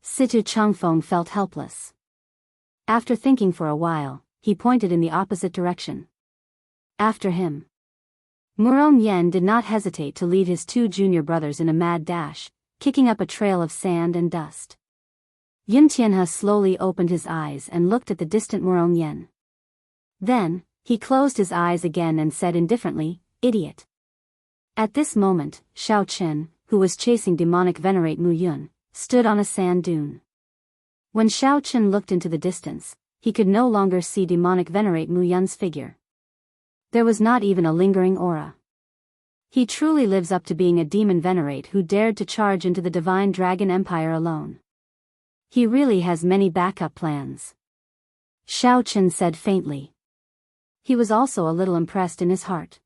Situ Changfeng felt helpless. After thinking for a while, he pointed in the opposite direction. After him. Murong Yen did not hesitate to lead his two junior brothers in a mad dash, kicking up a trail of sand and dust. Yin Tianhe slowly opened his eyes and looked at the distant Murong Yen. Then, he closed his eyes again and said indifferently, "Idiot." At this moment, Xiao Chen, who was chasing demonic venerate Mu Yun, stood on a sand dune. When Xiao Chen looked into the distance, he could no longer see demonic venerate Mu Yun's figure. There was not even a lingering aura. He truly lives up to being a demon venerate who dared to charge into the divine dragon empire alone. He really has many backup plans. Xiao Chen said faintly. He was also a little impressed in his heart.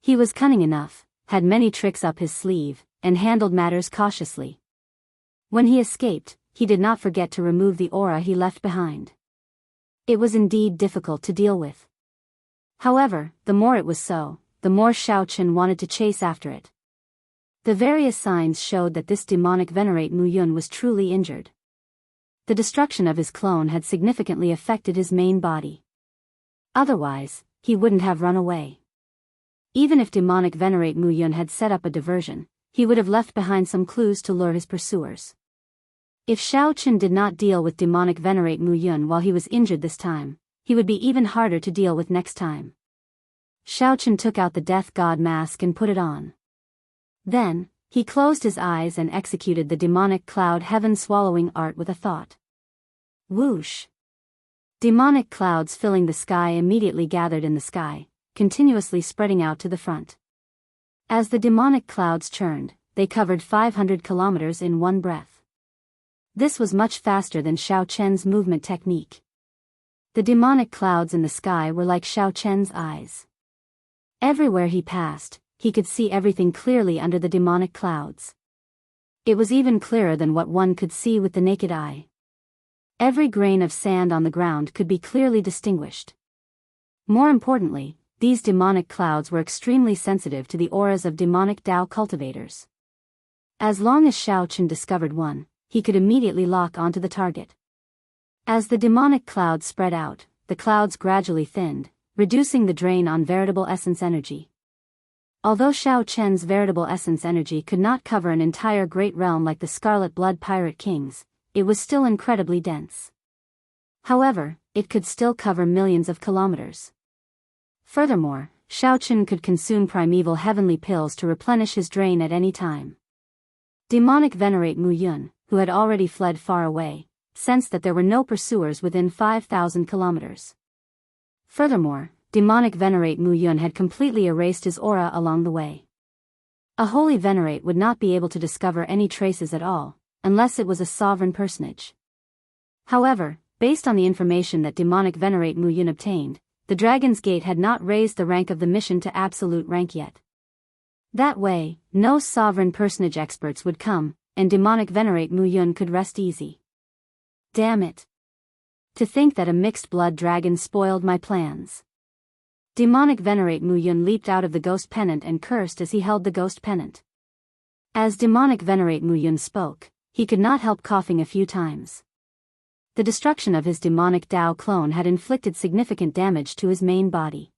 He was cunning enough, had many tricks up his sleeve, and handled matters cautiously. When he escaped, he did not forget to remove the aura he left behind. It was indeed difficult to deal with. However, the more it was so, the more Xiao Chen wanted to chase after it. The various signs showed that this demonic venerate Mu Yun was truly injured. The destruction of his clone had significantly affected his main body. Otherwise, he wouldn't have run away. Even if demonic venerate Mu Yun had set up a diversion, he would have left behind some clues to lure his pursuers. If Xiao Chen did not deal with demonic venerate Mu Yun while he was injured this time, he would be even harder to deal with next time. Xiao Chen took out the death god mask and put it on. Then, he closed his eyes and executed the demonic cloud heaven swallowing art with a thought. Whoosh! Demonic clouds filling the sky immediately gathered in the sky, continuously spreading out to the front. As the demonic clouds churned, they covered 500 kilometers in one breath. This was much faster than Xiao Chen's movement technique. The demonic clouds in the sky were like Xiao Chen's eyes. Everywhere he passed, he could see everything clearly under the demonic clouds. It was even clearer than what one could see with the naked eye. Every grain of sand on the ground could be clearly distinguished. More importantly, these demonic clouds were extremely sensitive to the auras of demonic Dao cultivators. As long as Xiao Chen discovered one, he could immediately lock onto the target. As the demonic clouds spread out, the clouds gradually thinned, reducing the drain on veritable essence energy. Although Xiao Chen's veritable essence energy could not cover an entire great realm like the Scarlet Blood Pirate Kings, it was still incredibly dense. However, it could still cover millions of kilometers. Furthermore, Xiao Chen could consume primeval heavenly pills to replenish his drain at any time. Demonic venerate Mu Yun, who had already fled far away, sensed that there were no pursuers within 5,000 kilometers. Furthermore, demonic venerate Mu Yun had completely erased his aura along the way. A holy venerate would not be able to discover any traces at all, unless it was a sovereign personage. However, based on the information that demonic venerate Mu Yun obtained, the Dragon's Gate had not raised the rank of the mission to absolute rank yet. That way, no sovereign personage experts would come, and demonic venerate Mu Yun could rest easy. Damn it. To think that a mixed-blood dragon spoiled my plans. Demonic venerate Mu Yun leaped out of the ghost pennant and cursed as he held the ghost pennant. As demonic venerate Mu Yun spoke, he could not help coughing a few times. The destruction of his demonic Dao clone had inflicted significant damage to his main body.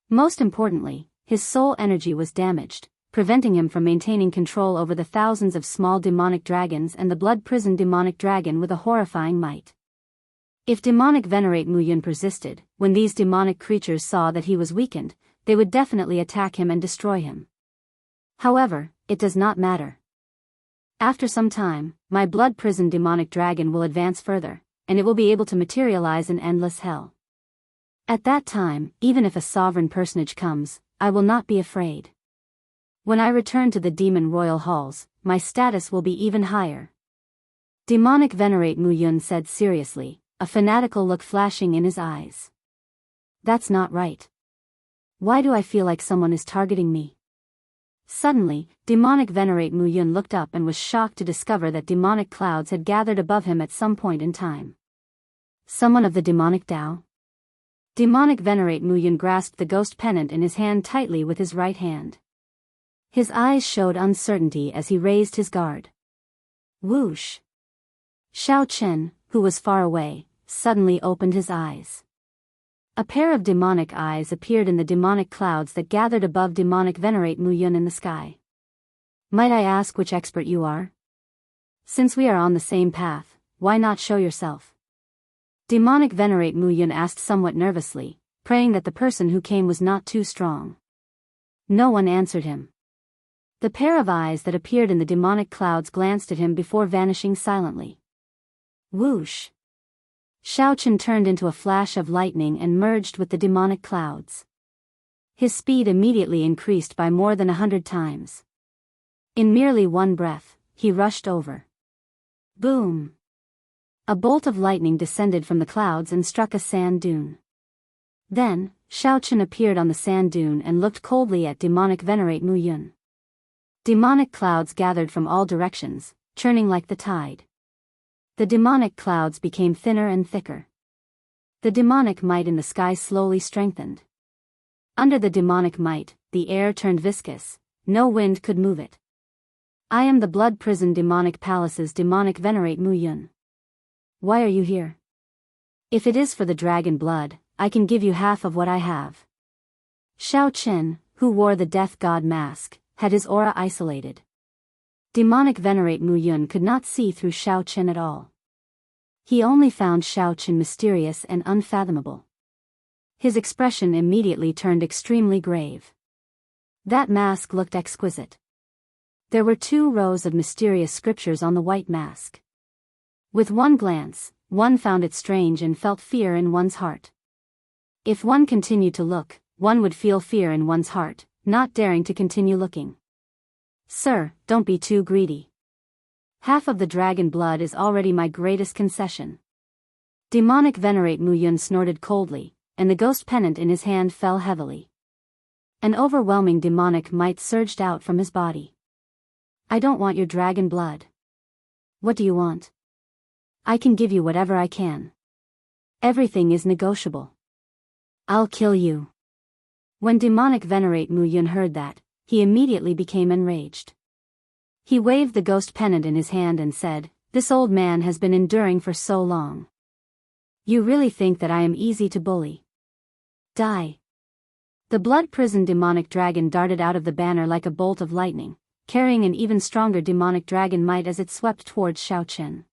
Most importantly, his soul energy was damaged, preventing him from maintaining control over the thousands of small demonic dragons and the blood-prisoned demonic dragon with a horrifying might. If demonic venerate Mu Yun persisted, when these demonic creatures saw that he was weakened, they would definitely attack him and destroy him. However, it does not matter. After some time, my blood prison demonic dragon will advance further, and it will be able to materialize in endless hell. At that time, even if a sovereign personage comes, I will not be afraid. When I return to the demon royal halls, my status will be even higher. Demonic Venerate Mu Yun said seriously, a fanatical look flashing in his eyes. That's not right. Why do I feel like someone is targeting me? Suddenly, Demonic Venerate Mu Yun looked up and was shocked to discover that demonic clouds had gathered above him at some point in time. Someone of the demonic Dao? Demonic Venerate Mu Yun grasped the ghost pennant in his hand tightly with his right hand. His eyes showed uncertainty as he raised his guard. Whoosh! Xiao Chen, who was far away, suddenly opened his eyes. A pair of demonic eyes appeared in the demonic clouds that gathered above Demonic Venerate Mu Yun in the sky. Might I ask which expert you are? Since we are on the same path, why not show yourself? Demonic Venerate Mu Yun asked somewhat nervously, praying that the person who came was not too strong. No one answered him. The pair of eyes that appeared in the demonic clouds glanced at him before vanishing silently. Whoosh! Xiao Chen turned into a flash of lightning and merged with the demonic clouds. His speed immediately increased by more than 100 times. In merely one breath, he rushed over. Boom! A bolt of lightning descended from the clouds and struck a sand dune. Then, Xiao Chen appeared on the sand dune and looked coldly at Demonic Venerate Mu Yun. Demonic clouds gathered from all directions, churning like the tide. The demonic clouds became thinner and thicker. The demonic might in the sky slowly strengthened. Under the demonic might, the air turned viscous, no wind could move it. I am the blood prison demonic palace's Demonic Venerate Mu Yun. Why are you here? If it is for the dragon blood, I can give you half of what I have. Xiao Chen, who wore the death god mask, had his aura isolated. Demonic Venerate Mu Yun could not see through Xiao Chen at all. He only found Xiao Chen mysterious and unfathomable. His expression immediately turned extremely grave. That mask looked exquisite. There were 2 rows of mysterious scriptures on the white mask. With one glance, one found it strange and felt fear in one's heart. If one continued to look, one would feel fear in one's heart, not daring to continue looking. Sir, don't be too greedy. Half of the dragon blood is already my greatest concession. Demonic Venerate Mu Yun snorted coldly, and the ghost pennant in his hand fell heavily. An overwhelming demonic might surged out from his body. I don't want your dragon blood. What do you want? I can give you whatever I can. Everything is negotiable. I'll kill you. When Demonic Venerate Mu Yun heard that, he immediately became enraged. He waved the ghost pennant in his hand and said, "This old man has been enduring for so long. You really think that I am easy to bully? Die." The blood prison demonic dragon darted out of the banner like a bolt of lightning, carrying an even stronger demonic dragon might as it swept towards Xiao Chen.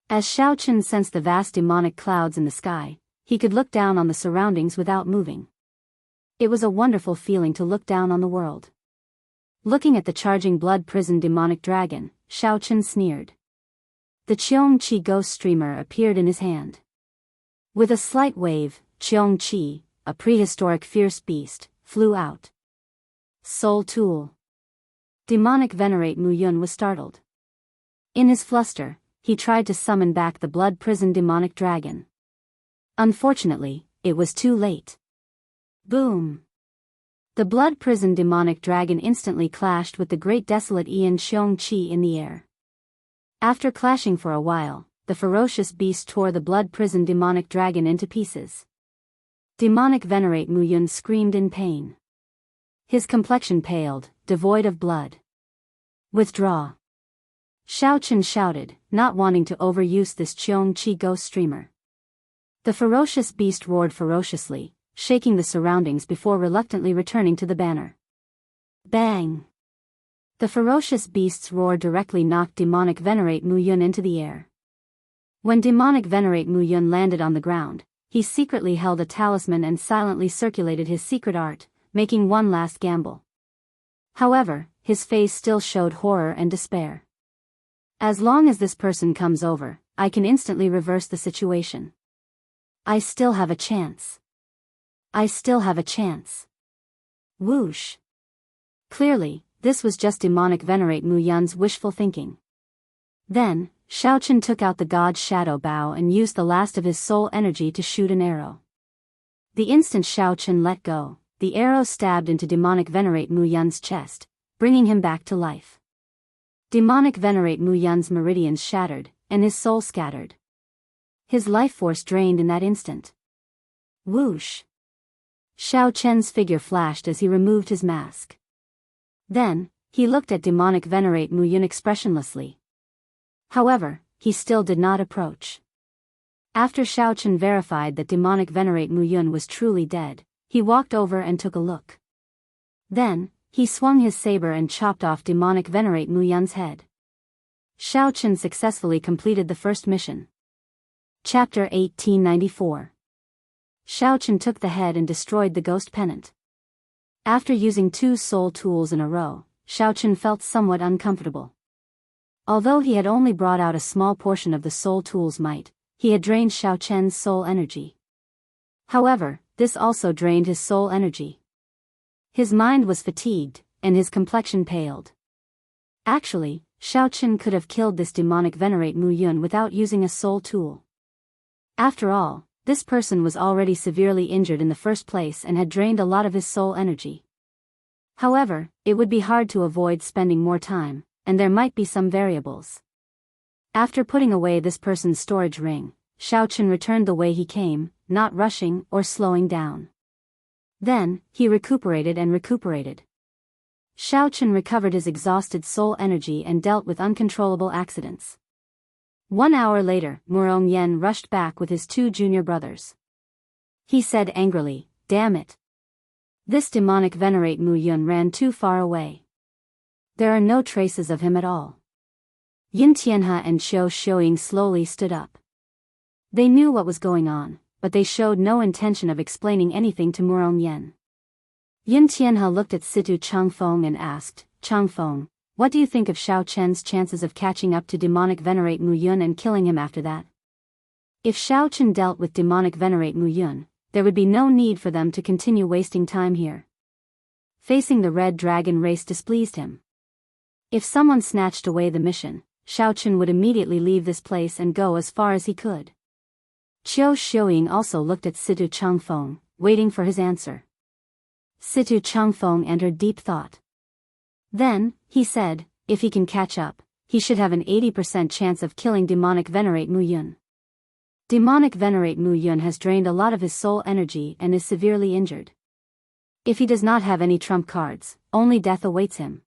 As Xiao Chen sensed the vast demonic clouds in the sky, he could look down on the surroundings without moving. It was a wonderful feeling to look down on the world. Looking at the charging blood prison demonic dragon, Xiao Chen sneered. The Qiong Qi ghost streamer appeared in his hand. With a slight wave, Qiong Qi, a prehistoric fierce beast, flew out. Soul Tool. Demonic Venerate Mu Yun was startled. In his fluster, he tried to summon back the blood prison demonic dragon. Unfortunately, it was too late. Boom! The blood prison demonic dragon instantly clashed with the great desolate Ian Xiong Qi in the air. After clashing for a while, the ferocious beast tore the blood prison demonic dragon into pieces. Demonic Venerate Mu Yun screamed in pain. His complexion paled, devoid of blood. Withdraw! Xiao Chen shouted, not wanting to overuse this Qiong Qi ghost streamer. The ferocious beast roared ferociously, shaking the surroundings before reluctantly returning to the banner. Bang! The ferocious beast's roar directly knocked Demonic Venerate Mu Yun into the air. When Demonic Venerate Mu Yun landed on the ground, he secretly held a talisman and silently circulated his secret art, making one last gamble. However, his face still showed horror and despair. As long as this person comes over, I can instantly reverse the situation. I still have a chance. I still have a chance. Whoosh. Clearly, this was just demonic venerate Mu Yun's wishful thinking. Then, Xiaochen took out the god's shadow bow and used the last of his soul energy to shoot an arrow. The instant Xiaochen let go, the arrow stabbed into demonic venerate Mu Yun's chest, bringing him back to life. Demonic venerate Mu Yun's meridians shattered, and his soul scattered. His life force drained in that instant. Whoosh! Xiaochen's figure flashed as he removed his mask. Then, he looked at demonic venerate Mu Yun expressionlessly. However, he still did not approach. After Xiaochen verified that demonic venerate Mu Yun was truly dead, he walked over and took a look. Then, he swung his saber and chopped off demonic venerate Mu Yun's head. Xiaochen successfully completed the first mission. Chapter 1894. Xiaochen took the head and destroyed the ghost pennant. After using 2 soul tools in a row, Xiaochen felt somewhat uncomfortable. Although he had only brought out a small portion of the soul tool's might, he had drained Xiaochen's soul energy. However, this also drained his soul energy. His mind was fatigued, and his complexion paled. Actually, Xiaochen could have killed this demonic venerate Mu Yun without using a soul tool. After all, this person was already severely injured in the first place and had drained a lot of his soul energy. However, it would be hard to avoid spending more time, and there might be some variables. After putting away this person's storage ring, Xiaochen returned the way he came, not rushing or slowing down. Then, he recuperated and recuperated. Xiaochen recovered his exhausted soul energy and dealt with uncontrollable accidents. 1 hour later, Murong Yen rushed back with his 2 junior brothers. He said angrily, "Damn it! This demonic venerate Mu Yun ran too far away. There are no traces of him at all." Yin Tianhe and Qiu Xiuying slowly stood up. They knew what was going on, but they showed no intention of explaining anything to Murong Yen. Yin Tianhe looked at Situ Changfeng and asked, "Changfeng, what do you think of Xiaochen's chances of catching up to demonic venerate Mu Yun and killing him after that?" If Xiaochen dealt with demonic venerate Mu Yun, there would be no need for them to continue wasting time here. Facing the red dragon race displeased him. If someone snatched away the mission, Xiaochen would immediately leave this place and go as far as he could. Qiu Xiuying also looked at Situ Changfeng, waiting for his answer. Situ Changfeng entered deep thought. Then, he said, if he can catch up, he should have an 80% chance of killing demonic venerate Mu Yun. Demonic venerate Mu Yun has drained a lot of his soul energy and is severely injured. If he does not have any trump cards, only death awaits him.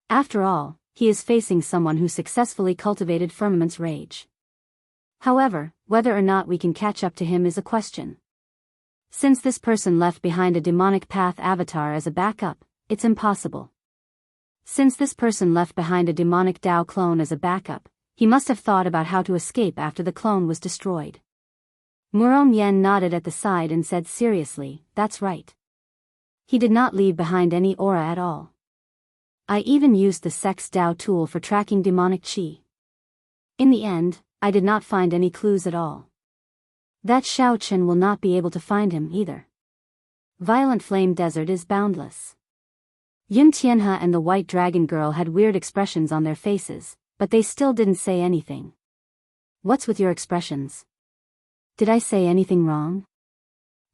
After all, he is facing someone who successfully cultivated Firmament's rage. However, whether or not we can catch up to him is a question. Since this person left behind a demonic path avatar as a backup, it's impossible. Since this person left behind a demonic Dao clone as a backup, he must have thought about how to escape after the clone was destroyed. Murong Yen nodded at the side and said seriously, "That's right. He did not leave behind any aura at all. I even used the Sex Dao tool for tracking demonic chi. In the end, I did not find any clues at all. That Xiaochen will not be able to find him either. Violent Flame Desert is boundless." Yin Tianhe and the White Dragon Girl had weird expressions on their faces, but they still didn't say anything. "What's with your expressions? Did I say anything wrong?"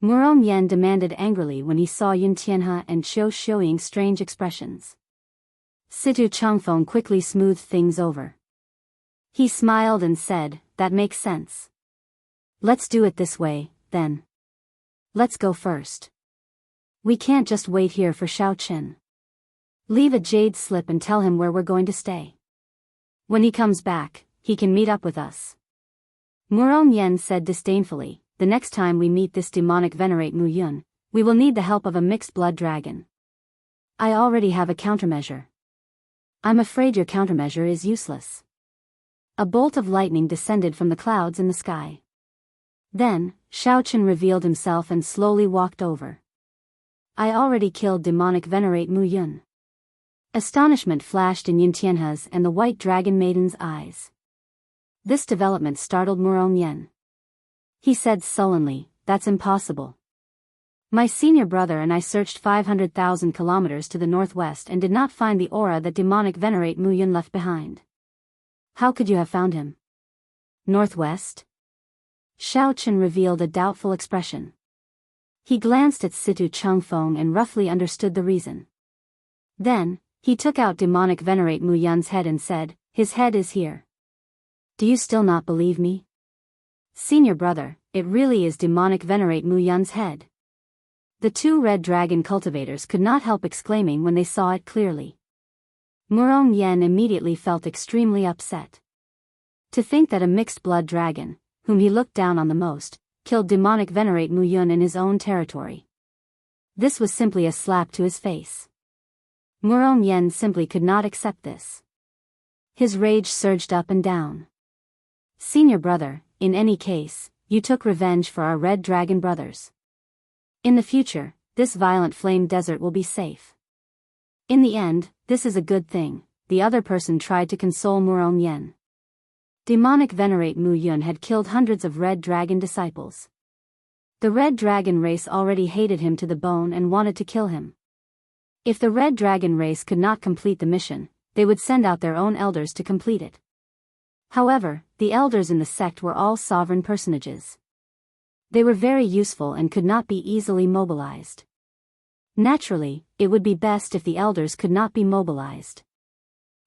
Murong Yen demanded angrily when he saw Yin Tianhe and Qiu Xiuying's strange expressions. Situ Changfeng quickly smoothed things over. He smiled and said, "That makes sense. Let's do it this way, then. Let's go first. We can't just wait here for Xiaochen. Leave a jade slip and tell him where we're going to stay. When he comes back, he can meet up with us." Murong Yen said disdainfully, "The next time we meet this demonic venerate Mu Yun, we will need the help of a mixed blood dragon. I already have a countermeasure." "I'm afraid your countermeasure is useless." A bolt of lightning descended from the clouds in the sky. Then, Xiaochen revealed himself and slowly walked over. "I already killed demonic venerate Mu Yun. Astonishment flashed in Yintianhe's and the white dragon maiden's eyes. This development startled Murong. He said sullenly, "That's impossible. My senior brother and I searched 500,000 kilometers to the northwest and did not find the aura that demonic venerate Muyun left behind. How could you have found him? Northwest?" Xiaochen revealed a doubtful expression. He glanced at Situ Changfeng and roughly understood the reason. Then, he took out demonic venerate Muyun's head and said, "His head is here. Do you still not believe me? Senior brother, it really is demonic venerate Muyun's head." The two red dragon cultivators could not help exclaiming when they saw it clearly. Murong immediately felt extremely upset. To think that a mixed blood dragon, whom he looked down on the most, killed demonic venerate Muyun in his own territory. This was simply a slap to his face. Murong simply could not accept this. His rage surged up and down. "Senior brother, in any case, you took revenge for our red dragon brothers. In the future, this violent flame desert will be safe. In the end, this is a good thing," the other person tried to console Murong. Demonic venerate Muyun had killed hundreds of red dragon disciples. The red dragon race already hated him to the bone and wanted to kill him. If the red dragon race could not complete the mission, they would send out their own elders to complete it. However, the elders in the sect were all sovereign personages. They were very useful and could not be easily mobilized. Naturally, it would be best if the elders could not be mobilized.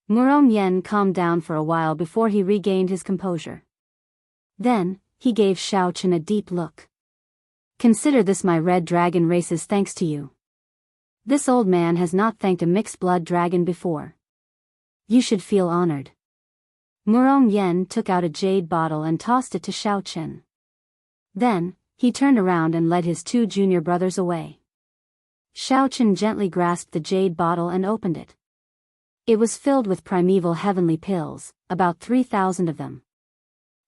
Murong calmed down for a while before he regained his composure. Then, he gave Xiaochen a deep look. "Consider this my red dragon race's thanks to you. This old man has not thanked a mixed blood dragon before. You should feel honored." Murong took out a jade bottle and tossed it to Xiaochen. Then, he turned around and led his two junior brothers away. Xiaochen gently grasped the jade bottle and opened it. It was filled with primeval heavenly pills, about 3,000 of them.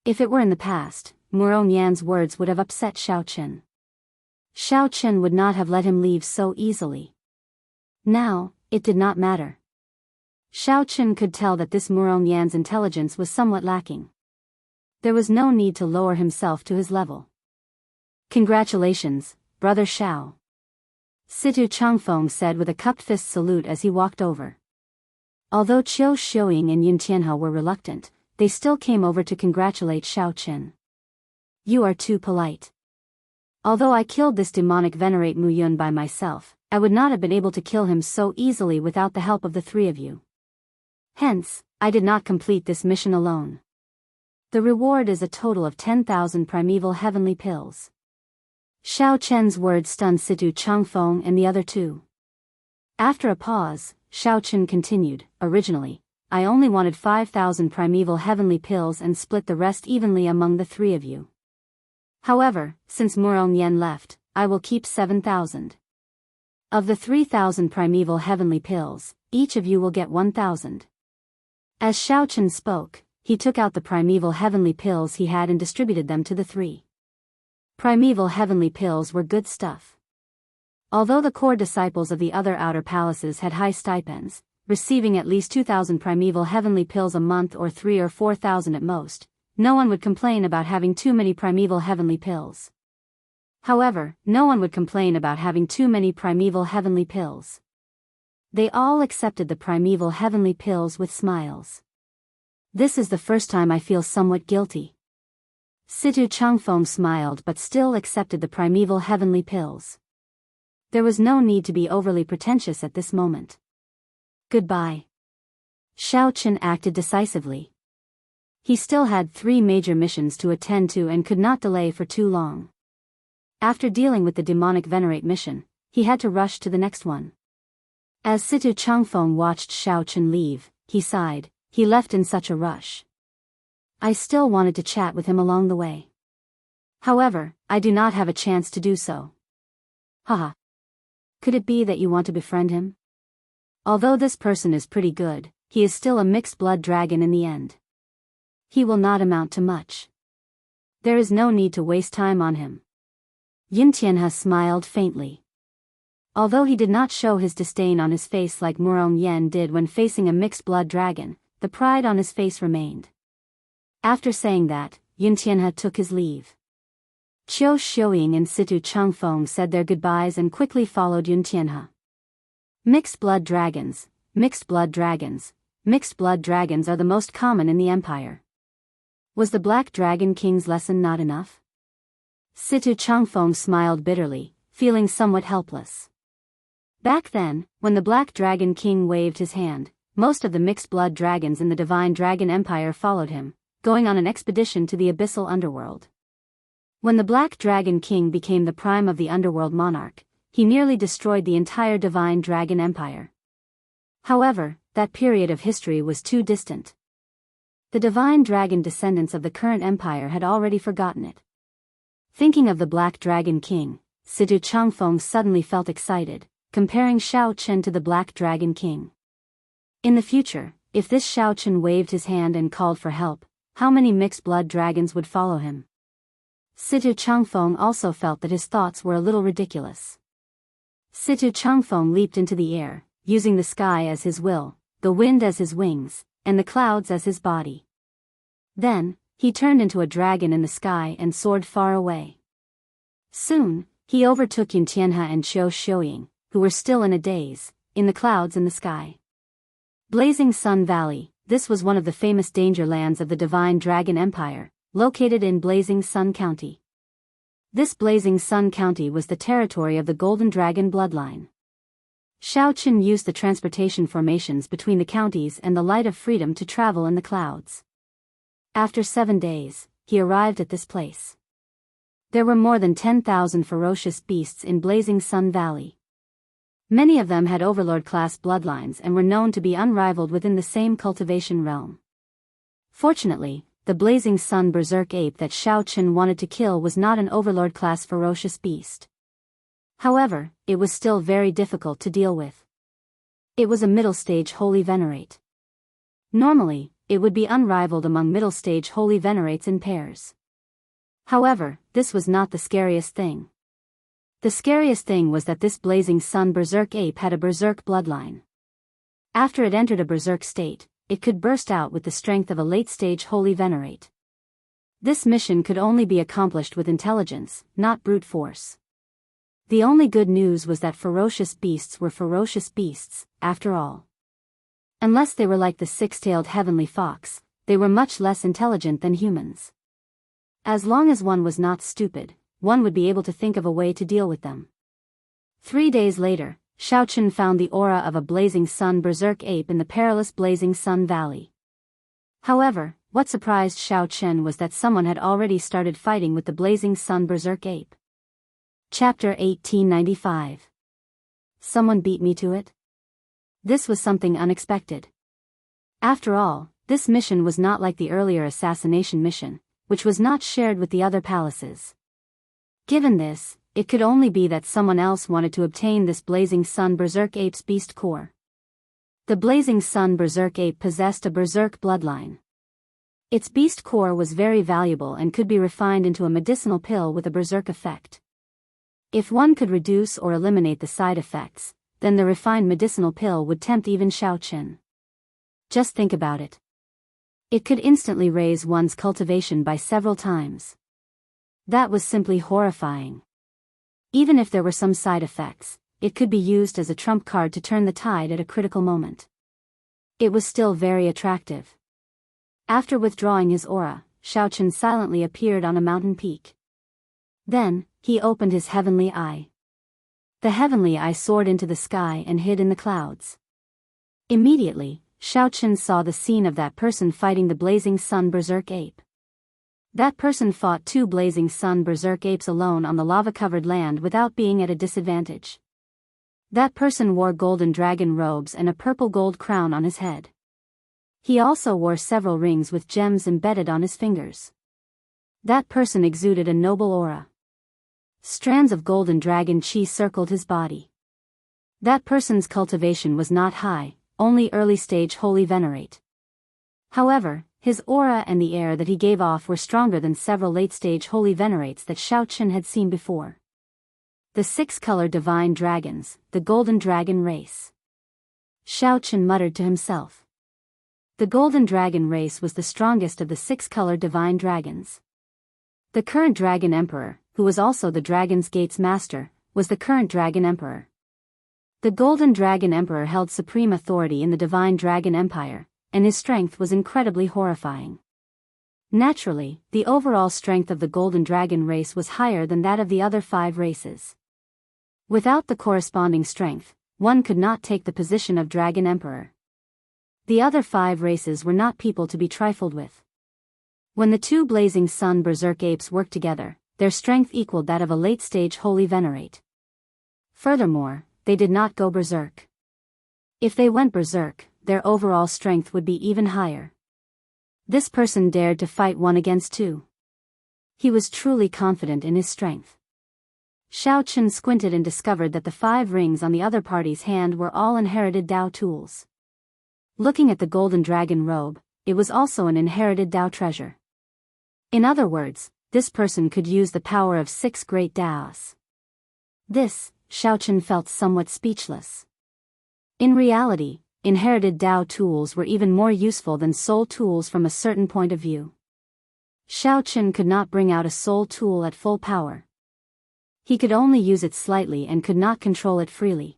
If it were in the past, Murong words would have upset Xiaochen. Xiaochen would not have let him leave so easily. Now, it did not matter. Xiaochen could tell that this Murong intelligence was somewhat lacking. There was no need to lower himself to his level. "Congratulations, brother Xiao," Situ Changfeng said with a cupped fist salute as he walked over. Although Qiu Xiuying and Yintianhe were reluctant, they still came over to congratulate Xiaochen. "You are too polite. Although I killed this demonic venerate Muyun by myself, I would not have been able to kill him so easily without the help of the three of you. Hence, I did not complete this mission alone. The reward is a total of 10,000 primeval heavenly pills." Xiaochen's words stunned Situ Changfeng and the other two. After a pause, Xiaochen continued, "Originally, I only wanted 5,000 primeval heavenly pills and split the rest evenly among the three of you. However, since Murong left, I will keep 7,000. Of the 3,000 primeval heavenly pills, each of you will get 1,000. As Xiaochen spoke, he took out the primeval heavenly pills he had and distributed them to the three. Primeval heavenly pills were good stuff. Although the core disciples of the other outer palaces had high stipends, receiving at least 2,000 primeval heavenly pills a month or 3 or 4,000 at most, no one would complain about having too many primeval heavenly pills. However, no one would complain about having too many primeval heavenly pills. They all accepted the primeval heavenly pills with smiles. "This is the first time I feel somewhat guilty." Situ Changfeng smiled but still accepted the primeval heavenly pills. There was no need to be overly pretentious at this moment. "Goodbye." Xiaochen acted decisively. He still had 3 major missions to attend to and could not delay for too long. After dealing with the demonic venerate mission, he had to rush to the next one. As Situ Changfeng watched Xiaochen leave, he sighed. He left in such a rush. I still wanted to chat with him along the way. However, I do not have a chance to do so. Haha. Could it be that you want to befriend him? Although this person is pretty good, he is still a mixed blood dragon in the end. He will not amount to much. There is no need to waste time on him. Yintianhe smiled faintly. Although he did not show his disdain on his face like Murong Yen did when facing a mixed-blood dragon, the pride on his face remained. After saying that, Yun Tianhe took his leave. Qiu Xiuying and Situ Changfeng said their goodbyes and quickly followed Yun Tianhe. Mixed-blood dragons, mixed-blood dragons, mixed-blood dragons are the most common in the empire. Was the Black Dragon King's lesson not enough? Situ Changfeng smiled bitterly, feeling somewhat helpless. Back then, when the Black Dragon King waved his hand, most of the mixed-blood dragons in the Divine Dragon Empire followed him, going on an expedition to the abyssal underworld. When the Black Dragon King became the prime of the underworld monarch, he nearly destroyed the entire Divine Dragon Empire. However, that period of history was too distant. The Divine Dragon descendants of the current empire had already forgotten it. Thinking of the Black Dragon King, Situ Changfeng suddenly felt excited, comparing Xiao Chen to the Black Dragon King. In the future, if this Xiao Chen waved his hand and called for help, how many mixed-blood dragons would follow him? Situ Changfeng also felt that his thoughts were a little ridiculous. Situ Changfeng leaped into the air, using the sky as his will, the wind as his wings, and the clouds as his body. Then, he turned into a dragon in the sky and soared far away. Soon, he overtook Yun Tianhe and Qiu Xiuying, who were still in a daze, in the clouds in the sky. Blazing Sun Valley, this was one of the famous danger lands of the Divine Dragon Empire, located in Blazing Sun County. This Blazing Sun County was the territory of the Golden Dragon bloodline. Xiao Chen used the transportation formations between the counties and the Light of Freedom to travel in the clouds. After 7 days, he arrived at this place. There were more than 10,000 ferocious beasts in Blazing Sun Valley. Many of them had overlord-class bloodlines and were known to be unrivaled within the same cultivation realm. Fortunately, the Blazing Sun berserk ape that Xiao Chen wanted to kill was not an overlord-class ferocious beast. However, it was still very difficult to deal with. It was a middle-stage holy venerate. Normally, it would be unrivaled among middle-stage holy venerates in pairs. However, this was not the scariest thing. The scariest thing was that this Blazing Sun berserk ape had a berserk bloodline. After it entered a berserk state, it could burst out with the strength of a late-stage holy venerate. This mission could only be accomplished with intelligence, not brute force. The only good news was that ferocious beasts were ferocious beasts, after all. Unless they were like the six-tailed heavenly fox, they were much less intelligent than humans. As long as one was not stupid, one would be able to think of a way to deal with them. 3 days later, Xiao Chen found the aura of a Blazing Sun berserk ape in the perilous Blazing Sun Valley. However, what surprised Xiao Chen was that someone had already started fighting with the Blazing Sun berserk ape. Chapter 1895. Someone beat me to it? This was something unexpected. After all, this mission was not like the earlier assassination mission, which was not shared with the other palaces. Given this, it could only be that someone else wanted to obtain this Blazing Sun berserk ape's beast core. The Blazing Sun berserk ape possessed a berserk bloodline. Its beast core was very valuable and could be refined into a medicinal pill with a berserk effect. If one could reduce or eliminate the side effects, then the refined medicinal pill would tempt even Xiao Chen. Just think about it. It could instantly raise one's cultivation by several times. That was simply horrifying. Even if there were some side effects, it could be used as a trump card to turn the tide at a critical moment. It was still very attractive. After withdrawing his aura, Xiao Chen silently appeared on a mountain peak. Then, he opened his heavenly eye. The heavenly eye soared into the sky and hid in the clouds. Immediately, Xiao Chen saw the scene of that person fighting the Blazing Sun berserk ape. That person fought 2 Blazing Sun berserk apes alone on the lava-covered land without being at a disadvantage. That person wore golden dragon robes and a purple gold crown on his head. He also wore several rings with gems embedded on his fingers. That person exuded a noble aura. Strands of golden dragon chi circled his body. That person's cultivation was not high, only early-stage holy venerate. However, his aura and the air that he gave off were stronger than several late-stage holy venerates that Xiao Chen had seen before. The 6-color divine dragons, the golden dragon race. Xiaochen muttered to himself. The golden dragon race was the strongest of the 6-color divine dragons. The current dragon emperor, who was also the Dragon's Gate's master, was the current dragon emperor. The golden dragon emperor held supreme authority in the divine dragon empire, and his strength was incredibly horrifying. Naturally, the overall strength of the golden dragon race was higher than that of the other 5 races. Without the corresponding strength, one could not take the position of dragon emperor. The other 5 races were not people to be trifled with. When the 2 blazing sun berserk apes worked together, their strength equaled that of a late-stage holy venerate. Furthermore, they did not go berserk. If they went berserk, their overall strength would be even higher. This person dared to fight 1 against 2. He was truly confident in his strength. Xiaochen squinted and discovered that the 5 rings on the other party's hand were all inherited Dao tools. Looking at the golden dragon robe, it was also an inherited Dao treasure. In other words, this person could use the power of 6 great Daos. This, Xiaochen felt somewhat speechless. In reality, inherited Dao tools were even more useful than soul tools from a certain point of view. Xiaochen could not bring out a soul tool at full power. He could only use it slightly and could not control it freely.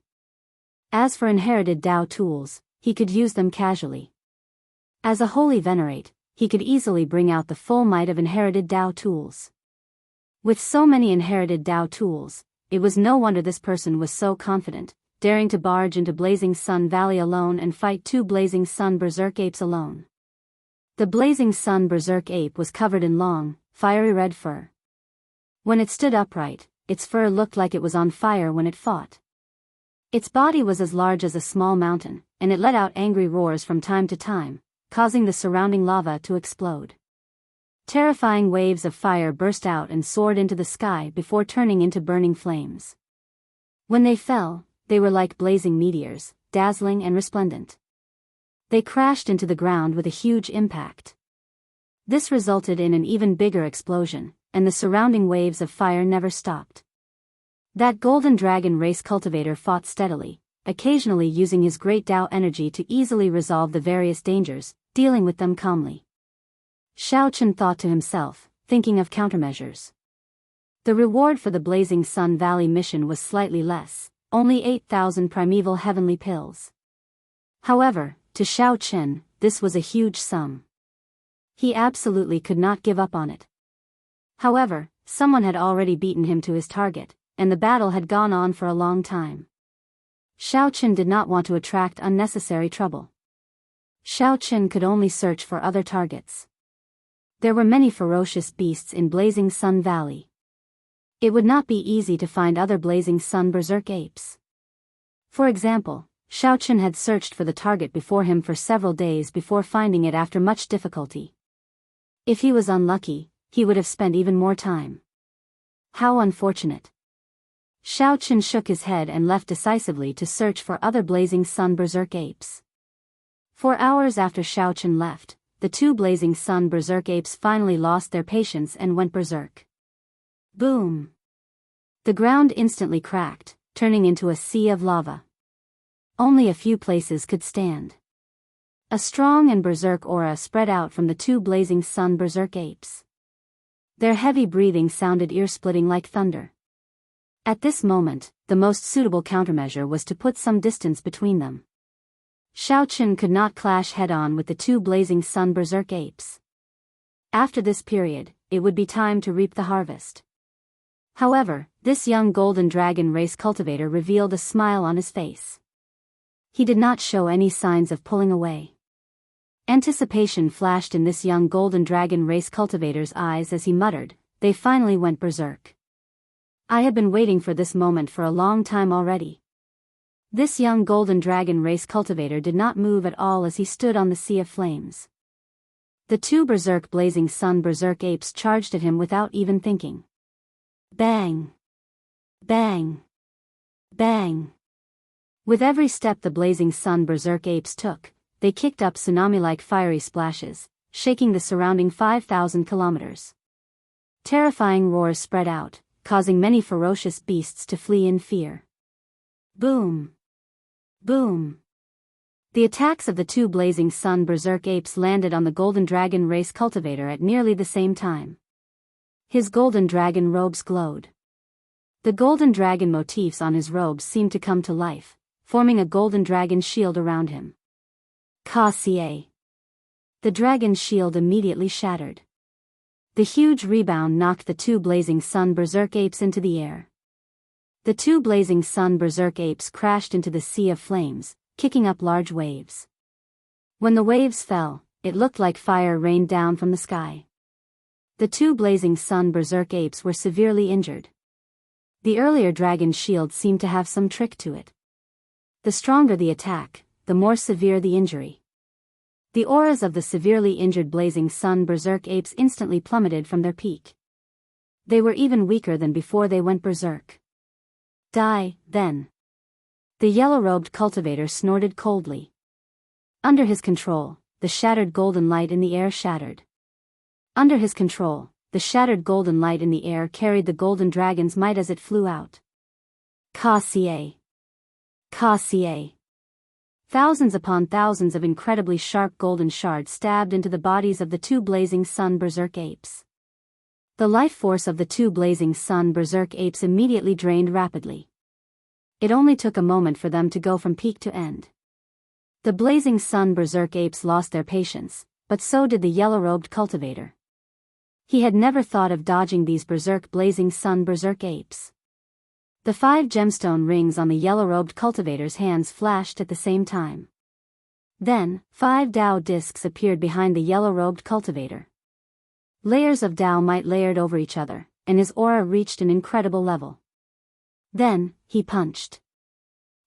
As for inherited Dao tools, he could use them casually. As a holy venerate, he could easily bring out the full might of inherited Dao tools. With so many inherited Dao tools, it was no wonder this person was so confident, daring to barge into Blazing Sun Valley alone and fight 2 Blazing Sun berserk apes alone. The Blazing Sun berserk ape was covered in long, fiery red fur. When it stood upright, its fur looked like it was on fire when it fought. Its body was as large as a small mountain, and it let out angry roars from time to time, causing the surrounding lava to explode. Terrifying waves of fire burst out and soared into the sky before turning into burning flames. When they fell, they were like blazing meteors, dazzling and resplendent. They crashed into the ground with a huge impact. This resulted in an even bigger explosion, and the surrounding waves of fire never stopped. That golden dragon race cultivator fought steadily, occasionally using his great Dao energy to easily resolve the various dangers, dealing with them calmly. Xiaochen thought to himself, thinking of countermeasures. The reward for the Blazing Sun Valley mission was slightly less, only 8,000 primeval heavenly pills. However, to Xiaochen, this was a huge sum. He absolutely could not give up on it. However, someone had already beaten him to his target, and the battle had gone on for a long time. Xiaochen did not want to attract unnecessary trouble. Xiaochen could only search for other targets. There were many ferocious beasts in Blazing Sun Valley. It would not be easy to find other Blazing Sun berserk apes. For example, Xiaochen had searched for the target before him for several days before finding it after much difficulty. If he was unlucky, he would have spent even more time. How unfortunate. Xiaochen shook his head and left decisively to search for other Blazing Sun berserk apes. 4 hours after Xiaochen left, the 2 Blazing Sun berserk apes finally lost their patience and went berserk. Boom! The ground instantly cracked, turning into a sea of lava. Only a few places could stand. A strong and berserk aura spread out from the 2 Blazing Sun berserk apes. Their heavy breathing sounded ear-splitting like thunder. At this moment, the most suitable countermeasure was to put some distance between them. Xiaochen could not clash head-on with the 2 Blazing Sun berserk apes. After this period, it would be time to reap the harvest. However, this young golden dragon race cultivator revealed a smile on his face. He did not show any signs of pulling away. Anticipation flashed in this young golden dragon race cultivator's eyes as he muttered, "They finally went berserk. I have been waiting for this moment for a long time already." This young golden dragon race cultivator did not move at all as he stood on the sea of flames. The 2 berserk Blazing Sun berserk apes charged at him without even thinking. Bang! Bang! Bang! With every step the Blazing Sun berserk apes took, they kicked up tsunami-like fiery splashes, shaking the surrounding 5,000 kilometers. Terrifying roars spread out, causing many ferocious beasts to flee in fear. Boom! Boom! The attacks of the two blazing sun berserk apes landed on the golden dragon race cultivator at nearly the same time. His golden dragon robes glowed. The golden dragon motifs on his robes seemed to come to life, forming a golden dragon shield around him. Ka-ca. The dragon's shield immediately shattered. The huge rebound knocked the two blazing sun berserk apes into the air. The two blazing sun berserk apes crashed into the sea of flames, kicking up large waves. When the waves fell, it looked like fire rained down from the sky. The two blazing sun berserk apes were severely injured. The earlier dragon's shield seemed to have some trick to it. The stronger the attack, the more severe the injury. The auras of the severely injured blazing sun berserk apes instantly plummeted from their peak. They were even weaker than before they went berserk. Die, then. The yellow-robed cultivator snorted coldly. Under his control, the shattered golden light in the air shattered. Under his control, the shattered golden light in the air carried the golden dragon's might as it flew out. Ka-ca. Ka-ca. Thousands upon thousands of incredibly sharp golden shards stabbed into the bodies of the two blazing sun berserk apes. The life force of the two blazing sun berserk apes immediately drained rapidly. It only took a moment for them to go from peak to end. The blazing sun berserk apes lost their patience, but so did the yellow-robed cultivator. He had never thought of dodging these berserk blazing sun berserk apes. The 5 gemstone rings on the yellow-robed cultivator's hands flashed at the same time. Then, 5 Dao discs appeared behind the yellow-robed cultivator. Layers of Dao might layered over each other, and his aura reached an incredible level. Then, he punched.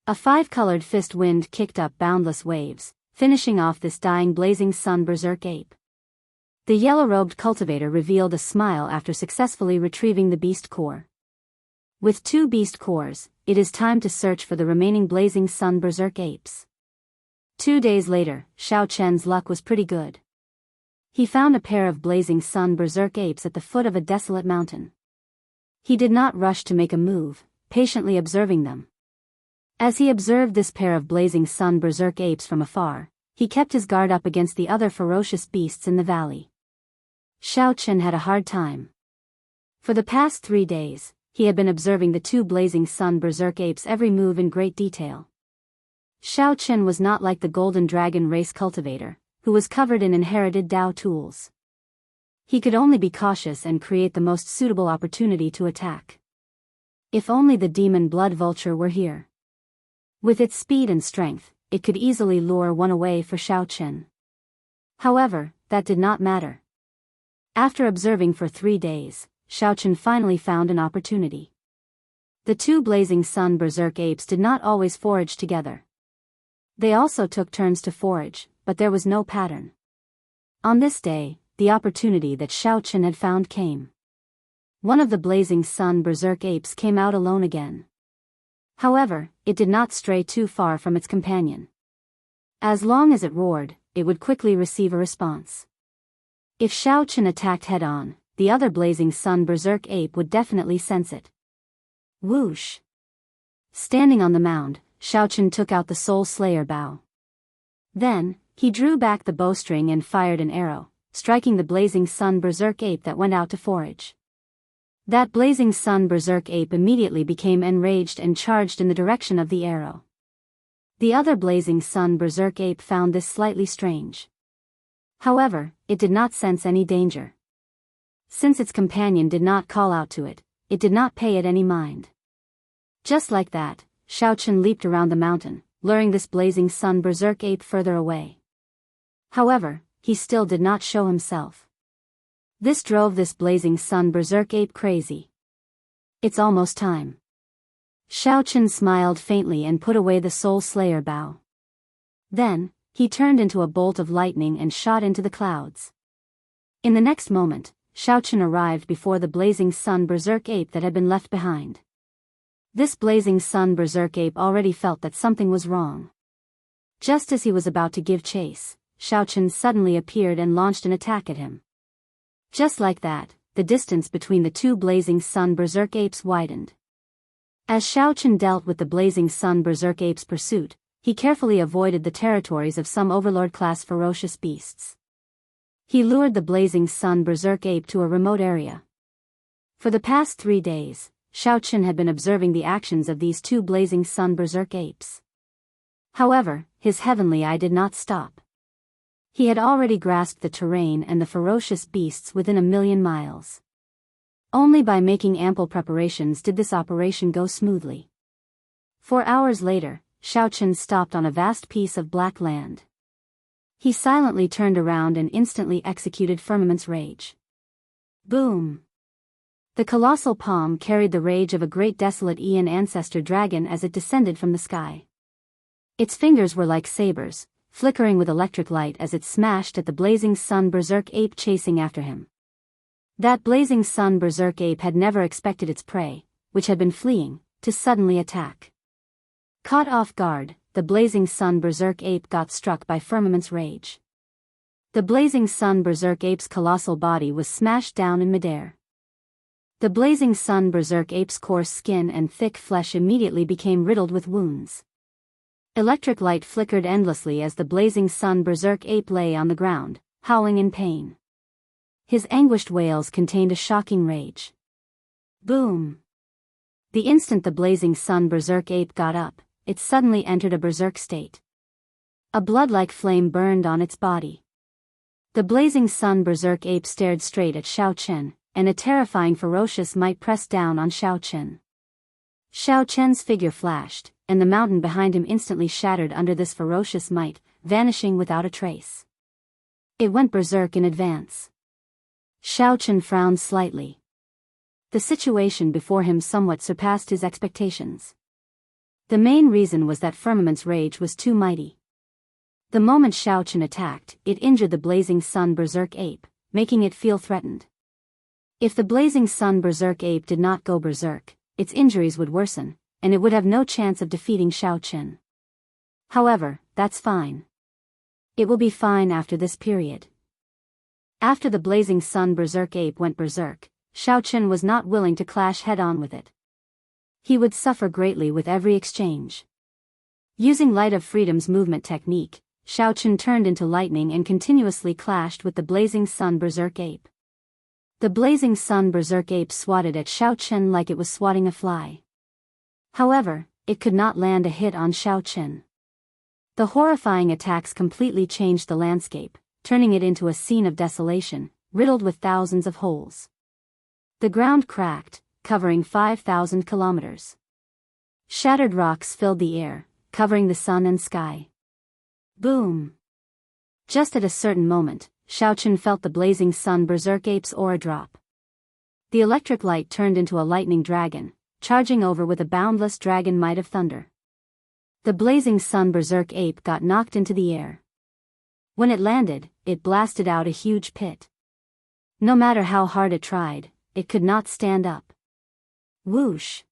A 5-colored fist wind kicked up boundless waves, finishing off this dying blazing sun berserk ape. The yellow-robed cultivator revealed a smile after successfully retrieving the beast core. With 2 beast cores, it is time to search for the remaining blazing sun berserk apes. 2 days later, Xiao Chen's luck was pretty good. He found a pair of blazing sun berserk apes at the foot of a desolate mountain. He did not rush to make a move, patiently observing them. As he observed this pair of blazing sun berserk apes from afar, he kept his guard up against the other ferocious beasts in the valley. Xiao Chen had a hard time. For the past 3 days, he had been observing the 2 blazing sun berserk apes' every move in great detail. Xiao Chen was not like the golden dragon race cultivator, who was covered in inherited Dao tools. He could only be cautious and create the most suitable opportunity to attack. If only the demon blood vulture were here. With its speed and strength, it could easily lure one away for Xiao Chen. However, that did not matter. After observing for 3 days, Xiao Chen finally found an opportunity. The 2 blazing sun berserk apes did not always forage together. They also took turns to forage, but there was no pattern. On this day, the opportunity that Xiao Chen had found came. One of the blazing sun berserk apes came out alone again. However, it did not stray too far from its companion. As long as it roared, it would quickly receive a response. If Xiao Chen attacked head-on, the other blazing sun berserk ape would definitely sense it. Whoosh! Standing on the mound, Xiao Chen took out the Soul Slayer bow. Then, he drew back the bowstring and fired an arrow, striking the blazing sun berserk ape that went out to forage. That blazing sun berserk ape immediately became enraged and charged in the direction of the arrow. The other blazing sun berserk ape found this slightly strange. However, it did not sense any danger. Since its companion did not call out to it, it did not pay it any mind. Just like that, Xiao Chen leaped around the mountain, luring this blazing sun berserk ape further away. However, he still did not show himself. This drove this blazing sun berserk ape crazy. It's almost time. Xiao Chen smiled faintly and put away the Soul Slayer bow. Then, he turned into a bolt of lightning and shot into the clouds. In the next moment, Xiao Chen arrived before the blazing sun berserk ape that had been left behind. This blazing sun berserk ape already felt that something was wrong. Just as he was about to give chase, Xiao Chen suddenly appeared and launched an attack at him. Just like that, the distance between the two Blazing Sun Berserk apes widened. As Xiaochen dealt with the Blazing Sun Berserk apes' pursuit, he carefully avoided the territories of some overlord-class ferocious beasts. He lured the Blazing Sun Berserk ape to a remote area. For the past 3 days, Xiaochen had been observing the actions of these two Blazing Sun Berserk apes. However, his heavenly eye did not stop. He had already grasped the terrain and the ferocious beasts within 1,000,000 miles. Only by making ample preparations did this operation go smoothly. 4 hours later, Xiaochen stopped on a vast piece of black land. He silently turned around and instantly executed Firmament's Rage. Boom! The colossal palm carried the rage of a great desolate Aeon ancestor dragon as it descended from the sky. Its fingers were like sabers, flickering with electric light as it smashed at the Blazing Sun Berserk ape chasing after him. That Blazing Sun Berserk ape had never expected its prey, which had been fleeing, to suddenly attack. Caught off guard, the Blazing Sun Berserk ape got struck by Firmament's Rage. The Blazing Sun Berserk ape's colossal body was smashed down in midair. The Blazing Sun Berserk ape's coarse skin and thick flesh immediately became riddled with wounds. Electric light flickered endlessly as the Blazing Sun Berserk ape lay on the ground, howling in pain. His anguished wails contained a shocking rage. Boom! The instant the Blazing Sun Berserk ape got up, it suddenly entered a berserk state. A blood-like flame burned on its body. The Blazing Sun Berserk ape stared straight at Xiaochen, and a terrifying ferocious might pressed down on Xiaochen. Xiaochen's figure flashed, and the mountain behind him instantly shattered under this ferocious might, vanishing without a trace. It went berserk in advance. Xiaochen frowned slightly. The situation before him somewhat surpassed his expectations. The main reason was that Firmament's Rage was too mighty. The moment Xiaochen attacked, it injured the Blazing Sun Berserk ape, making it feel threatened. If the Blazing Sun Berserk ape did not go berserk, its injuries would worsen, and it would have no chance of defeating Xiaochen. However, that's fine. It will be fine after this period. After the Blazing Sun Berserk ape went berserk, Xiaochen was not willing to clash head-on with it. He would suffer greatly with every exchange. Using Light of Freedom's movement technique, Xiaochen turned into lightning and continuously clashed with the Blazing Sun Berserk ape. The Blazing Sun Berserk ape swatted at Xiaochen like it was swatting a fly. However, it could not land a hit on Xiaochen. The horrifying attacks completely changed the landscape, turning it into a scene of desolation, riddled with thousands of holes. The ground cracked, covering 5,000 kilometers. Shattered rocks filled the air, covering the sun and sky. Boom! Just at a certain moment, Xiaochen felt the Blazing Sun Berserk ape's aura drop. The electric light turned into a lightning dragon, charging over with a boundless dragon might of thunder. The Blazing Sun Berserk ape got knocked into the air. When it landed, it blasted out a huge pit. No matter how hard it tried, it could not stand up. Whoosh!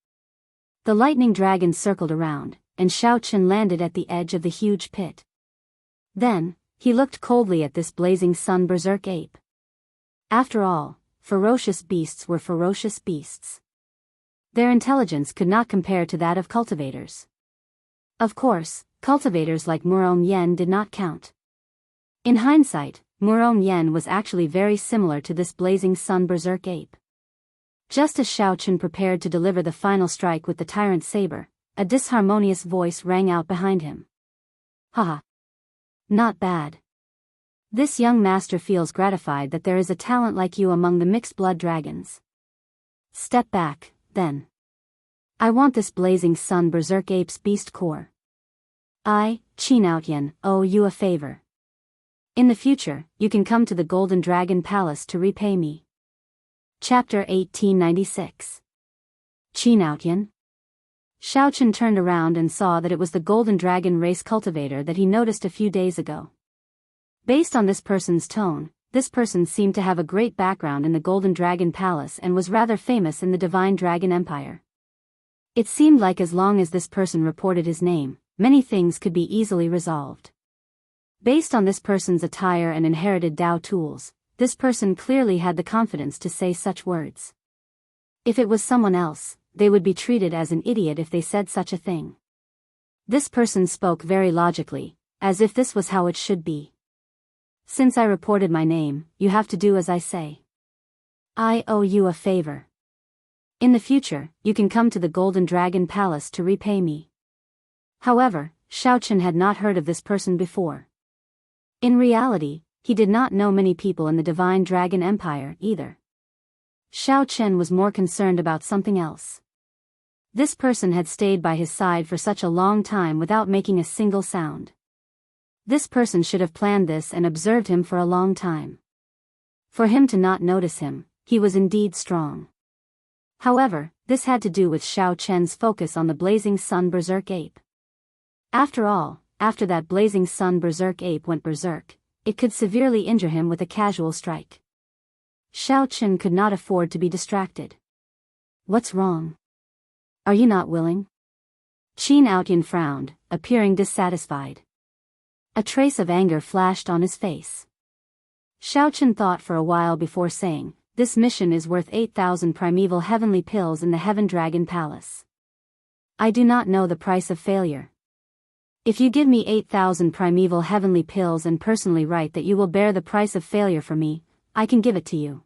The lightning dragon circled around, and Xiaochen landed at the edge of the huge pit. Then, he looked coldly at this Blazing Sun Berserk ape. After all, ferocious beasts were ferocious beasts. Their intelligence could not compare to that of cultivators. Of course, cultivators like Muron Yen did not count. In hindsight, Muron Yen was actually very similar to this Blazing Sun Berserk ape. Just as Xiaochen prepared to deliver the final strike with the tyrant saber, a disharmonious voice rang out behind him. Haha. Not bad. This young master feels gratified that there is a talent like you among the mixed-blood dragons. Step back, then. I want this Blazing Sun Berserk ape's beast core. I, Qinaotian, owe you a favor. In the future, you can come to the Golden Dragon Palace to repay me. Chapter 1896. Qinaotian. Xiaochen turned around and saw that it was the Golden Dragon race cultivator that he noticed a few days ago. Based on this person's tone, this person seemed to have a great background in the Golden Dragon Palace and was rather famous in the Divine Dragon Empire. It seemed like as long as this person reported his name, many things could be easily resolved. Based on this person's attire and inherited Dao tools, this person clearly had the confidence to say such words. If it was someone else, they would be treated as an idiot if they said such a thing. This person spoke very logically, as if this was how it should be. Since I reported my name, you have to do as I say. I owe you a favor. In the future, you can come to the Golden Dragon Palace to repay me. However, Xiaochen had not heard of this person before. In reality, he did not know many people in the Divine Dragon Empire either. Xiaochen was more concerned about something else. This person had stayed by his side for such a long time without making a single sound. This person should have planned this and observed him for a long time. For him to not notice him, he was indeed strong. However, this had to do with Xiaochen's focus on the Blazing Sun Berserk Ape. After all, after that Blazing Sun Berserk Ape went berserk, it could severely injure him with a casual strike. Xiaochen could not afford to be distracted. What's wrong? Are you not willing? Qin Outyin frowned, appearing dissatisfied. A trace of anger flashed on his face. Xiaochen thought for a while before saying, "This mission is worth 8,000 primeval heavenly pills in the Heaven Dragon Palace. I do not know the price of failure. If you give me 8,000 primeval heavenly pills and personally write that you will bear the price of failure for me, I can give it to you."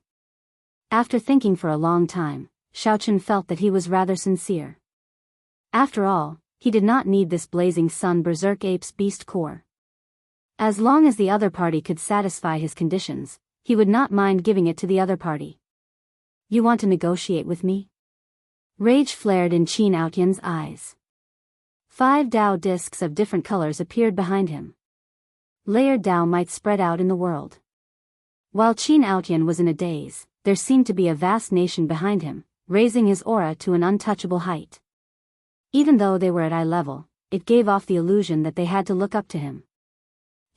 After thinking for a long time, Xiaochen felt that he was rather sincere. After all, he did not need this Blazing Sun Berserk Ape's beast core. As long as the other party could satisfy his conditions, he would not mind giving it to the other party. You want to negotiate with me? Rage flared in Qin Outyan's eyes. 5 Dao discs of different colors appeared behind him. Layered Dao might spread out in the world. While Qin Outyan was in a daze, there seemed to be a vast nation behind him, raising his aura to an untouchable height. Even though they were at eye level, it gave off the illusion that they had to look up to him.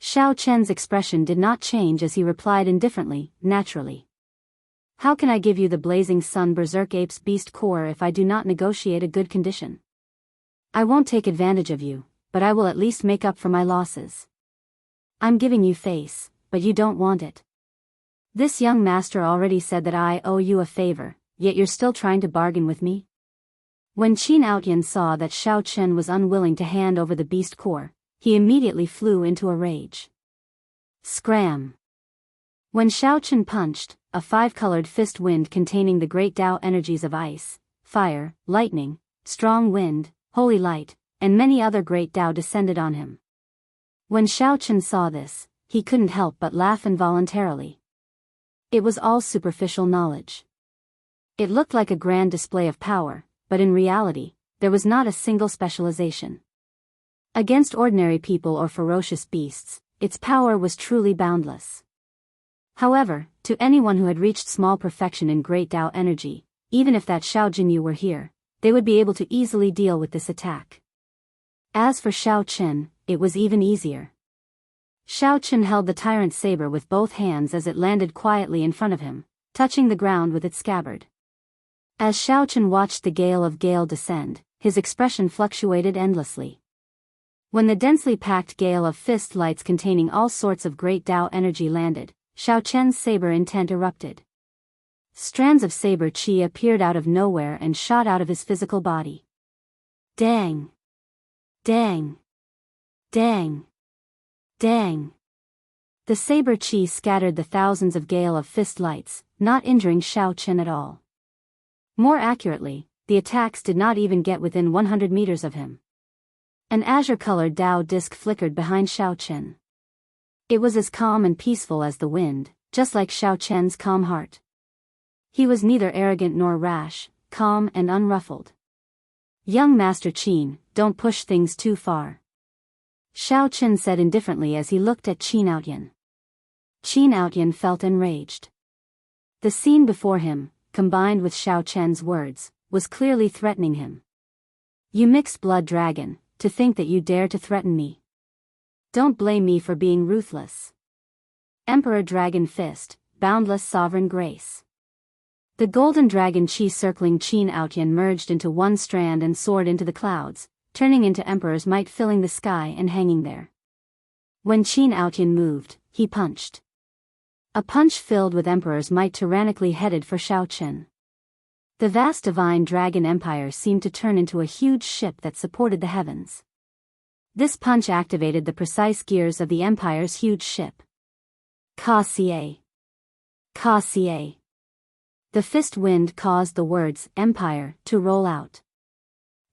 Xiaochen's expression did not change as he replied indifferently, naturally. How can I give you the Blazing Sun Berserk Ape's beast core if I do not negotiate a good condition? I won't take advantage of you, but I will at least make up for my losses. I'm giving you face, but you don't want it. This young master already said that I owe you a favor, yet you're still trying to bargain with me? When Qin Outyan saw that Xiaochen was unwilling to hand over the beast core, he immediately flew into a rage. Scram! When Xiaochen punched, a 5-colored fist wind containing the great Dao energies of ice, fire, lightning, strong wind, holy light, and many other great Dao descended on him. When Xiaochen saw this, he couldn't help but laugh involuntarily. It was all superficial knowledge. It looked like a grand display of power, but in reality, there was not a single specialization. Against ordinary people or ferocious beasts, its power was truly boundless. However, to anyone who had reached small perfection in great Dao energy, even if that Xiao Jinyu were here, they would be able to easily deal with this attack. As for Xiaochen, it was even easier. Xiaochen held the tyrant saber with both hands as it landed quietly in front of him, touching the ground with its scabbard. As Xiaochen watched the gale of gale descend, his expression fluctuated endlessly. When the densely packed gale of fist lights containing all sorts of great Dao energy landed, Xiaochen's saber intent erupted. Strands of saber chi appeared out of nowhere and shot out of his physical body. Dang! Dang! Dang! Dang! The saber chi scattered the thousands of gale of fist lights, not injuring Xiaochen at all. More accurately, the attacks did not even get within 100 meters of him. An azure-colored Dao disc flickered behind Xiaochen. It was as calm and peaceful as the wind, just like Xiaochen's calm heart. He was neither arrogant nor rash, calm and unruffled. Young Master Qin, don't push things too far. Xiaochen said indifferently as he looked at Qin Outyan. Qin Outyan felt enraged. The scene before him, combined with Xiaochen's words, was clearly threatening him. You mixed-blood dragon, to think that you dare to threaten me. Don't blame me for being ruthless. Emperor Dragon Fist, boundless sovereign grace. The golden dragon chi circling Qin Outyan merged into one strand and soared into the clouds, turning into Emperor's might filling the sky and hanging there. When Qin Outyan moved, he punched. A punch filled with emperor's might tyrannically headed for Xiaochen. The vast divine dragon empire seemed to turn into a huge ship that supported the heavens. This punch activated the precise gears of the empire's huge ship. Ka-Xie. Ka-Xie. The fist wind caused the words, empire, to roll out.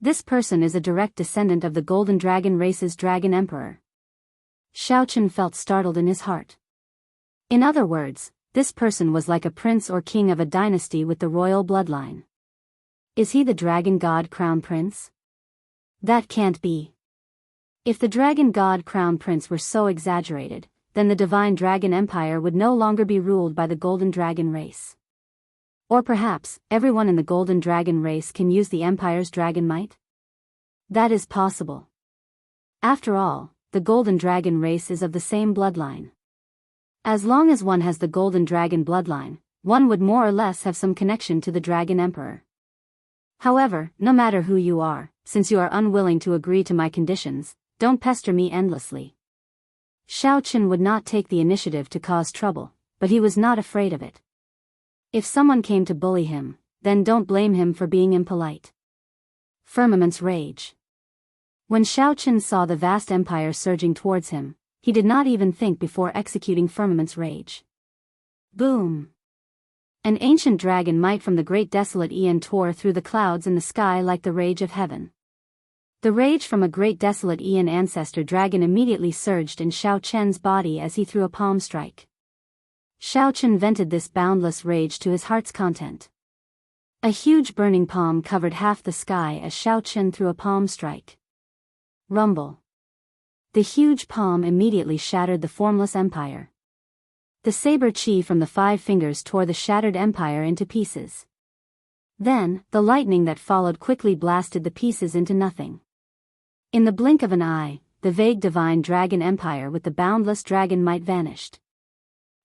This person is a direct descendant of the Golden Dragon race's dragon emperor. Xiaochen felt startled in his heart. In other words, this person was like a prince or king of a dynasty with the royal bloodline. Is he the dragon god crown prince? That can't be. If the dragon god crown prince were so exaggerated, then the divine dragon empire would no longer be ruled by the golden dragon race. Or perhaps, everyone in the golden dragon race can use the empire's dragon might? That is possible. After all, the golden dragon race is of the same bloodline. As long as one has the golden dragon bloodline, one would more or less have some connection to the dragon emperor. However, no matter who you are, since you are unwilling to agree to my conditions, don't pester me endlessly. Xiaochen would not take the initiative to cause trouble, but he was not afraid of it. If someone came to bully him, then don't blame him for being impolite. Firmament's rage. When Xiaochen saw the vast empire surging towards him, he did not even think before executing Firmament's rage. Boom! An ancient dragon might from the great desolate Aeon tore through the clouds in the sky like the rage of heaven. The rage from a great desolate Aeon ancestor dragon immediately surged in Xiaochen's body as he threw a palm strike. Xiaochen vented this boundless rage to his heart's content. A huge burning palm covered half the sky as Xiaochen threw a palm strike. Rumble. The huge palm immediately shattered the formless empire. The saber chi from the 5 fingers tore the shattered empire into pieces. Then, the lightning that followed quickly blasted the pieces into nothing. In the blink of an eye, the vague divine dragon empire with the boundless dragon might vanished.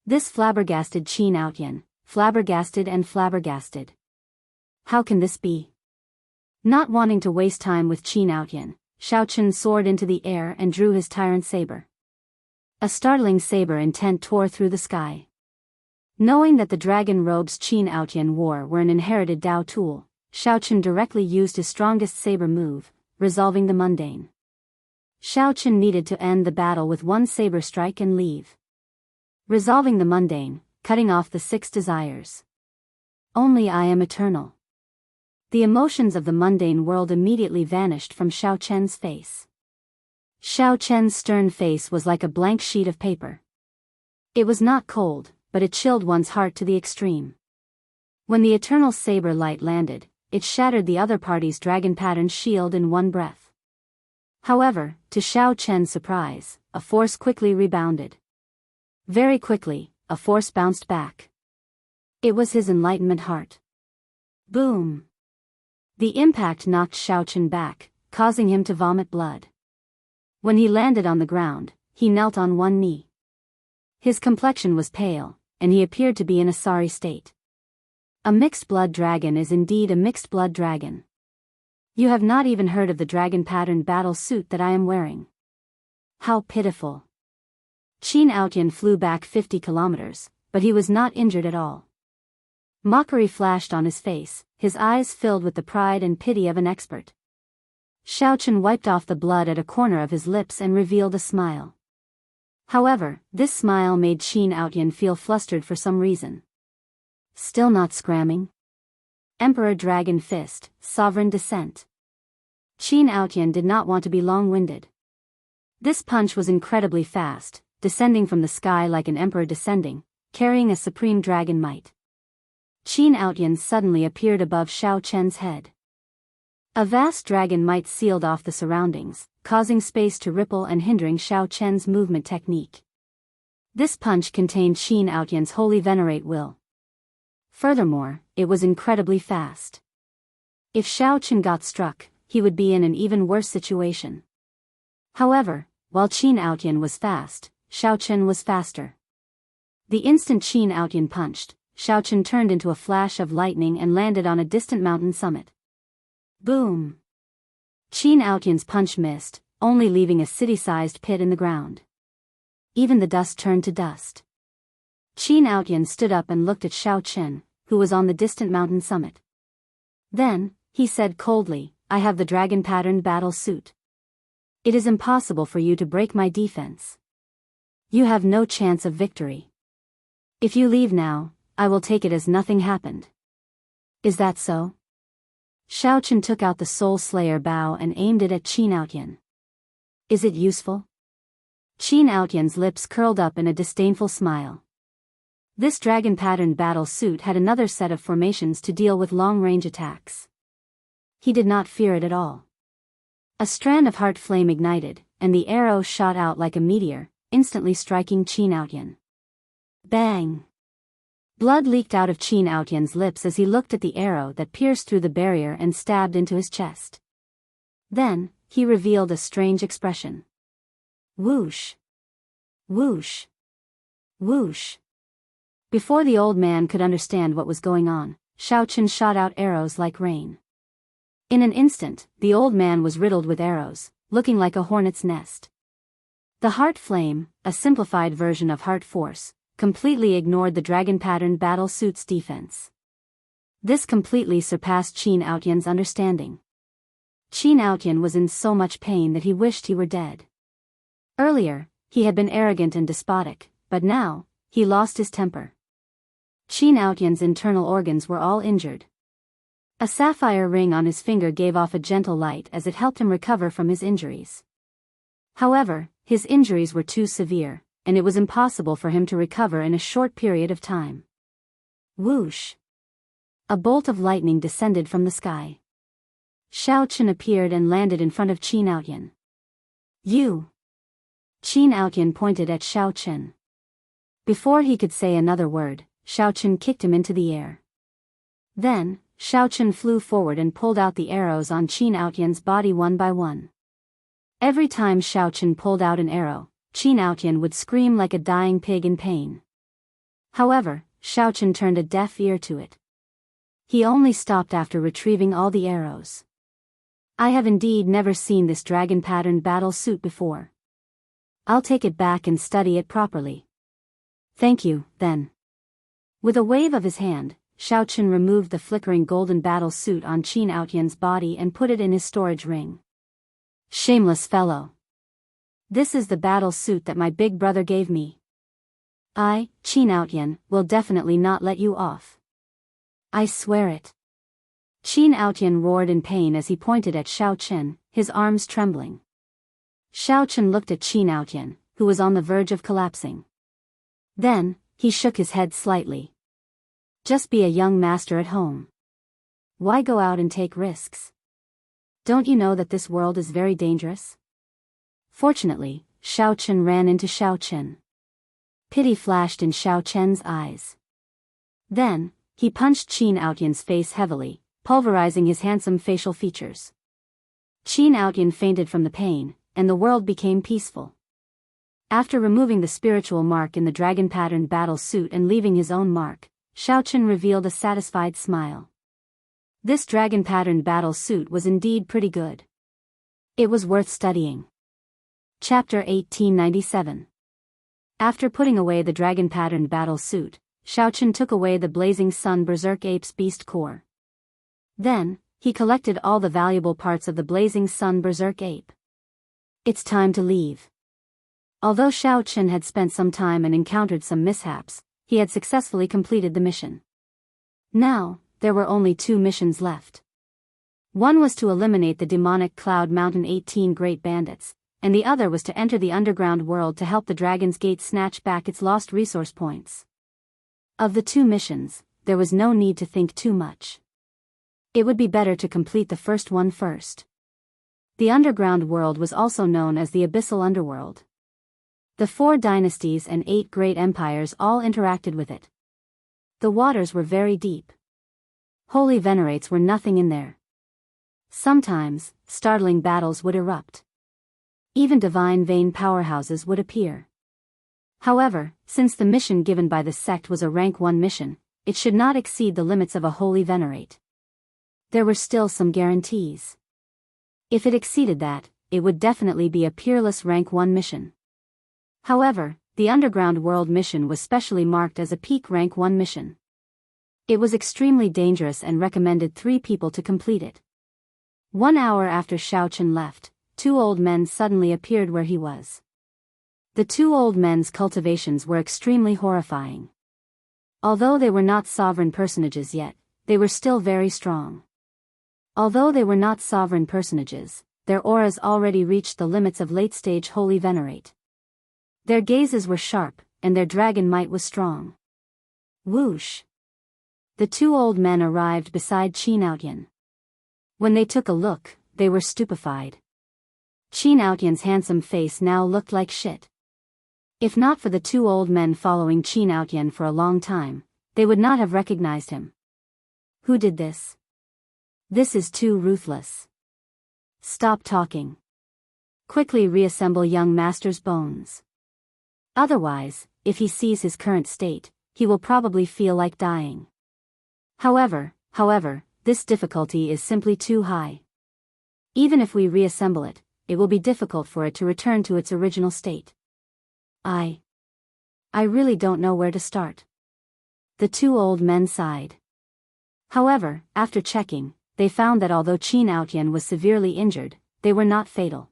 This flabbergasted Qin Outyan, flabbergasted and flabbergasted. How can this be? Not wanting to waste time with Qin Outyan, Xiaochen soared into the air and drew his tyrant saber. A startling saber intent tore through the sky. Knowing that the dragon robes Qin Outyan wore were an inherited Dao tool, Xiaochen directly used his strongest saber move, resolving the mundane. Xiaochen needed to end the battle with one saber strike and leave. Resolving the mundane, cutting off the 6 desires. Only I am eternal. The emotions of the mundane world immediately vanished from Xiaochen's face. Xiaochen's stern face was like a blank sheet of paper. It was not cold, but it chilled one's heart to the extreme. When the eternal saber light landed, it shattered the other party's dragon-patterned shield in one breath. However, to Xiaochen's surprise, a force quickly rebounded. Very quickly, a force bounced back. It was his enlightenment heart. Boom! The impact knocked Xiaochen back, causing him to vomit blood. When he landed on the ground, he knelt on one knee. His complexion was pale, and he appeared to be in a sorry state. A mixed-blood dragon is indeed a mixed-blood dragon. You have not even heard of the dragon-patterned battle suit that I am wearing. How pitiful. Qin Outyan flew back 50 kilometers, but he was not injured at all. Mockery flashed on his face, his eyes filled with the pride and pity of an expert. Xiaochen wiped off the blood at a corner of his lips and revealed a smile. However, this smile made Qin Outyan feel flustered for some reason. Still not scramming? Emperor Dragon Fist, Sovereign Descent. Qin Outyan did not want to be long-winded. This punch was incredibly fast, descending from the sky like an emperor descending, carrying a supreme dragon might. Qin Outyan suddenly appeared above Xiaochen's head. A vast dragon might sealed off the surroundings, causing space to ripple and hindering Xiaochen's movement technique. This punch contained Qin Outyan's holy venerate will. Furthermore, it was incredibly fast. If Xiaochen got struck, he would be in an even worse situation. However, while Qin Outyan was fast, Xiaochen was faster. The instant Qin Outyan punched, Xiaochen turned into a flash of lightning and landed on a distant mountain summit. Boom! Qin Outyan's punch missed, only leaving a city-sized pit in the ground. Even the dust turned to dust. Qin Outyan stood up and looked at Xiao Chen, who was on the distant mountain summit. Then, he said coldly, I have the dragon-patterned battle suit. It is impossible for you to break my defense. You have no chance of victory. If you leave now, I will take it as nothing happened. Is that so? Xiao Chen took out the Soul Slayer bow and aimed it at Qin Outyan. Is it useful? Qin Outyan's lips curled up in a disdainful smile. This dragon-patterned battle suit had another set of formations to deal with long-range attacks. He did not fear it at all. A strand of heart flame ignited, and the arrow shot out like a meteor, instantly striking Qin Outyan. Bang! Blood leaked out of Qin Outyan's lips as he looked at the arrow that pierced through the barrier and stabbed into his chest. Then, he revealed a strange expression. Whoosh! Whoosh! Whoosh! Before the old man could understand what was going on, Xiao Chen shot out arrows like rain. In an instant, the old man was riddled with arrows, looking like a hornet's nest. The heart flame, a simplified version of heart force, completely ignored the dragon-patterned battle suit's defense. This completely surpassed Qin Outyan's understanding. Qin Outyan was in so much pain that he wished he were dead. Earlier, he had been arrogant and despotic, but now, he lost his temper. Qin Outyan's internal organs were all injured. A sapphire ring on his finger gave off a gentle light as it helped him recover from his injuries. However, his injuries were too severe, and it was impossible for him to recover in a short period of time. Whoosh! A bolt of lightning descended from the sky. Xiao Chen appeared and landed in front of Qin Outyan. You! Qin Outyan pointed at Xiao Chen. Before he could say another word, Xiao Chen kicked him into the air. Then, Xiao Chen flew forward and pulled out the arrows on Qin Outyan's body one by one. Every time Xiao Chen pulled out an arrow, Qin Outyan would scream like a dying pig in pain. However, Xiao Chen turned a deaf ear to it. He only stopped after retrieving all the arrows. I have indeed never seen this dragon-patterned battle suit before. I'll take it back and study it properly. Thank you, then. With a wave of his hand, Xiao Chen removed the flickering golden battle suit on Qin Outyan's body and put it in his storage ring. Shameless fellow. This is the battle suit that my big brother gave me. I, Qin Outyan, will definitely not let you off. I swear it. Qin Outyan roared in pain as he pointed at Xiao Chen, his arms trembling. Xiao Chen looked at Qin Outyan, who was on the verge of collapsing. Then, he shook his head slightly. Just be a young master at home. Why go out and take risks? Don't you know that this world is very dangerous? Fortunately, Xiao Chen ran into Xiao Chen. Pity flashed in Xiao Chen's eyes. Then, he punched Qin Outyan's face heavily, pulverizing his handsome facial features. Qin Outyan fainted from the pain, and the world became peaceful. After removing the spiritual mark in the dragon-patterned battle suit and leaving his own mark, Xiao Chen revealed a satisfied smile. This dragon-patterned battle suit was indeed pretty good. It was worth studying. Chapter 1897. After putting away the dragon-patterned battle suit, Xiao Chen took away the blazing sun berserk ape's beast core. Then, he collected all the valuable parts of the blazing sun berserk ape. It's time to leave. Although Xiao Chen had spent some time and encountered some mishaps, he had successfully completed the mission. Now, there were only 2 missions left. One was to eliminate the demonic Cloud Mountain 18 Great Bandits, and the other was to enter the underground world to help the Dragon's Gate snatch back its lost resource points. Of the 2 missions, there was no need to think too much. It would be better to complete the first one first. The underground world was also known as the Abyssal Underworld. The 4 dynasties and 8 great empires all interacted with it. The waters were very deep. Holy venerates were nothing in there. Sometimes, startling battles would erupt. Even divine vein powerhouses would appear. However, since the mission given by the sect was a rank 1 mission, it should not exceed the limits of a holy venerate. There were still some guarantees. If it exceeded that, it would definitely be a peerless rank 1 mission. However, the Underground World mission was specially marked as a peak rank 1 mission. It was extremely dangerous and recommended 3 people to complete it. 1 hour after Xiaochen left, 2 old men suddenly appeared where he was. The 2 old men's cultivations were extremely horrifying. Although they were not sovereign personages yet, they were still very strong. Although they were not sovereign personages, their auras already reached the limits of late-stage holy venerate. Their gazes were sharp, and their dragon might was strong. Whoosh! The 2 old men arrived beside Qin Outyan. When they took a look, they were stupefied. Qin Outyan's handsome face now looked like shit. If not for the 2 old men following Qin Outyan for a long time, they would not have recognized him. Who did this? This is too ruthless. Stop talking. Quickly reassemble young master's bones. Otherwise, if he sees his current state, he will probably feel like dying. However, this difficulty is simply too high. Even if we reassemble it, it will be difficult for it to return to its original state. I really don't know where to start. The 2 old men sighed. However, after checking, they found that although Qin Outyan was severely injured, they were not fatal.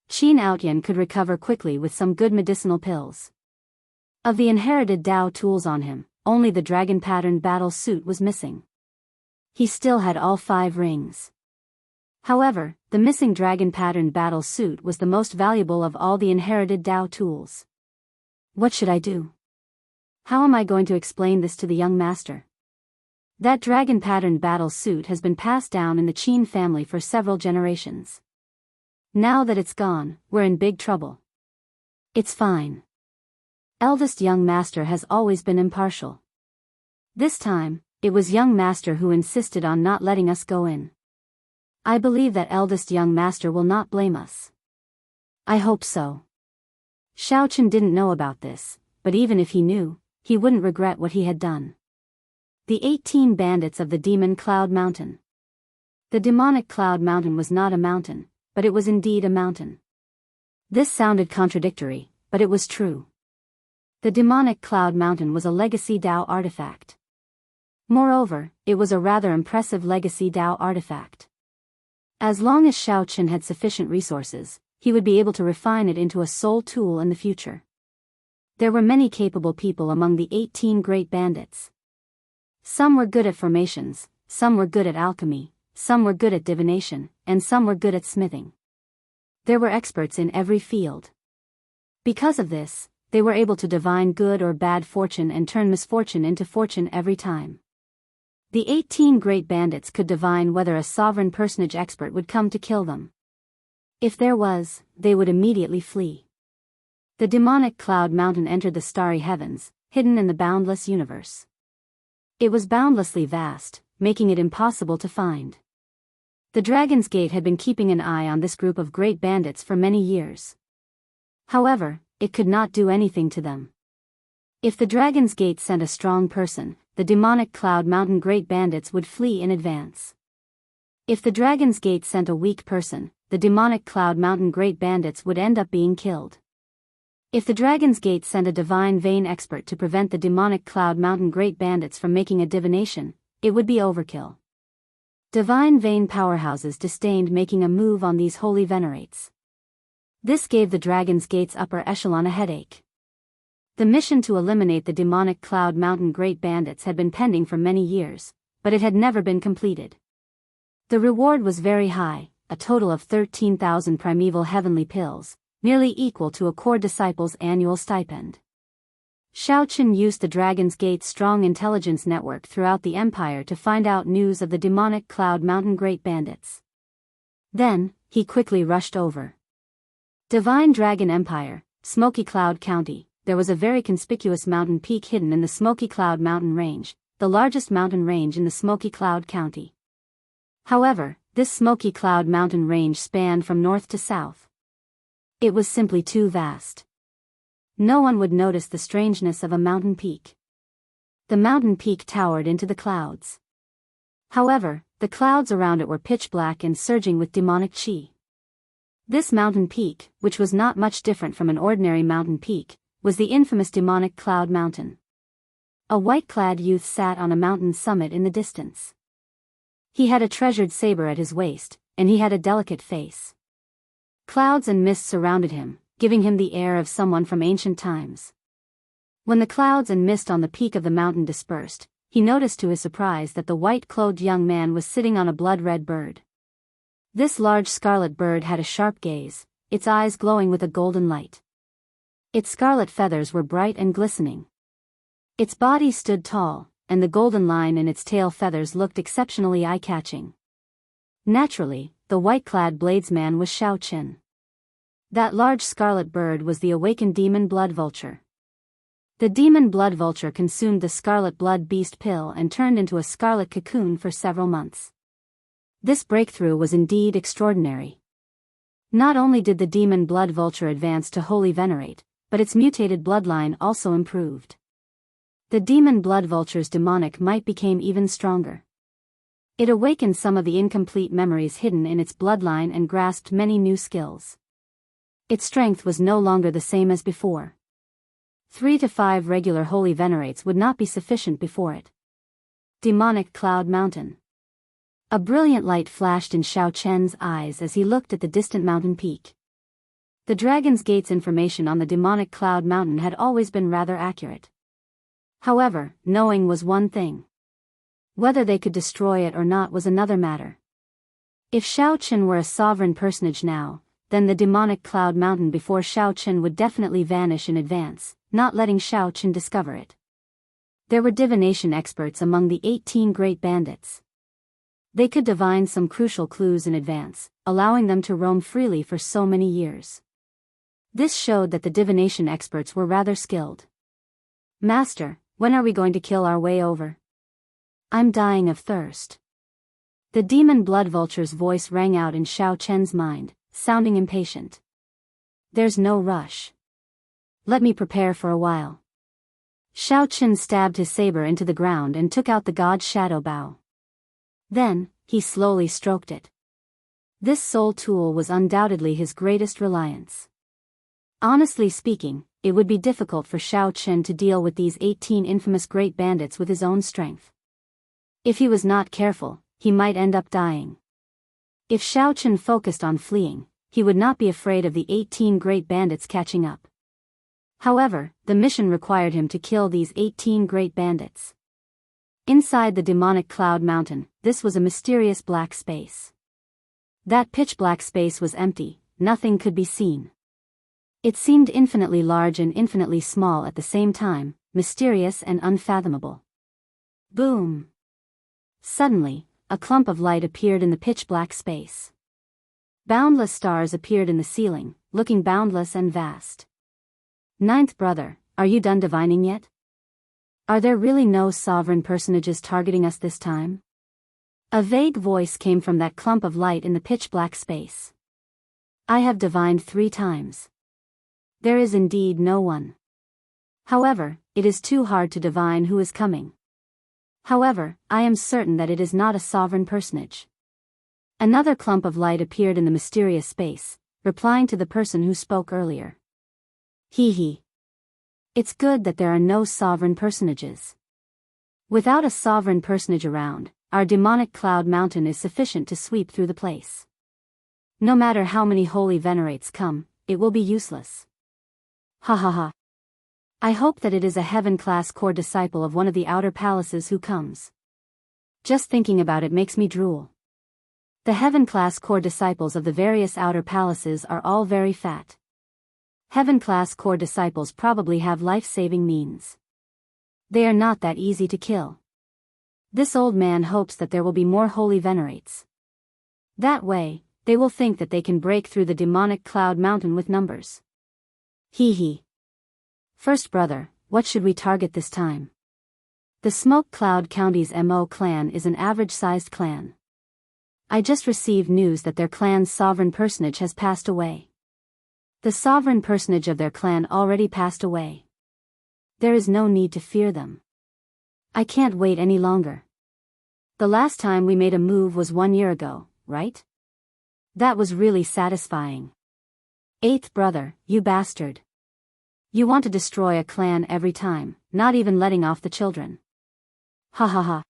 Qin Outyan could recover quickly with some good medicinal pills. Of the inherited Dao tools on him, only the dragon-patterned battle suit was missing. He still had all 5 rings. However, the missing dragon-patterned battle suit was the most valuable of all the inherited Dao tools. What should I do? How am I going to explain this to the young master? That dragon-patterned battle suit has been passed down in the Qin family for several generations. Now that it's gone, we're in big trouble. It's fine. Eldest young master has always been impartial. This time, it was young master who insisted on not letting us go in. I believe that eldest young master will not blame us. I hope so. Xiaochen didn't know about this, but even if he knew, he wouldn't regret what he had done. The 18 bandits of the demon Cloud Mountain. The demonic Cloud Mountain was not a mountain, but it was indeed a mountain. This sounded contradictory, but it was true. The demonic Cloud Mountain was a legacy Dao artifact. Moreover, it was a rather impressive legacy Dao artifact. As long as Xiaochen had sufficient resources, he would be able to refine it into a soul tool in the future. There were many capable people among the 18 great bandits. Some were good at formations, some were good at alchemy, some were good at divination, and some were good at smithing. There were experts in every field. Because of this, they were able to divine good or bad fortune and turn misfortune into fortune every time. The 18 great bandits could divine whether a sovereign personage expert would come to kill them. If there was, they would immediately flee. The demonic Cloud Mountain entered the starry heavens, hidden in the boundless universe. It was boundlessly vast, making it impossible to find. The Dragon's Gate had been keeping an eye on this group of great bandits for many years. However, it could not do anything to them. If the Dragon's Gate sent a strong person, the demonic Cloud Mountain great bandits would flee in advance. If the Dragon's Gate sent a weak person, the demonic Cloud Mountain great bandits would end up being killed. If the Dragon's Gate sent a divine vein expert to prevent the demonic Cloud Mountain great bandits from making a divination, it would be overkill. Divine vein powerhouses disdained making a move on these holy venerates. This gave the Dragon's Gate's upper echelon a headache. The mission to eliminate the demonic Cloud Mountain great bandits had been pending for many years, but it had never been completed. The reward was very high, a total of 13,000 primeval heavenly pills, nearly equal to a core disciple's annual stipend. Xiaochen used the Dragon's Gate's strong intelligence network throughout the empire to find out news of the demonic Cloud Mountain great bandits. Then, he quickly rushed over. Divine Dragon Empire, Smoky Cloud County. There was a very conspicuous mountain peak hidden in the Smoky Cloud Mountain Range, the largest mountain range in the Smoky Cloud County. However, this Smoky Cloud Mountain Range spanned from north to south. It was simply too vast. No one would notice the strangeness of a mountain peak. The mountain peak towered into the clouds. However, the clouds around it were pitch black and surging with demonic chi. This mountain peak, which was not much different from an ordinary mountain peak, was the infamous demonic Cloud Mountain. A white-clad youth sat on a mountain summit in the distance. He had a treasured saber at his waist, and he had a delicate face. Clouds and mist surrounded him, giving him the air of someone from ancient times. When the clouds and mist on the peak of the mountain dispersed, he noticed to his surprise that the white-clothed young man was sitting on a blood-red bird. This large scarlet bird had a sharp gaze, its eyes glowing with a golden light. Its scarlet feathers were bright and glistening. Its body stood tall, and the golden line in its tail feathers looked exceptionally eye-catching. Naturally, the white-clad bladesman was Xiaoqin. That large scarlet bird was the awakened demon blood vulture. The demon blood vulture consumed the scarlet blood beast pill and turned into a scarlet cocoon for several months. This breakthrough was indeed extraordinary. Not only did the demon blood vulture advance to holy venerate, but its mutated bloodline also improved. The demon blood vulture's demonic might became even stronger. It awakened some of the incomplete memories hidden in its bloodline and grasped many new skills. Its strength was no longer the same as before. 3 to 5 regular holy venerates would not be sufficient before it. Demonic Cloud Mountain. A brilliant light flashed in Xiaoqian's eyes as he looked at the distant mountain peak. The Dragon's Gate's information on the demonic Cloud Mountain had always been rather accurate. However, knowing was one thing. Whether they could destroy it or not was another matter. If Xiaoqin were a sovereign personage now, then the demonic Cloud Mountain before Xiaoqin would definitely vanish in advance, not letting Xiaoqin discover it. There were divination experts among the 18 great bandits. They could divine some crucial clues in advance, allowing them to roam freely for so many years. This showed that the divination experts were rather skilled. "Master, when are we going to kill our way over? I'm dying of thirst." The demon blood vulture's voice rang out in Xiaoqian's mind, sounding impatient. "There's no rush. Let me prepare for a while." Xiaoqin stabbed his saber into the ground and took out the god's shadow bow. Then, he slowly stroked it. This soul tool was undoubtedly his greatest reliance. Honestly speaking, it would be difficult for Xiaoqin to deal with these 18 infamous great bandits with his own strength. If he was not careful, he might end up dying. If Xiaoqin focused on fleeing, he would not be afraid of the 18 great bandits catching up. However, the mission required him to kill these 18 great bandits. Inside the demonic Cloud Mountain, this was a mysterious black space. That pitch-black space was empty, nothing could be seen. It seemed infinitely large and infinitely small at the same time, mysterious and unfathomable. Boom! Suddenly, a clump of light appeared in the pitch-black space. Boundless stars appeared in the ceiling, looking boundless and vast. "Ninth brother, are you done divining yet? Are there really no sovereign personages targeting us this time?" A vague voice came from that clump of light in the pitch-black space. "I have divined 3 times. There is indeed no one. However, it is too hard to divine who is coming. However, I am certain that it is not a sovereign personage." Another clump of light appeared in the mysterious space, replying to the person who spoke earlier. "Hee hee. It's good that there are no sovereign personages. Without a sovereign personage around, our demonic Cloud Mountain is sufficient to sweep through the place. No matter how many holy venerates come, it will be useless. Ha ha ha. I hope that it is a heaven-class core disciple of one of the outer palaces who comes. Just thinking about it makes me drool. The heaven-class core disciples of the various outer palaces are all very fat. Heaven-class core disciples probably have life-saving means. They are not that easy to kill. This old man hopes that there will be more holy venerates. That way, they will think that they can break through the demonic Cloud Mountain with numbers. Hee hee. First brother, what should we target this time? The Smoke Cloud County's Mo clan is an average-sized clan. I just received news that their clan's sovereign personage has passed away. The sovereign personage of their clan already passed away. There is no need to fear them. I can't wait any longer. The last time we made a move was 1 year ago, right? That was really satisfying. Eighth brother, you bastard. You want to destroy a clan every time, not even letting off the children. Ha ha ha.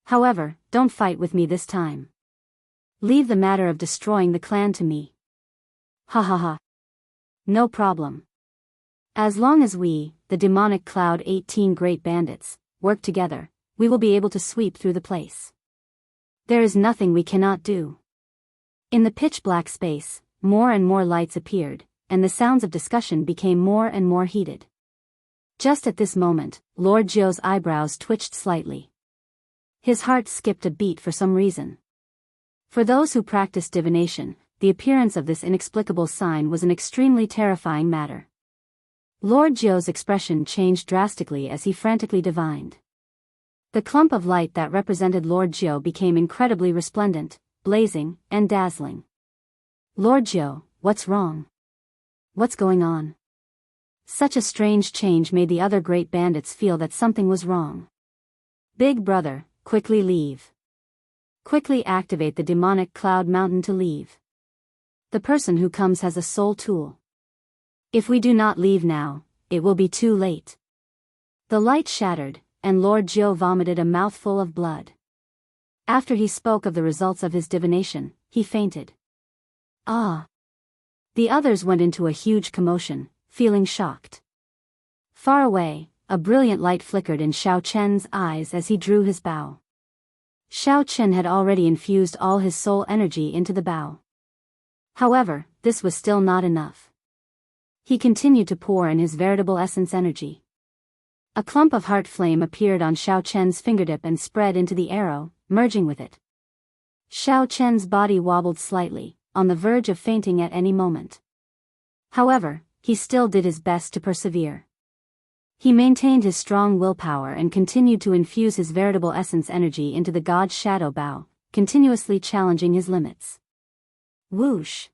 However, don't fight with me this time. Leave the matter of destroying the clan to me. Ha ha ha. No problem. As long as we, the demonic Cloud 18 Great Bandits, work together, we will be able to sweep through the place. There is nothing we cannot do. In the pitch-black space, more and more lights appeared, and the sounds of discussion became more and more heated. Just at this moment, Lord Zhou's eyebrows twitched slightly. His heart skipped a beat for some reason. For those who practice divination, the appearance of this inexplicable sign was an extremely terrifying matter. Lord Zhou's expression changed drastically as he frantically divined. The clump of light that represented Lord Zhou became incredibly resplendent, blazing, and dazzling. Lord Zhou, what's wrong? What's going on? Such a strange change made the other great bandits feel that something was wrong. Big brother, quickly leave. Quickly activate the demonic cloud mountain to leave. The person who comes has a soul tool. If we do not leave now, it will be too late. The light shattered, and Lord Zhou vomited a mouthful of blood. After he spoke of the results of his divination, he fainted. Ah! The others went into a huge commotion, feeling shocked. Far away, a brilliant light flickered in Xiao Chen's eyes as he drew his bow. Xiao Chen had already infused all his soul energy into the bow. However, this was still not enough. He continued to pour in his veritable essence energy. A clump of heart flame appeared on Xiao Chen's fingertip and spread into the arrow, merging with it. Xiao Chen's body wobbled slightly, on the verge of fainting at any moment. However, he still did his best to persevere. He maintained his strong willpower and continued to infuse his veritable essence energy into the god's shadow bow, continuously challenging his limits. Whoosh!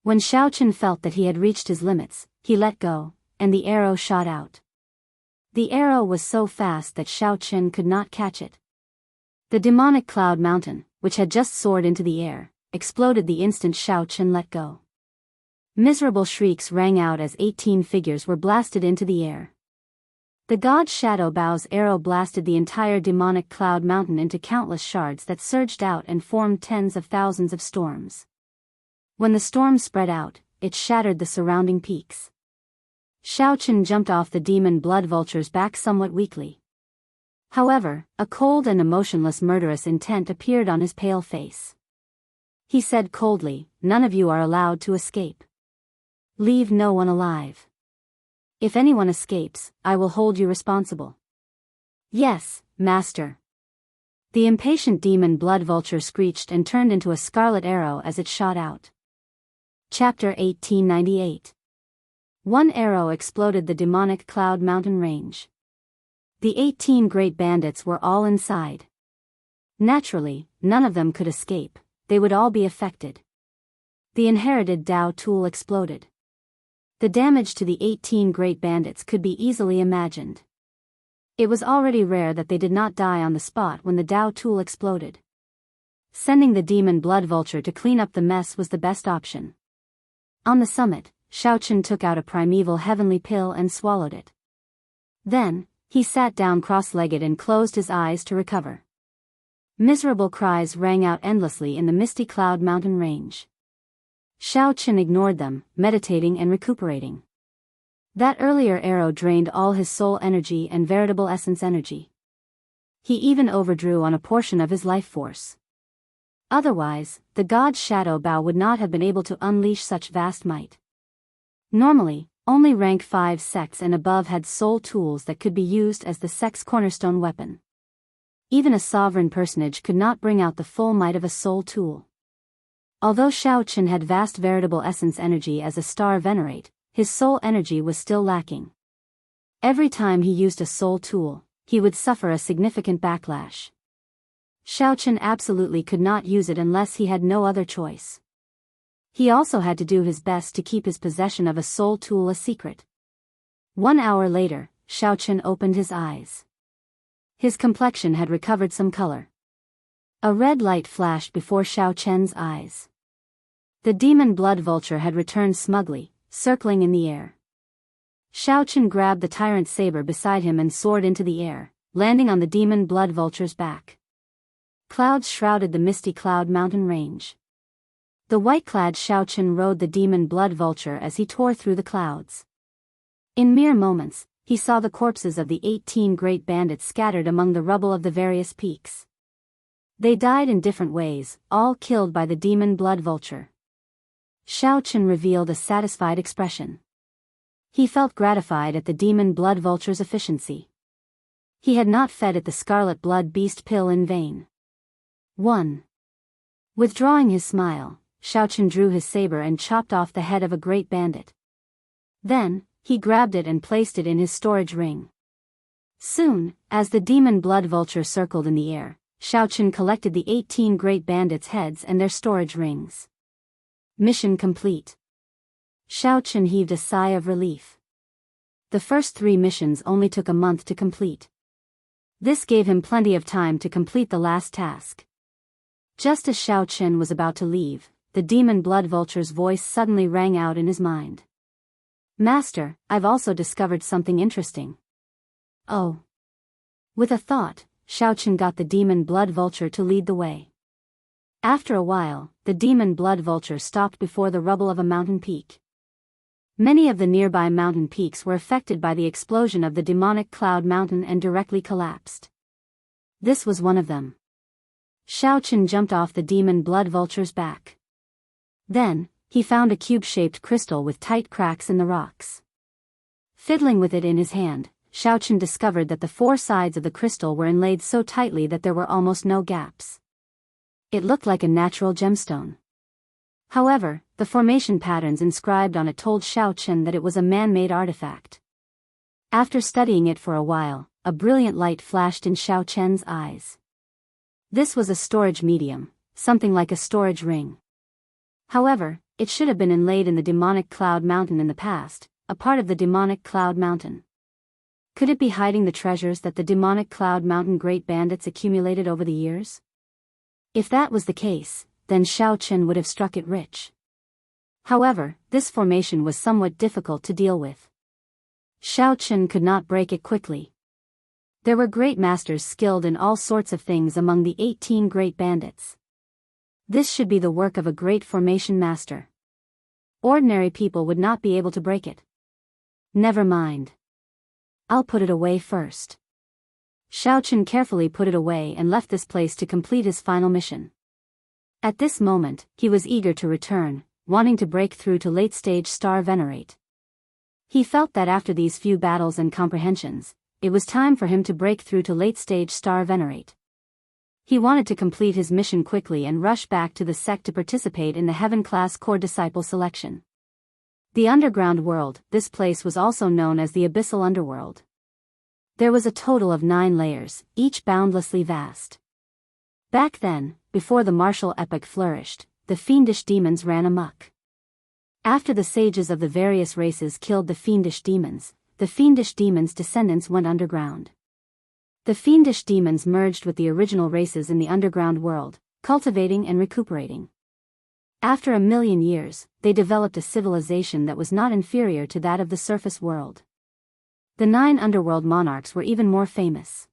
When Xiao Chen felt that he had reached his limits, he let go, and the arrow shot out. The arrow was so fast that Xiao Chen could not catch it. The demonic cloud mountain, which had just soared into the air, exploded the instant Xiao Chen let go. Miserable shrieks rang out as 18 figures were blasted into the air. The god's shadow bow's arrow blasted the entire demonic cloud mountain into countless shards that surged out and formed tens of thousands of storms. When the storm spread out, it shattered the surrounding peaks. Xiao Chen jumped off the demon blood vulture's back somewhat weakly. However, a cold and emotionless murderous intent appeared on his pale face. He said coldly, "None of you are allowed to escape. Leave no one alive. If anyone escapes, I will hold you responsible." "Yes, master." The impatient demon blood vulture screeched and turned into a scarlet arrow as it shot out. Chapter 1898. One arrow exploded the demonic cloud mountain range. The 18 great bandits were all inside. Naturally, none of them could escape, they would all be affected. The inherited Dao tool exploded. The damage to the 18 great bandits could be easily imagined. It was already rare that they did not die on the spot when the Dao tool exploded. Sending the demon blood vulture to clean up the mess was the best option. On the summit, Xiao Chen took out a primeval heavenly pill and swallowed it. Then, he sat down cross-legged and closed his eyes to recover. Miserable cries rang out endlessly in the misty cloud mountain range. Xiao Chen ignored them, meditating and recuperating. That earlier arrow drained all his soul energy and veritable essence energy. He even overdrew on a portion of his life force. Otherwise, the god's shadow bow would not have been able to unleash such vast might. Normally, only rank 5 sects and above had soul tools that could be used as the sect's cornerstone weapon. Even a sovereign personage could not bring out the full might of a soul tool. Although Xiao Chen had vast veritable essence energy as a star venerate, his soul energy was still lacking. Every time he used a soul tool, he would suffer a significant backlash. Xiao Chen absolutely could not use it unless he had no other choice. He also had to do his best to keep his possession of a soul tool a secret. 1 hour later, Xiao Chen opened his eyes. His complexion had recovered some color. A red light flashed before Xiao Chen's eyes. The demon blood vulture had returned smugly, circling in the air. Xiao grabbed the tyrant's saber beside him and soared into the air, landing on the demon blood vulture's back. Clouds shrouded the misty cloud mountain range. The white-clad Xiao rode the demon blood vulture as he tore through the clouds. In mere moments, he saw the corpses of the 18 great bandits scattered among the rubble of the various peaks. They died in different ways, all killed by the demon blood vulture. Xiao revealed a satisfied expression. He felt gratified at the demon blood vulture's efficiency. He had not fed it the scarlet blood beast pill in vain. 1. Withdrawing his smile, Xiao drew his saber and chopped off the head of a great bandit. Then, he grabbed it and placed it in his storage ring. Soon, as the demon blood vulture circled in the air, Xiao collected the 18 great bandits' heads and their storage rings. Mission complete. Xiao heaved a sigh of relief. The first 3 missions only took a month to complete. This gave him plenty of time to complete the last task. Just as Xiao was about to leave, the demon blood vulture's voice suddenly rang out in his mind. Master, I've also discovered something interesting. Oh. With a thought, Xiao got the demon blood vulture to lead the way. After a while, the demon blood vulture stopped before the rubble of a mountain peak. Many of the nearby mountain peaks were affected by the explosion of the demonic cloud mountain and directly collapsed. This was one of them. Xiao jumped off the demon blood vulture's back. Then, he found a cube-shaped crystal with tight cracks in the rocks. Fiddling with it in his hand, Xiao discovered that the 4 sides of the crystal were inlaid so tightly that there were almost no gaps. It looked like a natural gemstone. However, the formation patterns inscribed on it told Xiao that it was a man-made artifact. After studying it for a while, a brilliant light flashed in Xiao eyes. This was a storage medium, something like a storage ring. However, it should have been inlaid in the demonic cloud mountain in the past, a part of the demonic cloud mountain. Could it be hiding the treasures that the demonic cloud mountain great bandits accumulated over the years? If that was the case, then Xiao would have struck it rich. However, this formation was somewhat difficult to deal with. Xiao could not break it quickly. There were great masters skilled in all sorts of things among the 18 great bandits. This should be the work of a great formation master. Ordinary people would not be able to break it. Never mind. I'll put it away first. Xiao carefully put it away and left this place to complete his final mission. At this moment, he was eager to return, wanting to break through to late-stage Star Venerate. He felt that after these few battles and comprehensions, it was time for him to break through to late-stage Star Venerate. He wanted to complete his mission quickly and rush back to the sect to participate in the Heaven-class core disciple selection. The underground world, this place was also known as the Abyssal Underworld. There was a total of 9 layers, each boundlessly vast. Back then, before the martial epoch flourished, the fiendish demons ran amok. After the sages of the various races killed the fiendish demons' descendants went underground. The fiendish demons merged with the original races in the underground world, cultivating and recuperating. After 1,000,000 years, they developed a civilization that was not inferior to that of the surface world. The 9 underworld monarchs were even more famous.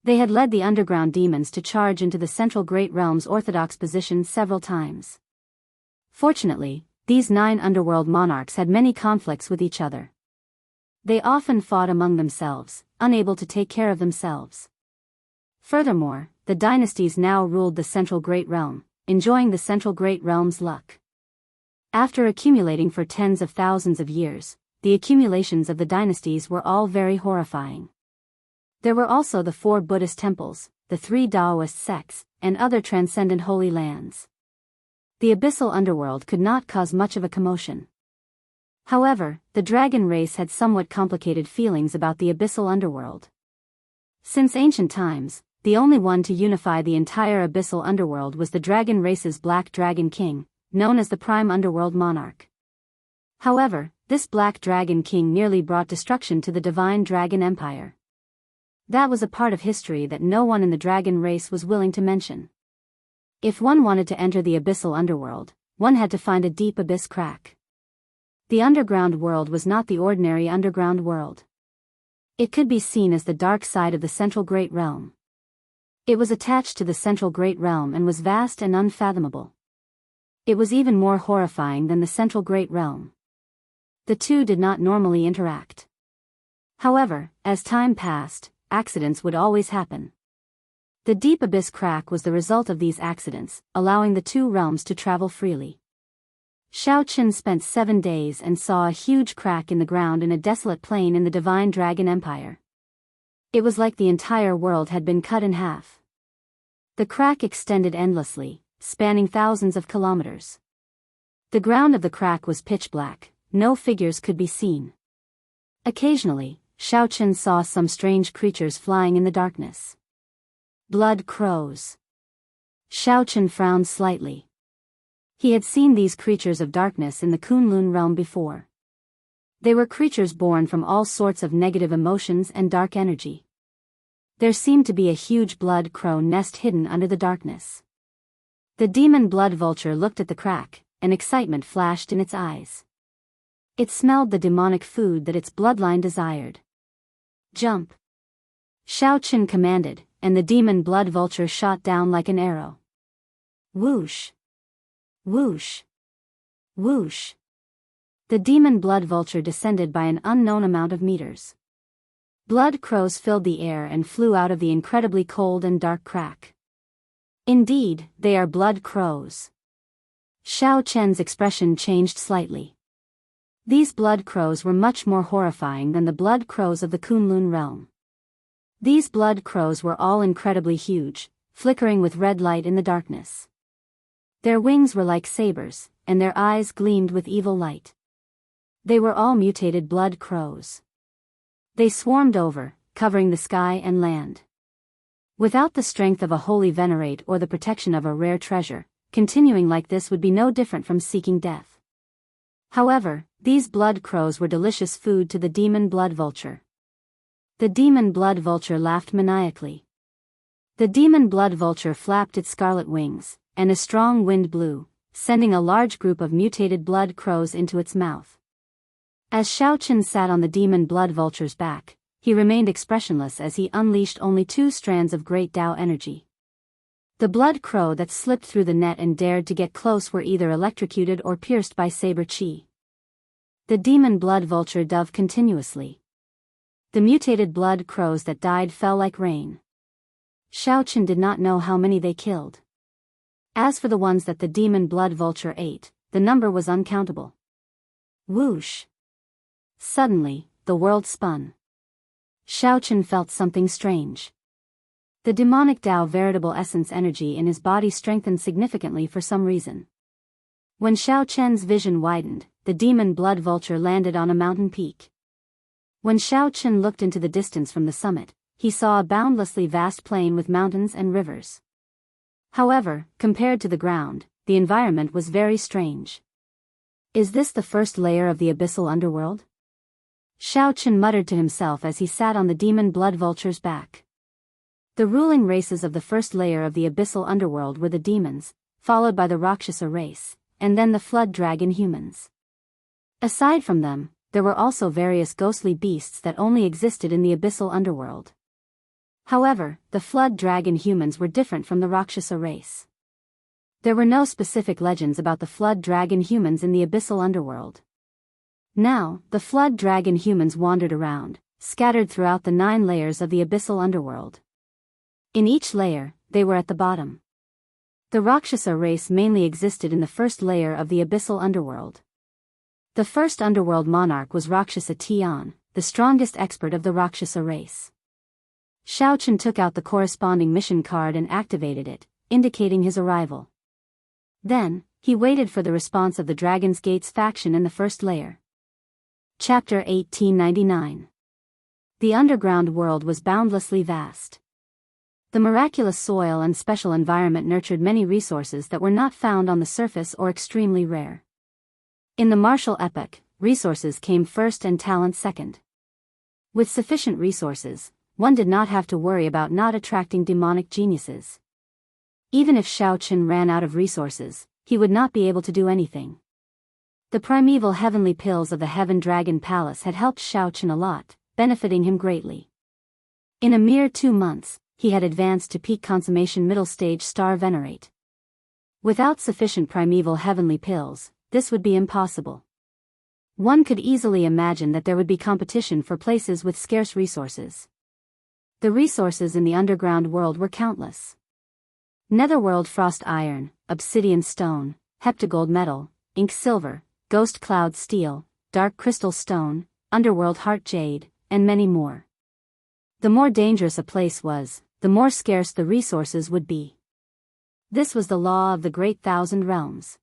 They had led the underground demons to charge into the central Great Realm's orthodox position several times. Fortunately, these 9 underworld monarchs had many conflicts with each other. They often fought among themselves, unable to take care of themselves. Furthermore, the dynasties now ruled the central Great Realm, enjoying the central Great Realm's luck. After accumulating for tens of thousands of years, the accumulations of the dynasties were all very horrifying. There were also the 4 Buddhist temples, the 3 Daoist sects, and other transcendent holy lands. The abyssal underworld could not cause much of a commotion. However, the dragon race had somewhat complicated feelings about the abyssal underworld. Since ancient times, the only one to unify the entire abyssal underworld was the dragon race's Black Dragon King, known as the Prime Underworld Monarch. However, this Black Dragon King nearly brought destruction to the Divine Dragon Empire. That was a part of history that no one in the dragon race was willing to mention. If one wanted to enter the abyssal underworld, one had to find a deep abyss crack. The underground world was not the ordinary underground world. It could be seen as the dark side of the Central Great Realm. It was attached to the Central Great Realm and was vast and unfathomable. It was even more horrifying than the Central Great Realm. The two did not normally interact. However, as time passed, accidents would always happen. The deep abyss crack was the result of these accidents, allowing the two realms to travel freely. Xiaoqin spent 7 days and saw a huge crack in the ground in a desolate plain in the Divine Dragon Empire. It was like the entire world had been cut in half. The crack extended endlessly, spanning thousands of kilometers. The ground of the crack was pitch black, no figures could be seen. Occasionally, Xiaoqin saw some strange creatures flying in the darkness. Blood crows. Xiaoqin frowned slightly. He had seen these creatures of darkness in the Kunlun realm before. They were creatures born from all sorts of negative emotions and dark energy. There seemed to be a huge blood crow nest hidden under the darkness. The demon blood vulture looked at the crack, and excitement flashed in its eyes. It smelled the demonic food that its bloodline desired. Jump! Xiaoqin commanded, and the demon blood vulture shot down like an arrow. Whoosh! Whoosh! Whoosh! The demon blood vulture descended by an unknown amount of meters. Blood crows filled the air and flew out of the incredibly cold and dark crack. Indeed, they are blood crows. Xiaoqian's expression changed slightly. These blood crows were much more horrifying than the blood crows of the Kunlun realm. These blood crows were all incredibly huge, flickering with red light in the darkness. Their wings were like sabers, and their eyes gleamed with evil light. They were all mutated blood crows. They swarmed over, covering the sky and land. Without the strength of a holy venerate or the protection of a rare treasure, continuing like this would be no different from seeking death. However, these blood crows were delicious food to the demon blood vulture. The demon blood vulture laughed maniacally. The demon blood vulture flapped its scarlet wings, and a strong wind blew, sending a large group of mutated blood crows into its mouth. As Xiaoqin sat on the demon blood vulture's back, he remained expressionless as he unleashed only 2 strands of great Tao energy. The blood crow that slipped through the net and dared to get close were either electrocuted or pierced by saber chi. The demon blood vulture dove continuously. The mutated blood crows that died fell like rain. Xiaoqin did not know how many they killed. As for the ones that the demon blood vulture ate, the number was uncountable. Whoosh! Suddenly, the world spun. Xiaoqin felt something strange. The demonic Tao veritable essence energy in his body strengthened significantly for some reason. When Xiaoqian's vision widened, the demon blood vulture landed on a mountain peak. When Xiaoqin looked into the distance from the summit, he saw a boundlessly vast plain with mountains and rivers. However, compared to the ground, the environment was very strange. Is this the first layer of the abyssal underworld? Xiaoqin muttered to himself as he sat on the demon blood vulture's back. The ruling races of the first layer of the abyssal underworld were the demons, followed by the Rakshasa race, and then the flood dragon humans. Aside from them, there were also various ghostly beasts that only existed in the abyssal underworld. However, the flood dragon humans were different from the Rakshasa race. There were no specific legends about the flood dragon humans in the abyssal underworld. Now, the flood dragon humans wandered around, scattered throughout the 9 layers of the abyssal underworld. In each layer, they were at the bottom. The Rakshasa race mainly existed in the first layer of the abyssal underworld. The first underworld monarch was Rakshasa Tian, the strongest expert of the Rakshasa race. Xiaoqin took out the corresponding mission card and activated it, indicating his arrival. Then, he waited for the response of the Dragon's Gates faction in the first layer. Chapter 1899. The underground world was boundlessly vast. The miraculous soil and special environment nurtured many resources that were not found on the surface or extremely rare. In the martial epoch, resources came first and talent second. With sufficient resources, one did not have to worry about not attracting demonic geniuses. Even if Xiaoqin ran out of resources, he would not be able to do anything. The primeval heavenly pills of the Heaven Dragon Palace had helped Xiaochen a lot, benefiting him greatly. In a mere 2 months, he had advanced to peak consummation middle stage star venerate. Without sufficient primeval heavenly pills, this would be impossible. One could easily imagine that there would be competition for places with scarce resources. The resources in the underground world were countless. Netherworld frost iron, obsidian stone, heptagold metal, ink silver, ghost cloud steel, dark crystal stone, underworld heart jade, and many more. The more dangerous a place was, the more scarce the resources would be. This was the law of the Great Thousand Realms.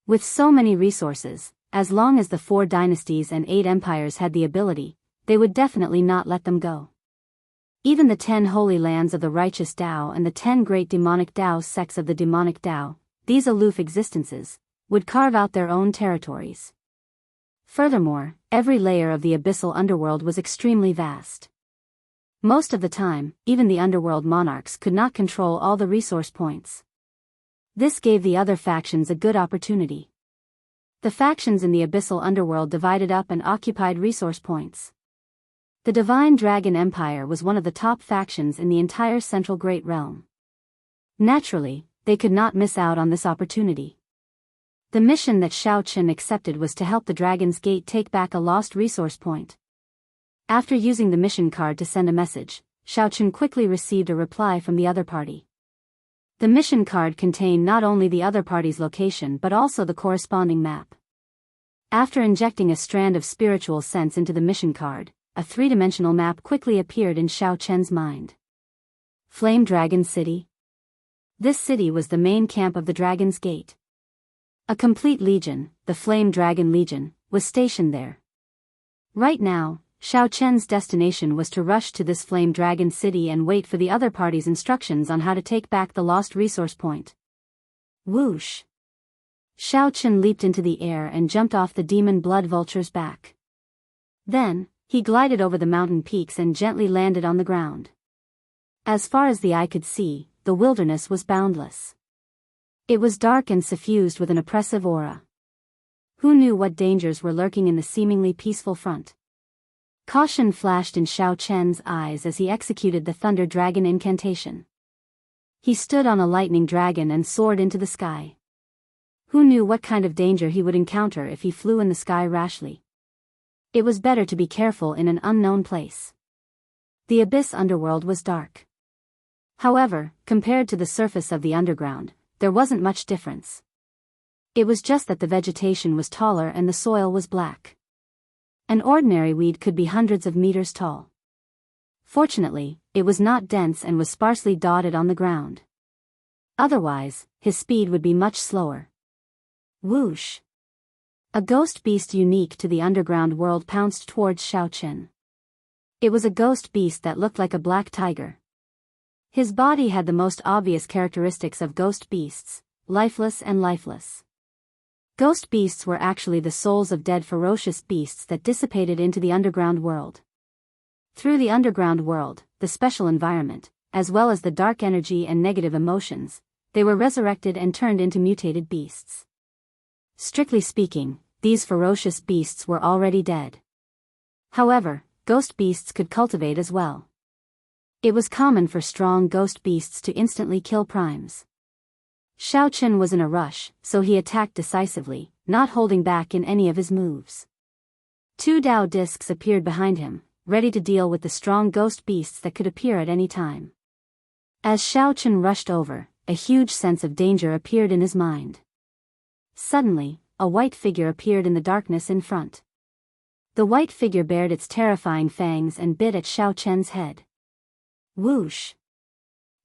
With so many resources, as long as the 4 dynasties and 8 empires had the ability, they would definitely not let them go. Even the 10 holy lands of the righteous Dao and the 10 great demonic Dao sects of the demonic Dao, these aloof existences, would carve out their own territories. Furthermore, every layer of the abyssal underworld was extremely vast. Most of the time, even the underworld monarchs could not control all the resource points. This gave the other factions a good opportunity. The factions in the abyssal underworld divided up and occupied resource points. The Divine Dragon Empire was one of the top factions in the entire Central Great Realm. Naturally, they could not miss out on this opportunity. The mission that Xiaochen accepted was to help the Dragon's Gate take back a lost resource point. After using the mission card to send a message, Xiaochen quickly received a reply from the other party. The mission card contained not only the other party's location but also the corresponding map. After injecting a strand of spiritual sense into the mission card, a 3-dimensional map quickly appeared in Xiaochen's mind. Flame Dragon City. This city was the main camp of the Dragon's Gate. A complete legion, the Flame Dragon Legion, was stationed there. Right now, Xiaochen's destination was to rush to this Flame Dragon City and wait for the other party's instructions on how to take back the lost resource point. Whoosh! Xiaochen leaped into the air and jumped off the demon blood vulture's back. Then, he glided over the mountain peaks and gently landed on the ground. As far as the eye could see, the wilderness was boundless. It was dark and suffused with an oppressive aura. Who knew what dangers were lurking in the seemingly peaceful front? Caution flashed in Xiaochen's eyes as he executed the Thunder Dragon incantation. He stood on a lightning dragon and soared into the sky. Who knew what kind of danger he would encounter if he flew in the sky rashly? It was better to be careful in an unknown place. The abyss underworld was dark. However, compared to the surface of the underground, there wasn't much difference. It was just that the vegetation was taller and the soil was black. An ordinary weed could be hundreds of meters tall. Fortunately, it was not dense and was sparsely dotted on the ground. Otherwise, his speed would be much slower. Whoosh! A ghost beast unique to the underground world pounced towards Xiaochen. It was a ghost beast that looked like a black tiger. His body had the most obvious characteristics of ghost beasts, lifeless and lifeless. Ghost beasts were actually the souls of dead ferocious beasts that dissipated into the underground world. Through the underground world, the special environment, as well as the dark energy and negative emotions, they were resurrected and turned into mutated beasts. Strictly speaking, these ferocious beasts were already dead. However, ghost beasts could cultivate as well. It was common for strong ghost beasts to instantly kill primes. Xiaochen was in a rush, so he attacked decisively, not holding back in any of his moves. 2 Dao discs appeared behind him, ready to deal with the strong ghost beasts that could appear at any time. As Xiaochen rushed over, a huge sense of danger appeared in his mind. Suddenly, a white figure appeared in the darkness in front. The white figure bared its terrifying fangs and bit at Xiaochen's head. Whoosh!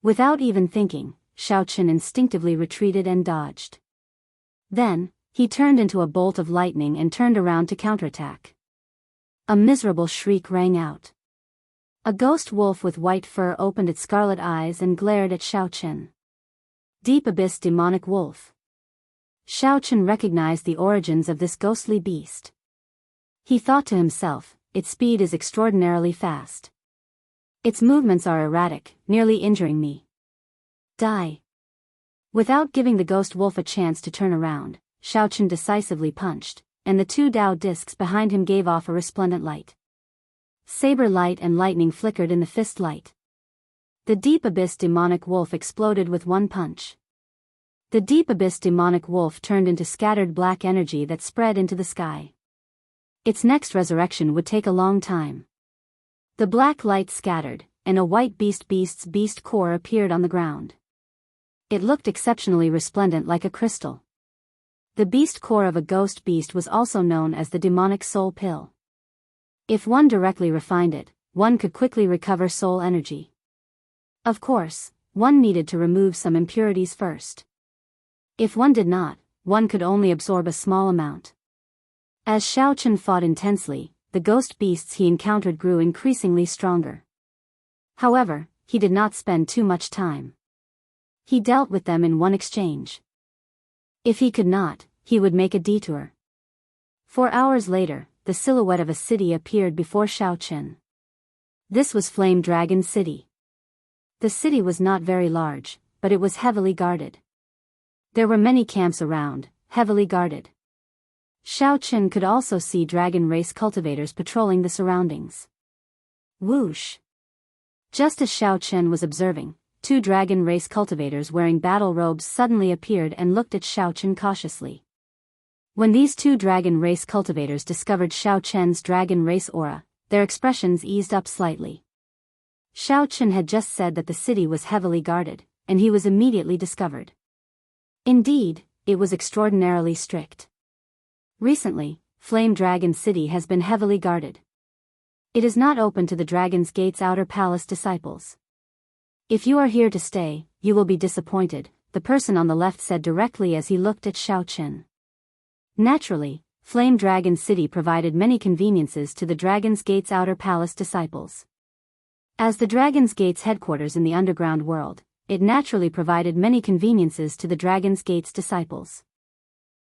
Without even thinking, Xiaochen instinctively retreated and dodged. Then, he turned into a bolt of lightning and turned around to counterattack. A miserable shriek rang out. A ghost wolf with white fur opened its scarlet eyes and glared at Xiaochen. Deep Abyss Demonic Wolf. Xiaochen recognized the origins of this ghostly beast. He thought to himself, its speed is extraordinarily fast. Its movements are erratic, nearly injuring me. Die. Without giving the ghost wolf a chance to turn around, Xiaochen decisively punched, and the two Dao discs behind him gave off a resplendent light. Saber light and lightning flickered in the fist light. The deep abyss demonic wolf exploded with one punch. The deep abyss demonic wolf turned into scattered black energy that spread into the sky. Its next resurrection would take a long time. The black light scattered, and a white beast's beast core appeared on the ground. It looked exceptionally resplendent like a crystal. The beast core of a ghost beast was also known as the demonic soul pill. If one directly refined it, one could quickly recover soul energy. Of course, one needed to remove some impurities first. If one did not, one could only absorb a small amount. As Xiaochen fought intensely, the ghost beasts he encountered grew increasingly stronger. However, he did not spend too much time. He dealt with them in one exchange. If he could not, he would make a detour. 4 hours later, the silhouette of a city appeared before Xiaochen. This was Flame Dragon City. The city was not very large, but it was heavily guarded. There were many camps around, heavily guarded. Xiaochen could also see dragon race cultivators patrolling the surroundings. Whoosh! Just as Xiaochen was observing, 2 dragon race cultivators wearing battle robes suddenly appeared and looked at Xiaochen cautiously. When these 2 dragon race cultivators discovered Xiaochen's dragon race aura, their expressions eased up slightly. Xiaochen had just said that the city was heavily guarded, and he was immediately discovered. Indeed, it was extraordinarily strict. Recently, Flame Dragon City has been heavily guarded. It is not open to the Dragon's Gate's outer palace disciples. If you are here to stay, you will be disappointed, the person on the left said directly as he looked at Xiaochen. Naturally, Flame Dragon City provided many conveniences to the Dragon's Gate's outer palace disciples. As the Dragon's Gate's headquarters in the underground world, it naturally provided many conveniences to the Dragon's Gate's disciples.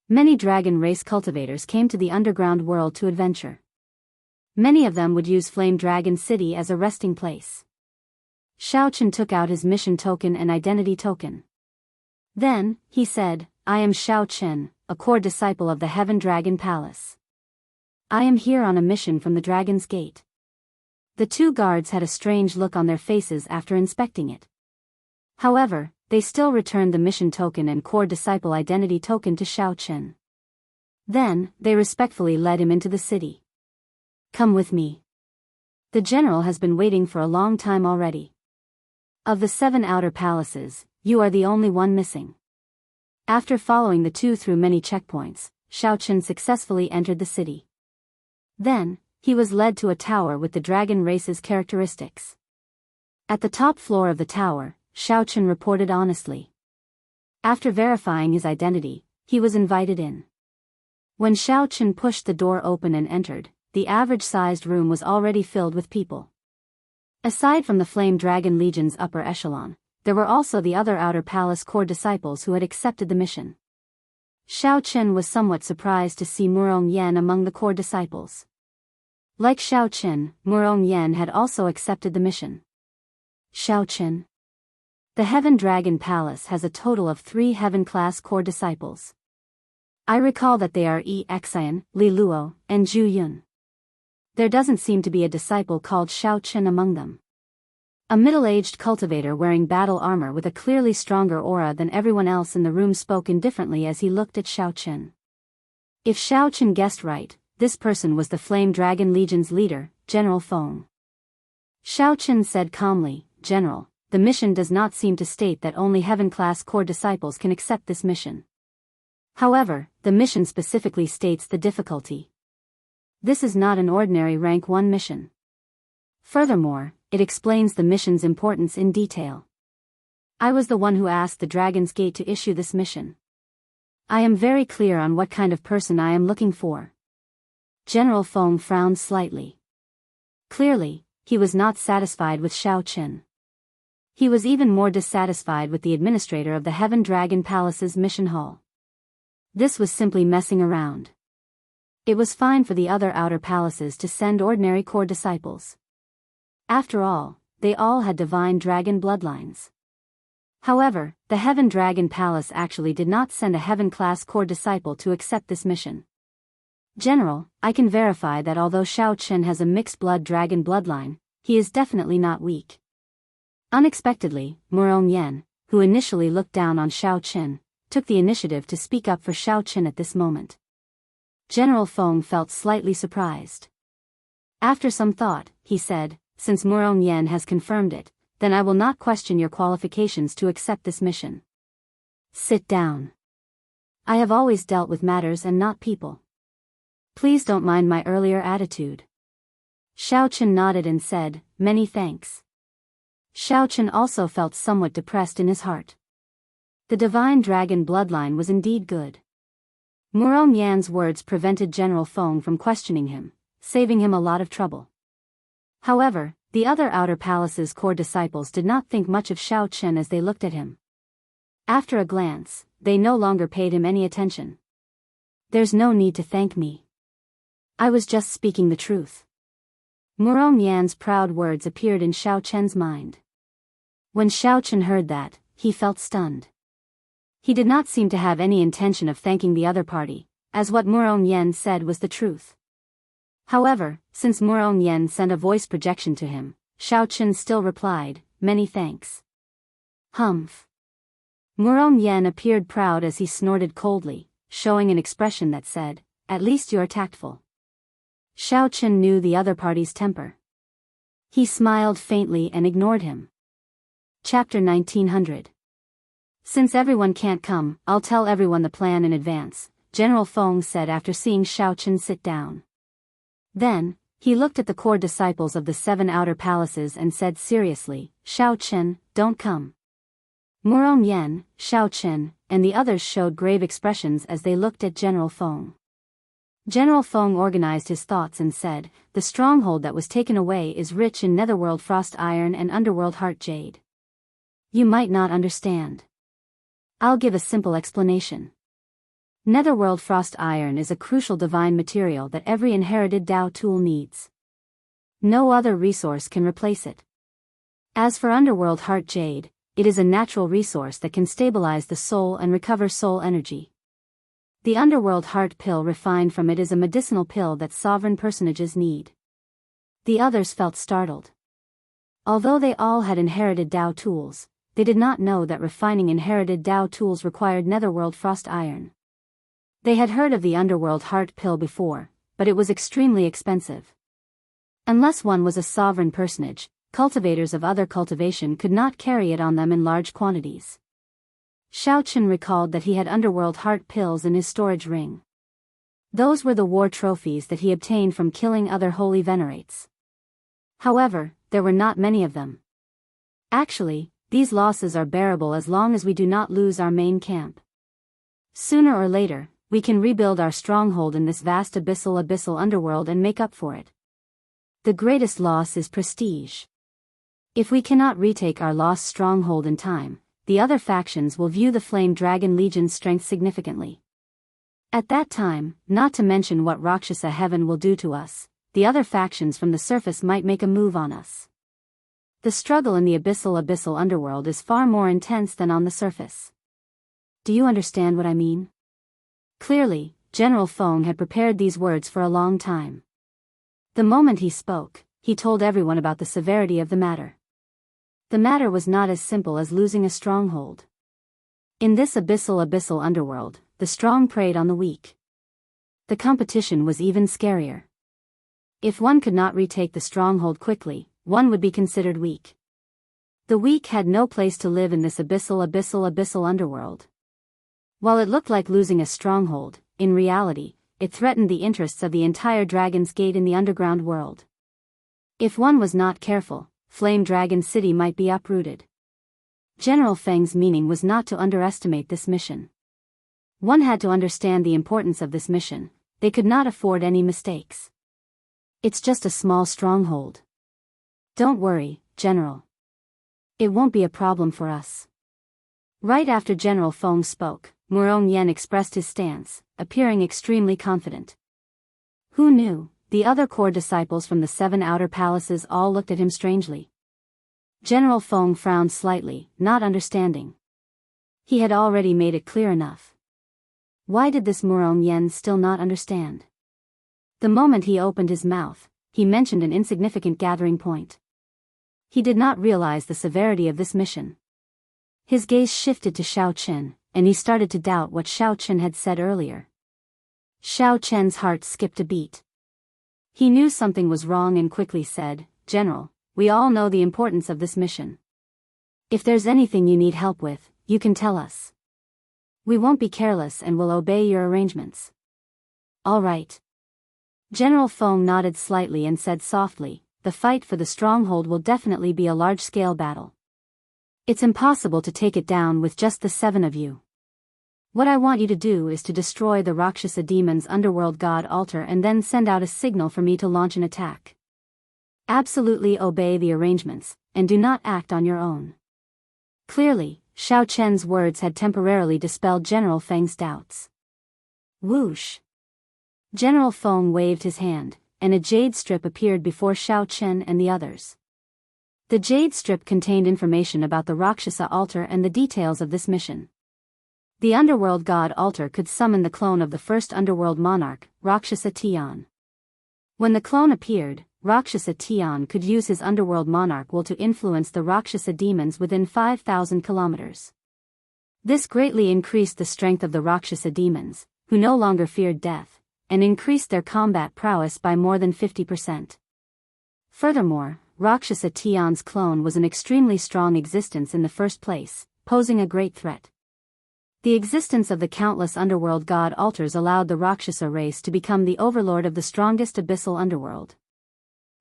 Many dragon race cultivators came to the underground world to adventure. Many of them would use Flame Dragon City as a resting place. Xiaochen took out his mission token and identity token. Then, he said, "I am Xiaochen, a core disciple of the Heaven Dragon Palace. I am here on a mission from the Dragon's Gate." The 2 guards had a strange look on their faces after inspecting it. However, they still returned the mission token and core disciple identity token to Xiaochen. Then, they respectfully led him into the city. "Come with me. The general has been waiting for a long time already. Of the 7 outer palaces, you are the only one missing." After following the 2 through many checkpoints, Xiaochen successfully entered the city. Then, he was led to a tower with the dragon race's characteristics. At the top floor of the tower, Xiaochen reported honestly. After verifying his identity, he was invited in. When Xiaochen pushed the door open and entered, the average-sized room was already filled with people. Aside from the Flame Dragon Legion's upper echelon, there were also the other outer palace core disciples who had accepted the mission. Xiaochen was somewhat surprised to see Murong Yan among the core disciples. Like Xiaochen, Murong Yan had also accepted the mission. Xiaochen. The Heaven Dragon Palace has a total of 3 Heaven-class core disciples. I recall that they are Yi Xian, Li Luo, and Zhu Yun. There doesn't seem to be a disciple called Xiaochen among them. A middle-aged cultivator wearing battle armor with a clearly stronger aura than everyone else in the room spoke indifferently as he looked at Xiaochen. If Xiaochen guessed right, this person was the Flame Dragon Legion's leader, General Feng. Xiaochen said calmly, "General, the mission does not seem to state that only Heaven-class core disciples can accept this mission. However, the mission specifically states the difficulty. This is not an ordinary rank 1 mission. Furthermore, it explains the mission's importance in detail. I was the one who asked the Dragon's Gate to issue this mission. I am very clear on what kind of person I am looking for." General Feng frowned slightly. Clearly, he was not satisfied with Xiaochen. He was even more dissatisfied with the administrator of the Heaven Dragon Palace's mission hall. This was simply messing around. It was fine for the other outer palaces to send ordinary core disciples. After all, they all had divine dragon bloodlines. However, the Heaven Dragon Palace actually did not send a Heaven-class core disciple to accept this mission. General, I can verify that although Xiao Chen has a mixed-blood dragon bloodline, he is definitely not weak. Unexpectedly, Murong Yan, who initially looked down on Xiao Chen, took the initiative to speak up for Xiao Chen at this moment. General Feng felt slightly surprised. After some thought, he said, since Murong Yan has confirmed it, then I will not question your qualifications to accept this mission. Sit down. I have always dealt with matters and not people. Please don't mind my earlier attitude. Xiao Chen nodded and said, many thanks. Xiao Chen also felt somewhat depressed in his heart. The divine dragon bloodline was indeed good. Murong Yan's words prevented General Feng from questioning him, saving him a lot of trouble. However, the other outer palace's core disciples did not think much of Xiao Chen as they looked at him. After a glance, they no longer paid him any attention. There's no need to thank me. I was just speaking the truth. Murong Yan's proud words appeared in Xiao Chen's mind. When Xiao Chen heard that, he felt stunned. He did not seem to have any intention of thanking the other party, as what Murong Yan said was the truth. However, since Murong Yan sent a voice projection to him, Xiao Chen still replied, many thanks. Humph. Murong Yan appeared proud as he snorted coldly, showing an expression that said, at least you are tactful. Xiao Chen knew the other party's temper. He smiled faintly and ignored him. Chapter 1900. Since everyone can't come, I'll tell everyone the plan in advance, General Feng said after seeing Xiao Chen sit down. Then, he looked at the core disciples of the 7 outer palaces and said seriously, Xiao Chen, don't come. Murong Yan, Xiao Chen, and the others showed grave expressions as they looked at General Feng. General Feng organized his thoughts and said, the stronghold that was taken away is rich in netherworld frost iron and underworld heart jade. You might not understand. I'll give a simple explanation. Netherworld frost iron is a crucial divine material that every inherited Dao tool needs. No other resource can replace it. As for underworld heart jade, it is a natural resource that can stabilize the soul and recover soul energy. The underworld heart pill refined from it is a medicinal pill that sovereign personages need. The others felt startled. Although they all had inherited Dao tools, they did not know that refining inherited Dao tools required netherworld frost iron. They had heard of the underworld heart pill before, but it was extremely expensive. Unless one was a sovereign personage, cultivators of other cultivation could not carry it on them in large quantities. Xiao Chen recalled that he had underworld heart pills in his storage ring. Those were the war trophies that he obtained from killing other holy venerates. However, there were not many of them. Actually, these losses are bearable as long as we do not lose our main camp. Sooner or later, we can rebuild our stronghold in this vast abyssal underworld and make up for it. The greatest loss is prestige. If we cannot retake our lost stronghold in time, the other factions will view the Flame Dragon Legion's strength significantly. At that time, not to mention what Rakshasa Heaven will do to us, the other factions from the surface might make a move on us. The struggle in the abyssal underworld is far more intense than on the surface. Do you understand what I mean? Clearly, General Feng had prepared these words for a long time. The moment he spoke, he told everyone about the severity of the matter. The matter was not as simple as losing a stronghold. In this abyssal underworld, the strong preyed on the weak. The competition was even scarier. If one could not retake the stronghold quickly, one would be considered weak. The weak had no place to live in this abyssal underworld. While it looked like losing a stronghold, in reality, it threatened the interests of the entire Dragon's Gate in the underground world. If one was not careful, Flame Dragon City might be uprooted. General Feng's meaning was not to underestimate this mission. One had to understand the importance of this mission. They could not afford any mistakes. It's just a small stronghold. Don't worry, General. It won't be a problem for us. Right after General Feng spoke, Murong Yan expressed his stance, appearing extremely confident. Who knew? The other core disciples from the 7 outer palaces all looked at him strangely. General Feng frowned slightly, not understanding. He had already made it clear enough. Why did this Murong Yen still not understand? The moment he opened his mouth, he mentioned an insignificant gathering point. He did not realize the severity of this mission. His gaze shifted to Xiao Chen, and he started to doubt what Xiao Chen had said earlier. Xiao Chen's heart skipped a beat. He knew something was wrong and quickly said, "General, we all know the importance of this mission. If there's anything you need help with, you can tell us. We won't be careless and will obey your arrangements." "All right." General Feng nodded slightly and said softly, "The fight for the stronghold will definitely be a large-scale battle. It's impossible to take it down with just the 7 of you. What I want you to do is to destroy the Rakshasa demon's underworld god altar and then send out a signal for me to launch an attack. Absolutely obey the arrangements, and do not act on your own." Clearly, Xiao Chen's words had temporarily dispelled General Feng's doubts. Whoosh! General Feng waved his hand, and a jade strip appeared before Xiao Chen and the others. The jade strip contained information about the Rakshasa altar and the details of this mission. The underworld god altar could summon the clone of the first underworld monarch, Rakshasa Tian. When the clone appeared, Rakshasa Tian could use his underworld monarch will to influence the Rakshasa demons within 5,000 kilometers. This greatly increased the strength of the Rakshasa demons, who no longer feared death, and increased their combat prowess by more than 50%. Furthermore, Rakshasa Tian's clone was an extremely strong existence in the first place, posing a great threat. The existence of the countless underworld god altars allowed the Rakshasa race to become the overlord of the strongest abyssal underworld.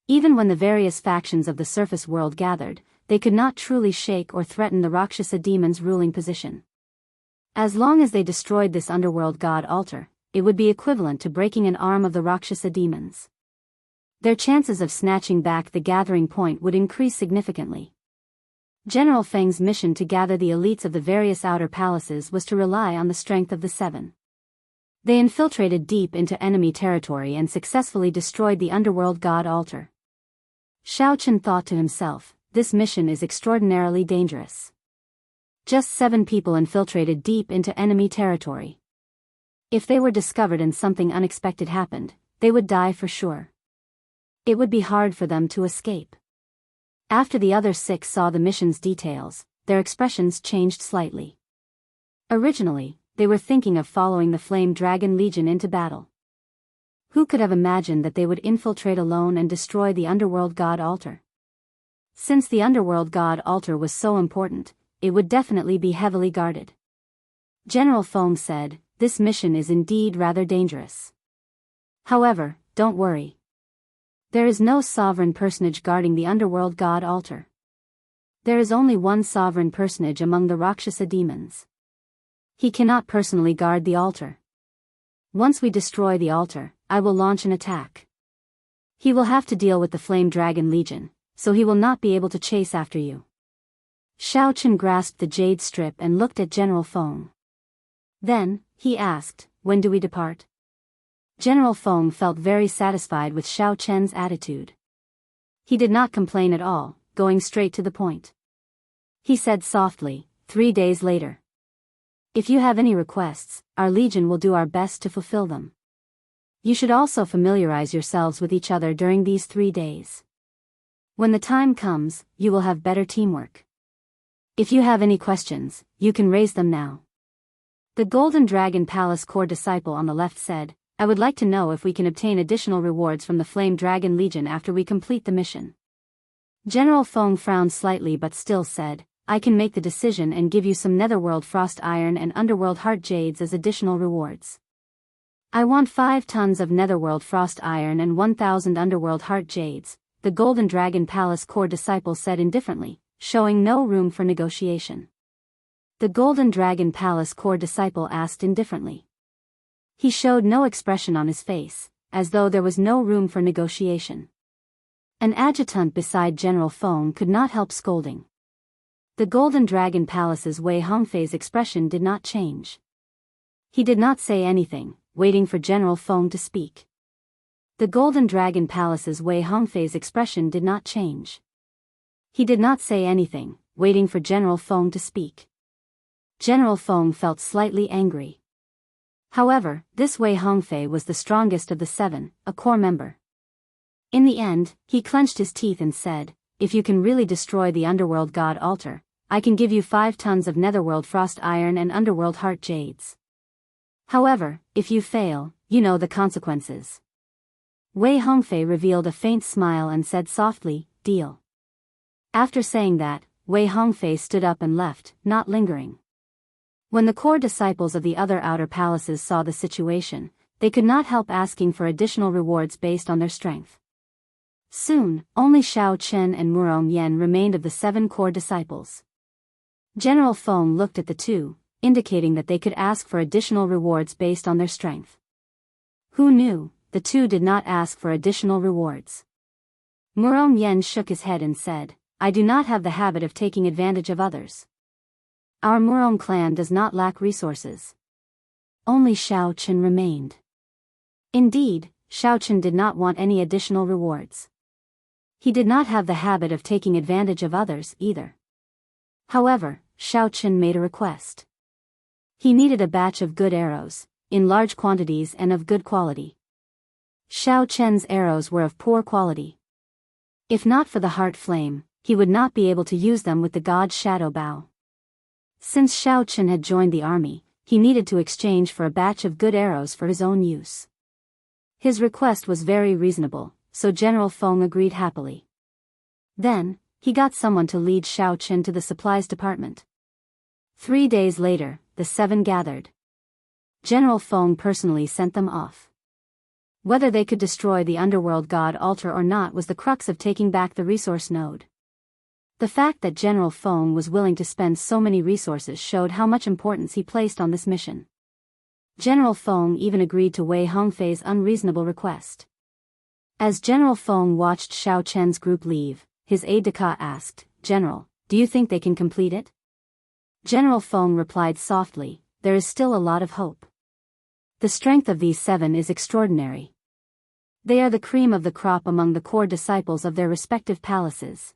Even when the various factions of the surface world gathered, they could not truly shake or threaten the Rakshasa demon's ruling position. As long as they destroyed this underworld god altar, it would be equivalent to breaking an arm of the Rakshasa demons. Their chances of snatching back the gathering point would increase significantly. General Feng's mission to gather the elites of the various outer palaces was to rely on the strength of the 7. They infiltrated deep into enemy territory and successfully destroyed the underworld god altar. Xiao Chen thought to himself, this mission is extraordinarily dangerous. Just 7 people infiltrated deep into enemy territory. If they were discovered and something unexpected happened, they would die for sure. It would be hard for them to escape. After the other 6 saw the mission's details, their expressions changed slightly. Originally, they were thinking of following the Flame Dragon Legion into battle. Who could have imagined that they would infiltrate alone and destroy the underworld god altar? Since the underworld god altar was so important, it would definitely be heavily guarded. General Feng said, "This mission is indeed rather dangerous. However, don't worry. There is no sovereign personage guarding the underworld god altar. There is only one sovereign personage among the Rakshasa demons. He cannot personally guard the altar. Once we destroy the altar, I will launch an attack. He will have to deal with the Flame Dragon Legion, so he will not be able to chase after you." Xiao Chen grasped the jade strip and looked at General Feng. Then, he asked, "When do we depart?" General Feng felt very satisfied with Xiao Chen's attitude. He did not complain at all, going straight to the point. He said softly, 3 days later. "If you have any requests, our legion will do our best to fulfill them. You should also familiarize yourselves with each other during these 3 days. When the time comes, you will have better teamwork. If you have any questions, you can raise them now." The Golden Dragon Palace core disciple on the left said, "I would like to know if we can obtain additional rewards from the Flame Dragon Legion after we complete the mission." General Feng frowned slightly but still said, "I can make the decision and give you some Netherworld Frost Iron and Underworld Heart Jades as additional rewards." "I want 5 tons of Netherworld Frost Iron and 1,000 Underworld Heart Jades," the Golden Dragon Palace core disciple said indifferently, showing no room for negotiation. The Golden Dragon Palace core disciple asked indifferently. He showed no expression on his face, as though there was no room for negotiation. An adjutant beside General Feng could not help scolding. The Golden Dragon Palace's Wei Hongfei's expression did not change. He did not say anything, waiting for General Feng to speak. The Golden Dragon Palace's Wei Hongfei's expression did not change. He did not say anything, waiting for General Feng to speak. General Feng felt slightly angry. However, this Wei Hongfei was the strongest of the 7, a core member. In the end, he clenched his teeth and said, "If you can really destroy the underworld god altar, I can give you 5 tons of netherworld frost iron and underworld heart jades. However, if you fail, you know the consequences." Wei Hongfei revealed a faint smile and said softly, "Deal." After saying that, Wei Hongfei stood up and left, not lingering. When the core disciples of the other outer palaces saw the situation, they could not help asking for additional rewards based on their strength. Soon, only Shao Chen and Murong Yen remained of the 7 core disciples. General Feng looked at the two, indicating that they could ask for additional rewards based on their strength. Who knew, the two did not ask for additional rewards. Murong Yen shook his head and said, "I do not have the habit of taking advantage of others. Our Murong clan does not lack resources." Only Shao Chen remained. Indeed, Shao Chen did not want any additional rewards. He did not have the habit of taking advantage of others either. However, Shao Chen made a request. He needed a batch of good arrows, in large quantities and of good quality. Shao Chen's arrows were of poor quality. If not for the heart flame, he would not be able to use them with the god's shadow bow. Since Shao Chen had joined the army, he needed to exchange for a batch of good arrows for his own use. His request was very reasonable, so General Feng agreed happily. Then, he got someone to lead Shao Chen to the supplies department. 3 days later, the 7 gathered. General Feng personally sent them off. Whether they could destroy the underworld god altar or not was the crux of taking back the resource node. The fact that General Feng was willing to spend so many resources showed how much importance he placed on this mission. General Feng even agreed to Wei Hongfei's unreasonable request. As General Feng watched Shao Chen's group leave, his aide-de-camp asked, "General, do you think they can complete it?" General Feng replied softly, "There is still a lot of hope. The strength of these 7 is extraordinary. They are the cream of the crop among the core disciples of their respective palaces.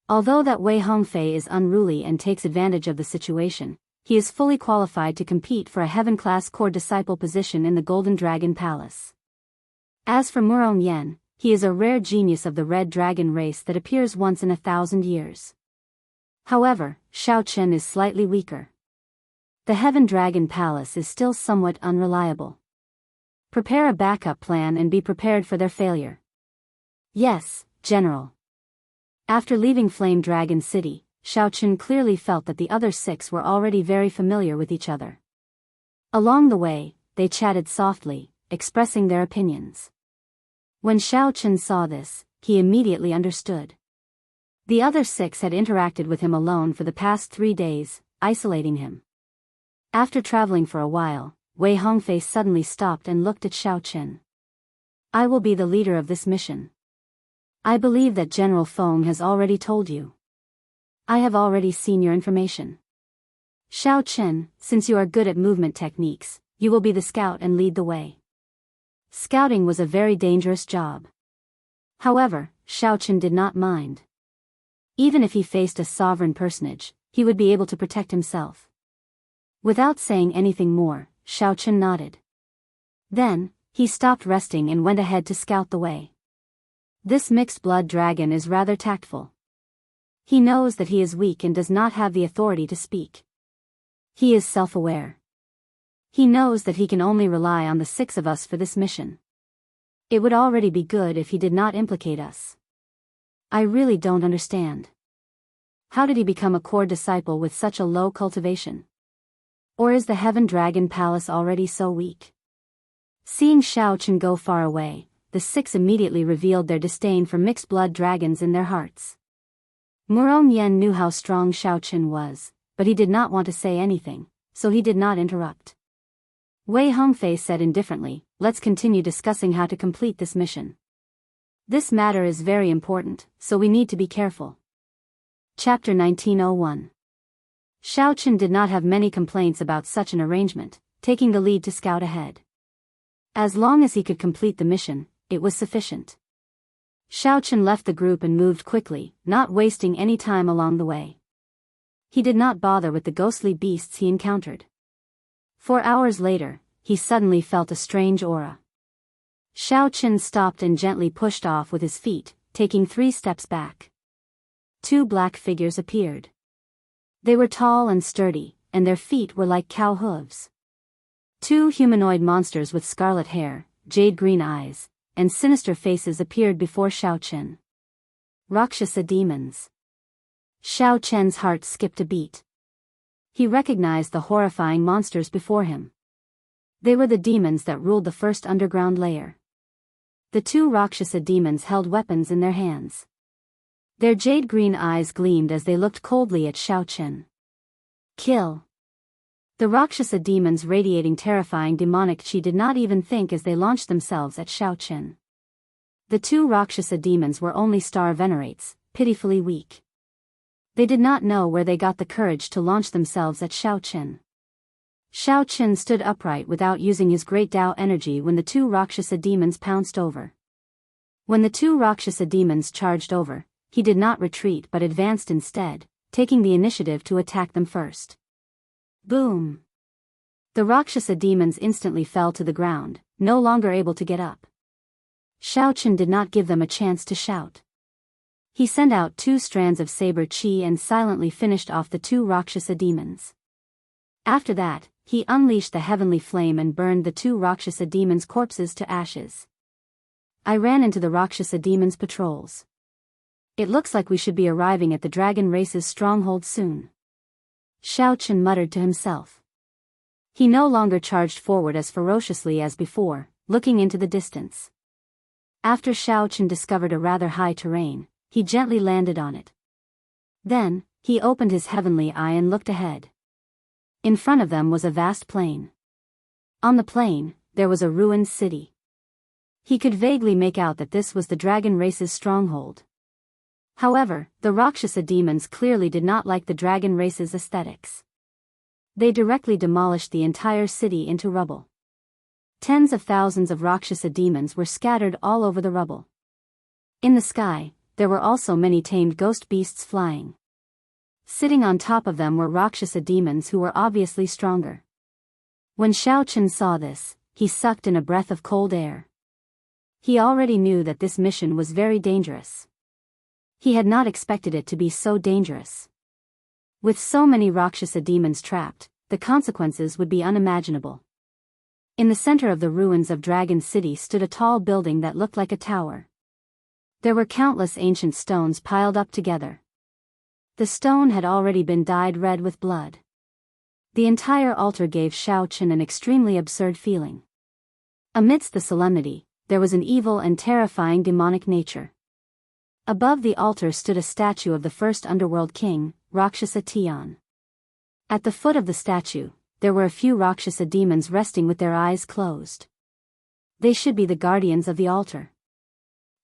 Although that Wei Hongfei is unruly and takes advantage of the situation, he is fully qualified to compete for a heaven-class core disciple position in the Golden Dragon Palace. As for Murong Yen, he is a rare genius of the Red Dragon race that appears once in 1,000 years. However, Shao Chen is slightly weaker. The Heaven Dragon Palace is still somewhat unreliable. Prepare a backup plan and be prepared for their failure." "Yes, General." After leaving Flame Dragon City, Shao Chen clearly felt that the other 6 were already very familiar with each other. Along the way, they chatted softly, expressing their opinions. When Shao Chen saw this, he immediately understood. The other 6 had interacted with him alone for the past 3 days, isolating him. After traveling for a while, Wei Hongfei suddenly stopped and looked at Shao Chen. "I will be the leader of this mission. I believe that General Feng has already told you. I have already seen your information. Shao Chen, since you are good at movement techniques, you will be the scout and lead the way." Scouting was a very dangerous job. However, Shao Chen did not mind. Even if he faced a sovereign personage, he would be able to protect himself. Without saying anything more, Shao Chen nodded. Then, he stopped resting and went ahead to scout the way. This mixed-blood dragon is rather tactful. He knows that he is weak and does not have the authority to speak. He is self-aware. He knows that he can only rely on the 6 of us for this mission. It would already be good if he did not implicate us. I really don't understand. How did he become a core disciple with such a low cultivation? Or is the Heaven Dragon Palace already so weak? Seeing Shao Chen go far away, the 6 immediately revealed their disdain for mixed-blood dragons in their hearts. Murong Yen knew how strong Shao Chen was, but he did not want to say anything, so he did not interrupt. Wei Hongfei said indifferently, "Let's continue discussing how to complete this mission. This matter is very important, so we need to be careful." Chapter 1901. Shao Chen did not have many complaints about such an arrangement, taking the lead to scout ahead. As long as he could complete the mission, it was sufficient. Xiaochen left the group and moved quickly, not wasting any time along the way. He did not bother with the ghostly beasts he encountered. 4 hours later, he suddenly felt a strange aura. Xiaochen stopped and gently pushed off with his feet, taking 3 steps back. 2 black figures appeared. They were tall and sturdy, and their feet were like cow hooves. 2 humanoid monsters with scarlet hair, jade-green eyes, and sinister faces appeared before Xiaochen. Rakshasa demons. Xiaochen's heart skipped a beat. He recognized the horrifying monsters before him. They were the demons that ruled the first underground layer. The 2 Rakshasa demons held weapons in their hands. Their jade-green eyes gleamed as they looked coldly at Xiaochen. Kill. The Rakshasa demons radiating terrifying demonic chi did not even think as they launched themselves at Xiaochen. The 2 Rakshasa demons were only star venerates, pitifully weak. They did not know where they got the courage to launch themselves at Xiaochen. Xiaochen stood upright without using his great Dao energy when the 2 Rakshasa demons pounced over. When the 2 Rakshasa demons charged over, he did not retreat but advanced instead, taking the initiative to attack them first. Boom! The Rakshasa demons instantly fell to the ground, no longer able to get up. Xiaochen did not give them a chance to shout. He sent out 2 strands of saber chi and silently finished off the 2 Rakshasa demons. After that, he unleashed the heavenly flame and burned the 2 Rakshasa demons' corpses to ashes. I ran into the Rakshasa demons' patrols. It looks like we should be arriving at the dragon race's stronghold soon. Xiaochen muttered to himself. He no longer charged forward as ferociously as before, looking into the distance. After Xiaochen discovered a rather high terrain, he gently landed on it. Then, he opened his heavenly eye and looked ahead. In front of them was a vast plain. On the plain, there was a ruined city. He could vaguely make out that this was the dragon race's stronghold. However, the Rakshasa demons clearly did not like the dragon race's aesthetics. They directly demolished the entire city into rubble. Tens of thousands of Rakshasa demons were scattered all over the rubble. In the sky, there were also many tamed ghost beasts flying. Sitting on top of them were Rakshasa demons who were obviously stronger. When Xiaochen saw this, he sucked in a breath of cold air. He already knew that this mission was very dangerous. He had not expected it to be so dangerous. With so many Rakshasa demons trapped, the consequences would be unimaginable. In the center of the ruins of Dragon City stood a tall building that looked like a tower. There were countless ancient stones piled up together. The stone had already been dyed red with blood. The entire altar gave Xiaochen an extremely absurd feeling. Amidst the solemnity, there was an evil and terrifying demonic nature. Above the altar stood a statue of the first underworld king, Rakshasa Tian. At the foot of the statue, there were a few Rakshasa demons resting with their eyes closed. They should be the guardians of the altar.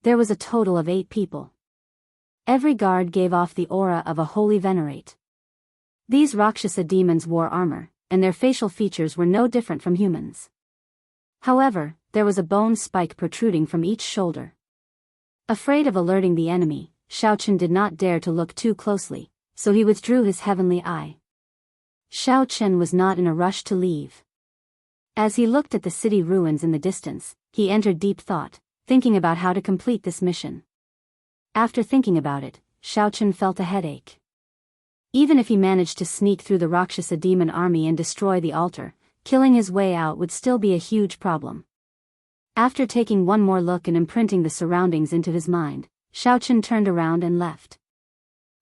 There was a total of 8 people. Every guard gave off the aura of a holy venerate. These Rakshasa demons wore armor, and their facial features were no different from humans. However, there was a bone spike protruding from each shoulder. Afraid of alerting the enemy, Xiaochen did not dare to look too closely, so he withdrew his heavenly eye. Xiaochen was not in a rush to leave. As he looked at the city ruins in the distance, he entered deep thought, thinking about how to complete this mission. After thinking about it, Xiaochen felt a headache. Even if he managed to sneak through the Rakshasa demon army and destroy the altar, killing his way out would still be a huge problem. After taking one more look and imprinting the surroundings into his mind, Xiaochen turned around and left.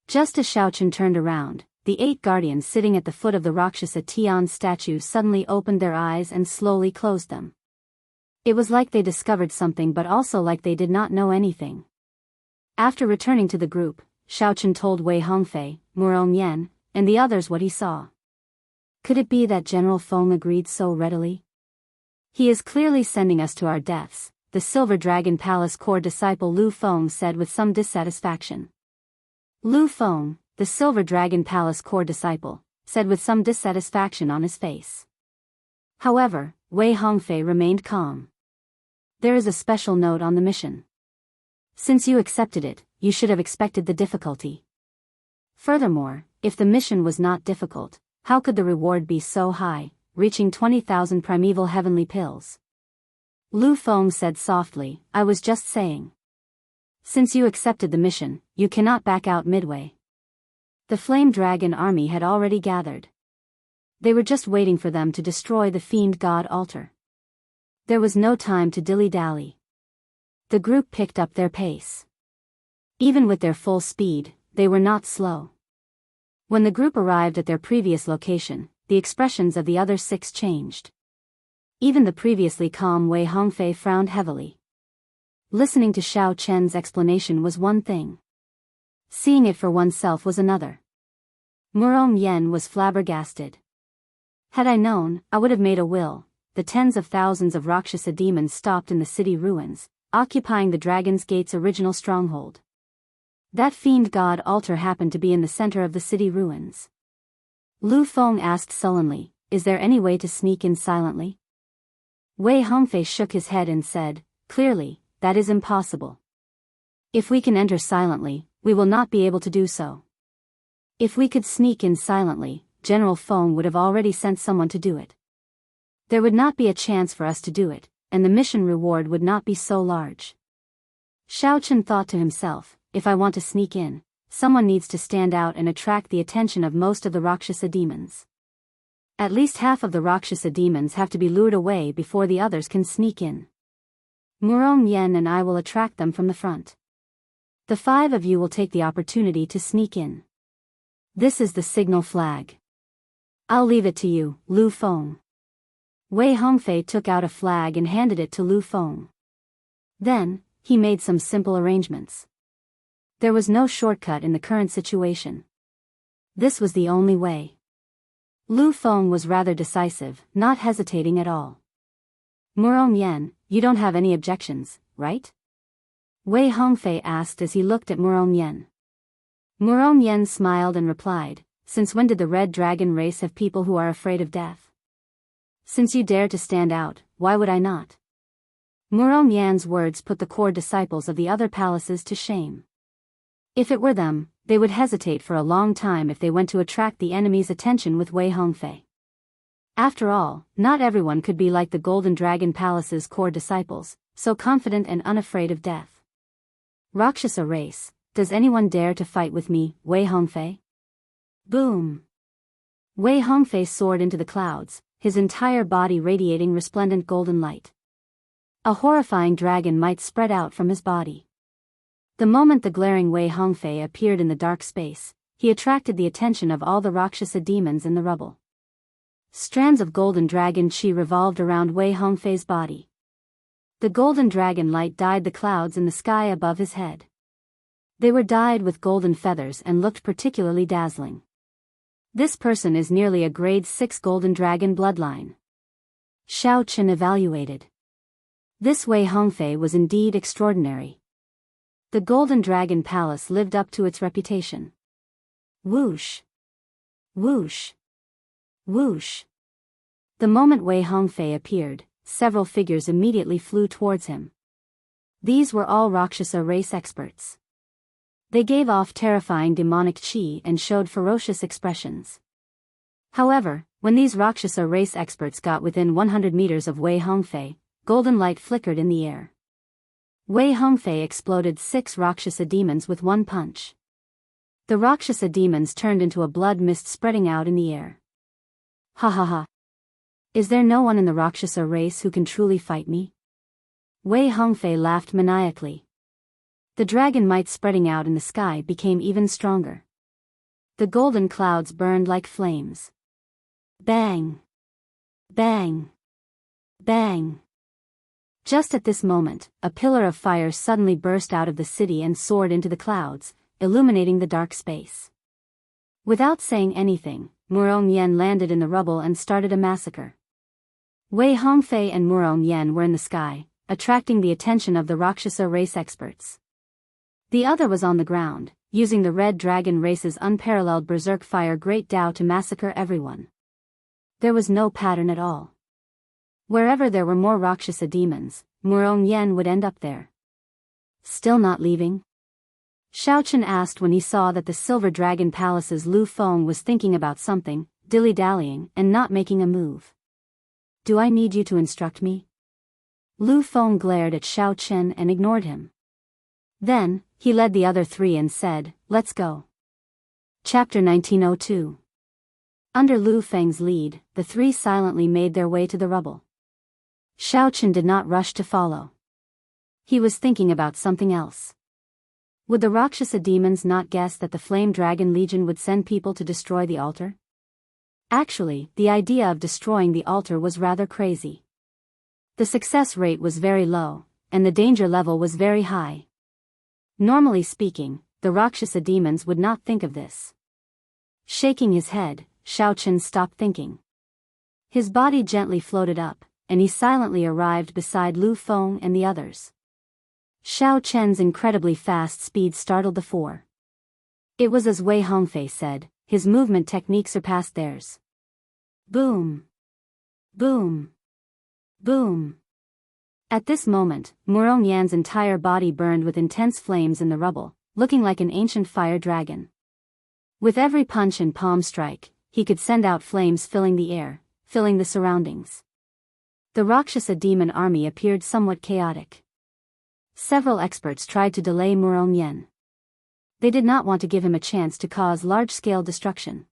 Just as Xiaochen turned around, the 8 guardians sitting at the foot of the Rakshasa Tian statue suddenly opened their eyes and slowly closed them. It was like they discovered something but also like they did not know anything. After returning to the group, Xiaochen told Wei Hongfei, Murong Yan, and the others what he saw. Could it be that General Feng agreed so readily? He is clearly sending us to our deaths, the Silver Dragon Palace core disciple Lu Feng said with some dissatisfaction. Lu Feng, the Silver Dragon Palace core disciple, said with some dissatisfaction on his face. However, Wei Hongfei remained calm. There is a special note on the mission. Since you accepted it, you should have expected the difficulty. Furthermore, if the mission was not difficult, how could the reward be so high, reaching 20,000 primeval heavenly pills? Lu Feng said softly, I was just saying. Since you accepted the mission, you cannot back out midway. The flame dragon army had already gathered. They were just waiting for them to destroy the fiend god altar. There was no time to dilly-dally. The group picked up their pace. Even with their full speed, they were not slow. When the group arrived at their previous location, the expressions of the other 6 changed. Even the previously calm Wei Hongfei frowned heavily. Listening to Xiao Chen's explanation was one thing. Seeing it for oneself was another. Murong Yen was flabbergasted. Had I known, I would have made a will. The tens of thousands of Rakshasa demons stopped in the city ruins, occupying the Dragon's Gate's original stronghold. That fiend god altar happened to be in the center of the city ruins. Lu Feng asked sullenly, is there any way to sneak in silently? Wei Hongfei shook his head and said, clearly, that is impossible. If we can enter silently, we will not be able to do so. If we could sneak in silently, General Feng would have already sent someone to do it. There would not be a chance for us to do it, and the mission reward would not be so large. Xiao Chen thought to himself, if I want to sneak in, someone needs to stand out and attract the attention of most of the Rakshasa demons. At least half of the Rakshasa demons have to be lured away before the others can sneak in. Murong Yen and I will attract them from the front. The 5 of you will take the opportunity to sneak in. This is the signal flag. I'll leave it to you, Lu Feng. Wei Hongfei took out a flag and handed it to Lu Feng. Then, he made some simple arrangements. There was no shortcut in the current situation. This was the only way. Lu Feng was rather decisive, not hesitating at all. Murong Yen, you don't have any objections, right? Wei Hongfei asked as he looked at Murong Yen. Murong Yen smiled and replied, since when did the Red Dragon race have people who are afraid of death? Since you dare to stand out, why would I not? Murong Yan's words put the core disciples of the other palaces to shame. If it were them, they would hesitate for a long time if they went to attract the enemy's attention with Wei Hongfei. After all, not everyone could be like the Golden Dragon Palace's core disciples, so confident and unafraid of death. Rakshasa race, does anyone dare to fight with me, Wei Hongfei? Boom! Wei Hongfei soared into the clouds, his entire body radiating resplendent golden light. A horrifying dragon might spread out from his body. The moment the glaring Wei Hongfei appeared in the dark space, he attracted the attention of all the Rakshasa demons in the rubble. Strands of golden dragon chi revolved around Wei Hongfei's body. The golden dragon light dyed the clouds in the sky above his head. They were dyed with golden feathers and looked particularly dazzling. This person is nearly a grade 6 golden dragon bloodline. Xiao Chen evaluated. This Wei Hongfei was indeed extraordinary. The Golden Dragon Palace lived up to its reputation. Whoosh! Whoosh! Whoosh! The moment Wei Hongfei appeared, several figures immediately flew towards him. These were all Rakshasa race experts. They gave off terrifying demonic chi and showed ferocious expressions. However, when these Rakshasa race experts got within 100 meters of Wei Hongfei, golden light flickered in the air. Wei Hongfei exploded 6 Rakshasa demons with one punch. The Rakshasa demons turned into a blood mist spreading out in the air. Ha ha ha! Is there no one in the Rakshasa race who can truly fight me? Wei Hongfei laughed maniacally. The dragon might spreading out in the sky became even stronger. The golden clouds burned like flames. Bang! Bang! Bang! Just at this moment, a pillar of fire suddenly burst out of the city and soared into the clouds, illuminating the dark space. Without saying anything, Murong Yen landed in the rubble and started a massacre. Wei Hongfei and Murong Yen were in the sky, attracting the attention of the Rakshasa race experts. The other was on the ground, using the Red Dragon race's unparalleled berserk fire Great Dao to massacre everyone. There was no pattern at all. Wherever there were more Rakshasa demons, Murong Yen would end up there. Still not leaving? Xiaochen asked when he saw that the Silver Dragon Palace's Lu Feng was thinking about something, dilly-dallying, and not making a move. Do I need you to instruct me? Lu Feng glared at Xiaochen and ignored him. Then, he led the other three and said, "Let's go." Chapter 1902. Under Lu Feng's lead, the three silently made their way to the rubble. Xiaochen did not rush to follow. He was thinking about something else. Would the Rakshasa demons not guess that the Flame Dragon Legion would send people to destroy the altar? Actually, the idea of destroying the altar was rather crazy. The success rate was very low, and the danger level was very high. Normally speaking, the Rakshasa demons would not think of this. Shaking his head, Xiaochen stopped thinking. His body gently floated up, and he silently arrived beside Lu Feng and the others. Xiaochen's incredibly fast speed startled the four. It was as Wei Hongfei said, his movement technique surpassed theirs. Boom! Boom! Boom! At this moment, Murong Yan's entire body burned with intense flames in the rubble, looking like an ancient fire dragon. With every punch and palm strike, he could send out flames filling the air, filling the surroundings. The Rakshasa demon army appeared somewhat chaotic. Several experts tried to delay Murong Yan. They did not want to give him a chance to cause large-scale destruction.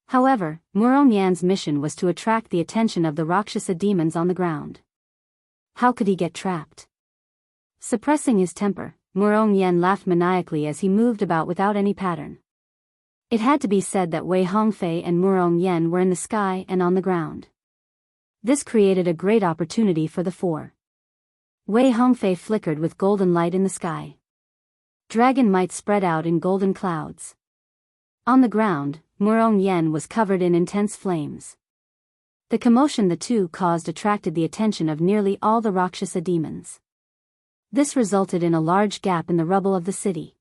However, Murong Yan's mission was to attract the attention of the Rakshasa demons on the ground. How could he get trapped? Suppressing his temper, Murong Yan laughed maniacally as he moved about without any pattern. It had to be said that Wei Hongfei and Murong Yan were in the sky and on the ground. This created a great opportunity for the four. Wei Hongfei flickered with golden light in the sky. Dragon might spread out in golden clouds. On the ground, Murong Yan was covered in intense flames. The commotion the two caused attracted the attention of nearly all the Rakshasa demons. This resulted in a large gap in the rubble of the city.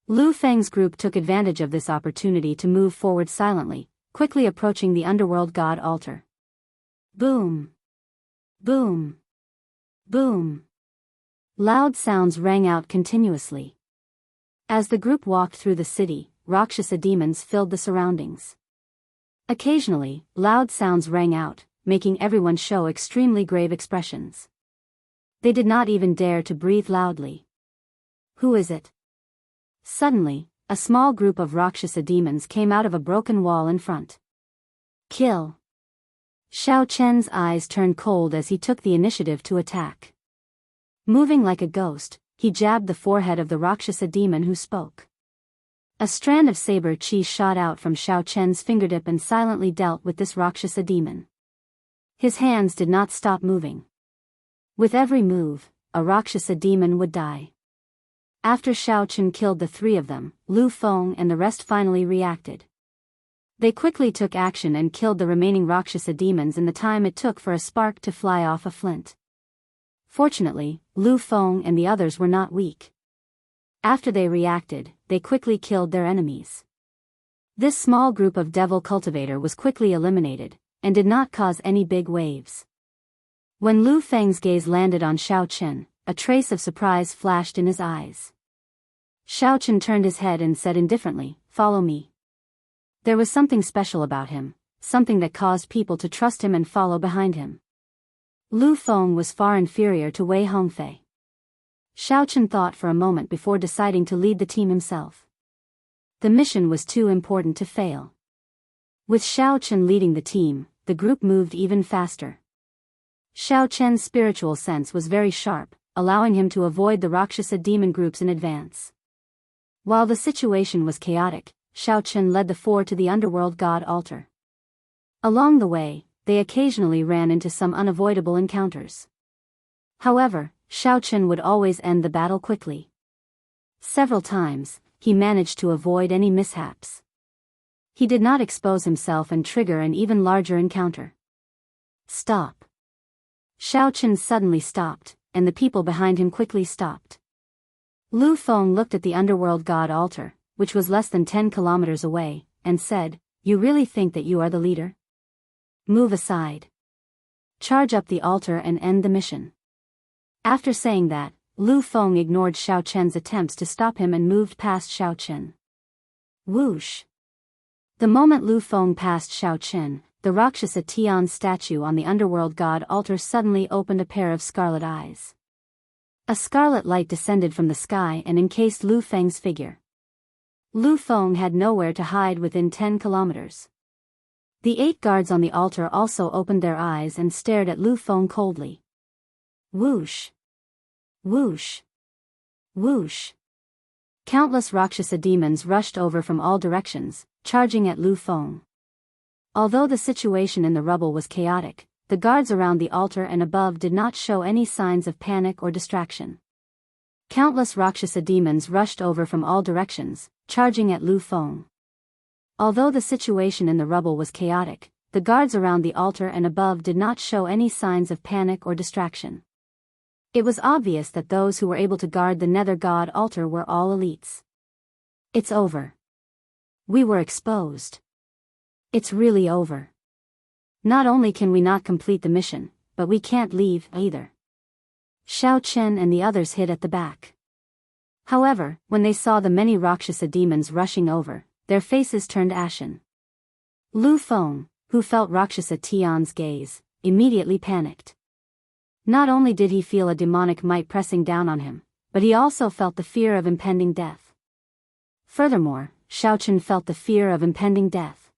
Lu Feng's group took advantage of this opportunity to move forward silently, quickly approaching the underworld god altar. Boom! Boom! Boom! Loud sounds rang out continuously. As the group walked through the city, Rakshasa demons filled the surroundings. Occasionally, loud sounds rang out, making everyone show extremely grave expressions. They did not even dare to breathe loudly. Who is it? Suddenly, a small group of Rakshasa demons came out of a broken wall in front. Kill! Xiaochen's eyes turned cold as he took the initiative to attack. Moving like a ghost, he jabbed the forehead of the Rakshasa demon who spoke. A strand of saber chi shot out from Xiaochen's fingertip and silently dealt with this Rakshasa demon. His hands did not stop moving. With every move, a Rakshasa demon would die. After Xiaochen killed the three of them, Lu Feng and the rest finally reacted. They quickly took action and killed the remaining Rakshasa demons in the time it took for a spark to fly off a flint. Fortunately, Lu Feng and the others were not weak. After they reacted, they quickly killed their enemies. This small group of devil cultivator was quickly eliminated, and did not cause any big waves. When Lu Feng's gaze landed on Xiaochen, a trace of surprise flashed in his eyes. Xiaochen turned his head and said indifferently, "Follow me." There was something special about him, something that caused people to trust him and follow behind him. Lu Feng was far inferior to Wei Hongfei. Xiaochen thought for a moment before deciding to lead the team himself. The mission was too important to fail. With Xiaochen leading the team, the group moved even faster. Xiaochen's spiritual sense was very sharp, allowing him to avoid the Rakshasa demon groups in advance. While the situation was chaotic, Xiaochen led the four to the underworld god altar. Along the way, they occasionally ran into some unavoidable encounters. However, Xiaochen would always end the battle quickly. Several times, he managed to avoid any mishaps. He did not expose himself and trigger an even larger encounter. Stop! Xiaochen suddenly stopped, and the people behind him quickly stopped. Lu Feng looked at the underworld god altar, which was less than 10 kilometers away, and said, "You really think that you are the leader? Move aside. Charge up the altar and end the mission." After saying that, Lu Feng ignored Xiao Chen's attempts to stop him and moved past Xiao Chen. Whoosh! The moment Lu Feng passed Xiao Chen, the Rakshasa Tian statue on the underworld god altar suddenly opened a pair of scarlet eyes. A scarlet light descended from the sky and encased Lu Feng's figure. Lu Feng had nowhere to hide within 10 kilometers. The 8 guards on the altar also opened their eyes and stared at Lu Feng coldly. Whoosh! Whoosh! Whoosh! Countless Rakshasa demons rushed over from all directions, charging at Lu Feng. Although the situation in the rubble was chaotic, the guards around the altar and above did not show any signs of panic or distraction. Countless Rakshasa demons rushed over from all directions, charging at Lu Feng. Although the situation in the rubble was chaotic, the guards around the altar and above did not show any signs of panic or distraction. It was obvious that those who were able to guard the Nether God altar were all elites. It's over. We were exposed. It's really over. Not only can we not complete the mission, but we can't leave either. Xiao Chen and the others hid at the back. However, when they saw the many Rakshasa demons rushing over, their faces turned ashen. Lu Feng, who felt Rakshasa Tian's gaze, immediately panicked. Not only did he feel a demonic might pressing down on him, but he also felt the fear of impending death. Furthermore, Xiao Chen felt the fear of impending death.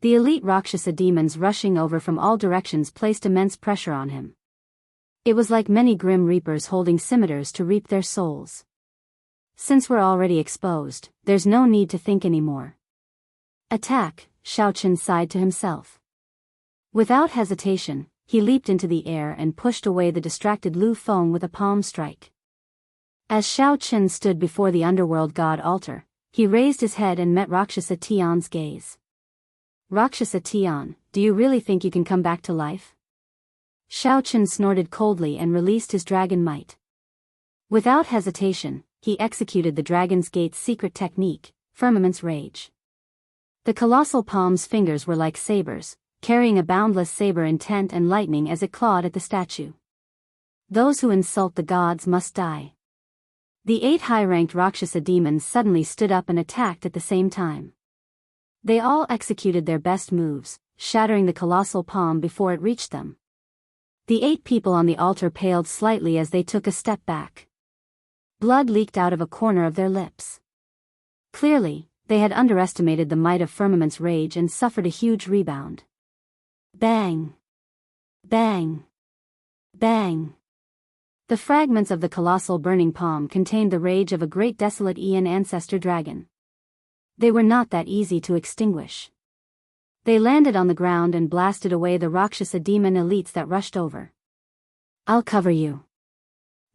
The elite Rakshasa demons rushing over from all directions placed immense pressure on him. It was like many grim reapers holding scimitars to reap their souls. Since we're already exposed, there's no need to think anymore. Attack, Xiao Chen sighed to himself. Without hesitation, he leaped into the air and pushed away the distracted Lu Feng with a palm strike. As Xiao Chen stood before the underworld god altar, he raised his head and met Rakshasa Tian's gaze. Rakshasa Tian, do you really think you can come back to life? Xiao Chen snorted coldly and released his dragon might. Without hesitation, he executed the Dragon's Gate's secret technique, Firmament's Rage. The colossal palm's fingers were like sabers, carrying a boundless saber intent and lightning as it clawed at the statue. Those who insult the gods must die. The 8 high-ranked Rakshasa demons suddenly stood up and attacked at the same time. They all executed their best moves, shattering the colossal palm before it reached them. The 8 people on the altar paled slightly as they took a step back. Blood leaked out of a corner of their lips. Clearly, they had underestimated the might of Firmament's Rage and suffered a huge rebound. Bang! Bang! Bang! The fragments of the colossal burning palm contained the rage of a great desolate Aeon ancestor dragon. They were not that easy to extinguish. They landed on the ground and blasted away the Rakshasa demon elites that rushed over. I'll cover you.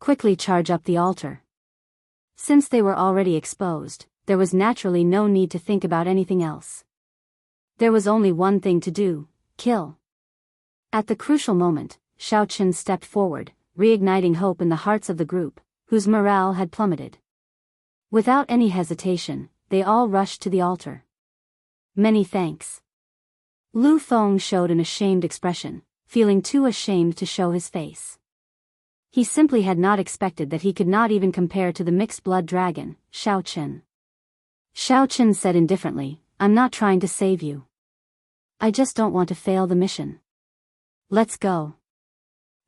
Quickly charge up the altar. Since they were already exposed, there was naturally no need to think about anything else. There was only one thing to do: kill. At the crucial moment, Xiao Chen stepped forward, reigniting hope in the hearts of the group, whose morale had plummeted. Without any hesitation, they all rushed to the altar. Many thanks. Lu Feng showed an ashamed expression, feeling too ashamed to show his face. He simply had not expected that he could not even compare to the mixed-blood dragon, Xiao Chen. Xiao Chen said indifferently, I'm not trying to save you. I just don't want to fail the mission. Let's go.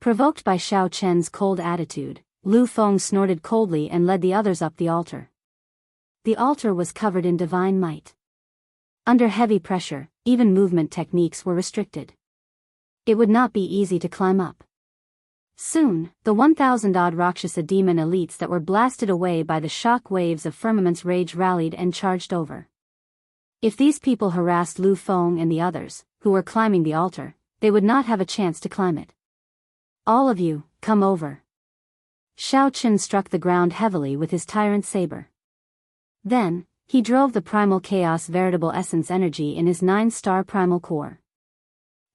Provoked by Xiao Chen's cold attitude, Lu Feng snorted coldly and led the others up the altar. The altar was covered in divine might. Under heavy pressure, even movement techniques were restricted. It would not be easy to climb up. Soon, the 1,000-odd Rakshasa demon elites that were blasted away by the shock waves of Firmament's Rage rallied and charged over. If these people harassed Lu Feng and the others, who were climbing the altar, they would not have a chance to climb it. All of you, come over. Xiao Chen struck the ground heavily with his tyrant saber. Then, he drove the primal chaos veritable essence energy in his 9-star primal core.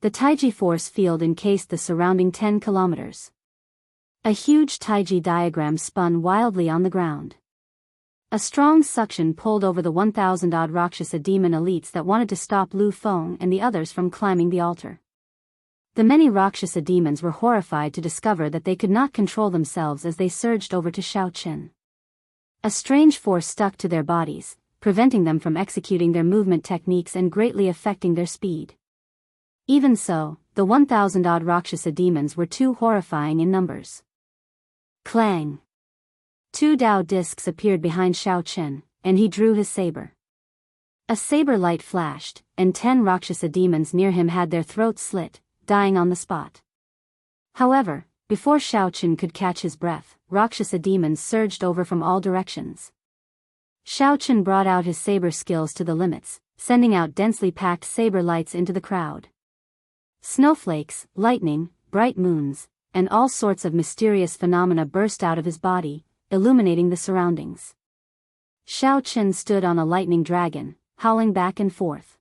The Taiji force field encased the surrounding 10 kilometers. A huge Taiji diagram spun wildly on the ground. A strong suction pulled over the 1,000-odd Rakshasa demon elites that wanted to stop Lu Feng and the others from climbing the altar. The many Rakshasa demons were horrified to discover that they could not control themselves as they surged over to Xiaoqin. A strange force stuck to their bodies, preventing them from executing their movement techniques and greatly affecting their speed. Even so, the 1,000-odd Rakshasa demons were too horrifying in numbers. Clang! 2 Dao discs appeared behind Xiaoqin, and he drew his saber. A saber light flashed, and 10 Rakshasa demons near him had their throats slit, dying on the spot. However, before Xiaoqin could catch his breath, Rakshasa demons surged over from all directions. Xiaoqin brought out his saber skills to the limits, sending out densely packed saber lights into the crowd. Snowflakes, lightning, bright moons, and all sorts of mysterious phenomena burst out of his body, illuminating the surroundings. Xiaoqin stood on a lightning dragon, howling back and forth.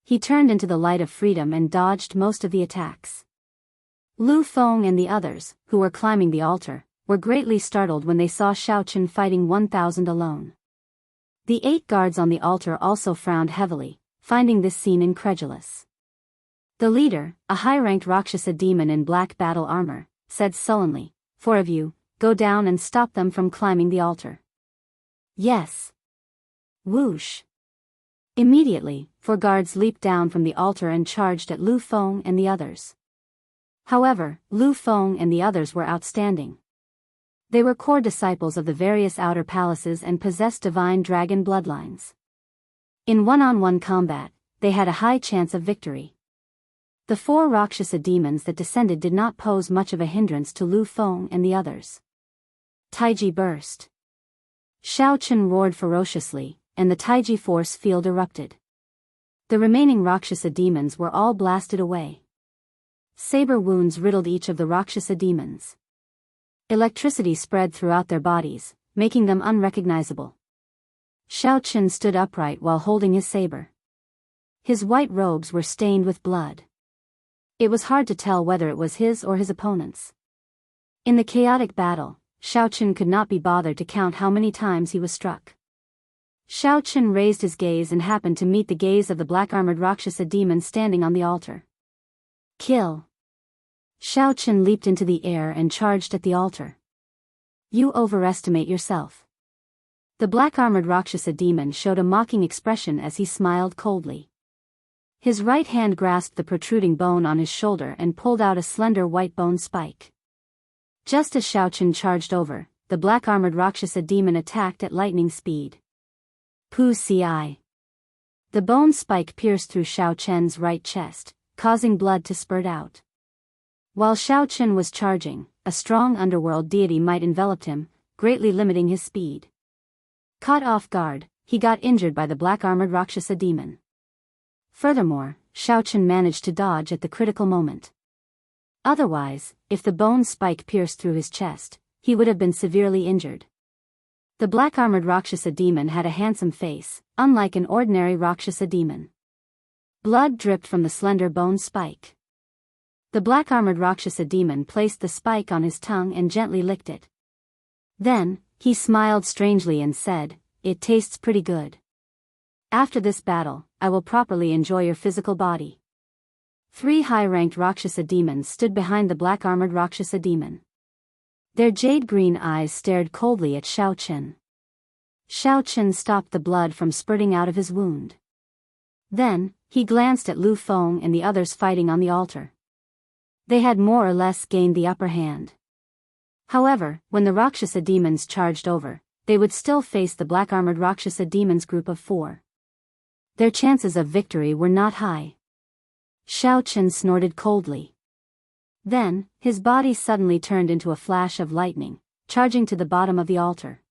He turned into the light of freedom and dodged most of the attacks. Lu Feng and the others, who were climbing the altar, were greatly startled when they saw Xiaoqin fighting 1,000 alone. The 8 guards on the altar also frowned heavily, finding this scene incredulous. The leader, a high-ranked Rakshasa demon in black battle armor, said sullenly, 4 of you, go down and stop them from climbing the altar. Yes. Whoosh. Immediately, 4 guards leaped down from the altar and charged at Lu Feng and the others. However, Lu Feng and the others were outstanding. They were core disciples of the various outer palaces and possessed divine dragon bloodlines. In one-on-one combat, they had a high chance of victory. The 4 Rakshasa demons that descended did not pose much of a hindrance to Lu Feng and the others. Taiji burst. Xiaoqin roared ferociously, and the Taiji force field erupted. The remaining Rakshasa demons were all blasted away. Saber wounds riddled each of the Rakshasa demons. Electricity spread throughout their bodies, making them unrecognizable. Xiaoqin stood upright while holding his saber. His white robes were stained with blood. It was hard to tell whether it was his or his opponent's. In the chaotic battle, Xiaoqin could not be bothered to count how many times he was struck. Xiaoqin raised his gaze and happened to meet the gaze of the black-armored Rakshasa demon standing on the altar. Kill! Xiaoqin leaped into the air and charged at the altar. You overestimate yourself. The black-armored Rakshasa demon showed a mocking expression as he smiled coldly. His right hand grasped the protruding bone on his shoulder and pulled out a slender white bone spike. Just as Xiaoqin charged over, the black-armored Rakshasa demon attacked at lightning speed. Pu Ci. The bone spike pierced through Xiaoqin's right chest, causing blood to spurt out. While Xiaoqin was charging, a strong underworld deity might envelop him, greatly limiting his speed. Caught off guard, he got injured by the black-armored Rakshasa demon. Furthermore, Xiaoqin managed to dodge at the critical moment. Otherwise, if the bone spike pierced through his chest, he would have been severely injured. The black-armored Rakshasa demon had a handsome face, unlike an ordinary Rakshasa demon. Blood dripped from the slender bone spike. The black-armored Rakshasa demon placed the spike on his tongue and gently licked it. Then, he smiled strangely and said, "It tastes pretty good. After this battle, I will properly enjoy your physical body." 3 high-ranked Rakshasa demons stood behind the black-armored Rakshasa demon. Their jade-green eyes stared coldly at Xiaoqin. Xiaoqin stopped the blood from spurting out of his wound. Then, he glanced at Lu Feng and the others fighting on the altar. They had more or less gained the upper hand. However, when the Rakshasa demons charged over, they would still face the black-armored Rakshasa demons group of 4. Their chances of victory were not high. Xiaoqin snorted coldly. Then, his body suddenly turned into a flash of lightning, charging to the bottom of the altar.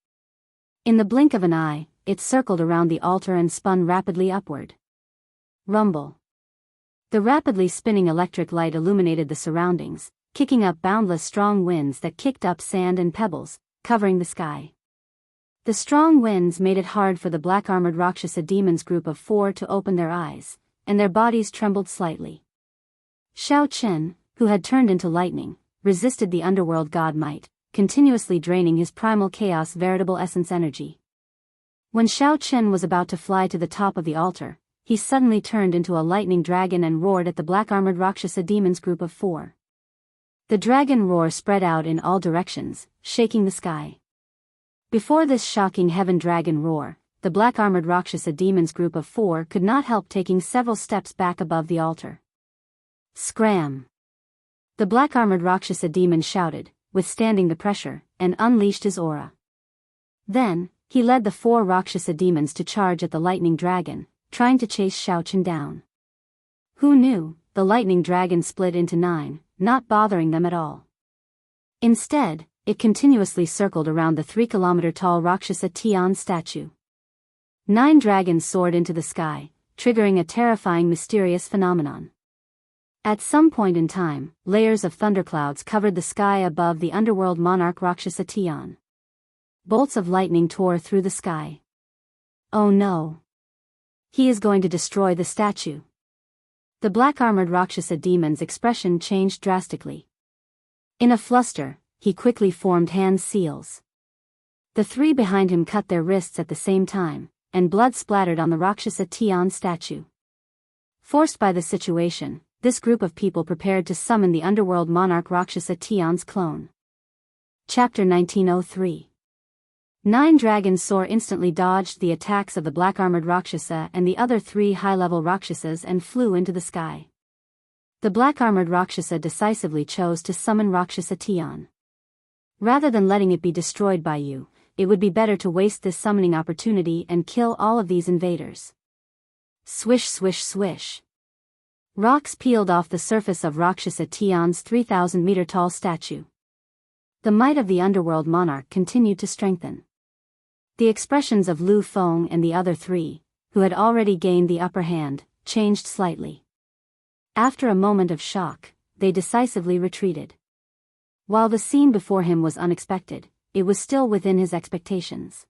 In the blink of an eye, it circled around the altar and spun rapidly upward. Rumble. The rapidly spinning electric light illuminated the surroundings, kicking up boundless strong winds that kicked up sand and pebbles, covering the sky. The strong winds made it hard for the black-armored Rakshasa demons group of 4 to open their eyes, and their bodies trembled slightly. Xiaoqin, who had turned into lightning, resisted the underworld god might, continuously draining his primal chaos veritable essence energy. When Xiaoqin was about to fly to the top of the altar, he suddenly turned into a lightning dragon and roared at the black-armored Rakshasa demons group of 4. The dragon roar spread out in all directions, shaking the sky. Before this shocking heaven dragon roar, the black-armored Rakshasa demons group of 4 could not help taking several steps back above the altar. Scram! The black-armored Rakshasa demon shouted, withstanding the pressure, and unleashed his aura. Then, he led the 4 Rakshasa demons to charge at the lightning dragon, trying to chase Xiaochen down. Who knew, the lightning dragon split into 9, not bothering them at all. Instead, it continuously circled around the 3-kilometer-tall Rakshasa Tian statue. 9 dragons soared into the sky, triggering a terrifying mysterious phenomenon. At some point in time, layers of thunderclouds covered the sky above the underworld monarch Rakshasa Tian. Bolts of lightning tore through the sky. Oh no! He is going to destroy the statue. The black-armored Rakshasa demon's expression changed drastically. In a fluster, he quickly formed hand seals. The 3 behind him cut their wrists at the same time, and blood splattered on the Rakshasa Tian statue. Forced by the situation, this group of people prepared to summon the underworld monarch Rakshasa Tian's clone. Chapter 1903. 9 dragons soar instantly dodged the attacks of the black-armored Rakshasa and the other 3 high-level Rakshasas and flew into the sky. The black-armored Rakshasa decisively chose to summon Rakshasa Tian. Rather than letting it be destroyed by you, it would be better to waste this summoning opportunity and kill all of these invaders. Swish swish swish. Rocks peeled off the surface of Rakshasa Tian's 3,000-meter-tall statue. The might of the underworld monarch continued to strengthen. The expressions of Lu Feng and the other 3, who had already gained the upper hand, changed slightly. After a moment of shock, they decisively retreated. While the scene before him was unexpected, it was still within his expectations.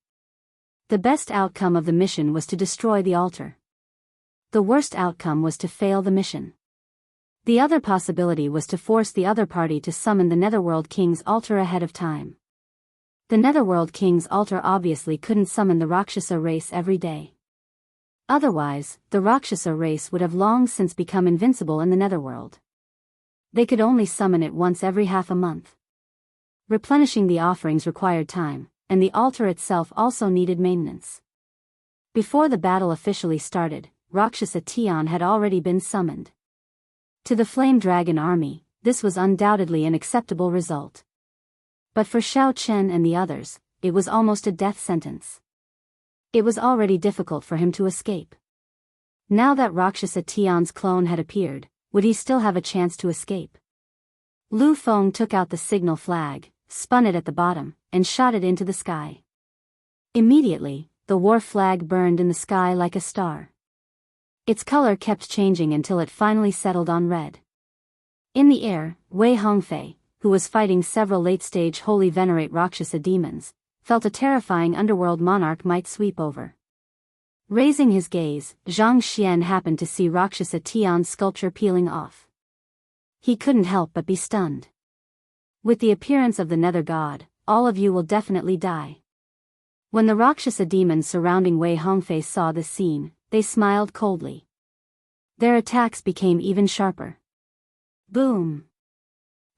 The best outcome of the mission was to destroy the altar. The worst outcome was to fail the mission. The other possibility was to force the other party to summon the Netherworld King's altar ahead of time. The Netherworld King's altar obviously couldn't summon the Rakshasa race every day. Otherwise, the Rakshasa race would have long since become invincible in the Netherworld. They could only summon it once every half a month. Replenishing the offerings required time, and the altar itself also needed maintenance. Before the battle officially started, Rakshasa Tian had already been summoned. To the Flame Dragon army, this was undoubtedly an acceptable result. But for Xiaochen and the others, it was almost a death sentence. It was already difficult for him to escape. Now that Rakshasa Tian's clone had appeared, would he still have a chance to escape? Lu Feng took out the signal flag, spun it at the bottom, and shot it into the sky. Immediately, the war flag burned in the sky like a star. Its color kept changing until it finally settled on red. In the air, Wei Hongfei, who was fighting several late-stage holy venerate Rakshasa demons, felt a terrifying underworld monarch might sweep over. Raising his gaze, Zhang Xian happened to see Rakshasa Tian's sculpture peeling off. He couldn't help but be stunned. With the appearance of the Nether God, all of you will definitely die. When the Rakshasa demons surrounding Wei Hongfei saw this scene, they smiled coldly. Their attacks became even sharper. Boom!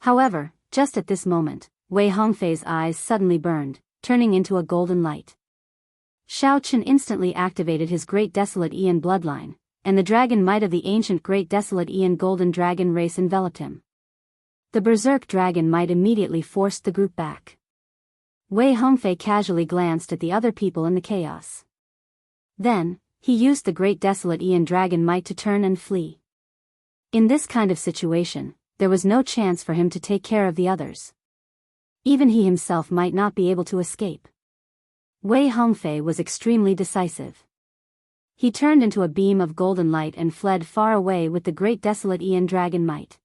However, just at this moment, Wei Hongfei's eyes suddenly burned, turning into a golden light. Xiaochen instantly activated his Great Desolate Aeon bloodline, and the dragon might of the ancient Great Desolate Aeon Golden Dragon race enveloped him. The Berserk Dragon might immediately forced the group back. Wei Hongfei casually glanced at the other people in the chaos. Then, he used the Great Desolate Aeon Dragon might to turn and flee. In this kind of situation, there was no chance for him to take care of the others. Even he himself might not be able to escape. Wei Hongfei was extremely decisive. He turned into a beam of golden light and fled far away with the Great Desolate Aeon Dragon might.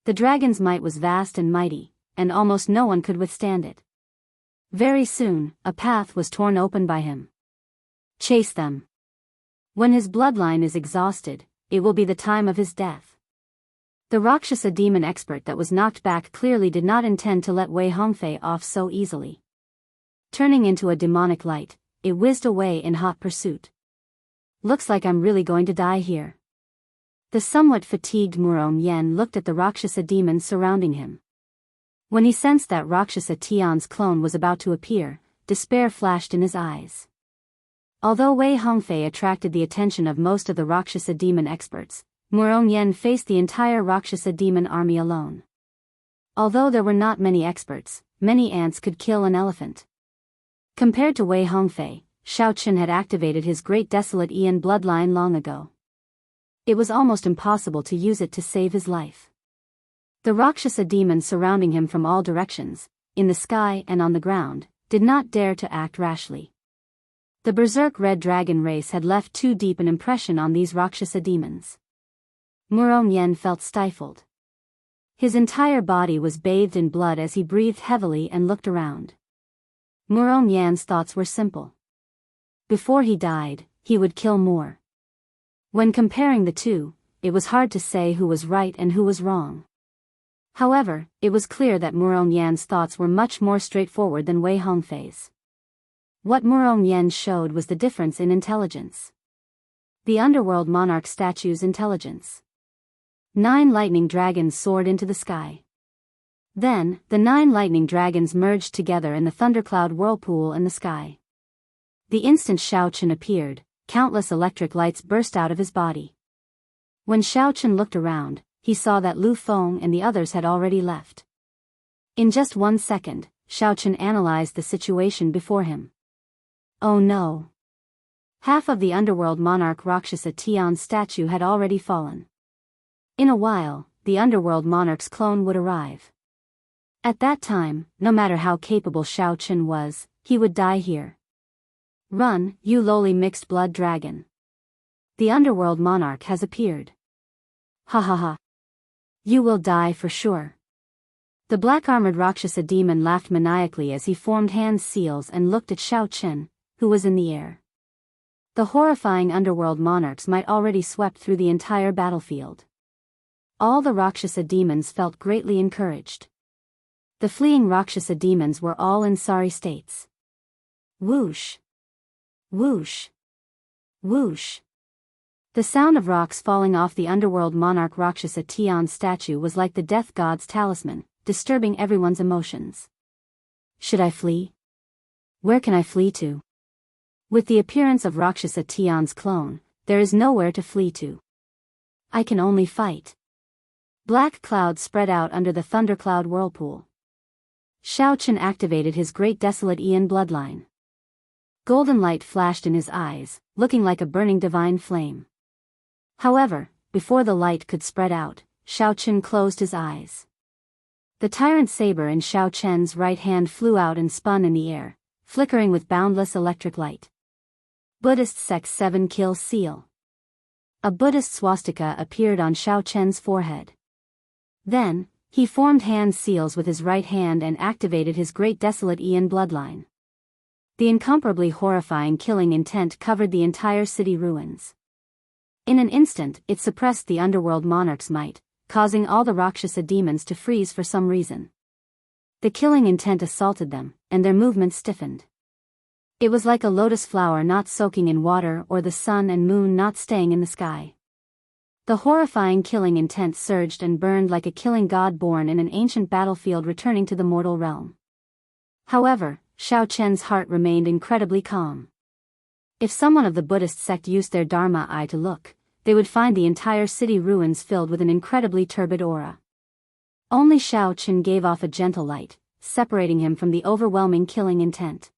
The dragon's might was vast and mighty, and almost no one could withstand it. Very soon, a path was torn open by him. Chase them. When his bloodline is exhausted, it will be the time of his death. The Rakshasa demon expert that was knocked back clearly did not intend to let Wei Hongfei off so easily. Turning into a demonic light, it whizzed away in hot pursuit. Looks like I'm really going to die here. The somewhat fatigued Murom Yen looked at the Rakshasa demons surrounding him. When he sensed that Rakshasa Tian's clone was about to appear, despair flashed in his eyes. Although Wei Hongfei attracted the attention of most of the Rakshasa demon experts, Murom Yen faced the entire Rakshasa demon army alone. Although there were not many experts, many ants could kill an elephant. Compared to Wei Hongfei, Xiao Qin had activated his great desolate Ian bloodline long ago. It was almost impossible to use it to save his life. The Rakshasa demons surrounding him from all directions, in the sky and on the ground, did not dare to act rashly. The berserk red dragon race had left too deep an impression on these Rakshasa demons. Murom Yen felt stifled. His entire body was bathed in blood as he breathed heavily and looked around. Murom Yen's thoughts were simple. Before he died, he would kill more. When comparing the two, it was hard to say who was right and who was wrong. However, it was clear that Murom Yen's thoughts were much more straightforward than Wei Hongfei's. What Murom Yen showed was the difference in intelligence. The underworld monarch statue's intelligence. 9 lightning dragons soared into the sky. Then, the 9 lightning dragons merged together in the thundercloud whirlpool in the sky. The instant Xiao Qin appeared, countless electric lights burst out of his body. When Xiao Qin looked around, he saw that Lu Feng and the others had already left. In just 1 second, Xiao Qin analyzed the situation before him. Oh no! Half of the underworld monarch Rakshasa Tian's statue had already fallen. In a while, the underworld monarch's clone would arrive. At that time, no matter how capable Xiao Qin was, he would die here. Run, you lowly mixed blood dragon. The underworld monarch has appeared. Ha ha ha. You will die for sure. The black-armored Rakshasa demon laughed maniacally as he formed hand seals and looked at Xiao Qin, who was in the air. The horrifying underworld monarchs might already swept through the entire battlefield. All the Rakshasa demons felt greatly encouraged. The fleeing Rakshasa demons were all in sorry states. Whoosh! Whoosh! Whoosh! The sound of rocks falling off the underworld monarch Rakshasa Tian's statue was like the death god's talisman, disturbing everyone's emotions. Should I flee? Where can I flee to? With the appearance of Rakshasa Tian's clone, there is nowhere to flee to. I can only fight. Black clouds spread out under the thundercloud whirlpool. Xiao Qin activated his great desolate Ian bloodline. Golden light flashed in his eyes, looking like a burning divine flame. However, before the light could spread out, Xiao Qin closed his eyes. The tyrant saber in Xiao Qin's right hand flew out and spun in the air, flickering with boundless electric light. Buddhist Sect 7 Kill Seal. A Buddhist swastika appeared on Xiao Qin's forehead. Then, he formed hand seals with his right hand and activated his great desolate Ian bloodline. The incomparably horrifying killing intent covered the entire city ruins. In an instant, it suppressed the underworld monarch's might, causing all the Rakshasa demons to freeze for some reason. The killing intent assaulted them, and their movements stiffened. It was like a lotus flower not soaking in water or the sun and moon not staying in the sky. The horrifying killing intent surged and burned like a killing god born in an ancient battlefield returning to the mortal realm. However, Xiao Qin's heart remained incredibly calm. If someone of the Buddhist sect used their Dharma eye to look, they would find the entire city ruins filled with an incredibly turbid aura. Only Xiao Qin gave off a gentle light, separating him from the overwhelming killing intent.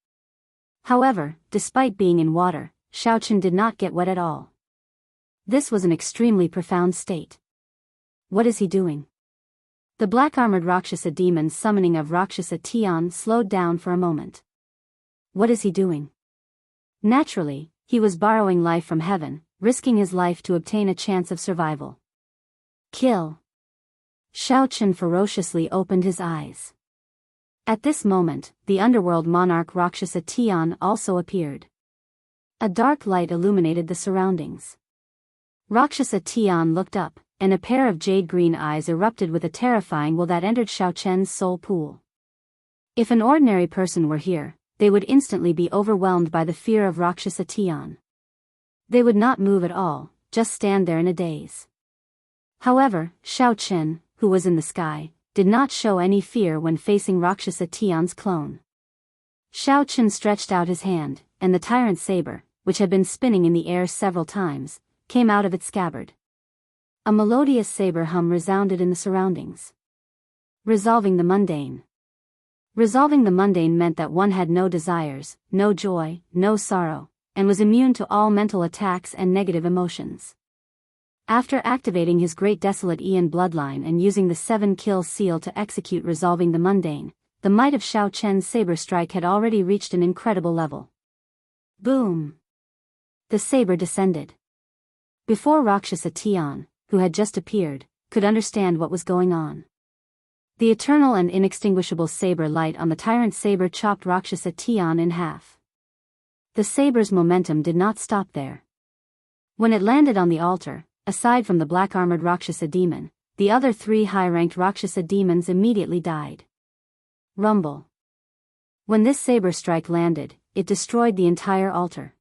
However, despite being in water, Xiao Qin did not get wet at all. This was an extremely profound state. What is he doing? The black-armored Rakshasa demon's summoning of Rakshasa Tian slowed down for a moment. What is he doing? Naturally, he was borrowing life from heaven, risking his life to obtain a chance of survival. Kill. Xiao Qin ferociously opened his eyes. At this moment, the underworld monarch Rakshasa Tian also appeared. A dark light illuminated the surroundings. Rakshasa Tian looked up, and a pair of jade-green eyes erupted with a terrifying will that entered Xiao Qin's soul pool. If an ordinary person were here, they would instantly be overwhelmed by the fear of Rakshasa Tian. They would not move at all, just stand there in a daze. However, Xiao Chen, who was in the sky, did not show any fear when facing Rakshasa Tian's clone. Xiao Chen stretched out his hand, and the tyrant saber, which had been spinning in the air several times, came out of its scabbard. A melodious saber hum resounded in the surroundings. Resolving the mundane. Resolving the mundane meant that one had no desires, no joy, no sorrow, and was immune to all mental attacks and negative emotions. After activating his great desolate Ian bloodline and using the 7-kill seal to execute resolving the mundane, the might of Xiao Chen's saber strike had already reached an incredible level. Boom! The saber descended. Before Rakshasa Tian, who had just appeared, could understand what was going on. The eternal and inextinguishable saber light on the tyrant saber chopped Rakshasa Tian in half. The saber's momentum did not stop there. When it landed on the altar, aside from the black-armored Rakshasa demon, the other 3 high-ranked Rakshasa demons immediately died. Rumble. When this saber strike landed, it destroyed the entire altar.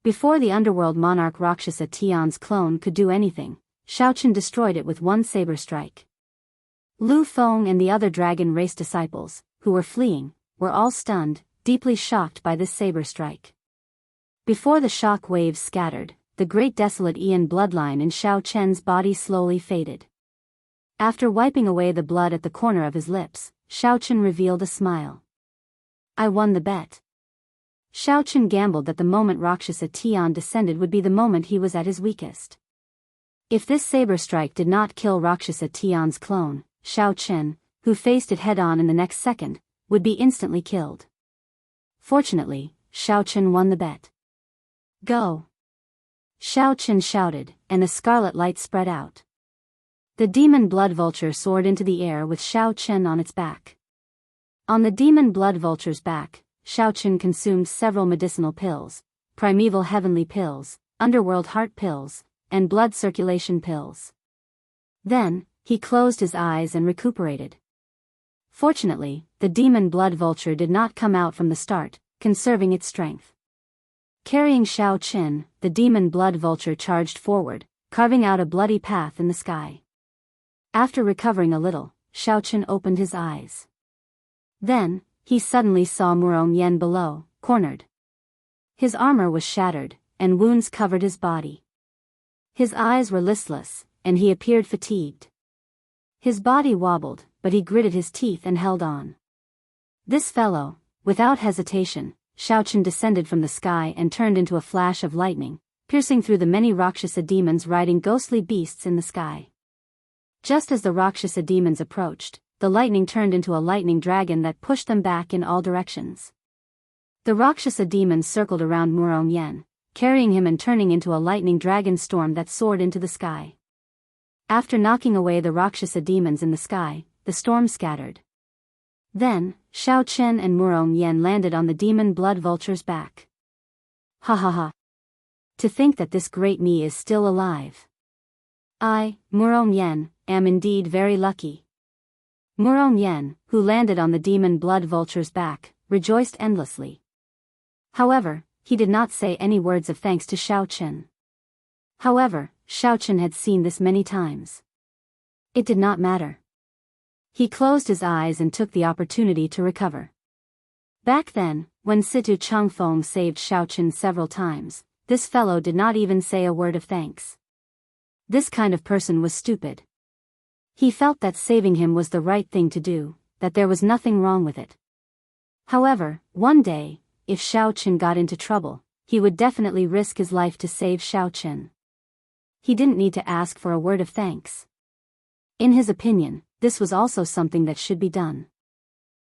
Before the underworld monarch Rakshasa Tian's clone could do anything, Xiao Chen destroyed it with one saber strike. Lu Feng and the other dragon race disciples, who were fleeing, were all stunned, deeply shocked by this saber strike. Before the shock waves scattered, the great desolate Ian bloodline in Xiao Chen's body slowly faded. After wiping away the blood at the corner of his lips, Xiao Chen revealed a smile. I won the bet. Xiao Chen gambled that the moment Rakshasa Tian descended would be the moment he was at his weakest. If this saber strike did not kill Rakshasa Tian's clone, Xiao Chen, who faced it head-on in the next second, would be instantly killed. Fortunately, Xiao Chen won the bet. Go! Xiao Chen shouted, and a scarlet light spread out. The demon blood vulture soared into the air with Xiao Chen on its back. On the demon blood vulture's back, Xiao Chen consumed several medicinal pills, primeval heavenly pills, underworld heart pills, and blood circulation pills. Then, he closed his eyes and recuperated. Fortunately, the demon blood vulture did not come out from the start, conserving its strength. Carrying Xiao Chen, the demon blood vulture charged forward, carving out a bloody path in the sky. After recovering a little, Xiao Chen opened his eyes. Then, he suddenly saw Murong Yen below, cornered. His armor was shattered, and wounds covered his body. His eyes were listless, and he appeared fatigued. His body wobbled, but he gritted his teeth and held on. This fellow, without hesitation, Xiao Chen descended from the sky and turned into a flash of lightning, piercing through the many Rakshasa demons riding ghostly beasts in the sky. Just as the Rakshasa demons approached, the lightning turned into a lightning dragon that pushed them back in all directions. The Rakshasa demons circled around Murong Yen, carrying him and turning into a lightning dragon storm that soared into the sky. After knocking away the Rakshasa demons in the sky, the storm scattered. Then, Xiao Chen and Murong Yen landed on the demon blood vulture's back. Ha ha ha. To think that this great me is still alive. I, Murong Yen, am indeed very lucky. Murong Yen, who landed on the demon blood vulture's back, rejoiced endlessly. However, he did not say any words of thanks to Xiao Chen. However, Xiao Chen had seen this many times. It did not matter. He closed his eyes and took the opportunity to recover. Back then, when Situ Changfeng saved Xiao Chen several times, this fellow did not even say a word of thanks. This kind of person was stupid. He felt that saving him was the right thing to do, that there was nothing wrong with it. However, one day, if Xiao Chen got into trouble, he would definitely risk his life to save Xiao Chen. He didn't need to ask for a word of thanks. In his opinion, this was also something that should be done.